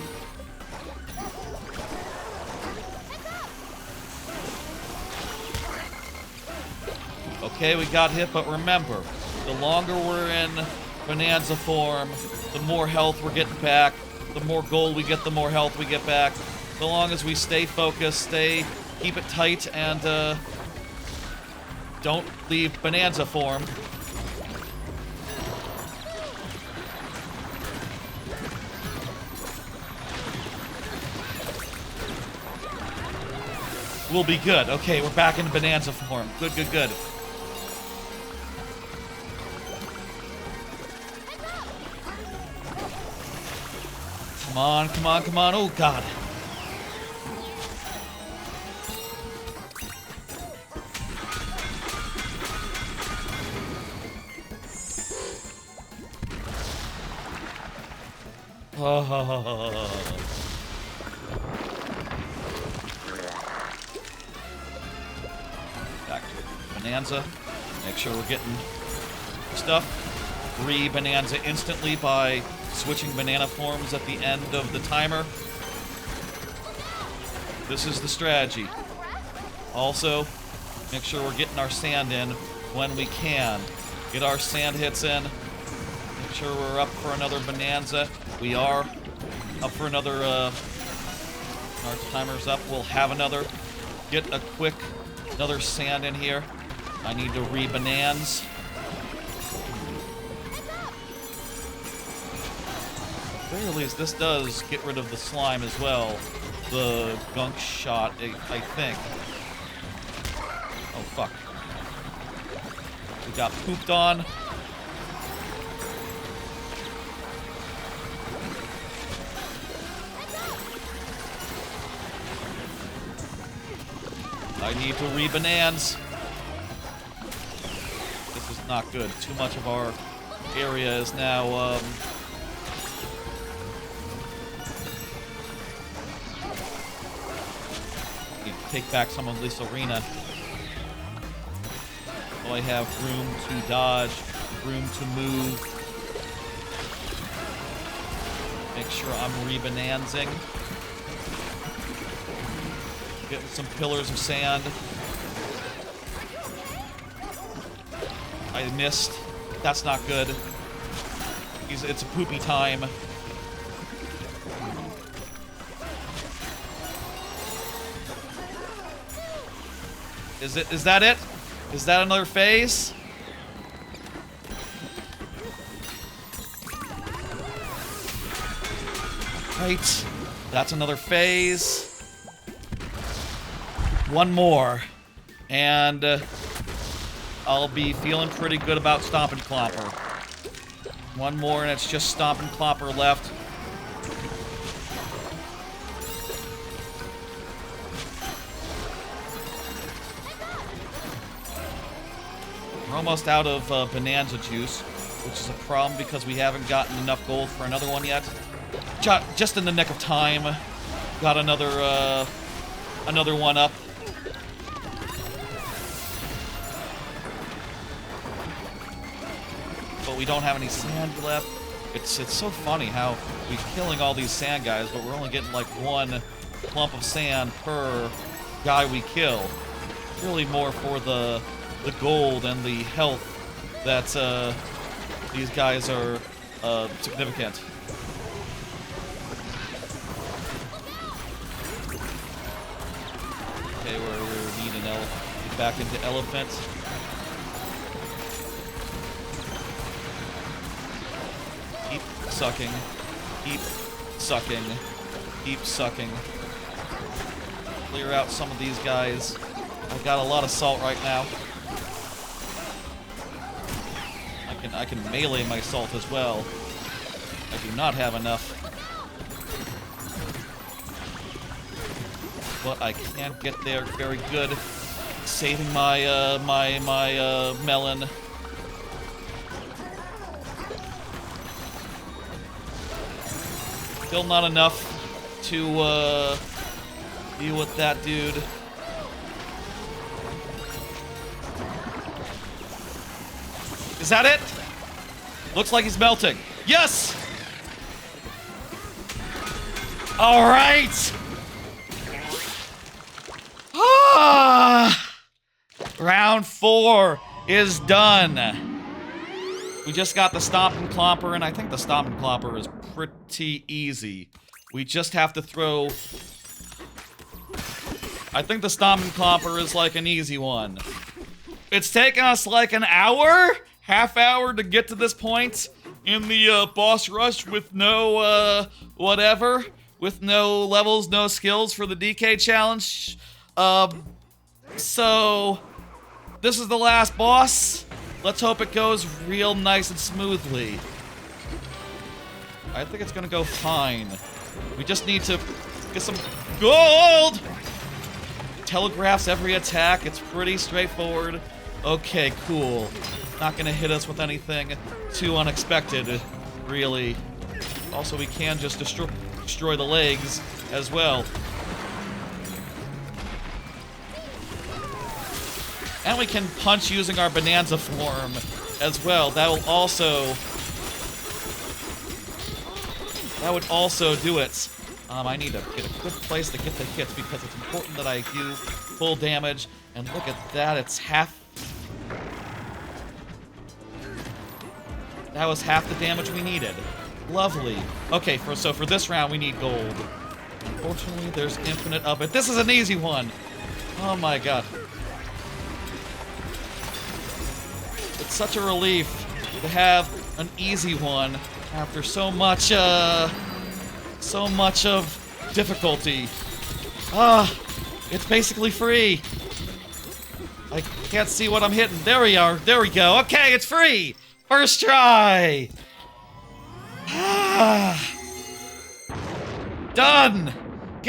Okay, we got hit, but remember, the longer we're in Bananza form, the more health we're getting back, the more gold we get, the more health we get back. So long as we stay focused, keep it tight, and, don't leave Bananza form. We'll be good. Okay, we're back in Bananza form. Good, good, good. Come on, come on, come on. Oh, God. Oh. Back to Bananza. Make sure we're getting stuff. Re-Bananza instantly by switching banana forms at the end of the timer. This is the strategy. Also, make sure we're getting our sand in when we can. Get our sand hits in. Make sure we're up for another Bananza. We are up for another, our timer's up. We'll have another. Get another sand in here. I need to re-Bananza. At the very least, this does get rid of the slime as well. The gunk shot, I think. Oh, fuck. We got pooped on. I need to re-banans. This is not good. Too much of our area is now, need to take back some of this arena. So I have room to dodge, room to move. Make sure I'm re-banansing. Getting some pillars of sand. I missed. That's not good. It's a poopy time. Is that it? Is that another phase? Right. That's another phase. One more. And I'll be feeling pretty good about Stomp and Clopper. One more and it's just Stomp and Clopper left. We're almost out of Bonanza juice, which is a problem because we haven't gotten enough gold for another one yet. Just in the nick of time, got another one up. But we don't have any sand left. It's so funny how we're killing all these sand guys, but we're only getting like one clump of sand per guy we kill. Really more for the gold and the health that these guys are significant. Okay, we need an elephant. Get back into elephant. Keep sucking. Keep sucking. Keep sucking. Clear out some of these guys. I've got a lot of salt right now. I can melee my salt as well. I do not have enough. But I can't get there very good. Saving my melon. Still not enough to deal with that dude. Is that it? Looks like he's melting. Yes! All right! Ah! Round 4 is done. We just got the Stomp and Clomper, and I think the Stomp and Clomper is pretty easy. We just have to throw... I think the Stomp and Clomper is like an easy one. It's taken us like an hour? Half hour to get to this point in the boss rush with no whatever, with no levels, no skills for the DK challenge. So this is the last boss. Let's hope it goes real nice and smoothly. I think it's gonna go fine. We just need to get some gold. Telegraphs every attack. It's pretty straightforward. Okay, cool. Not gonna hit us with anything too unexpected, really. Also, we can just destroy the legs as well. And we can punch using our Bonanza form as well. That would also do it. I need to get a good place to get the hits because it's important that I do full damage. And look at that, it's half. That was half the damage we needed. Lovely. Okay, so for this round, we need gold. Unfortunately, there's infinite of it. This is an easy one. Oh my god. It's such a relief to have an easy one after so much of difficulty. It's basically free. I can't see what I'm hitting. There we are. There we go. Okay, it's free. First try! Done!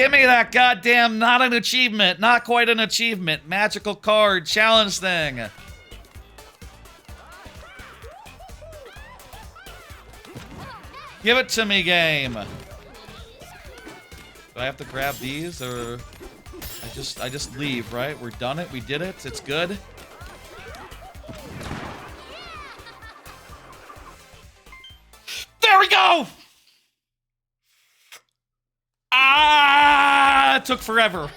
Give me that goddamn, not an achievement, not quite an achievement, magical card challenge thing. Give it to me, game. Do I have to grab these, or I just leave, right? We're done it, we did it, it's good. There we go! Ah, it took forever.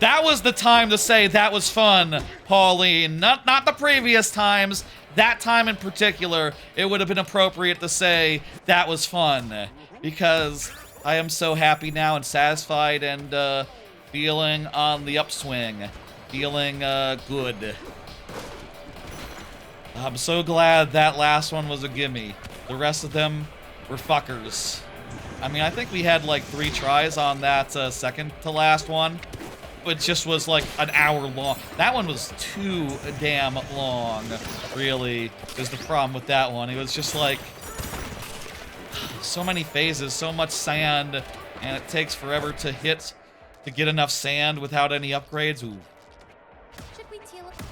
That was the time to say that was fun, Pauline. Not the previous times. That time in particular, it would have been appropriate to say that was fun. Because I am so happy now and satisfied and feeling on the upswing. Feeling good. I'm so glad that last one was a gimme. The rest of them were fuckers. I mean, I think we had like 3 tries on that second to last one. It just was like an hour long. That one was too damn long, really, is the problem with that one. It was just like so many phases, so much sand, and it takes forever to get enough sand without any upgrades. Ooh.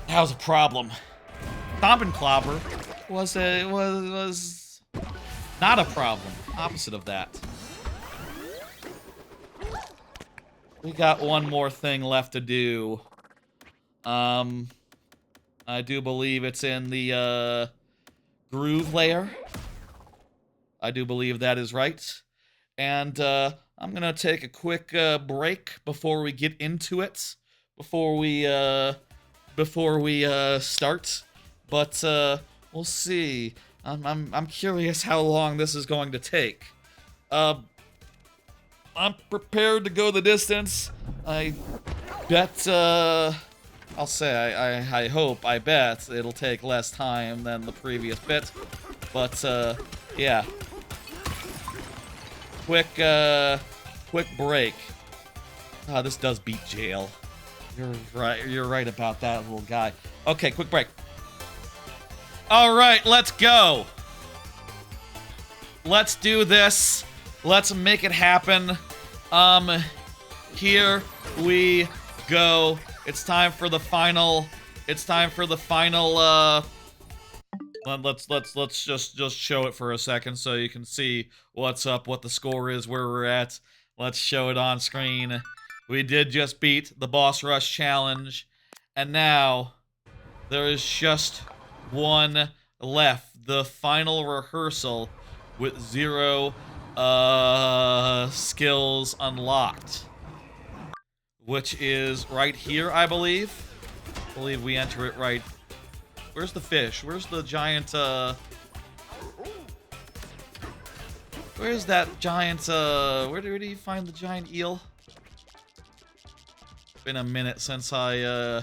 That was a problem. Stomp and Clobber was not a problem. Opposite of that. We got one more thing left to do. I do believe it's in the groove layer. I do believe that is right. And I'm gonna take a quick break before we get into it. Before we start. But we'll see. I'm curious how long this is going to take. I'm prepared to go the distance. I bet, I'll say, I hope, I bet it'll take less time than the previous bit. But, yeah. Quick break. Ah, this does beat jail. You're right about that little guy. Okay, quick break. Alright, let's go. Let's do this. Let's make it happen. Here we go. It's time for the final. Let's just show it for a second so you can see what's up, what the score is, where we're at. Let's show it on screen. We did just beat the Boss Rush Challenge, and now there is just one left. The final rehearsal with 0 skills unlocked, which is right here, I believe. I believe we enter it right. Where's the fish? Where's the giant, where's that giant, where do you find the giant eel? Been a minute since I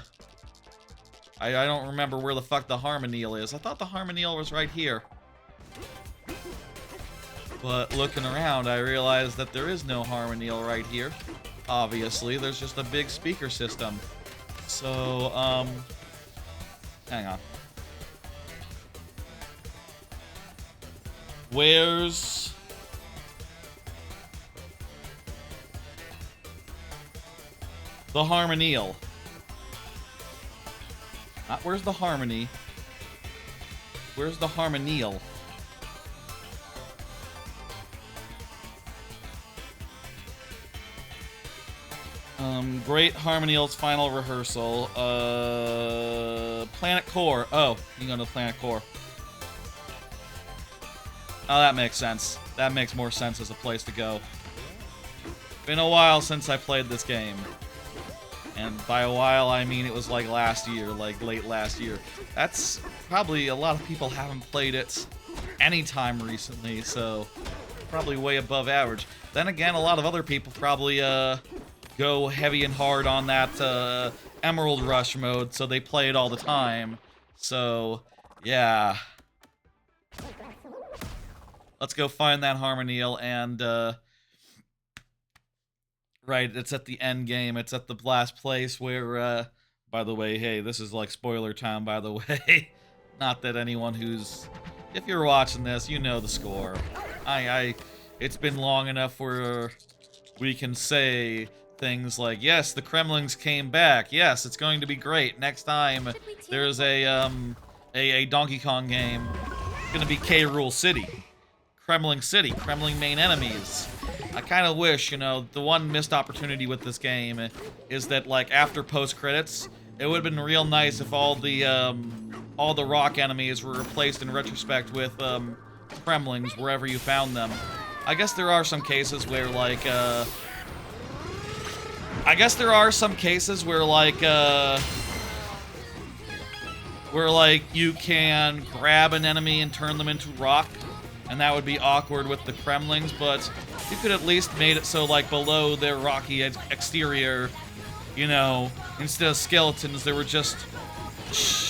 don't remember where the fuck the Harmony-eel is. I thought the Harmony-eel was right here. But looking around, I realized that there is no Harmony-eel right here. Obviously, there's just a big speaker system. So, hang on. Where's the Harmony-eel? Not where's the Harmony. Where's the Harmony-eel? Great Harmony-eel's final rehearsal. Planet Core. Oh, you go to Planet Core. Oh, that makes sense. That makes more sense as a place to go. Been a while since I played this game. And by a while, I mean it was like last year, like late last year. That's probably a lot of people haven't played it anytime recently, so probably way above average. Then again, a lot of other people probably go heavy and hard on that Emerald Rush mode, so they play it all the time. So, yeah. Let's go find that Harmony-eel, and, right, it's at the end game. It's at the last place where, by the way, hey, this is like spoiler time, by the way. Not that anyone who's... If you're watching this, you know the score. it's been long enough where we can say things like, yes, the Kremlings came back. Yes, it's going to be great. Next time there's a Donkey Kong game, it's gonna be K. Rool City. Kremling main enemies. I kind of wish, you know, the one missed opportunity with this game is that, like, after post-credits, it would have been real nice if all the rock enemies were replaced in retrospect with, Kremlings wherever you found them. I guess there are some cases where, like, you can grab an enemy and turn them into rock, and that would be awkward with the Kremlings, but you could at least made it so, like, below their rocky exterior, you know, instead of skeletons, there were just,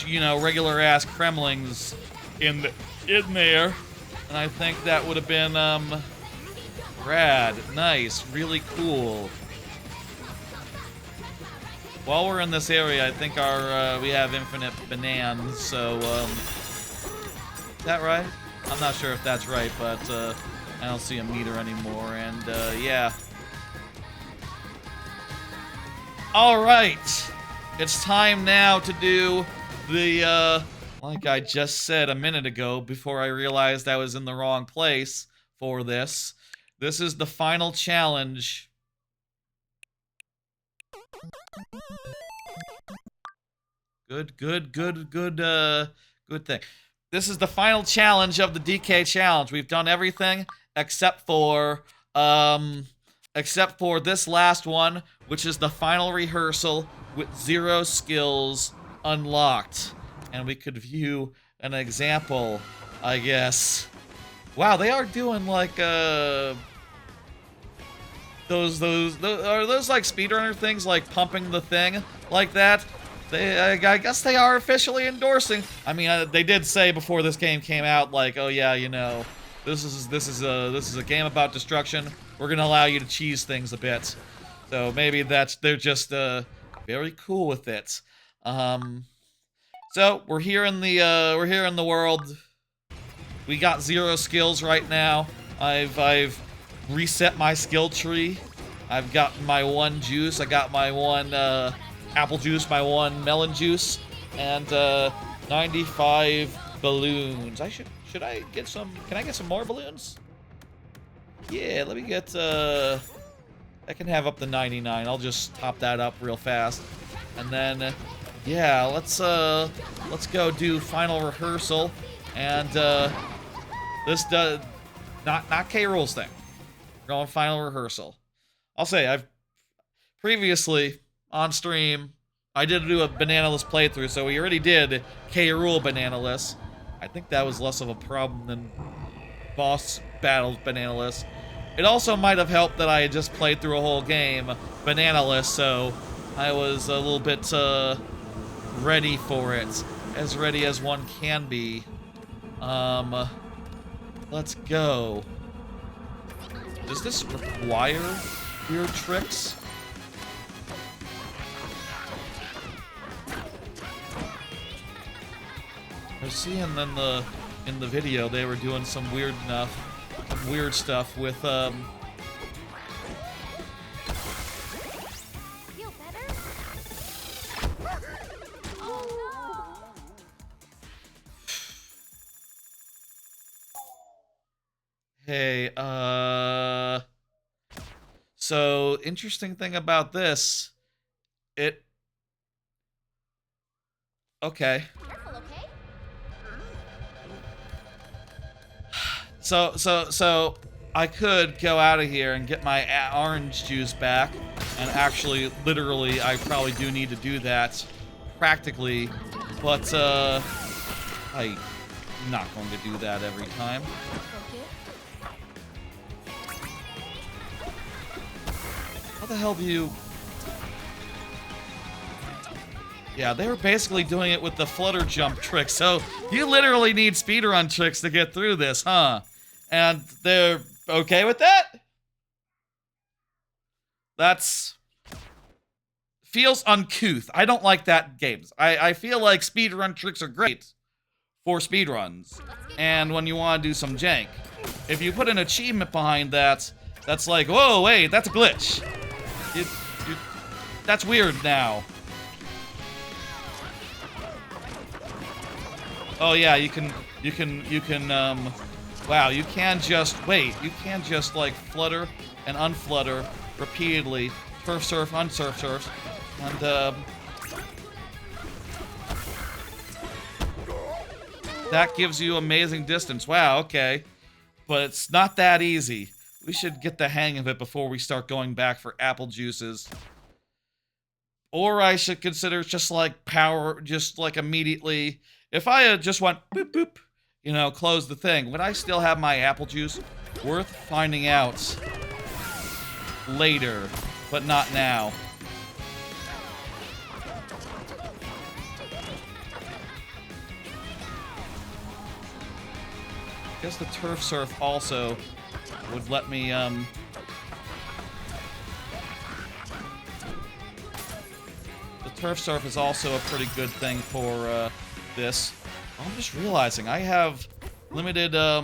you know, regular-ass Kremlings in there. And I think that would have been, rad, nice, really cool. While we're in this area, I think we have infinite bananas, so, is that right? I'm not sure if that's right, but, I don't see a meter anymore, and, yeah. Alright! It's time now to do the, like I just said a minute ago, before I realized I was in the wrong place for this. This is the final challenge. Good thing. This is the final challenge of the DK challenge. We've done everything except for this last one, which is the final rehearsal with 0 skills unlocked. And we could view an example, I guess. Wow, they are doing like those are those like speedrunner things, like pumping the thing like that. I guess they are officially endorsing. I mean, they did say before this game came out, like, oh yeah, you know, this is a game about destruction. We're gonna allow you to cheese things a bit. So maybe they're just very cool with it. So we're here in the world. We got 0 skills right now. I've reset my skill tree. I've got my 1 juice. I got my 1 apple juice, my 1 melon juice, and 95 balloons. Should I get some? Can I get some more balloons? Yeah, let me get. I can have up to 99. I'll just top that up real fast, and then yeah, let's go do final rehearsal, and this does not K. Rool's thing. We're going final rehearsal. I'll say I've previously on stream I did do a bananaless playthrough, so we already did K. Rool bananaless. I think that was less of a problem than boss battles bananaless. It also might have helped that I had just played through a whole game bananaless, so I was a little bit ready for it. As ready as one can be. Let's go. Does this require weird tricks? I was seeing in the video they were doing some weird stuff with Feel better? Oh. Hey, so interesting thing about this, okay. Careful, okay? So I could go out of here and get my orange juice back, and actually, literally, I probably do need to do that, practically, but, I'm not going to do that every time. How the hell do you... Yeah, they were basically doing it with the flutter jump trick, so you literally need speedrun tricks to get through this, huh? And they're okay with that? That's... feels uncouth. I don't like that in games. I feel like speedrun tricks are great for speedruns. And when you want to do some jank. If you put an achievement behind that, that's like, whoa, wait, that's a glitch. That's weird now. Oh yeah, you can, wow, you can just, wait, you can just like flutter and unflutter repeatedly, turf surf, unsurf surf, and that gives you amazing distance. Wow, okay. But it's not that easy. We should get the hang of it before we start going back for apple juices. Or I should consider just like power, just like immediately. If I had just went boop boop, you know, close the thing, would I still have my apple juice? Worth finding out later, but not now. I guess the turf surf also would let me, the turf surf is also a pretty good thing for, this. Oh, I'm just realizing I have limited, I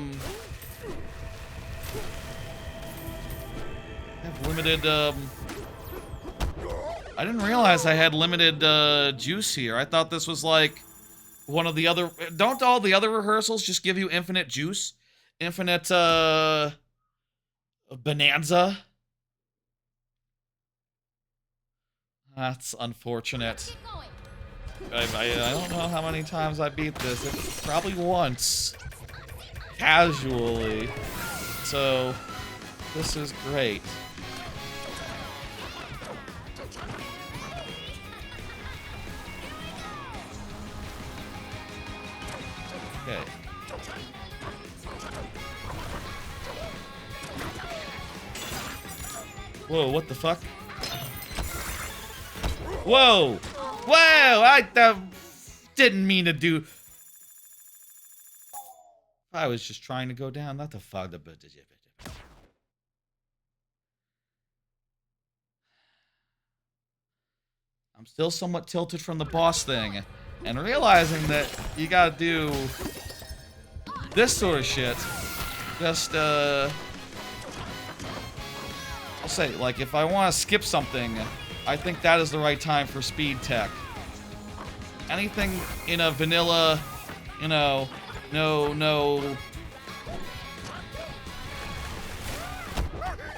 didn't realize I had limited, juice here. I thought this was like one of the other... Don't all the other rehearsals just give you infinite juice? Infinite, Bonanza? That's unfortunate. I don't know how many times I beat this. Probably once. Casually. So, this is great. Okay. Whoa, what the fuck? Whoa! Whoa! I didn't mean to do... I was just trying to go down, not the fuck. I'm still somewhat tilted from the boss thing. And realizing that you gotta do this sort of shit, just, I'll say, like, if I want to skip something, I think that is the right time for speed tech. Anything in a vanilla, you know, no...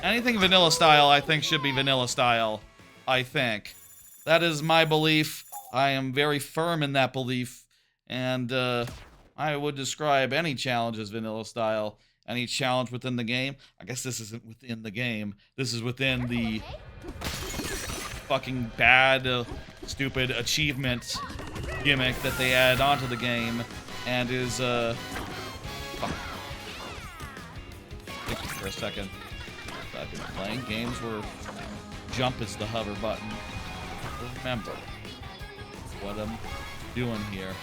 Anything vanilla style, I think, should be vanilla style, I think. That is my belief. I am very firm in that belief, and I would describe any challenge as vanilla style. Any challenge within the game. I guess this isn't within the game. This is within the fucking bad, stupid achievement gimmick that they added onto the game, and is fuck. Think for a second. I've been playing games where jump is the hover button. Remember what I'm doing here.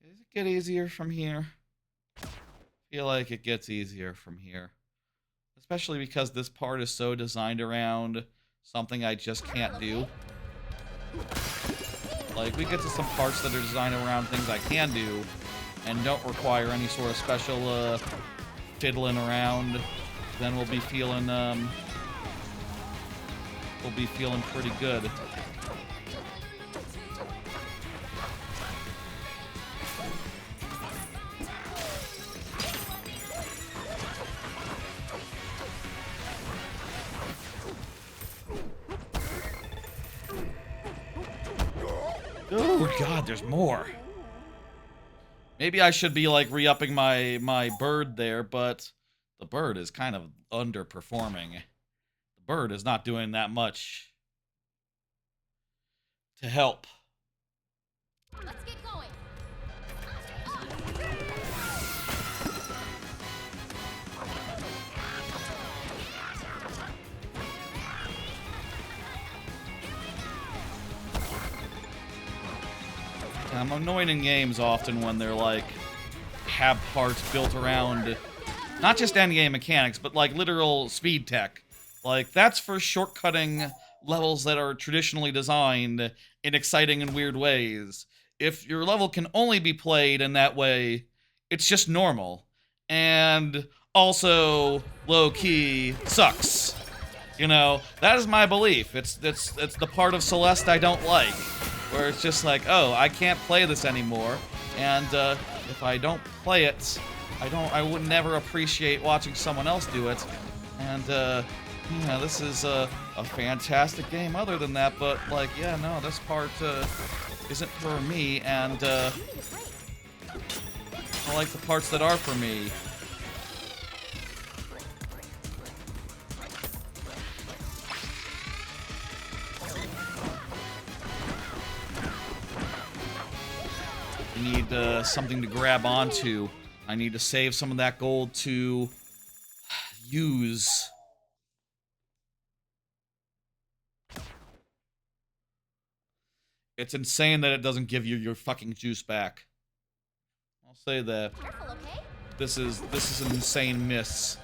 Does it get easier from here? I feel like it gets easier from here. Especially because this part is so designed around something I just can't do. Like, we get to some parts that are designed around things I can do and don't require any sort of special, fiddling around. Then we'll be feeling pretty good. Oh god, there's more. Maybe I should be like re-upping my bird there, but the bird is kind of underperforming. The bird is not doing that much to help. Let's get going. I'm annoyed in games often when they're like have parts built around Not just endgame mechanics, but like literal speed tech. Like, that's for shortcutting levels that are traditionally designed in exciting and weird ways. If your level can only be played in that way, it's just normal. And also, low-key, sucks. You know, that is my belief. It's the part of Celeste I don't like. Where it's just like, oh, I can't play this anymore. And if I don't play it, I would never appreciate watching someone else do it. And, yeah, this is a fantastic game other than that, but, like, yeah, no, this part isn't for me, and I like the parts that are for me. I need something to grab onto. I need to save some of that gold to use. It's insane that it doesn't give you your fucking juice back. I'll say that. Careful, okay? This is an insane miss.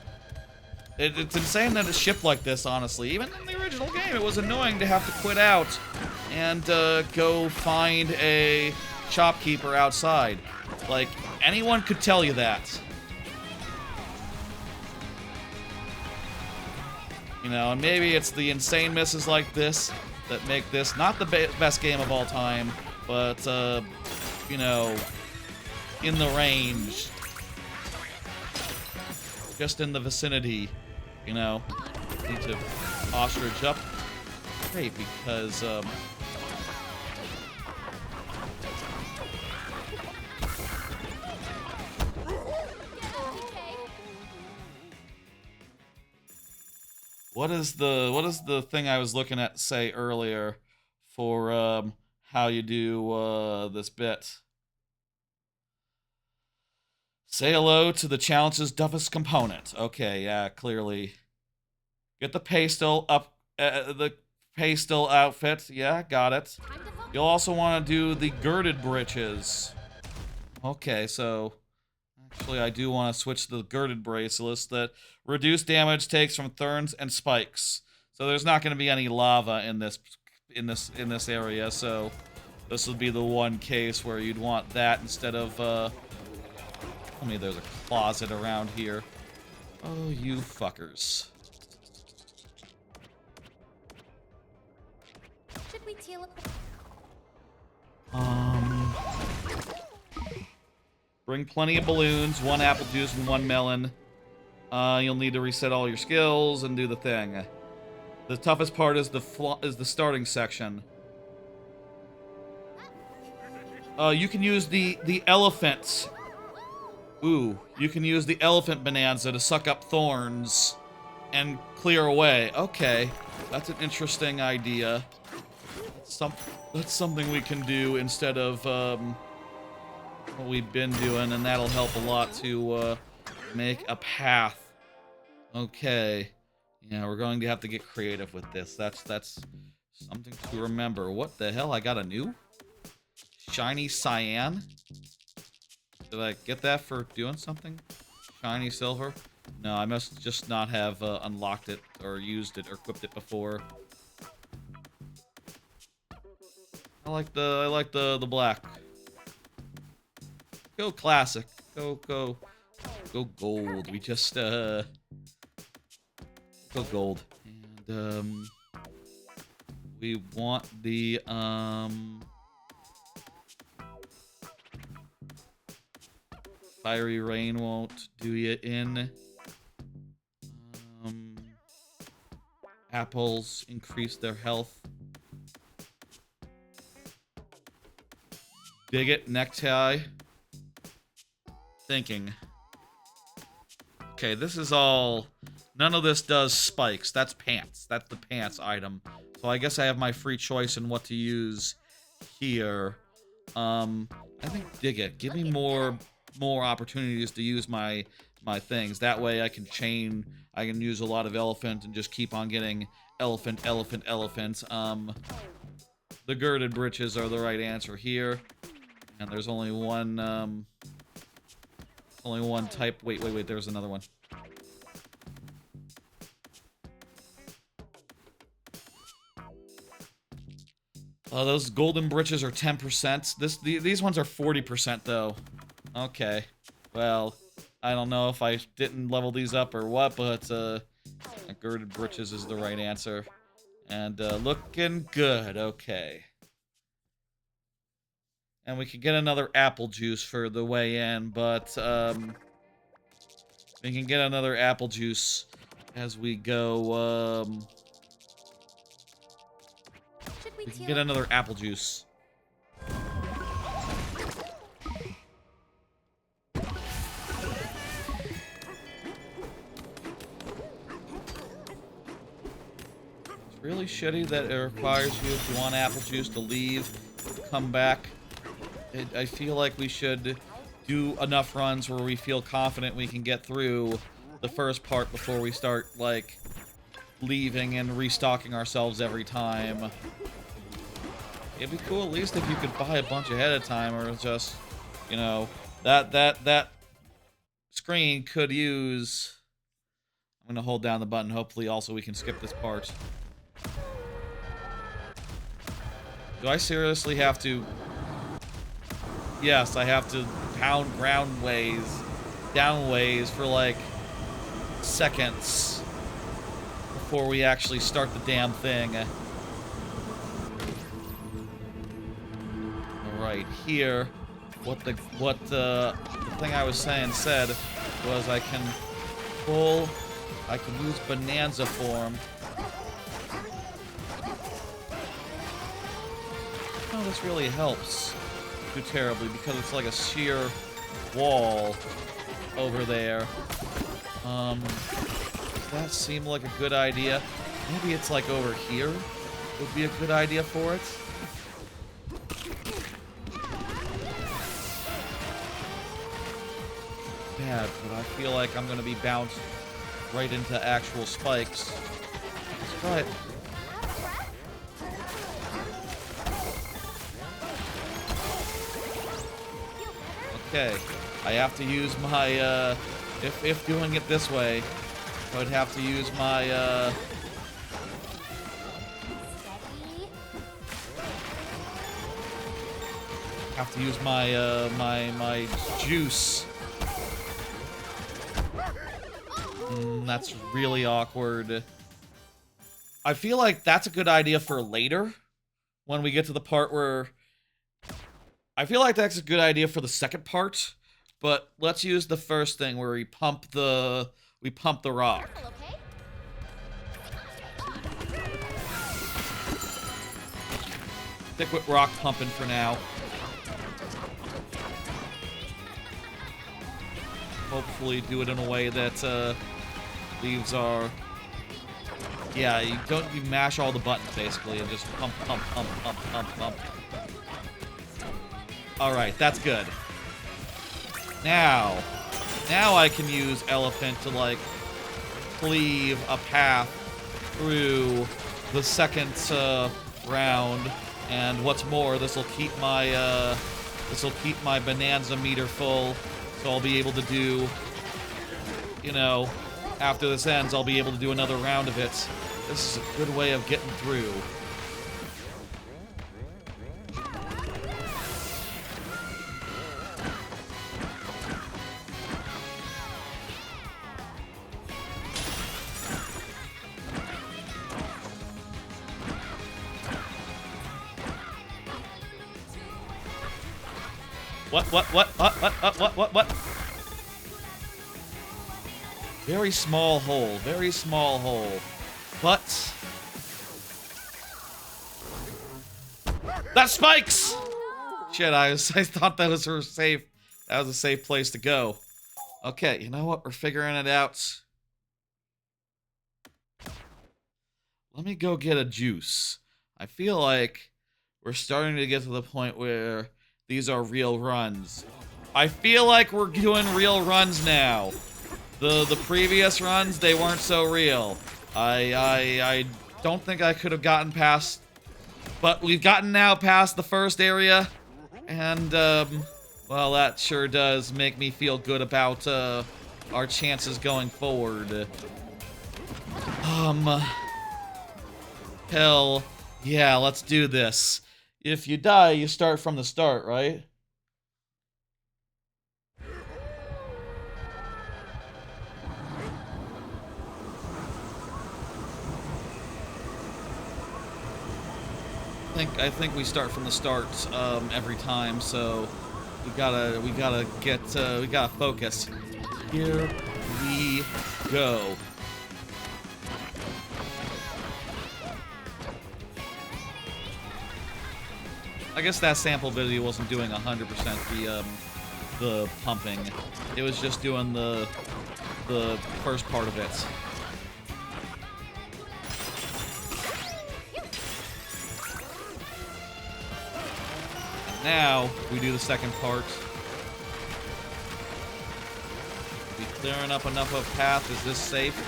It's insane that it's shipped like this, honestly. Even in the original game, it was annoying to have to quit out and go find a shopkeeper outside. Like, anyone could tell you that. You know, and maybe it's the insane misses like this that make this not the best game of all time, but, you know, in the range. Just in the vicinity, you know. Need to ostrich up. Great, because, What is the thing I was looking at say earlier for how you do this bit? Say hello to the challenge's toughest component. Okay, yeah, clearly. Get the pastel outfit. Yeah, got it. You'll also want to do the girded breeches. Okay, so actually I do want to switch to the girded bracelets that reduce damage takes from thorns and spikes. So there's not going to be any lava in this area, so this would be the one case where you'd want that instead of tell me there's a closet around here. Oh, you fuckers. Should we teleport? Bring plenty of balloons, 1 apple juice and 1 melon. You'll need to reset all your skills and do the thing. The toughest part is the starting section. You can use the elephant. Ooh, you can use the elephant bonanza to suck up thorns and clear away. Okay, that's an interesting idea. That's something we can do instead of what we've been doing, and that'll help a lot to make a path. Okay, yeah, we're going to have to get creative with this. That's something to remember. What the hell? I got a new shiny cyan. Did I get that for doing something? Shiny silver? No, I must just not have unlocked it or used it or equipped it before. I like the black. Go classic. Go gold. We just go gold. And we want the fiery rain won't do you in. Apples increase their health. Dig it, necktie. Thinking. Okay, this is all... None of this does spikes. That's pants. That's the pants item. So I guess I have my free choice in what to use here. I think dig it. Give me more opportunities to use my things. That way I can use a lot of elephant and just keep on getting elephant. The girded breeches are the right answer here. And there's only one type. Wait, there's another one. Those golden britches are 10%. These ones are 40% though. Okay. Well, I don't know if I didn't level these up or what, but girded britches is the right answer. And looking good. Okay. And we could get another apple juice for the way in, but we can get another apple juice as we go. We can get another apple juice. It's really shitty that it requires you, if you want apple juice, to leave, come back. I feel like we should do enough runs where we feel confident we can get through the first part before we start, like, leaving and restocking ourselves every time. It'd be cool at least if you could buy a bunch ahead of time, or just, you know, that screen could use... I'm gonna hold down the button, hopefully also we can skip this part. Do I seriously have to... Yes, I have to pound ground ways, down ways for like seconds before we actually start the damn thing. Alright, here, what the thing I was saying said was I can use Bananza form. Oh, this really helps too terribly because it's like a sheer wall over there. Does that seem like a good idea? Maybe it's like over here would be a good idea for it. Bad, but I feel like I'm gonna be bounced right into actual spikes. Let's try it. Okay, I have to use my, if doing it this way, I would have to use my, my juice. That's really awkward. I feel like that's a good idea for later, when we get to the part where... I feel like that's a good idea for the second part, but let's use the first thing where we pump the rock. Stick with rock pumping for now. Hopefully do it in a way that leaves our... Yeah, you mash all the buttons basically and just pump, pump, pump, pump, pump, pump. Alright, that's good. Now I can use Elephant to, like, cleave a path through the second round. And what's more, this will keep my Bananza meter full. So I'll be able to do, you know, after this ends, I'll be able to do another round of it. This is a good way of getting through. What? Very small hole, very small hole. But... That spikes! Shit, I thought that was safe. That was a safe place to go. Okay, you know what? We're figuring it out. Let me go get a juice. I feel like we're starting to get to the point where these are real runs. I feel like we're doing real runs now. The previous runs, they weren't so real. I don't think I could have gotten past, but we've gotten now past the first area, and well, that sure does make me feel good about our chances going forward. Hell, yeah, let's do this. if you die, you start from the start, right? I think we start from the start every time, so we gotta focus. Here we go. I guess that sample video wasn't doing 100% the pumping. It was just doing the first part of it. Now, we do the second part. We clearing up enough of a path? Is this safe?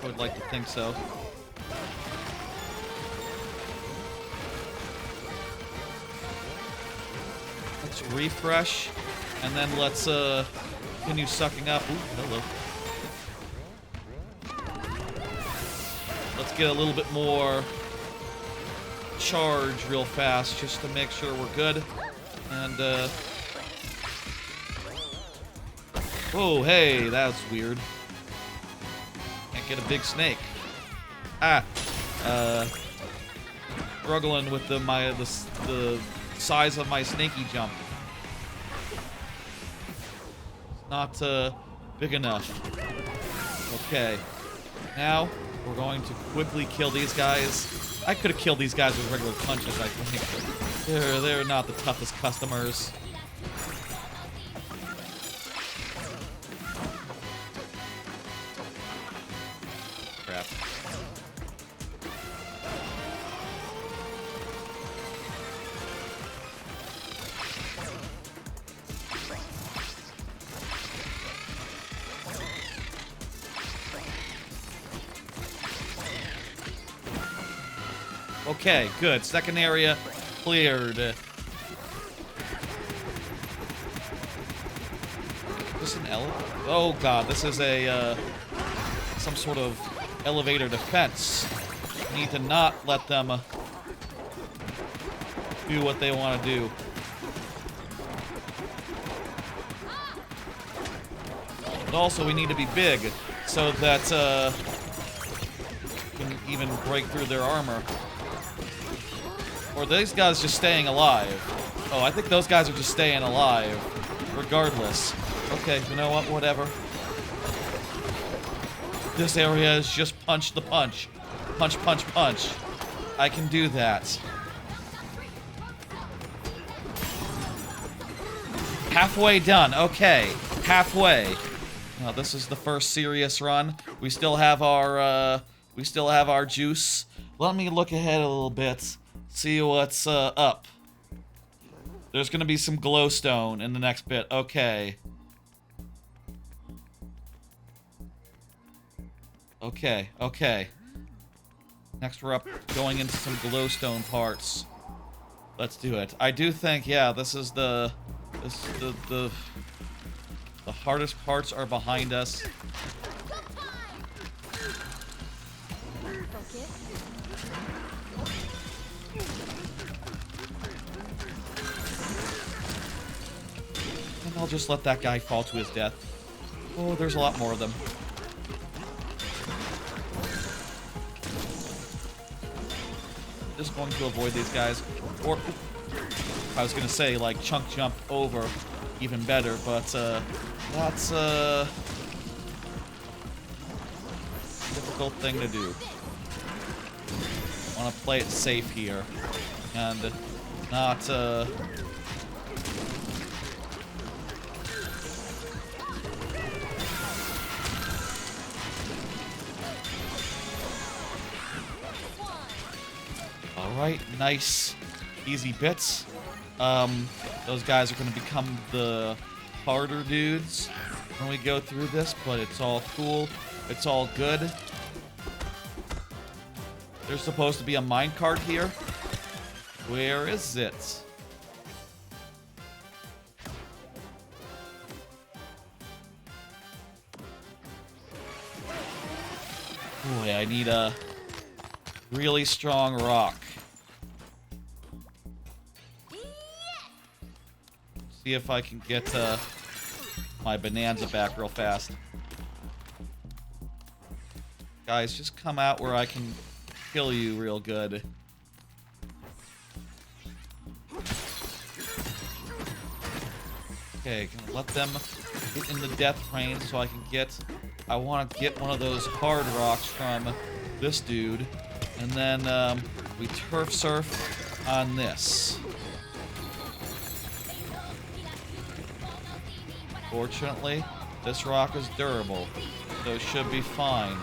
I would like to think so. Let's refresh, and then let's continue sucking up. Ooh, hello. Let's get a little bit more charge real fast just to make sure we're good. And whoa, hey, that's weird. Can't get a big snake. Struggling with the size of my snaky jump. Not big enough. Okay. Now we're going to quickly kill these guys. I could have killed these guys with regular punches, I think. They're not the toughest customers. Crap. Okay, good. Second area cleared. Is this an elevator? Oh god, this is a some sort of elevator defense. Need to not let them do what they want to do. But also, we need to be big so that we can even break through their armor. Or are these guys just staying alive? Oh, I think those guys are just staying alive, regardless. Okay, you know what? Whatever. This area is just punch the punch. Punch, punch, punch. I can do that. Halfway done. Okay, halfway. Now this is the first serious run. We still have our juice. Let me look ahead a little bit. See what's up. There's gonna be some glowstone in the next bit. Okay. Okay, okay. Next we're up going into some glowstone parts. Let's do it. I do think, yeah, this is the hardest parts are behind us. I'll just let that guy fall to his death. Oh, there's a lot more of them. Just going to avoid these guys. Or, I was going to say, like, chunk jump over. Even better, but, that's a difficult thing to do. I want to play it safe here. And not, Alright, nice, easy bits. Those guys are going to become the harder dudes when we go through this, but it's all cool. It's all good. There's supposed to be a minecart here. Where is it? Boy, I need a really strong rock. See if I can get my Bananza back real fast. Guys, just come out where I can kill you real good. Okay, gonna let them get in the death range so I can get... I want to get one of those hard rocks from this dude. And then we turf surf on this. Fortunately, this rock is durable, so it should be fine.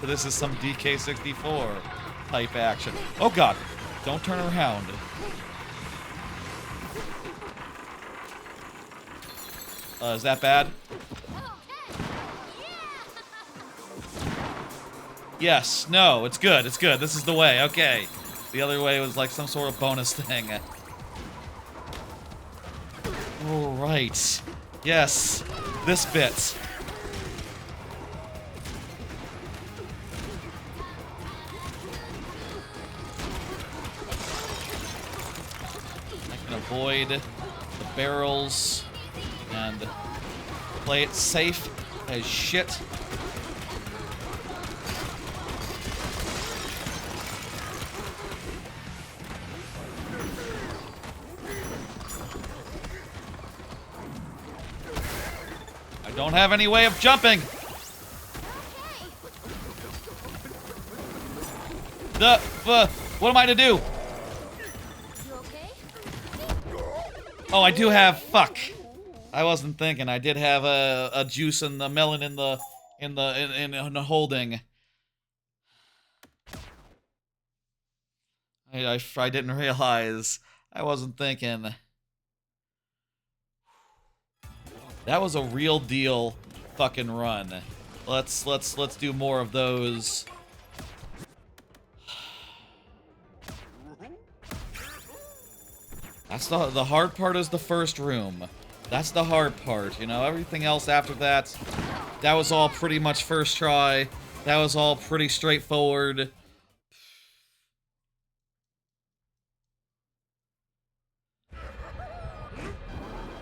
But this is some DK64 type action. Oh god, don't turn around. Is that bad? Yes, no, it's good, it's good. This is the way, okay. The other way was like some sort of bonus thing. Alright. Yes, this bit. I can avoid the barrels and play it safe as shit. I don't have any way of jumping. What am I to do? You okay? Oh, I do have. Fuck. I wasn't thinking. I did have a juice and the melon in the holding. I didn't realize. I wasn't thinking. That was a real deal fucking run. Let's do more of those. That's the hard part is the first room. That's the hard part, you know. Everything else after that, that was all pretty much first try. That was all pretty straightforward.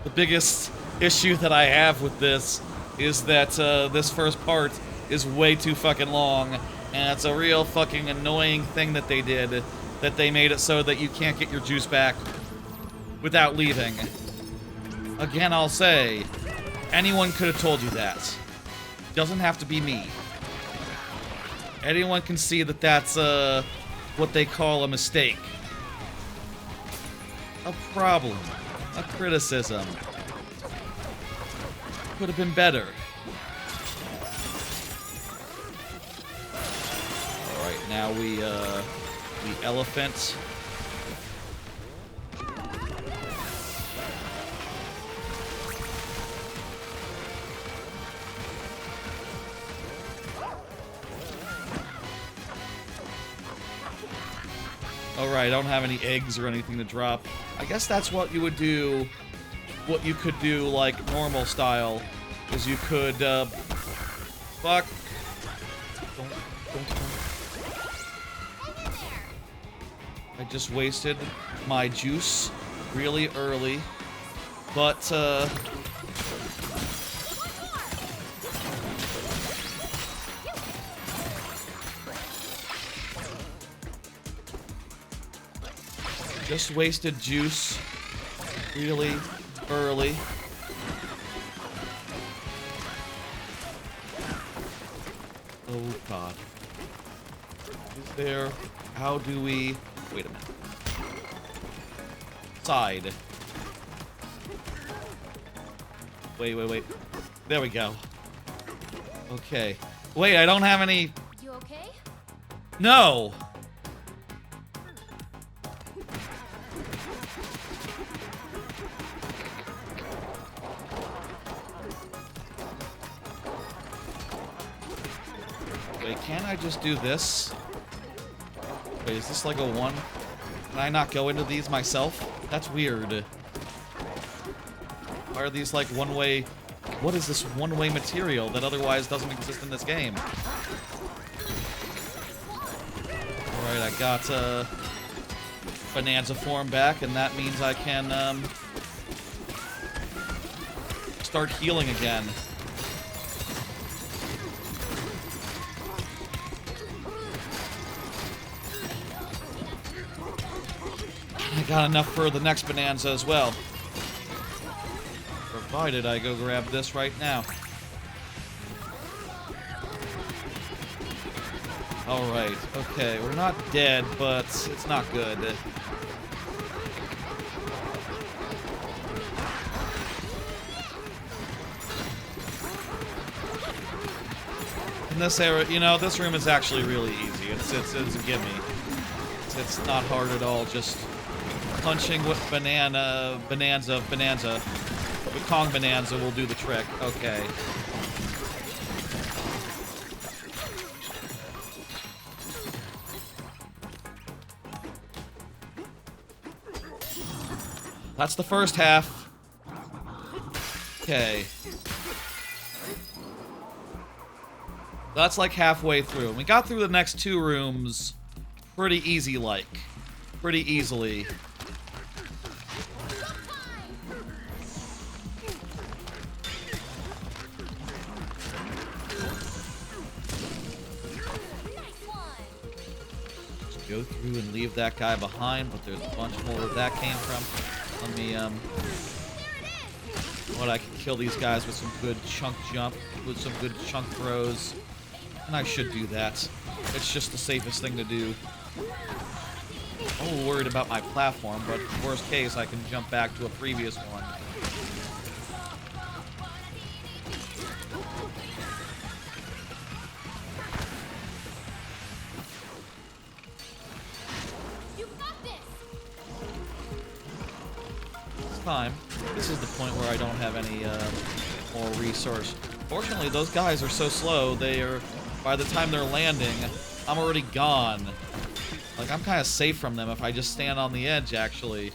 The biggest issue that I have with this is that this first part is way too fucking long, and it's a real fucking annoying thing that they did, that they made it so that you can't get your juice back without leaving. Again, I'll say, anyone could have told you that. Doesn't have to be me. Anyone can see that that's what they call a mistake. A problem. A criticism. Could have been better. Alright, now we elephant. Alright, I don't have any eggs or anything to drop. I guess that's what you would do. What you could do, like, normal style, is you could, fuck. Don't. I just wasted my juice really early, but, just wasted juice really early. Oh god. Is there... How do we... Wait a minute. Side. Wait. There we go. Okay. Wait, I don't have any... You okay? No! Can't I just do this? Wait, is this like a one? Can I not go into these myself? That's weird. Why are these like one-way... What is this one-way material that otherwise doesn't exist in this game? Alright, I got, Bananza form back, and that means I can start healing again. I got enough for the next Bananza as well. Provided I go grab this right now. Alright, okay, we're not dead, but it's not good. In this area, you know, this room is actually really easy. It's a gimme. It's not hard at all, just punching with Bananza. With Kong Bananza will do the trick. Okay. That's the first half. Okay. That's like halfway through. We got through the next two rooms pretty easy-like. Pretty easily. Just go through and leave that guy behind, but there's a bunch more where that came from. Let me, I can kill these guys with some good chunk jump, with some good chunk throws. And I should do that. It's just the safest thing to do. I'm a little worried about my platform, but worst case, I can jump back to a previous one. It's time. This is the point where I don't have any more resource. Fortunately, those guys are so slow, by the time they're landing, I'm already gone. Like, I'm kind of safe from them if I just stand on the edge, actually.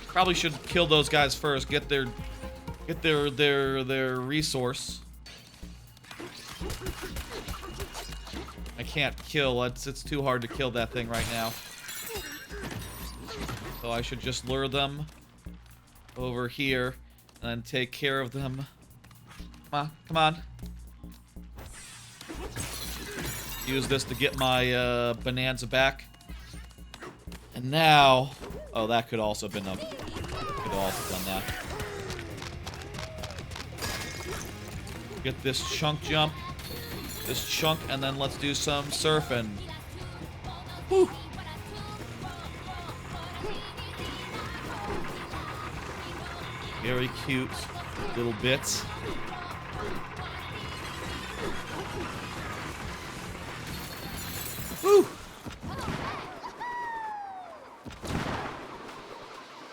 Probably should kill those guys first, get their resource. I can't kill, it's too hard to kill that thing right now. So I should just lure them over here and then take care of them. Come on. Use this to get my Bananza back. And now, oh, that could also have been could have also done that. Get this chunk jump, this chunk, and then let's do some surfing. Whew. Very cute little bits. Woo!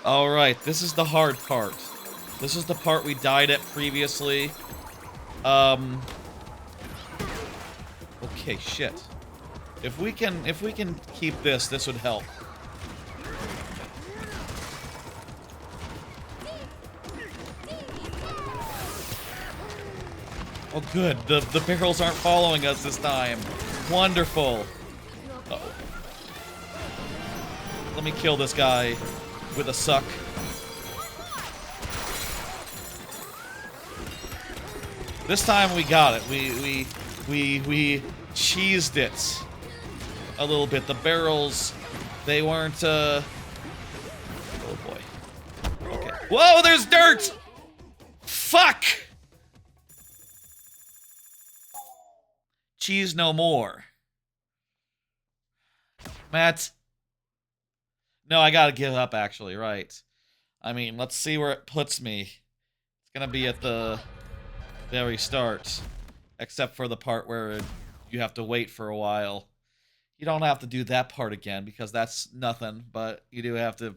Alright, this is the hard part. This is the part we died at previously. Okay, shit. If we can keep this would help. Oh, good. The barrels aren't following us this time. Wonderful. Uh-oh. Let me kill this guy with a suck. This time we got it. We cheesed it a little bit. The barrels, they weren't. Oh boy. Okay. Whoa! There's dirt. Fuck. Cheese no more. Matt. No, I gotta give up, actually, right. I mean, let's see where it puts me. It's gonna be at the very start. Except for the part where you have to wait for a while. You don't have to do that part again, because that's nothing, but you do have to...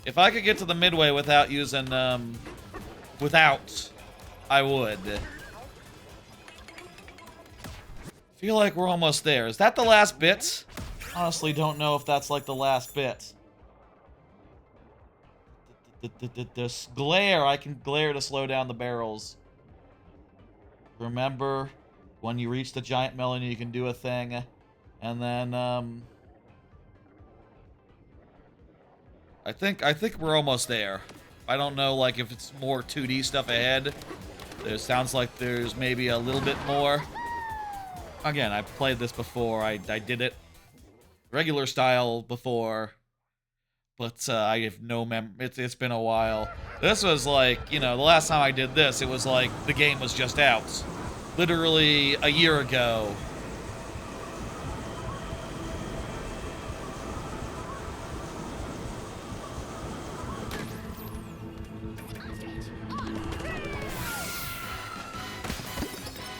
If I could get to the midway without using, I would. Feel like we're almost there. Is that the last bit? Honestly, don't know if that's like the last bit. This glare. I can glare to slow down the barrels. Remember, when you reach the giant melon, you can do a thing. And then, I think we're almost there. I don't know, like, if it's more 2D stuff ahead. It sounds like there's maybe a little bit more. Again, I've played this before. I did it regular style before. But I have no it's been a while. This was like, you know, the last time I did this, it was like the game was just out. Literally a year ago.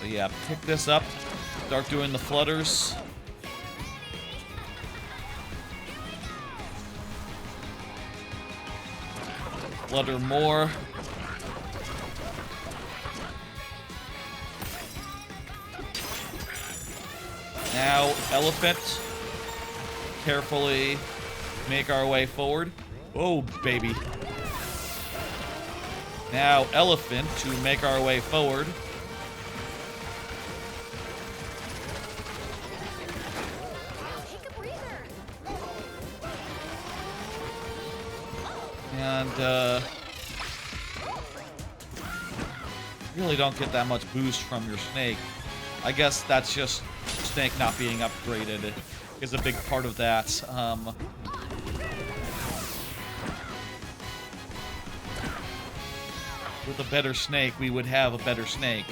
So yeah, pick this up. Start doing the flutters. Flutter more. Now, elephant. Carefully make our way forward. Oh, baby. Now, elephant to make our way forward. Take a breather. And, really don't get that much boost from your snake. I guess that's just snake not being upgraded is a big part of that. With a better snake, we would have a better snake.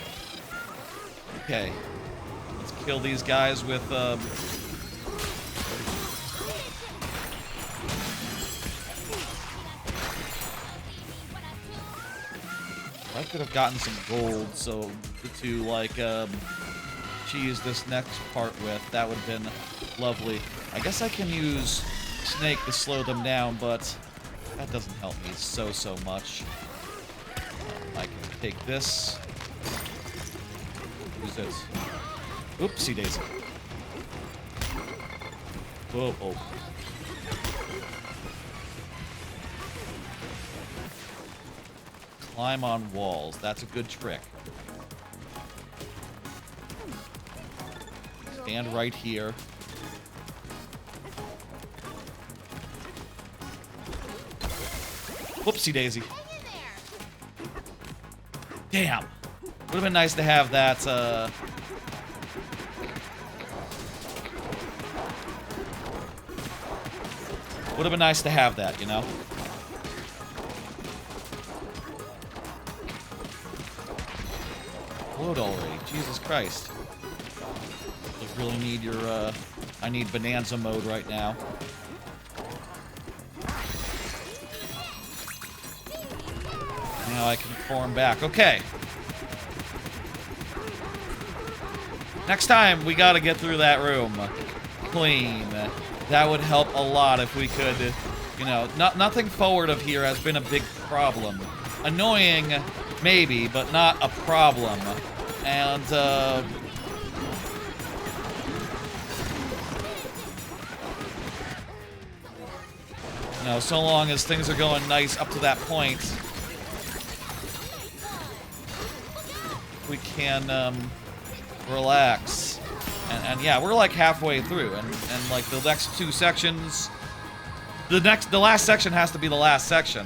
Okay. Let's kill these guys with, I could have gotten some gold, so to, like, cheese this next part with, that would have been lovely. I guess I can use Snake to slow them down, but that doesn't help me so much. I can take this. Use it. Oopsie daisy. Whoa, oh. Climb on walls. That's a good trick. Stand right here. Whoopsie daisy. Damn. Would have been nice to have that, would have been nice to have that, you know? Load already. Jesus Christ. You really need your, I need Bananza mode right now. Now I can form back. Okay. Next time, we gotta get through that room clean. That would help a lot if we could, you know, nothing forward of here has been a big problem. Annoying, maybe, but not a problem. And, you know, so long as things are going nice up to that point, we can, relax. And yeah, we're like halfway through, and like the next two sections, the last section has to be the last section.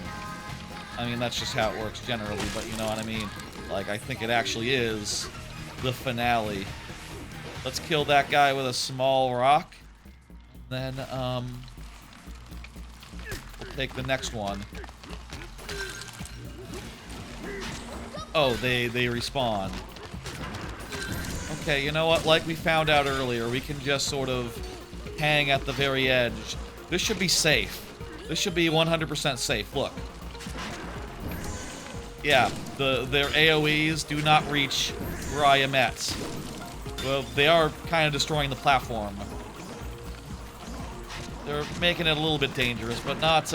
I mean, that's just how it works generally, but you know what I mean? Like, I think it actually is the finale. Let's kill that guy with a small rock. Then, we'll take the next one. Oh, they respawn. Okay, you know what? Like we found out earlier, we can just sort of hang at the very edge. This should be safe. This should be 100% safe. Look. Yeah, their AoEs do not reach where I am at. Well, they are kind of destroying the platform. They're making it a little bit dangerous, but not,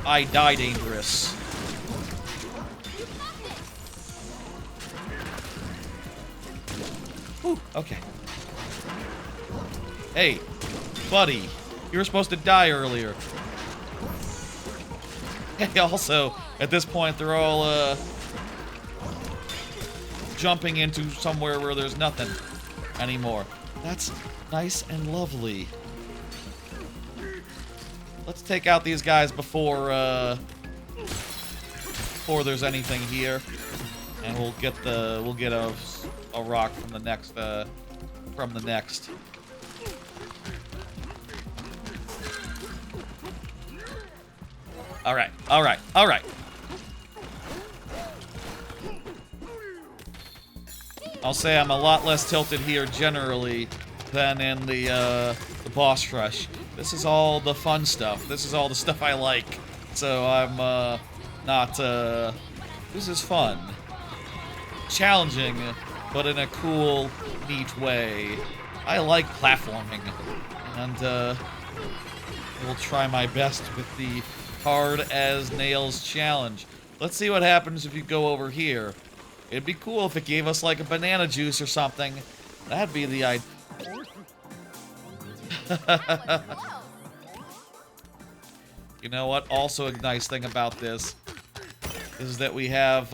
I die dangerous. Ooh, okay. Hey, buddy. You were supposed to die earlier. Also, at this point, they're all jumping into somewhere where there's nothing anymore. That's nice and lovely. Let's take out these guys before there's anything here, and we'll get a rock from the next All right. I'll say I'm a lot less tilted here generally than in the boss rush. This is all the fun stuff. This is all the stuff I like. So I'm not. This is fun, challenging, but in a cool, neat way. I like platforming, and will try my best with the hard as nails challenge. Let's see what happens if you go over here. It'd be cool if it gave us like a banana juice or something. That'd be the idea. You know what? Also a nice thing about this is that we have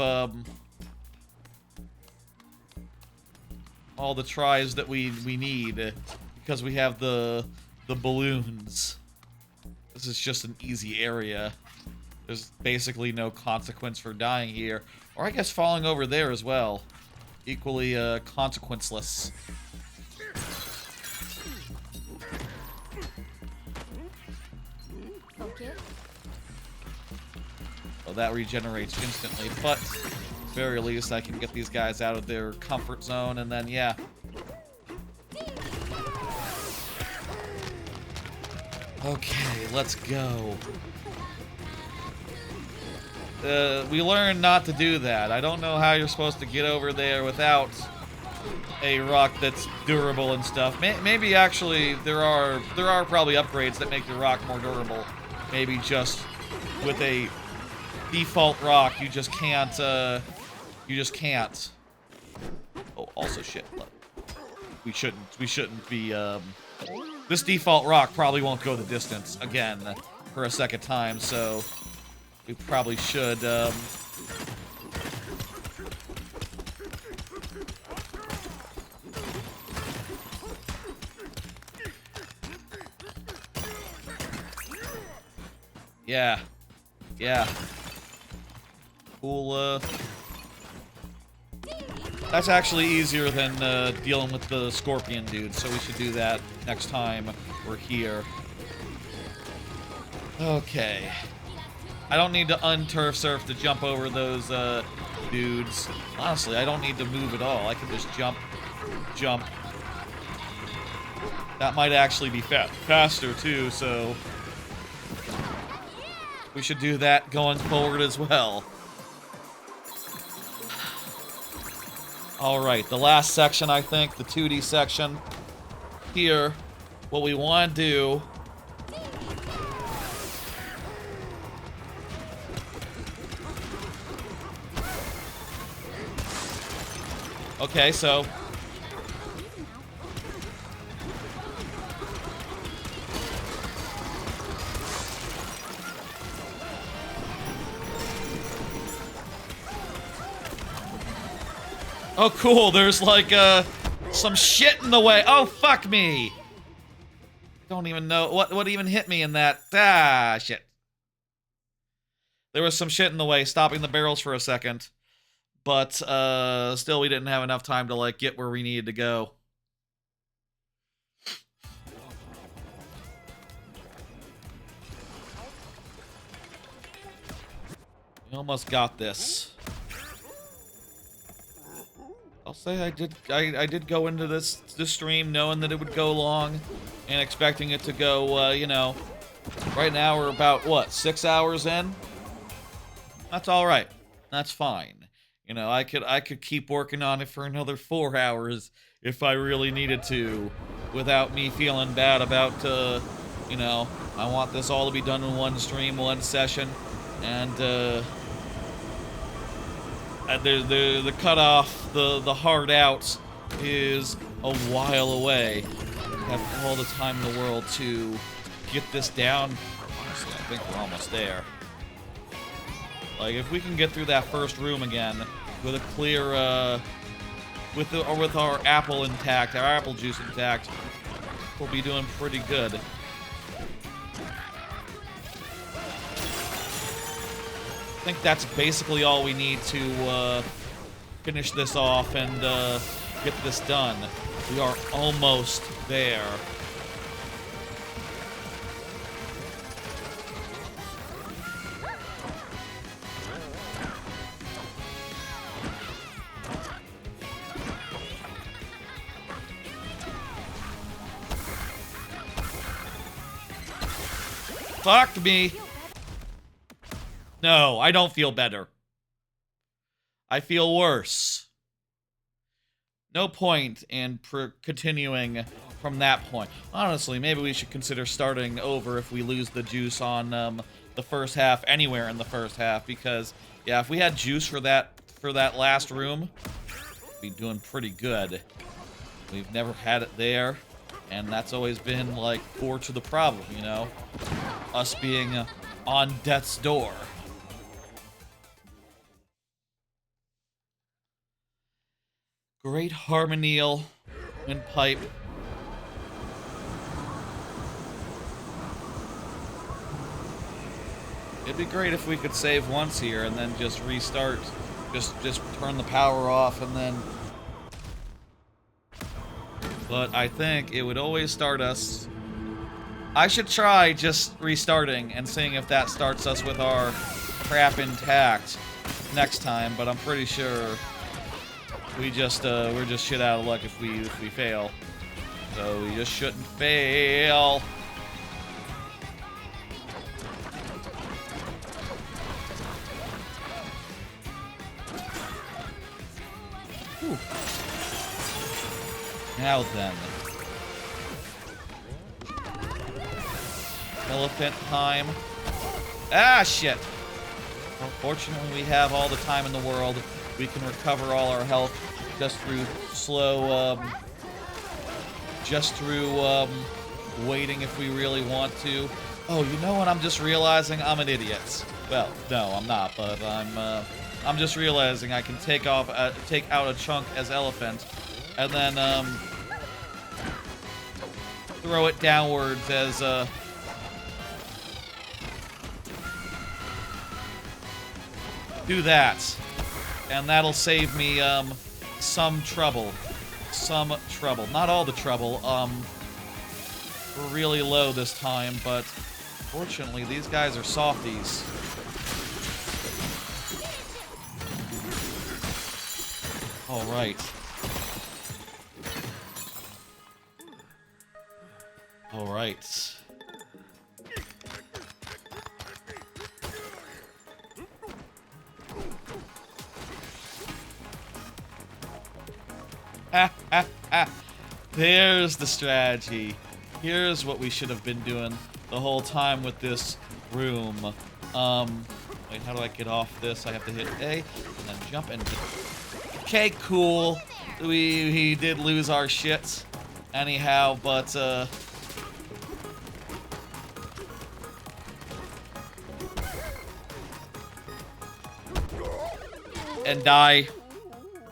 all the tries that we need because we have the balloons. This is just an easy area. There's basically no consequence for dying here. Or I guess falling over there as well. Equally consequenceless. Okay. Well, that regenerates instantly, but at the very least I can get these guys out of their comfort zone, and then, yeah. Okay, let's go. We learned not to do that. I don't know how you're supposed to get over there without a rock that's durable and stuff. Maybe actually there are probably upgrades that make your rock more durable. Maybe just with a default rock, you just can't. Oh, also shit. We shouldn't be. This default rock probably won't go the distance again for a second time, so we probably should. Yeah. Cool. That's actually easier than dealing with the scorpion dude, so we should do that next time we're here. Okay. I don't need to unturf surf to jump over those dudes. Honestly, I don't need to move at all. I can just jump. That might actually be faster too, so we should do that going forward as well. Alright, the last section, I think, the 2D section. Here, what we want to do... Okay, so... Oh, cool. There's, like, some shit in the way. Oh, fuck me. Don't even know what even hit me in that. Ah, shit. There was some shit in the way, stopping the barrels for a second. But, still, we didn't have enough time to, like, get where we needed to go. We almost got this. I'll say I did go into this stream knowing that it would go long and expecting it to go, you know, right now we're about, what, 6 hours in? That's all right. That's fine. You know, I could keep working on it for another 4 hours if I really needed to without me feeling bad about, you know, I want this all to be done in one stream, one session, and, the cutoff, the hard out is a while away. I have all the time in the world to get this down. Honestly, I think we're almost there. Like, if we can get through that first room again with a clear, with our apple intact, our apple juice intact, we'll be doing pretty good. I think that's basically all we need to finish this off and get this done. We are almost there. Fuck me. No, I don't feel better. I feel worse. No point in continuing from that point. Honestly, maybe we should consider starting over if we lose the juice on the first half, anywhere in the first half, because yeah, if we had juice for that last room, we'd be doing pretty good. We've never had it there, and that's always been like core to the problem, you know? Us being on death's door. Great harmonial windpipe. It'd be great if we could save once here and then just restart. Just turn the power off and then... But I think it would always start us... I should try just restarting and seeing if that starts us with our crap intact next time, but I'm pretty sure we're just shit out of luck if we fail. So we just shouldn't fail. Whew. Now then. Elephant time. Ah, shit. Well, fortunately, we have all the time in the world. We can recover all our health just through slow, waiting if we really want to. Oh, you know what? I'm just realizing I'm an idiot. Well, no, I'm not, but I'm just realizing I can take out a chunk as elephant, and then throw it downwards as do that, and that'll save me some trouble. Not all the trouble. We're really low this time, but fortunately these guys are softies. All right. All right. There's the strategy. Here's what we should have been doing the whole time with this room. Wait, how do I get off this? I have to hit A and then jump and... Okay, cool. We did lose our shit anyhow, but and die.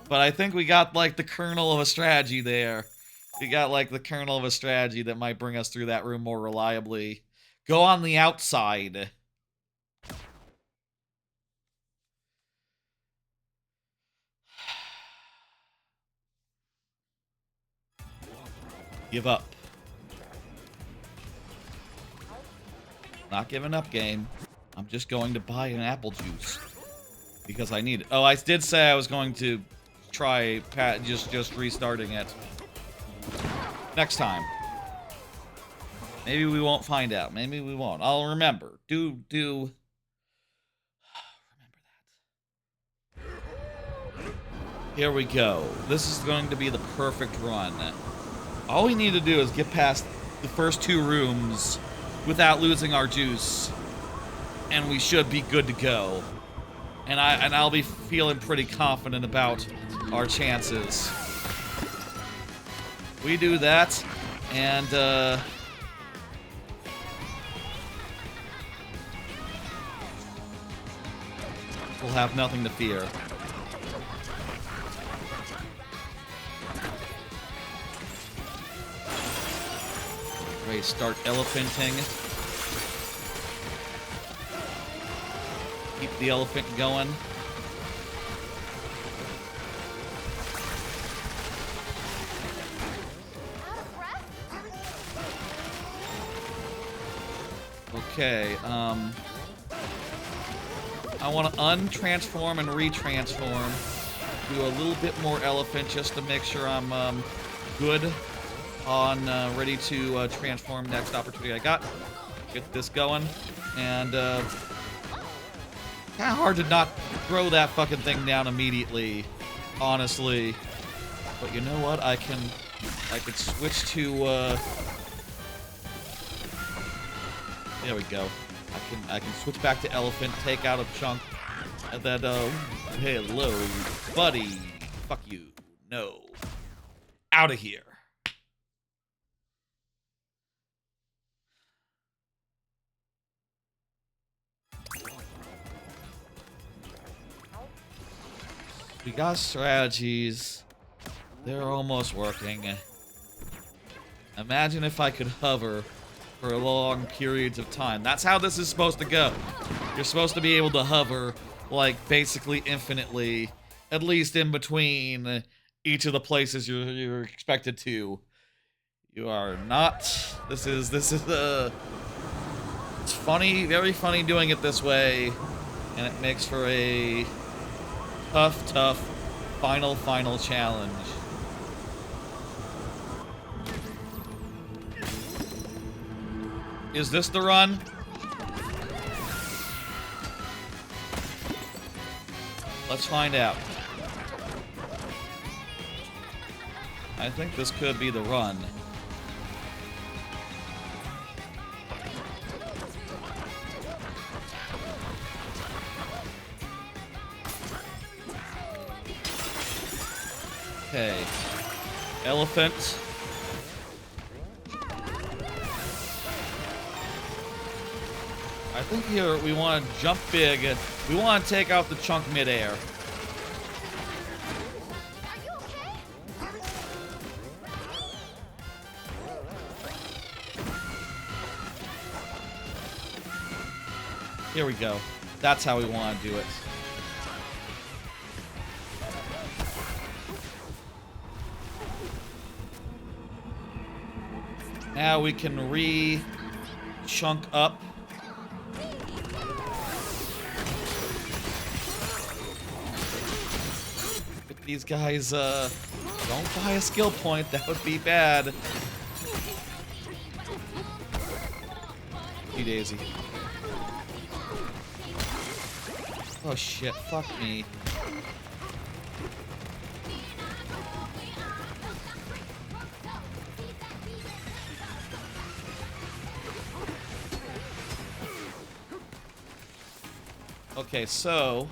But I think we got, like, the kernel of a strategy there. We got, like, the kernel of a strategy that might bring us through that room more reliably. Go on the outside. Give up. Not giving up, game. I'm just going to buy an apple juice. Because I need it. Oh, I did say I was going to try just restarting it next time. Maybe we won't find out. Maybe we won't. I'll remember. Do remember that. Here we go. This is going to be the perfect run. All we need to do is get past the first two rooms without losing our juice, and we should be good to go. And I'll be feeling pretty confident about our chances. We do that, and will have nothing to fear. Ready to start elephanting. Keep the elephant going. Okay, I want to untransform and retransform. Do a little bit more elephant just to make sure I'm good on ready to transform next opportunity I got. Get this going. And kind of hard to not throw that fucking thing down immediately, honestly. But you know what? I could switch to there we go. I can switch back to elephant, take out a chunk, and then hello, buddy. Fuck you. No. Out of here. We got strategies. They're almost working. Imagine if I could hover for long periods of time. That's how this is supposed to go. You're supposed to be able to hover, like, basically infinitely, at least in between each of the places you're expected to. You are not. This is it's funny, very funny doing it this way, and it makes for a tough final challenge. Is this the run? Let's find out. I think this could be the run. Okay. Elephant. I think here we want to jump big. We want to take out the chunk midair. Are you okay? Here we go. That's how we want to do it. Now we can re-chunk up. If these guys, don't buy a skill point, that would be bad. Daisy. Oh shit, fuck me. Okay, so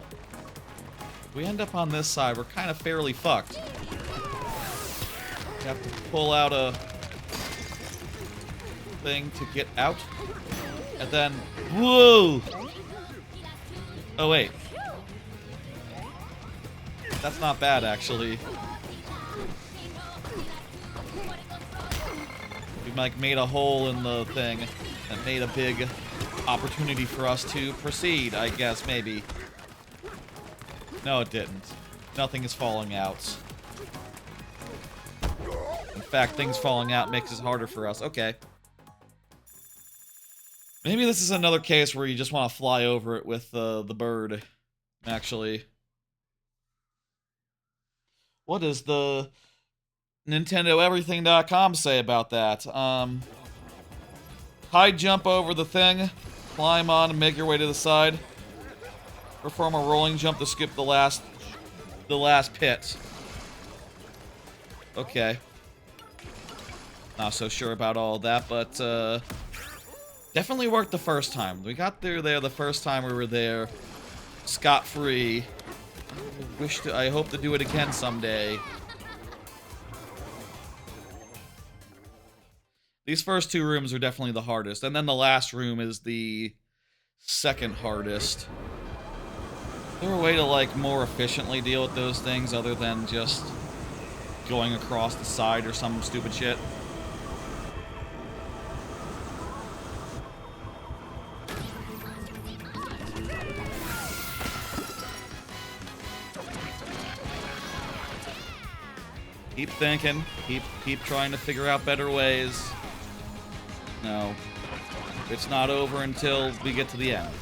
we end up on this side. We're kind of fairly fucked. We have to pull out a thing to get out. And then, whoa! Oh, wait. That's not bad, actually. We like made a hole in the thing and made a big opportunity for us to proceed, I guess, maybe. No, it didn't. Nothing is falling out. In fact, things falling out makes it harder for us. Okay. Maybe this is another case where you just want to fly over it with the bird, actually. What does the NintendoEverything.com say about that? High jump over the thing, climb on and make your way to the side. Perform a rolling jump to skip the last pit. Okay. Not so sure about all that, but definitely worked the first time. We got there the first time we were there, scot-free. I hope to do it again someday. These first two rooms are definitely the hardest, and then the last room is the second hardest. Is there a way to, like, more efficiently deal with those things other than just going across the side or some stupid shit? Keep thinking. Keep trying to figure out better ways. No. It's not over until we get to the end.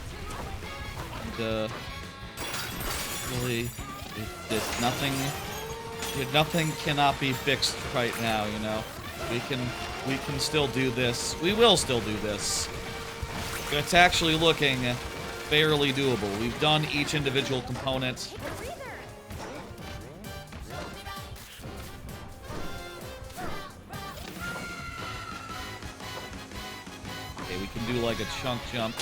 And, really, nothing cannot be fixed right now, you know? We can still do this. We will still do this. It's actually looking fairly doable. We've done each individual component. Okay, we can do like a chunk jump.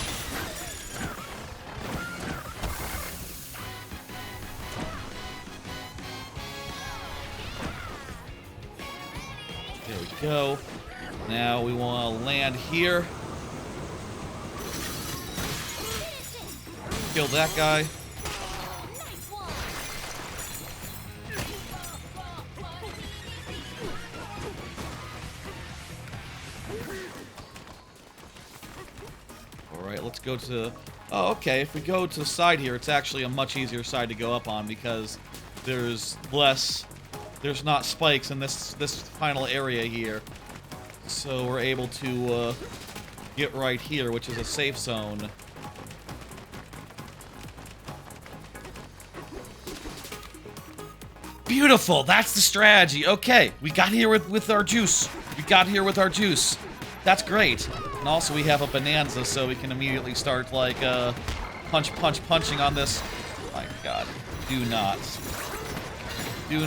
There we go. Now we want to land here. Kill that guy. Alright, let's go to... Oh, okay. If we go to the side here, it's actually a much easier side to go up on because there's less... There's not spikes in this final area here. So we're able to get right here, which is a safe zone. Beautiful! That's the strategy. Okay, we got here with our juice. We got here with our juice. That's great. And also we have a Bananza, so we can immediately start, like, punching on this. Oh my god. Do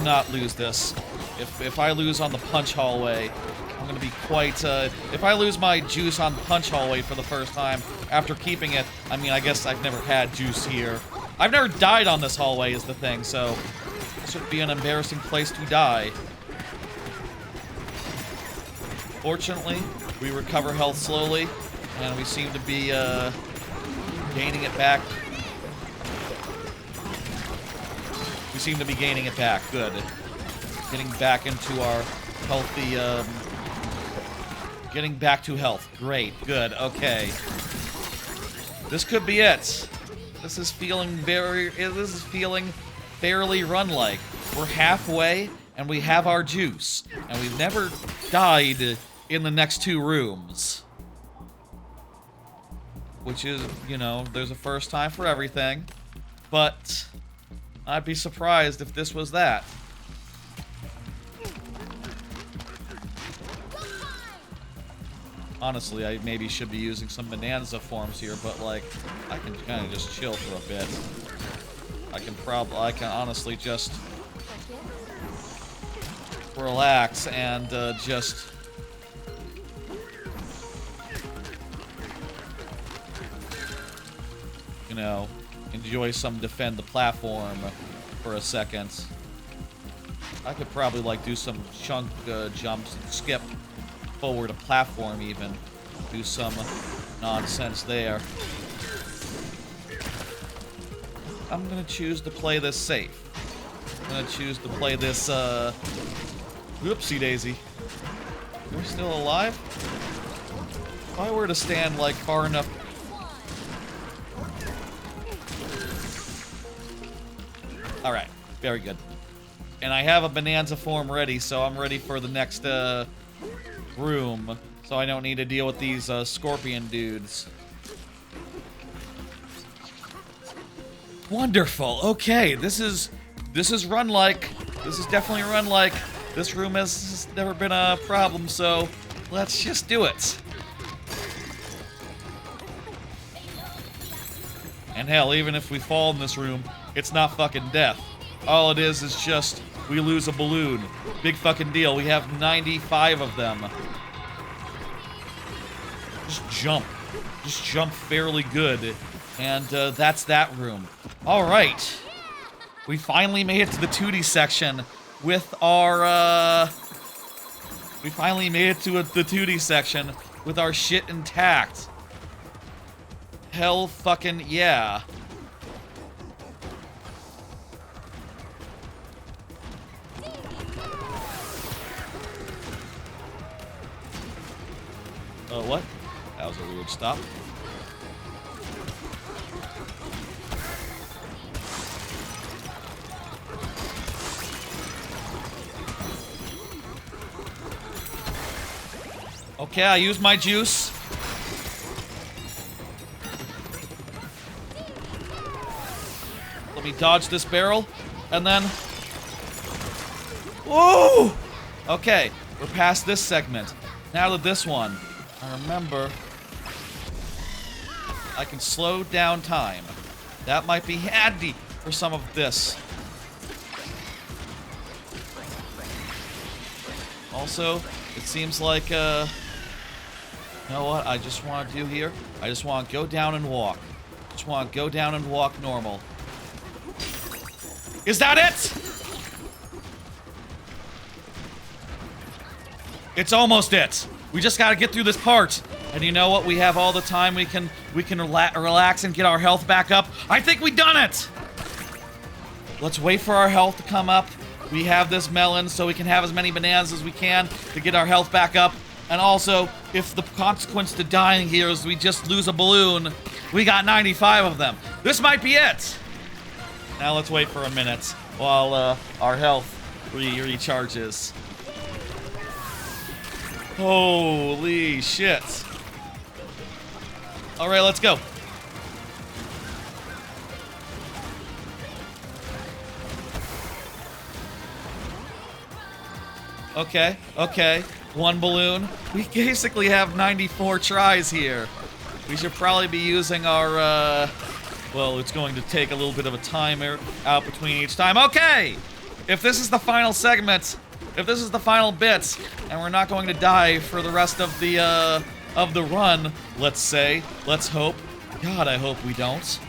not lose this. If I lose on the punch hallway, I'm gonna be quite, if I lose my juice on the punch hallway for the first time, after keeping it, I mean, I guess I've never had juice here. I've never died on this hallway is the thing, so this would be an embarrassing place to die. Fortunately, we recover health slowly, and we seem to be, gaining it back. We seem to be gaining it back. Good. Getting back into our healthy, getting back to health. Great. Good. Okay. This could be it. This is feeling fairly run-like. We're halfway, and we have our juice. And we've never died in the next two rooms. Which is, you know, there's a first time for everything. But I'd be surprised if this was that. Honestly, I maybe should be using some Bananza forms here, but, like, I can kind of just chill for a bit. I can honestly just relax and, just... You know, enjoy some defend the platform for a second. I could probably, like, do some chunk jumps and skip forward a platform even. Do some nonsense there. I'm gonna choose to play this safe. I'm gonna choose to play this, whoopsie daisy. You're still alive? If I were to stand, like, far enough... Alright, very good. And I have a Bananza form ready, so I'm ready for the next, room. So I don't need to deal with these, scorpion dudes. Wonderful. Okay, this is run-like. This is definitely run-like. This room has never been a problem, so let's just do it. And hell, even if we fall in this room, it's not fucking death. All it is just we lose a balloon. Big fucking deal. We have 95 of them. Just jump. Just jump fairly good. And that's that room. Alright. We finally made it to the 2D section with our, We finally made it to the 2D section with our shit intact. Hell fucking yeah. What? That was a weird stop. Okay, I used my juice. Let me dodge this barrel, and then... Whoa! Okay, we're past this segment. Now to this one. I remember... I can slow down time. That might be handy for some of this. Also, it seems like, you know what I just want to do here? I just want to go down and walk. Just want to go down and walk normal. Is that it? It's almost it. We just gotta get through this part. And you know what? We have all the time we can relax and get our health back up. I think we done it! Let's wait for our health to come up. We have this melon, so we can have as many bananas as we can to get our health back up. And also, if the consequence to dying here is we just lose a balloon, we got 95 of them. This might be it! Now let's wait for a minute while our health recharges. Holy shit. Alright, let's go. Okay, okay. One balloon. We basically have 94 tries here. We should probably be using our, well, it's going to take a little bit of a timer out between each time. Okay! If this is the final segment, if this is the final bit, and we're not going to die for the rest of the run, let's say, let's hope. God, I hope we don't.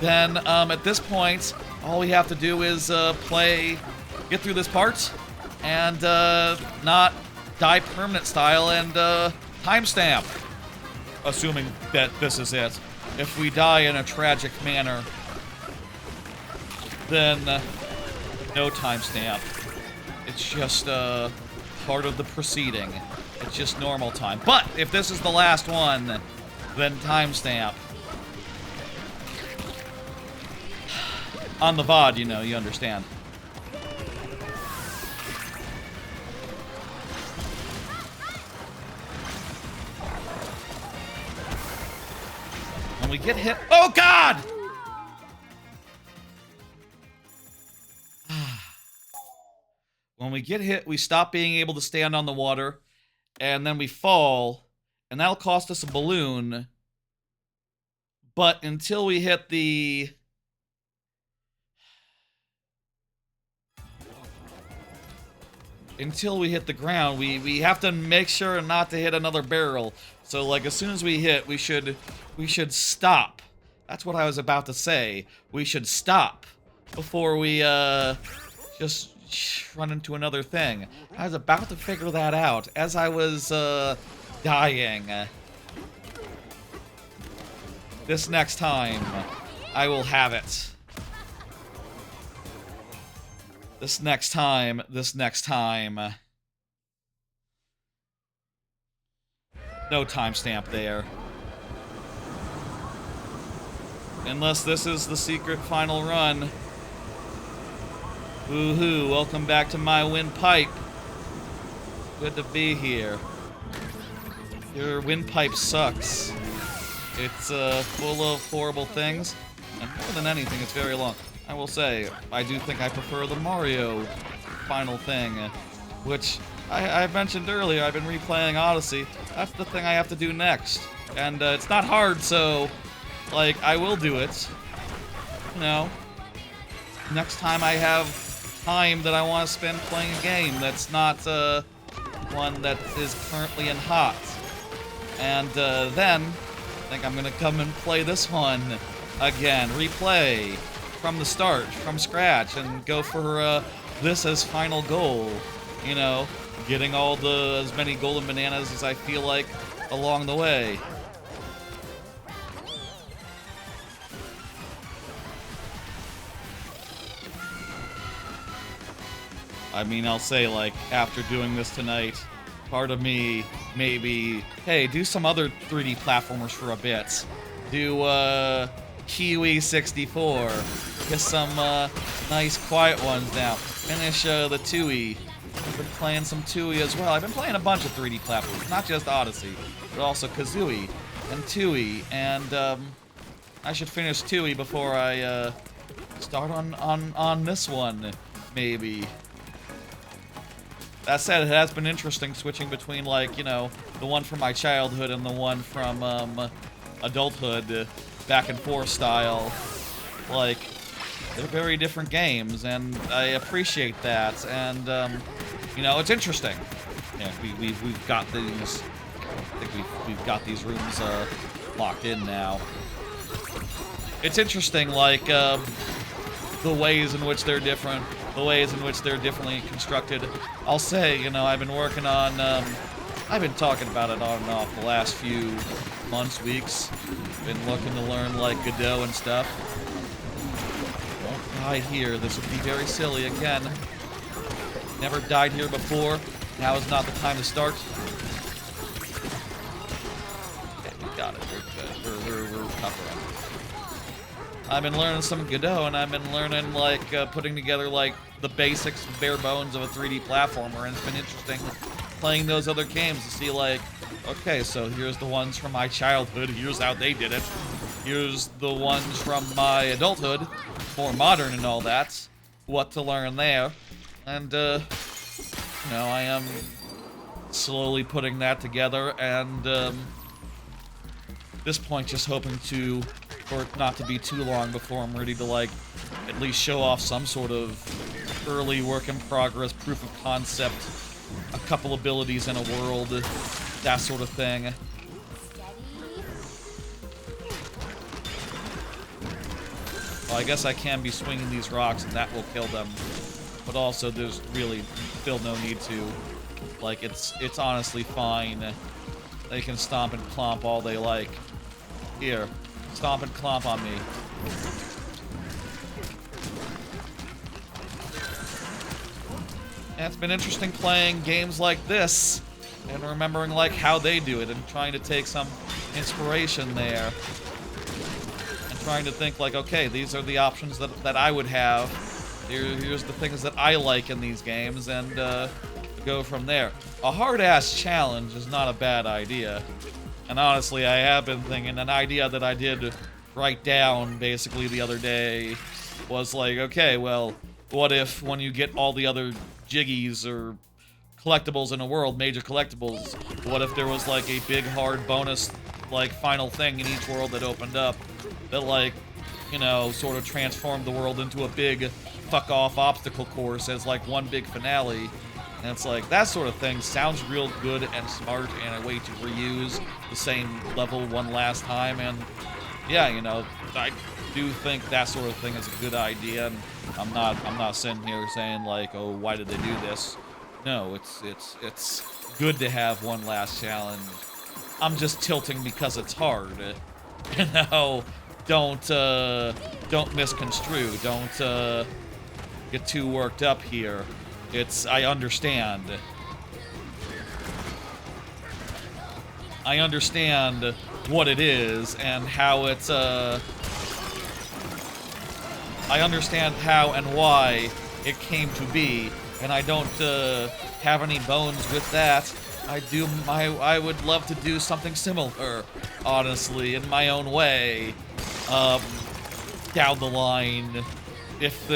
Then, at this point, all we have to do is, get through this part, and, not die permanent style, and, timestamp. Assuming that this is it. If we die in a tragic manner, then, no timestamp. It's just, part of the proceeding. It's just normal time. But, if this is the last one, then timestamp. On the VOD, you know, you understand. When we get hit... Oh, God! When we get hit, we stop being able to stand on the water, and then we fall, and that'll cost us a balloon. But until we hit the... Until we hit the ground, we have to make sure not to hit another barrel. So, like, as soon as we hit, we should stop. That's what I was about to say. We should stop before we, just run into another thing. I was about to figure that out as I was, dying. This next time, I will have it. This next time. No timestamp there. Unless this is the secret final run. Woohoo, welcome back to my windpipe. Good to be here. Your windpipe sucks. It's full of horrible things, and more than anything, it's very long. I will say, I do think I prefer the Mario final thing, which I mentioned earlier. I've been replaying Odyssey. That's the thing I have to do next. And it's not hard, so, like, I will do it. You know, next time I have time that I want to spend playing a game that's not one that is currently in hot. And then, I think I'm going to come and play this one again. Replay from the start, from scratch, and go for this as final goal. You know, getting as many golden bananas as I feel like along the way. I mean, I'll say, like, after doing this tonight, part of me maybe, hey, do some other 3D platformers for a bit. Do Kiwi 64. Get some nice quiet ones now. Finish the Tui. I've been playing some Tui as well. I've been playing a bunch of 3D platformers, not just Odyssey, but also Kazooie and Tui. And I should finish Tui before I start on this one, maybe. That said, it has been interesting switching between, like, you know, the one from my childhood and the one from adulthood, back and forth style. Like, they're very different games, and I appreciate that. And you know, it's interesting. Yeah, we've got these. I think we've got these rooms locked in now. It's interesting, like the ways in which they're different, the ways in which they're differently constructed. I'll say, you know, I've been working on. I've been talking about it on and off the last few months, weeks. Been looking to learn like Godot and stuff. Won't die here. This would be very silly again. Never died here before. Now is not the time to start. Okay, we got it. We're good. We're covering. I've been learning some Godot, and I've been learning, like, putting together, like, the basics, bare bones of a 3D platformer, and it's been interesting playing those other games to see, like, okay, so here's the ones from my childhood, here's how they did it. Here's the ones from my adulthood, more modern and all that. What to learn there. And, you know, I am slowly putting that together, and, at this point, just hoping for it not to be too long before I'm ready to, like, at least show off some sort of early work in progress, proof of concept, a couple abilities in a world, that sort of thing. Well, I guess I can be swinging these rocks and that will kill them. But also, there's really still no need to. Like, it's honestly fine. They can stomp and clomp all they like. Here, stomp and clomp on me. And it's been interesting playing games like this and remembering, like, how they do it and trying to take some inspiration there. And trying to think, like, okay, these are the options that I would have. Here's the things that I like in these games, and go from there. A hard-ass challenge is not a bad idea. And honestly, I have been thinking, an idea that I did write down basically the other day was like, okay, well, what if when you get all the other jiggies or collectibles in a world, major collectibles, what if there was like a big hard bonus, like, final thing in each world that opened up that, like, you know, sort of transformed the world into a big fuck-off obstacle course as, like, one big finale. And it's like, that sort of thing sounds real good and smart and a way to reuse the same level one last time. And yeah, you know, I do think that sort of thing is a good idea. And I'm not sitting here saying, like, oh, why did they do this? No, it's good to have one last challenge. I'm just tilting because it's hard. You know, don't misconstrue. Don't get too worked up here. I understand. I understand what it is and how it's, I understand how and why it came to be, and I don't, have any bones with that. I would love to do something similar, honestly, in my own way, down the line. If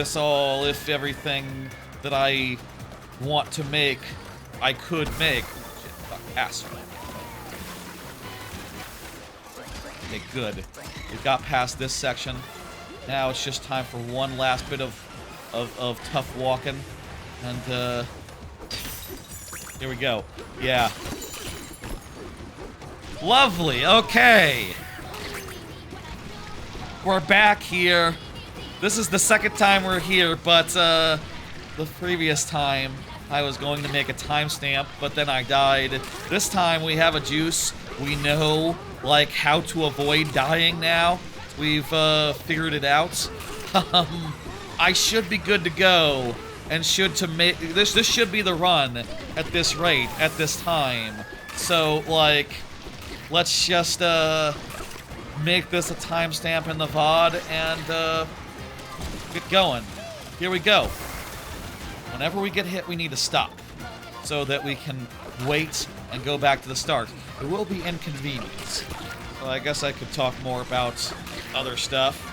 everything that I want to make, I could make. Shit, fuck, asshole. Okay, good. We got past this section. Now it's just time for one last bit of tough walking. And, here we go. Yeah. Lovely, okay. We're back here. This is the second time we're here, but, the previous time I was going to make a timestamp, but then I died. This time we have a juice. We know, like, how to avoid dying now. We've, figured it out. I should be good to go. and should to make this should be the run at this rate at this time. So like, let's just make this a timestamp in the VOD and get going. Here we go. Whenever we get hit, we need to stop so that we can wait and go back to the start. It will be inconvenient. So I guess I could talk more about other stuff.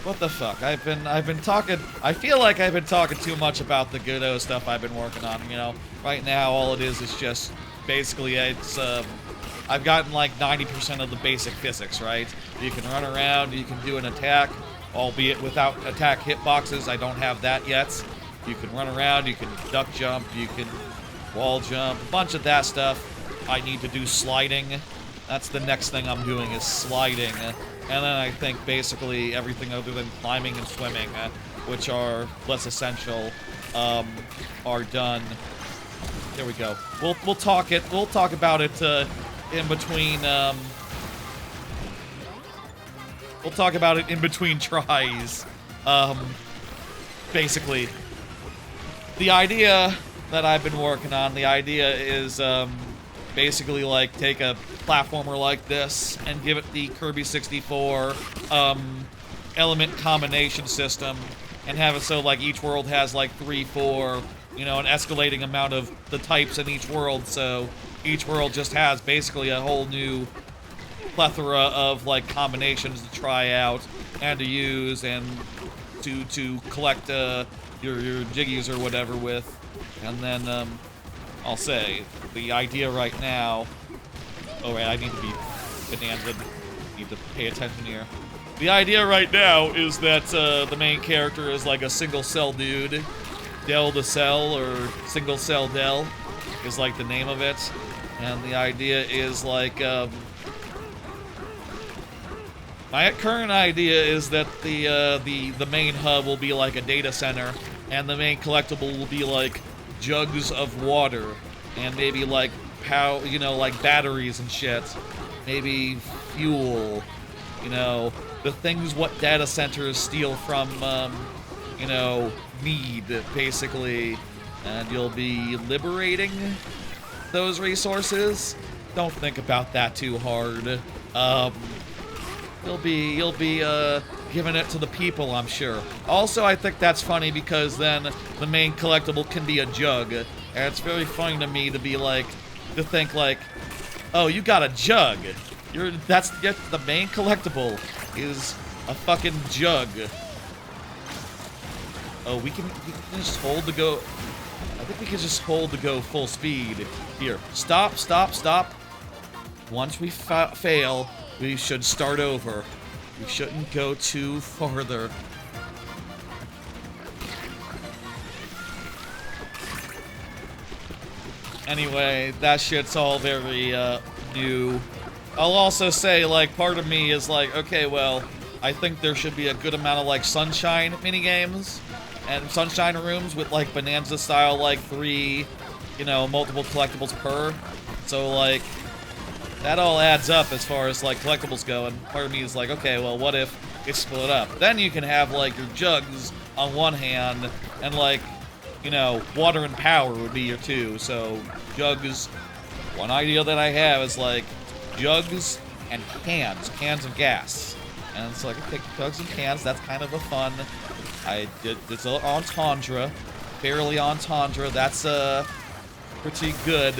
What the fuck? I've been talking. I feel like I've been talking too much about the Godot stuff I've been working on. You know, right now all it is just basically it's I've gotten like 90% of the basic physics, right? You can run around, you can do an attack, albeit without attack hitboxes. I don't have that yet. You can run around, you can duck jump, you can wall jump, a bunch of that stuff. I need to do sliding. That's the next thing I'm doing is sliding. And then I think basically everything other than climbing and swimming, which are less essential, are done. There we go. We'll talk about it in between. We'll talk about it in between tries. Basically, the idea that I've been working on, the idea is basically like take a platformer like this and give it the Kirby 64 element combination system and have it so like each world has like 3, 4, you know, an escalating amount of the types in each world, so each world just has basically a whole new plethora of like combinations to try out and to use and to collect your jiggies or whatever with. And then I'll say the idea right now. Oh wait, I need to be Bananza. Need to pay attention here. The idea right now is that the main character is like a single cell dude. Del the Cell, or Single Cell Del is like the name of it. And the idea is like my current idea is that the main hub will be like a data center, and the main collectible will be like jugs of water, and maybe like you know, like batteries and shit, maybe fuel, you know, the things what data centers steal from, you know, need basically, and you'll be liberating those resources. Don't think about that too hard. You'll be giving it to the people, I'm sure. Also, I think that's funny because then the main collectible can be a jug, and it's very funny to me to be like, to think like, oh, you got a jug. That's the main collectible is a fucking jug. Oh, we can just hold to go. I think we can just hold to go full speed. Here, stop. Once we fail, we should start over. We shouldn't go too farther. Anyway, that shit's all very new. I'll also say, like, part of me is like, okay, well, I think there should be a good amount of like sunshine minigames and sunshine rooms with like Bananza style, like 3, you know, multiple collectibles per. So like that all adds up as far as like collectibles go, and part of me is like, okay, well, what if it's split up? Then you can have like your jugs on one hand, and like, you know, water and power would be your 2. So jugs. One idea that I have is like jugs and cans of gas. And it's like, okay, jugs and cans, that's kind of a fun. It's an entendre, barely entendre. That's pretty good.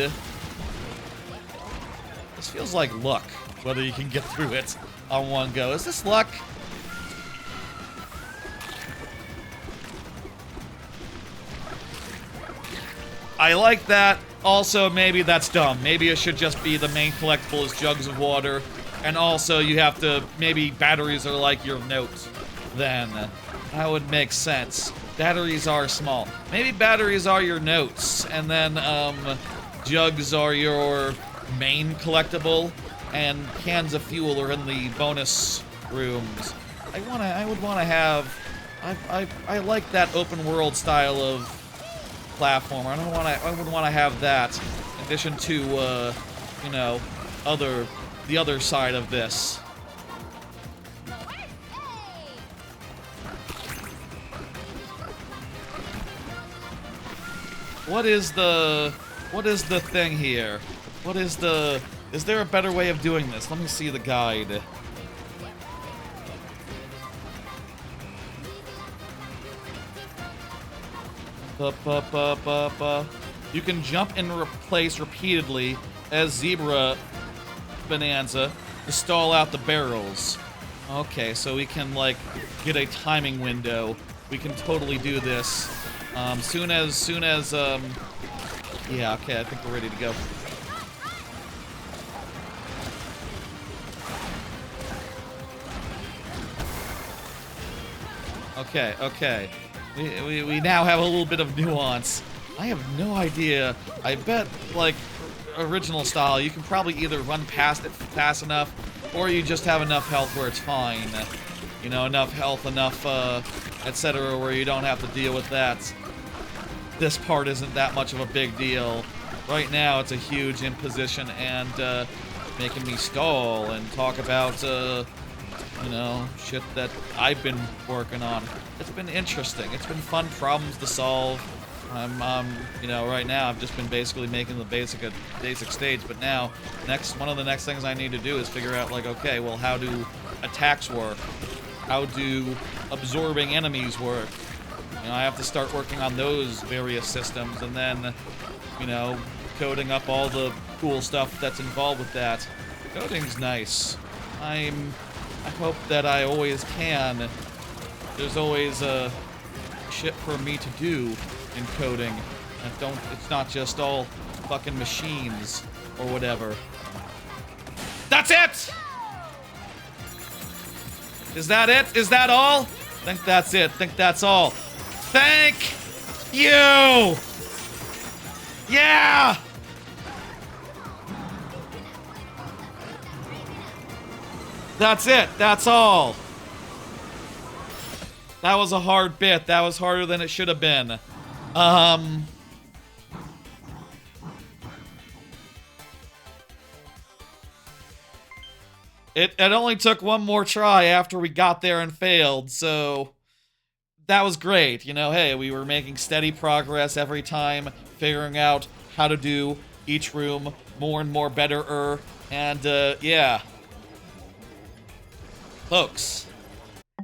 This feels like luck, whether you can get through it on one go. Is this luck? I like that. Also, maybe that's dumb. Maybe it should just be the main collectible is jugs of water. And also, you have to, maybe batteries are like your notes. Then, that would make sense. Batteries are small. Maybe batteries are your notes. And then, jugs are your main collectible. And cans of fuel are in the bonus rooms. I would want to have... I like that open world style of platformer. I would want to have that in addition to, you know, the other side of this. What is the thing here? Is there a better way of doing this? Let me see the guide. You can jump and replace repeatedly as Zebra Bonanza to stall out the barrels. Okay, so we can, like, get a timing window. We can totally do this. Soon as, yeah, okay, I think we're ready to go. Okay. We now have a little bit of nuance. I have no idea. I bet, like, original style, you can probably either run past it fast enough, or you just have enough health where it's fine. You know, enough health, enough, etc., where you don't have to deal with that. This part isn't that much of a big deal. Right now, it's a huge imposition and, making me stall and talk about, you know, shit that I've been working on. It's been interesting. It's been fun problems to solve. You know, right now I've just been basically making the basic stage, but now, one of the next things I need to do is figure out, like, okay, well, how do attacks work? How do absorbing enemies work? You know, I have to start working on those various systems, and then, you know, coding up all the cool stuff that's involved with that. Coding's nice. I hope that I always can. There's always shit for me to do in coding. It's not just all fucking machines or whatever. That's it! Is that it? Is that all? Think that's it. Think that's all. Thank you! Yeah! That's it. That's all. That was a hard bit. That was harder than it should have been. It only took one more try after we got there and failed, so that was great. You know, hey, we were making steady progress every time, figuring out how to do each room more and more better, and, yeah. Folks,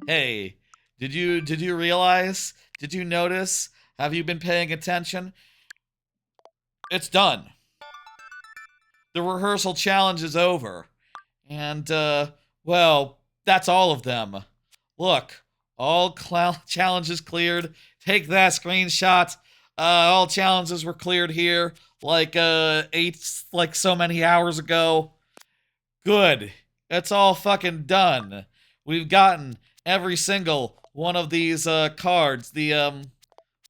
hey, did you realize? Did you notice? Have you been paying attention? It's done. The rehearsal challenge is over. And, well, that's all of them. Look, all challenges cleared. Take that screenshot. All challenges were cleared here, like, like so many hours ago. Good. It's all fucking done. We've gotten every single one of these, cards. The,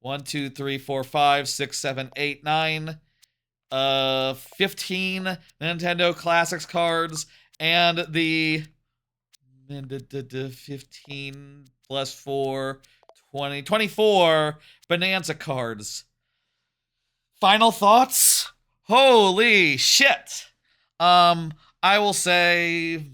1, 2, 3, 4, 5, 6, 7, 8, 9, 15 Nintendo Classics cards, and the 15 plus 4, 20, 24 Bonanza cards. Final thoughts? Holy shit! I will say,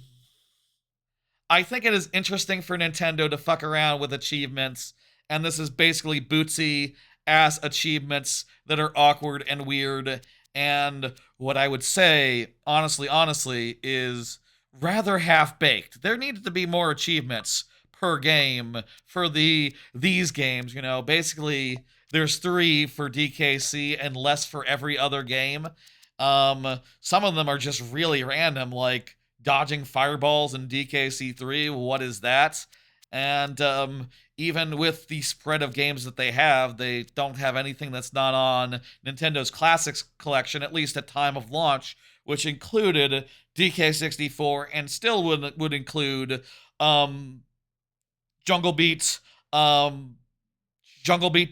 I think it is interesting for Nintendo to fuck around with achievements, and this is basically Bootsy-ass achievements that are awkward and weird, and what I would say, honestly, is rather half-baked. There needed to be more achievements per game for these games, you know. Basically, there's 3 for DKC and less for every other game. Some of them are just really random, like dodging fireballs in DKC3. What is that? And even with the spread of games that they don't have anything that's not on Nintendo's Classics collection, at least at time of launch, which included DK64 and still would include Jungle Beat,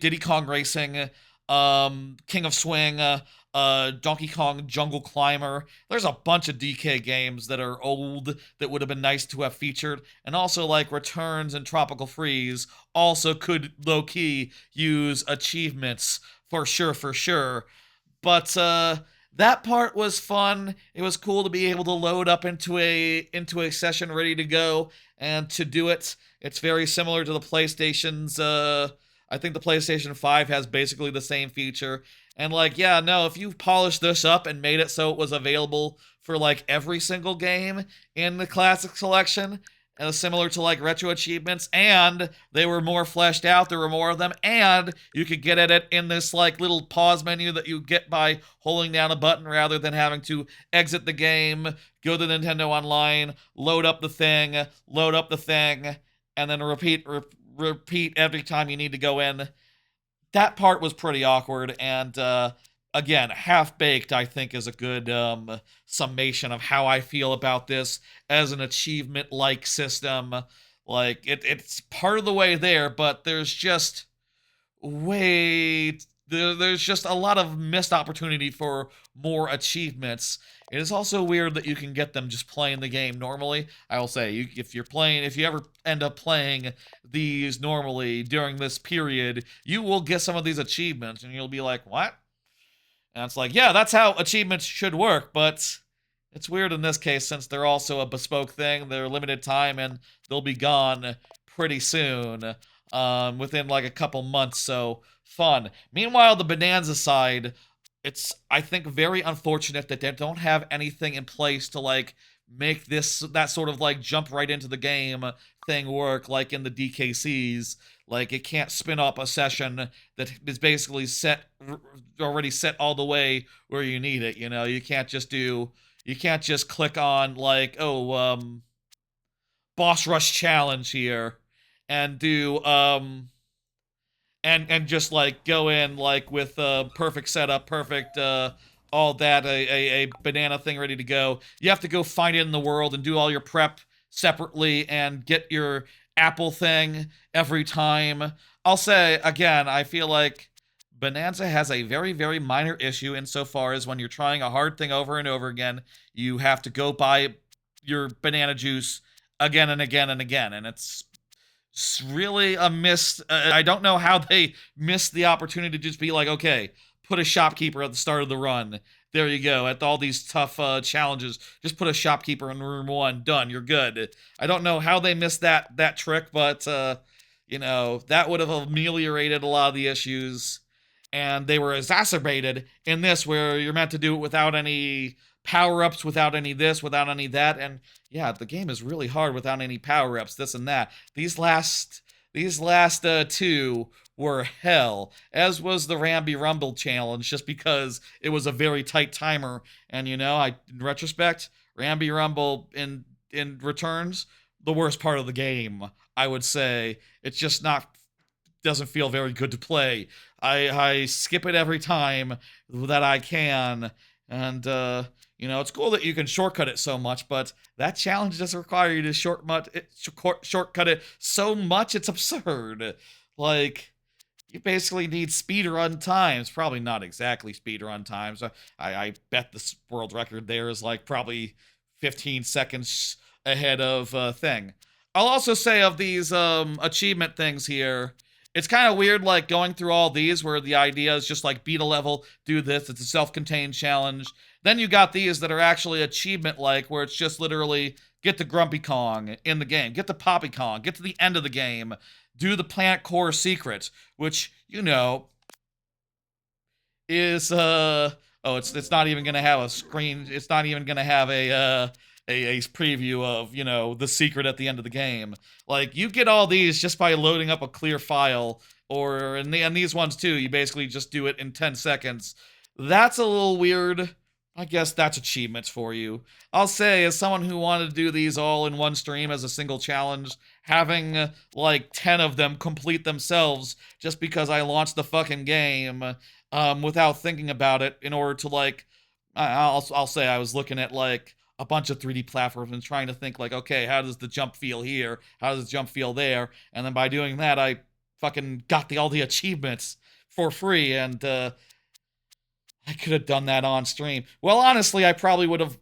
Diddy Kong Racing, King of Swing, Donkey Kong Jungle Climber. There's a bunch of DK games that are old that would have been nice to have featured, and also like Returns and Tropical Freeze also could low-key use achievements for sure. But that part was fun. It was cool to be able to load up into a session ready to go and to do it. It's very similar to the PlayStation's. I think the PlayStation 5 has basically the same feature, And like, yeah, no, if you polished this up and made it so it was available for like every single game in the classic selection, similar to like retro achievements, and they were more fleshed out, there were more of them, and you could get at it in this like little pause menu that you get by holding down a button rather than having to exit the game, go to Nintendo Online, load up the thing, and then repeat every time you need to go in. That part was pretty awkward, and again, Half Baked, I think, is a good summation of how I feel about this as an achievement like system. Like, it's part of the way there, but there's just way. There's just a lot of missed opportunity for more achievements. It is also weird that you can get them just playing the game normally. I will say, if you ever end up playing these normally during this period, you will get some of these achievements, and you'll be like, "What?" And it's like, yeah, that's how achievements should work, but it's weird in this case since they're also a bespoke thing. They're limited time, and they'll be gone pretty soon, within like a couple months. So fun. Meanwhile, the Bonanza side, it's, I think, very unfortunate that they don't have anything in place to like make that sort of like jump right into the game thing work like in the DKCs. Like, it can't spin up a session that is basically already set all the way where you need it. You know, you can't just click on like, oh, boss rush challenge here, and do and just like go in like with perfect setup, perfect all that, a banana thing ready to go. You have to go find it in the world and do all your prep separately and get your apple thing every time. I'll say again, I feel like Bonanza has a very, very minor issue insofar as when you're trying a hard thing over and over again, you have to go buy your banana juice again and again and again, and it's really a miss. I don't know how they missed the opportunity to just be like, okay, put a shopkeeper at the start of the run. There you go. At all these tough challenges, just put a shopkeeper in room 1. Done. You're good. I don't know how they missed that trick, but that would have ameliorated a lot of the issues. And they were exacerbated in this, where you're meant to do it without any power-ups, without any this, without any that, and yeah, the game is really hard without any power-ups, this and that. These last two were hell, as was the Rambi Rumble challenge, just because it was a very tight timer. And in retrospect, Rambi Rumble in returns, the worst part of the game, I would say. It's just doesn't feel very good to play. I skip it every time that I can, and it's cool that you can shortcut it so much, but that challenge doesn't require you to shortcut it so much, it's absurd. Like, you basically need speedrun times. Probably not exactly speedrun times. I bet the world record there is like probably 15 seconds ahead of thing. I'll also say of these achievement things here, it's kind of weird, like, going through all these where the idea is just, like, beat a level, do this, it's a self-contained challenge. Then you got these that are actually achievement-like, where it's just literally get the Grumpy Kong in the game, get the Poppy Kong, get to the end of the game, do the Plant Core Secret, which, is, it's not even gonna have a screen, it's not even gonna have a preview of, the secret at the end of the game. Like, you get all these just by loading up a clear file, and these ones too, you basically just do it in 10 seconds. That's a little weird. I guess that's achievements for you. I'll say, as someone who wanted to do these all in one stream as a single challenge, having like 10 of them complete themselves just because I launched the fucking game without thinking about it in order to like, I'll say I was looking at like a bunch of 3D platforms and trying to think like, okay, how does the jump feel here? How does the jump feel there? And then by doing that, I fucking got all the achievements for free, and I could have done that on stream. Well, honestly, I probably would have,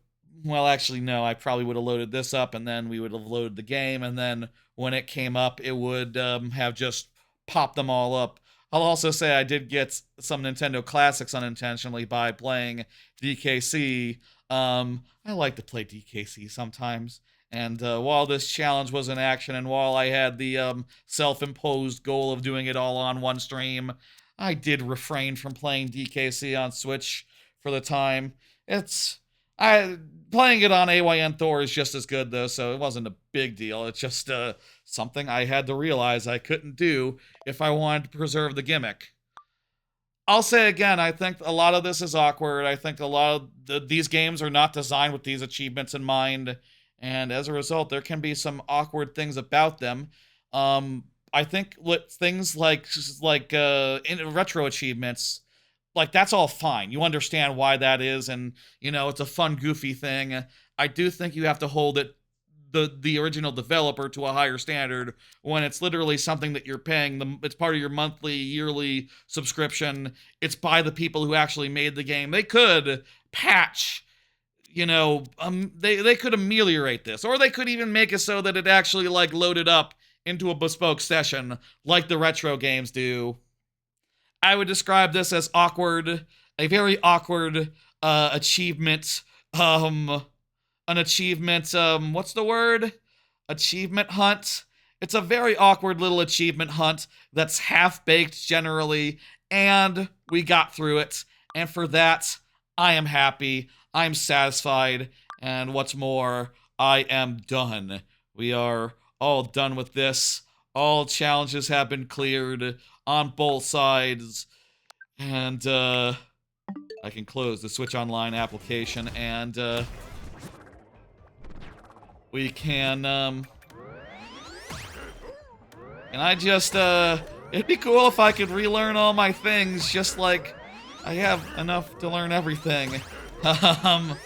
well, actually, no, I probably would have loaded this up, and then we would have loaded the game, and then when it came up, it would have just popped them all up. I'll also say I did get some Nintendo classics unintentionally by playing DKC. I like to play DKC sometimes, and while this challenge was in action, and while I had the self-imposed goal of doing it all on one stream, I did refrain from playing DKC on Switch for the time. I playing it on AYN Thor is just as good though, so it wasn't a big deal. It's just something I had to realize I couldn't do if I wanted to preserve the gimmick. I'll say again, I think a lot of this is awkward. I think a lot of these games are not designed with these achievements in mind, and as a result, there can be some awkward things about them. I think things like in retro achievements, like that's all fine. You understand why that is, and it's a fun, goofy thing. I do think you have to hold it the original developer to a higher standard when it's literally something that you're paying. It's part of your monthly, yearly subscription. It's by the people who actually made the game. They could patch, they could ameliorate this, or they could even make it so that it actually like loaded up into a bespoke session like the retro games do. I would describe this as awkward, a very awkward achievement. An achievement, what's the word? Achievement hunt. It's a very awkward little achievement hunt that's half-baked generally, and we got through it. And for that, I am happy, I'm satisfied, and what's more, I am done. We are all done with this. All challenges have been cleared on both sides, and I can close the Switch Online application, and we can, and I just, it'd be cool if I could relearn all my things, just like I have enough to learn everything. Now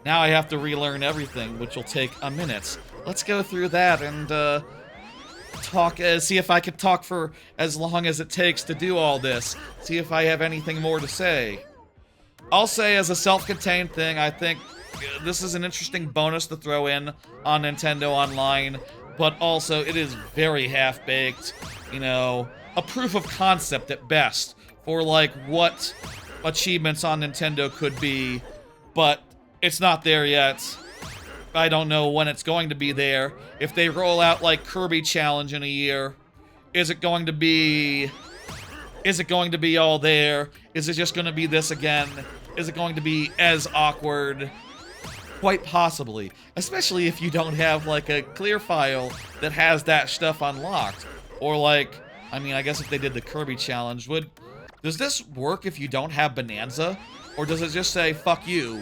I have to relearn everything, which will take a minute. Let's go through that and, see if I can talk for as long as it takes to do all this. See if I have anything more to say. I'll say as a self-contained thing, I think this is an interesting bonus to throw in on Nintendo Online, but also it is very half-baked, a proof of concept at best for like what achievements on Nintendo could be, but it's not there yet. I don't know when it's going to be there. If they roll out like Kirby Challenge in a year, is it going to be all there? Is it just going to be this again? Is it going to be as awkward? Quite possibly, especially if you don't have like a clear file that has that stuff unlocked. Or like, I mean, I guess if they did the Kirby Challenge, does this work if you don't have Bananza? Or does it just say, fuck you?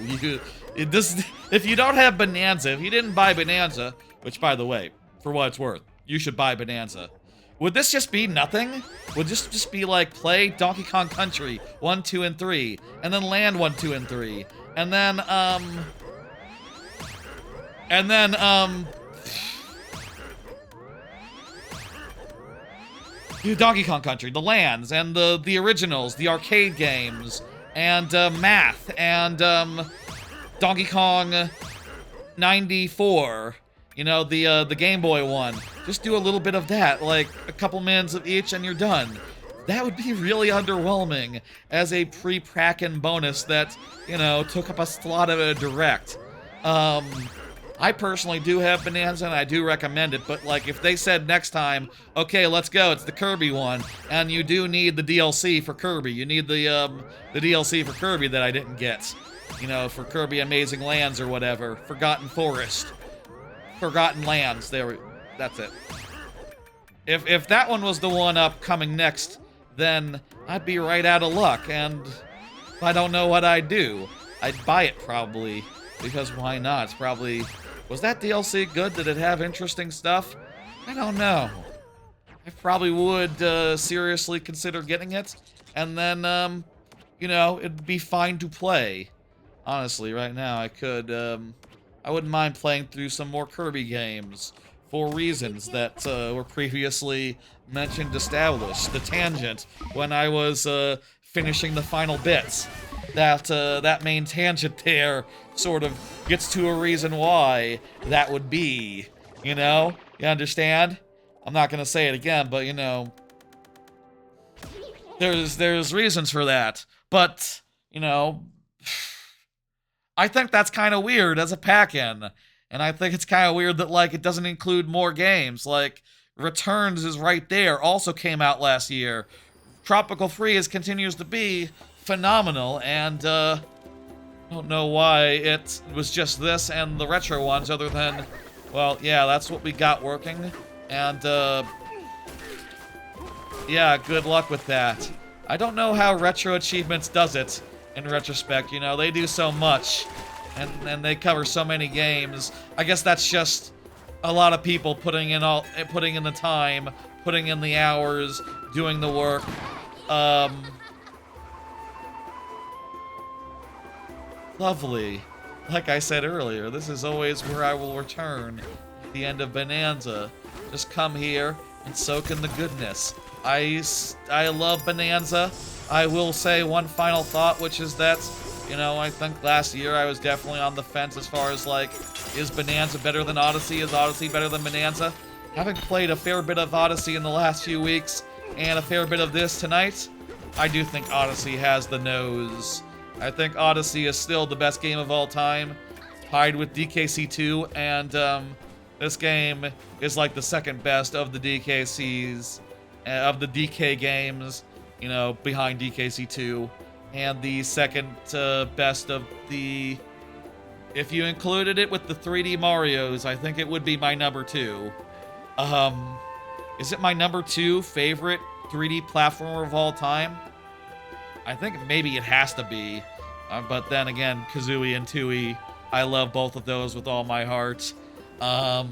If you don't have Bananza, if you didn't buy Bananza, which by the way, for what it's worth, you should buy Bananza. Would this just be nothing? Would this just be like, play Donkey Kong Country 1, 2, and 3, and then Land 1, 2, and 3, and then, Donkey Kong Country, the lands, and the originals, the arcade games, and Math, and Donkey Kong 94, the Game Boy one. Just do a little bit of that, like a couple minutes of each, and you're done. That would be really underwhelming as a pre-Pracken bonus that, took up a slot of a direct. I personally do have Bonanza, and I do recommend it, but, like, if they said next time, okay, let's go, it's the Kirby one, and you do need the DLC for Kirby. You need the DLC for Kirby that I didn't get. For Kirby Amazing Lands or whatever. Forgotten Forest. Forgotten Lands. That's it. If that one was the one up coming next, then I'd be right out of luck, and I don't know what I'd do. I'd buy it, probably, because why not? It's probably... Was that DLC good? Did it have interesting stuff? I don't know. I probably would seriously consider getting it, and then, it'd be fine to play. Honestly, right now, I could, I wouldn't mind playing through some more Kirby games for reasons that were previously mentioned, established. The tangent, when I was finishing the final bits. That main tangent there sort of gets to a reason why that would be, you understand? I'm not gonna say it again, but there's reasons for that, but I think that's kind of weird as a pack-in, and I think it's kind of weird that like it doesn't include more games. Like Returns is right there, also came out last year. Tropical Freeze continues to be phenomenal, and I don't know why it was just this and the retro ones, other than, well, yeah, that's what we got working, and yeah, good luck with that. I don't know how Retro Achievements does it, in retrospect. You know, they do so much, and they cover so many games. I guess that's just a lot of people putting in the time, putting in the hours, doing the work. Lovely. Like I said earlier, this is always where I will return at the end of Bananza. Just come here and soak in the goodness. I love Bananza. I will say one final thought, which is that, you know, I think last year I was definitely on the fence as far as, like, is Bananza better than Odyssey? Is Odyssey better than Bananza? Having played a fair bit of Odyssey in the last few weeks, and a fair bit of this tonight, I do think Odyssey has the nose. I think Odyssey is still the best game of all time, tied with DKC2, and this game is like the second best of the DKCs, of the DK games, you know, behind DKC2, and the second best of the... If you included it with the 3D Marios, I think it would be my number 2. Is it my number 2 favorite 3D platformer of all time? I think maybe it has to be. But then again, Kazooie and Tooie, I love both of those with all my heart. I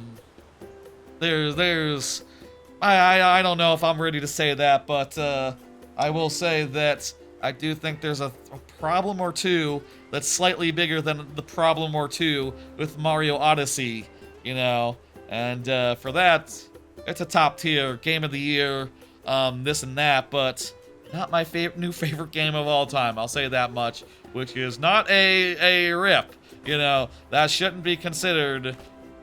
don't know if I'm ready to say that, but I will say that I do think there's a problem or two that's slightly bigger than the problem or two with Mario Odyssey, you know. And for that, it's a top tier game of the year, this and that, but not my new favorite game of all time. I'll say that much, which is not a rip, you know. That shouldn't be considered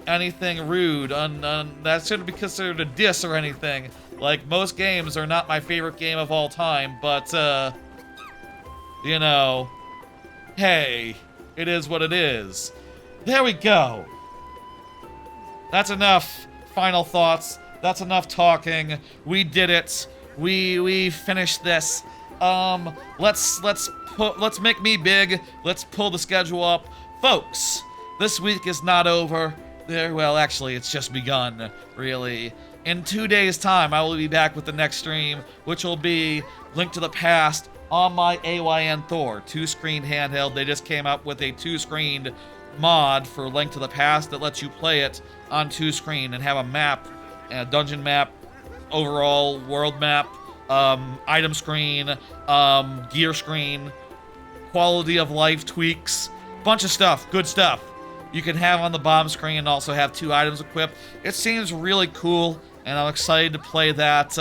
anything rude. That shouldn't be considered a diss or anything. Like, most games are not my favorite game of all time, but you know, hey, it is what it is. There we go. That's enough final thoughts. That's enough talking. We did it. We finished this. Let's make me big. Let's pull the schedule up. Folks, this week is not over. Well, actually, it's just begun, really. In 2 days' time, I will be back with the next stream, which will be Link to the Past on my AYN Thor 2-screen handheld. They just came up with a 2-screened mod for Link to the Past that lets you play it on 2-screen and have a map, a dungeon map, overall world map, item screen, gear screen, quality of life tweaks, bunch of stuff, good stuff. You can have on the bottom screen and also have 2 items equipped. It seems really cool, and I'm excited to play that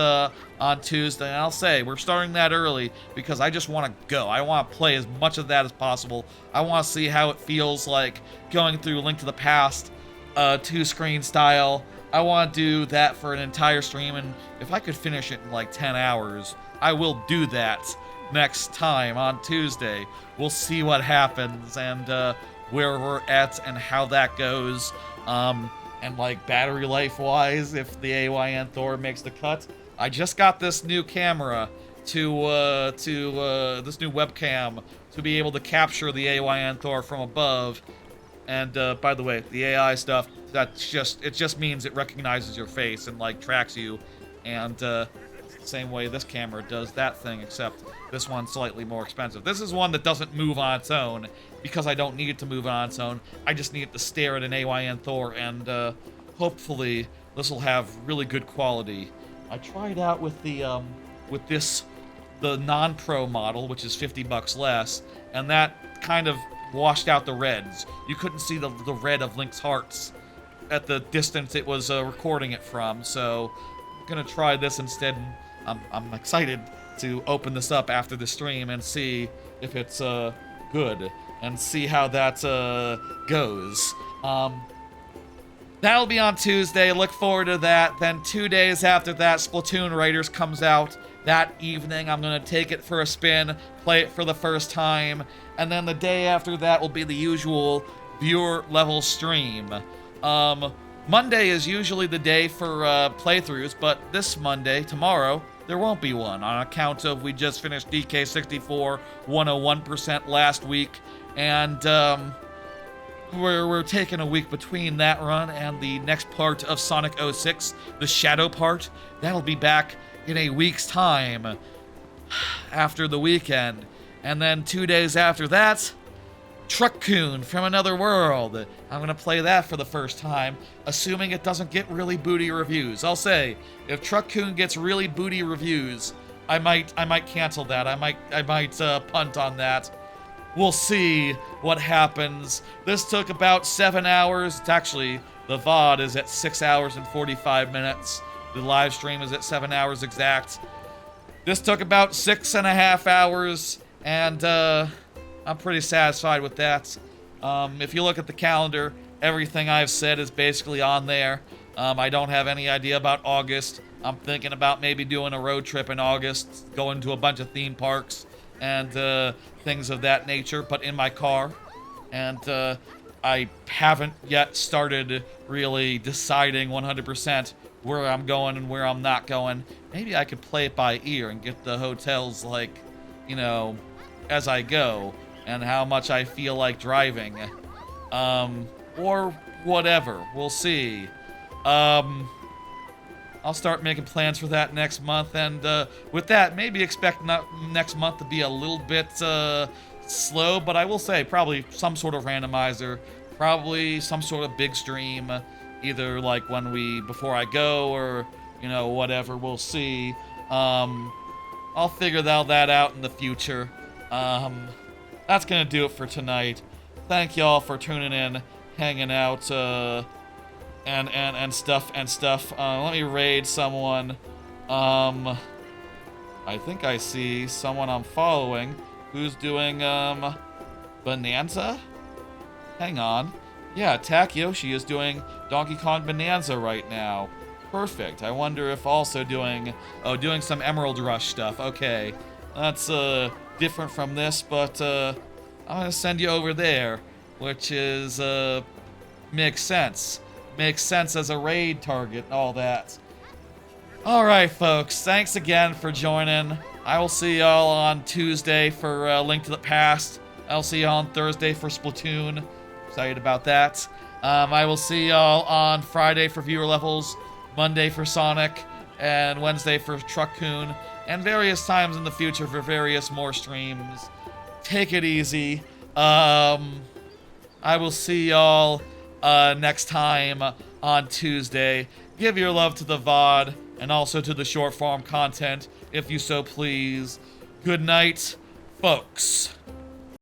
on Tuesday. And I'll say, we're starting that early because I just want to go. I want to play as much of that as possible. I want to see how it feels like going through Link to the Past 2-screen style. I want to do that for an entire stream, and if I could finish it in like 10 hours, I will do that next time on Tuesday. We'll see what happens, and where we're at and how that goes, and like battery life wise, if the AYN Thor makes the cut. I just got this new camera to this new webcam to be able to capture the AYN Thor from above. And by the way, the AI stuff, it just means it recognizes your face and like tracks you, and same way this camera does that thing, except this one's slightly more expensive. This is one that doesn't move on its own, because I don't need it to move on its own. I just need it to stare at an AYN Thor, and hopefully this will have really good quality. I tried out with the non-pro model, which is $50 less, and that kind of washed out the reds. You couldn't see the red of Link's hearts at the distance it was recording it from, so I'm gonna try this instead. I'm excited to open this up after the stream and see if it's good, and see how that goes. That'll be on Tuesday. Look forward to that. Then 2 days after that, Splatoon Raiders comes out. That evening, I'm going to take it for a spin, play it for the first time, and then the day after that will be the usual viewer-level stream. Monday is usually the day for playthroughs, but this Monday, tomorrow, there won't be one on account of we just finished DK64 101% last week, and we're taking a week between that run and the next part of Sonic 06, the Shadow part. That'll be back in a week's time after the weekend. And then 2 days after that, Truck-kun from Another World. I'm gonna play that for the first time, assuming it doesn't get really booty reviews. I'll say, if Truck-kun gets really booty reviews, I might cancel that. I might punt on that. We'll see what happens. This took about 7 hours. It's actually, the VOD is at 6 hours and 45 minutes. The live stream is at 7 hours exact. This took about 6.5 hours, and I'm pretty satisfied with that. If you look at the calendar, everything I've said is basically on there. I don't have any idea about August. I'm thinking about maybe doing a road trip in August, going to a bunch of theme parks and things of that nature, but in my car. And I haven't yet started really deciding 100% where I'm going and where I'm not going. Maybe I could play it by ear and get the hotels, like, you know, as I go, and how much I feel like driving. Or whatever. We'll see. I'll start making plans for that next month, and with that, maybe expect next month to be a little bit slow, but I will say probably some sort of randomizer, probably some sort of big stream, either like before I go, or, you know, whatever, we'll see. I'll figure all that out in the future. That's gonna do it for tonight. Thank y'all for tuning in, hanging out, and stuff. Let me raid someone. I think I see someone I'm following who's doing, Bananza? Hang on. Yeah, Yoshi is doing Donkey Kong Bananza right now. Perfect. I wonder if also doing some Emerald Rush stuff. Okay. That's, different from this, but, I'm gonna send you over there, which is, makes sense. Makes sense as a raid target and all that. Alright, folks. Thanks again for joining. I will see y'all on Tuesday for Link to the Past. I'll see y'all on Thursday for Splatoon. Excited about that. I will see y'all on Friday for viewer levels, Monday for Sonic, and Wednesday for Truck-kun, and various times in the future for various more streams. Take it easy. I will see y'all next time on Tuesday. Give your love to the VOD and also to the short form content, if you so please. Good night, folks.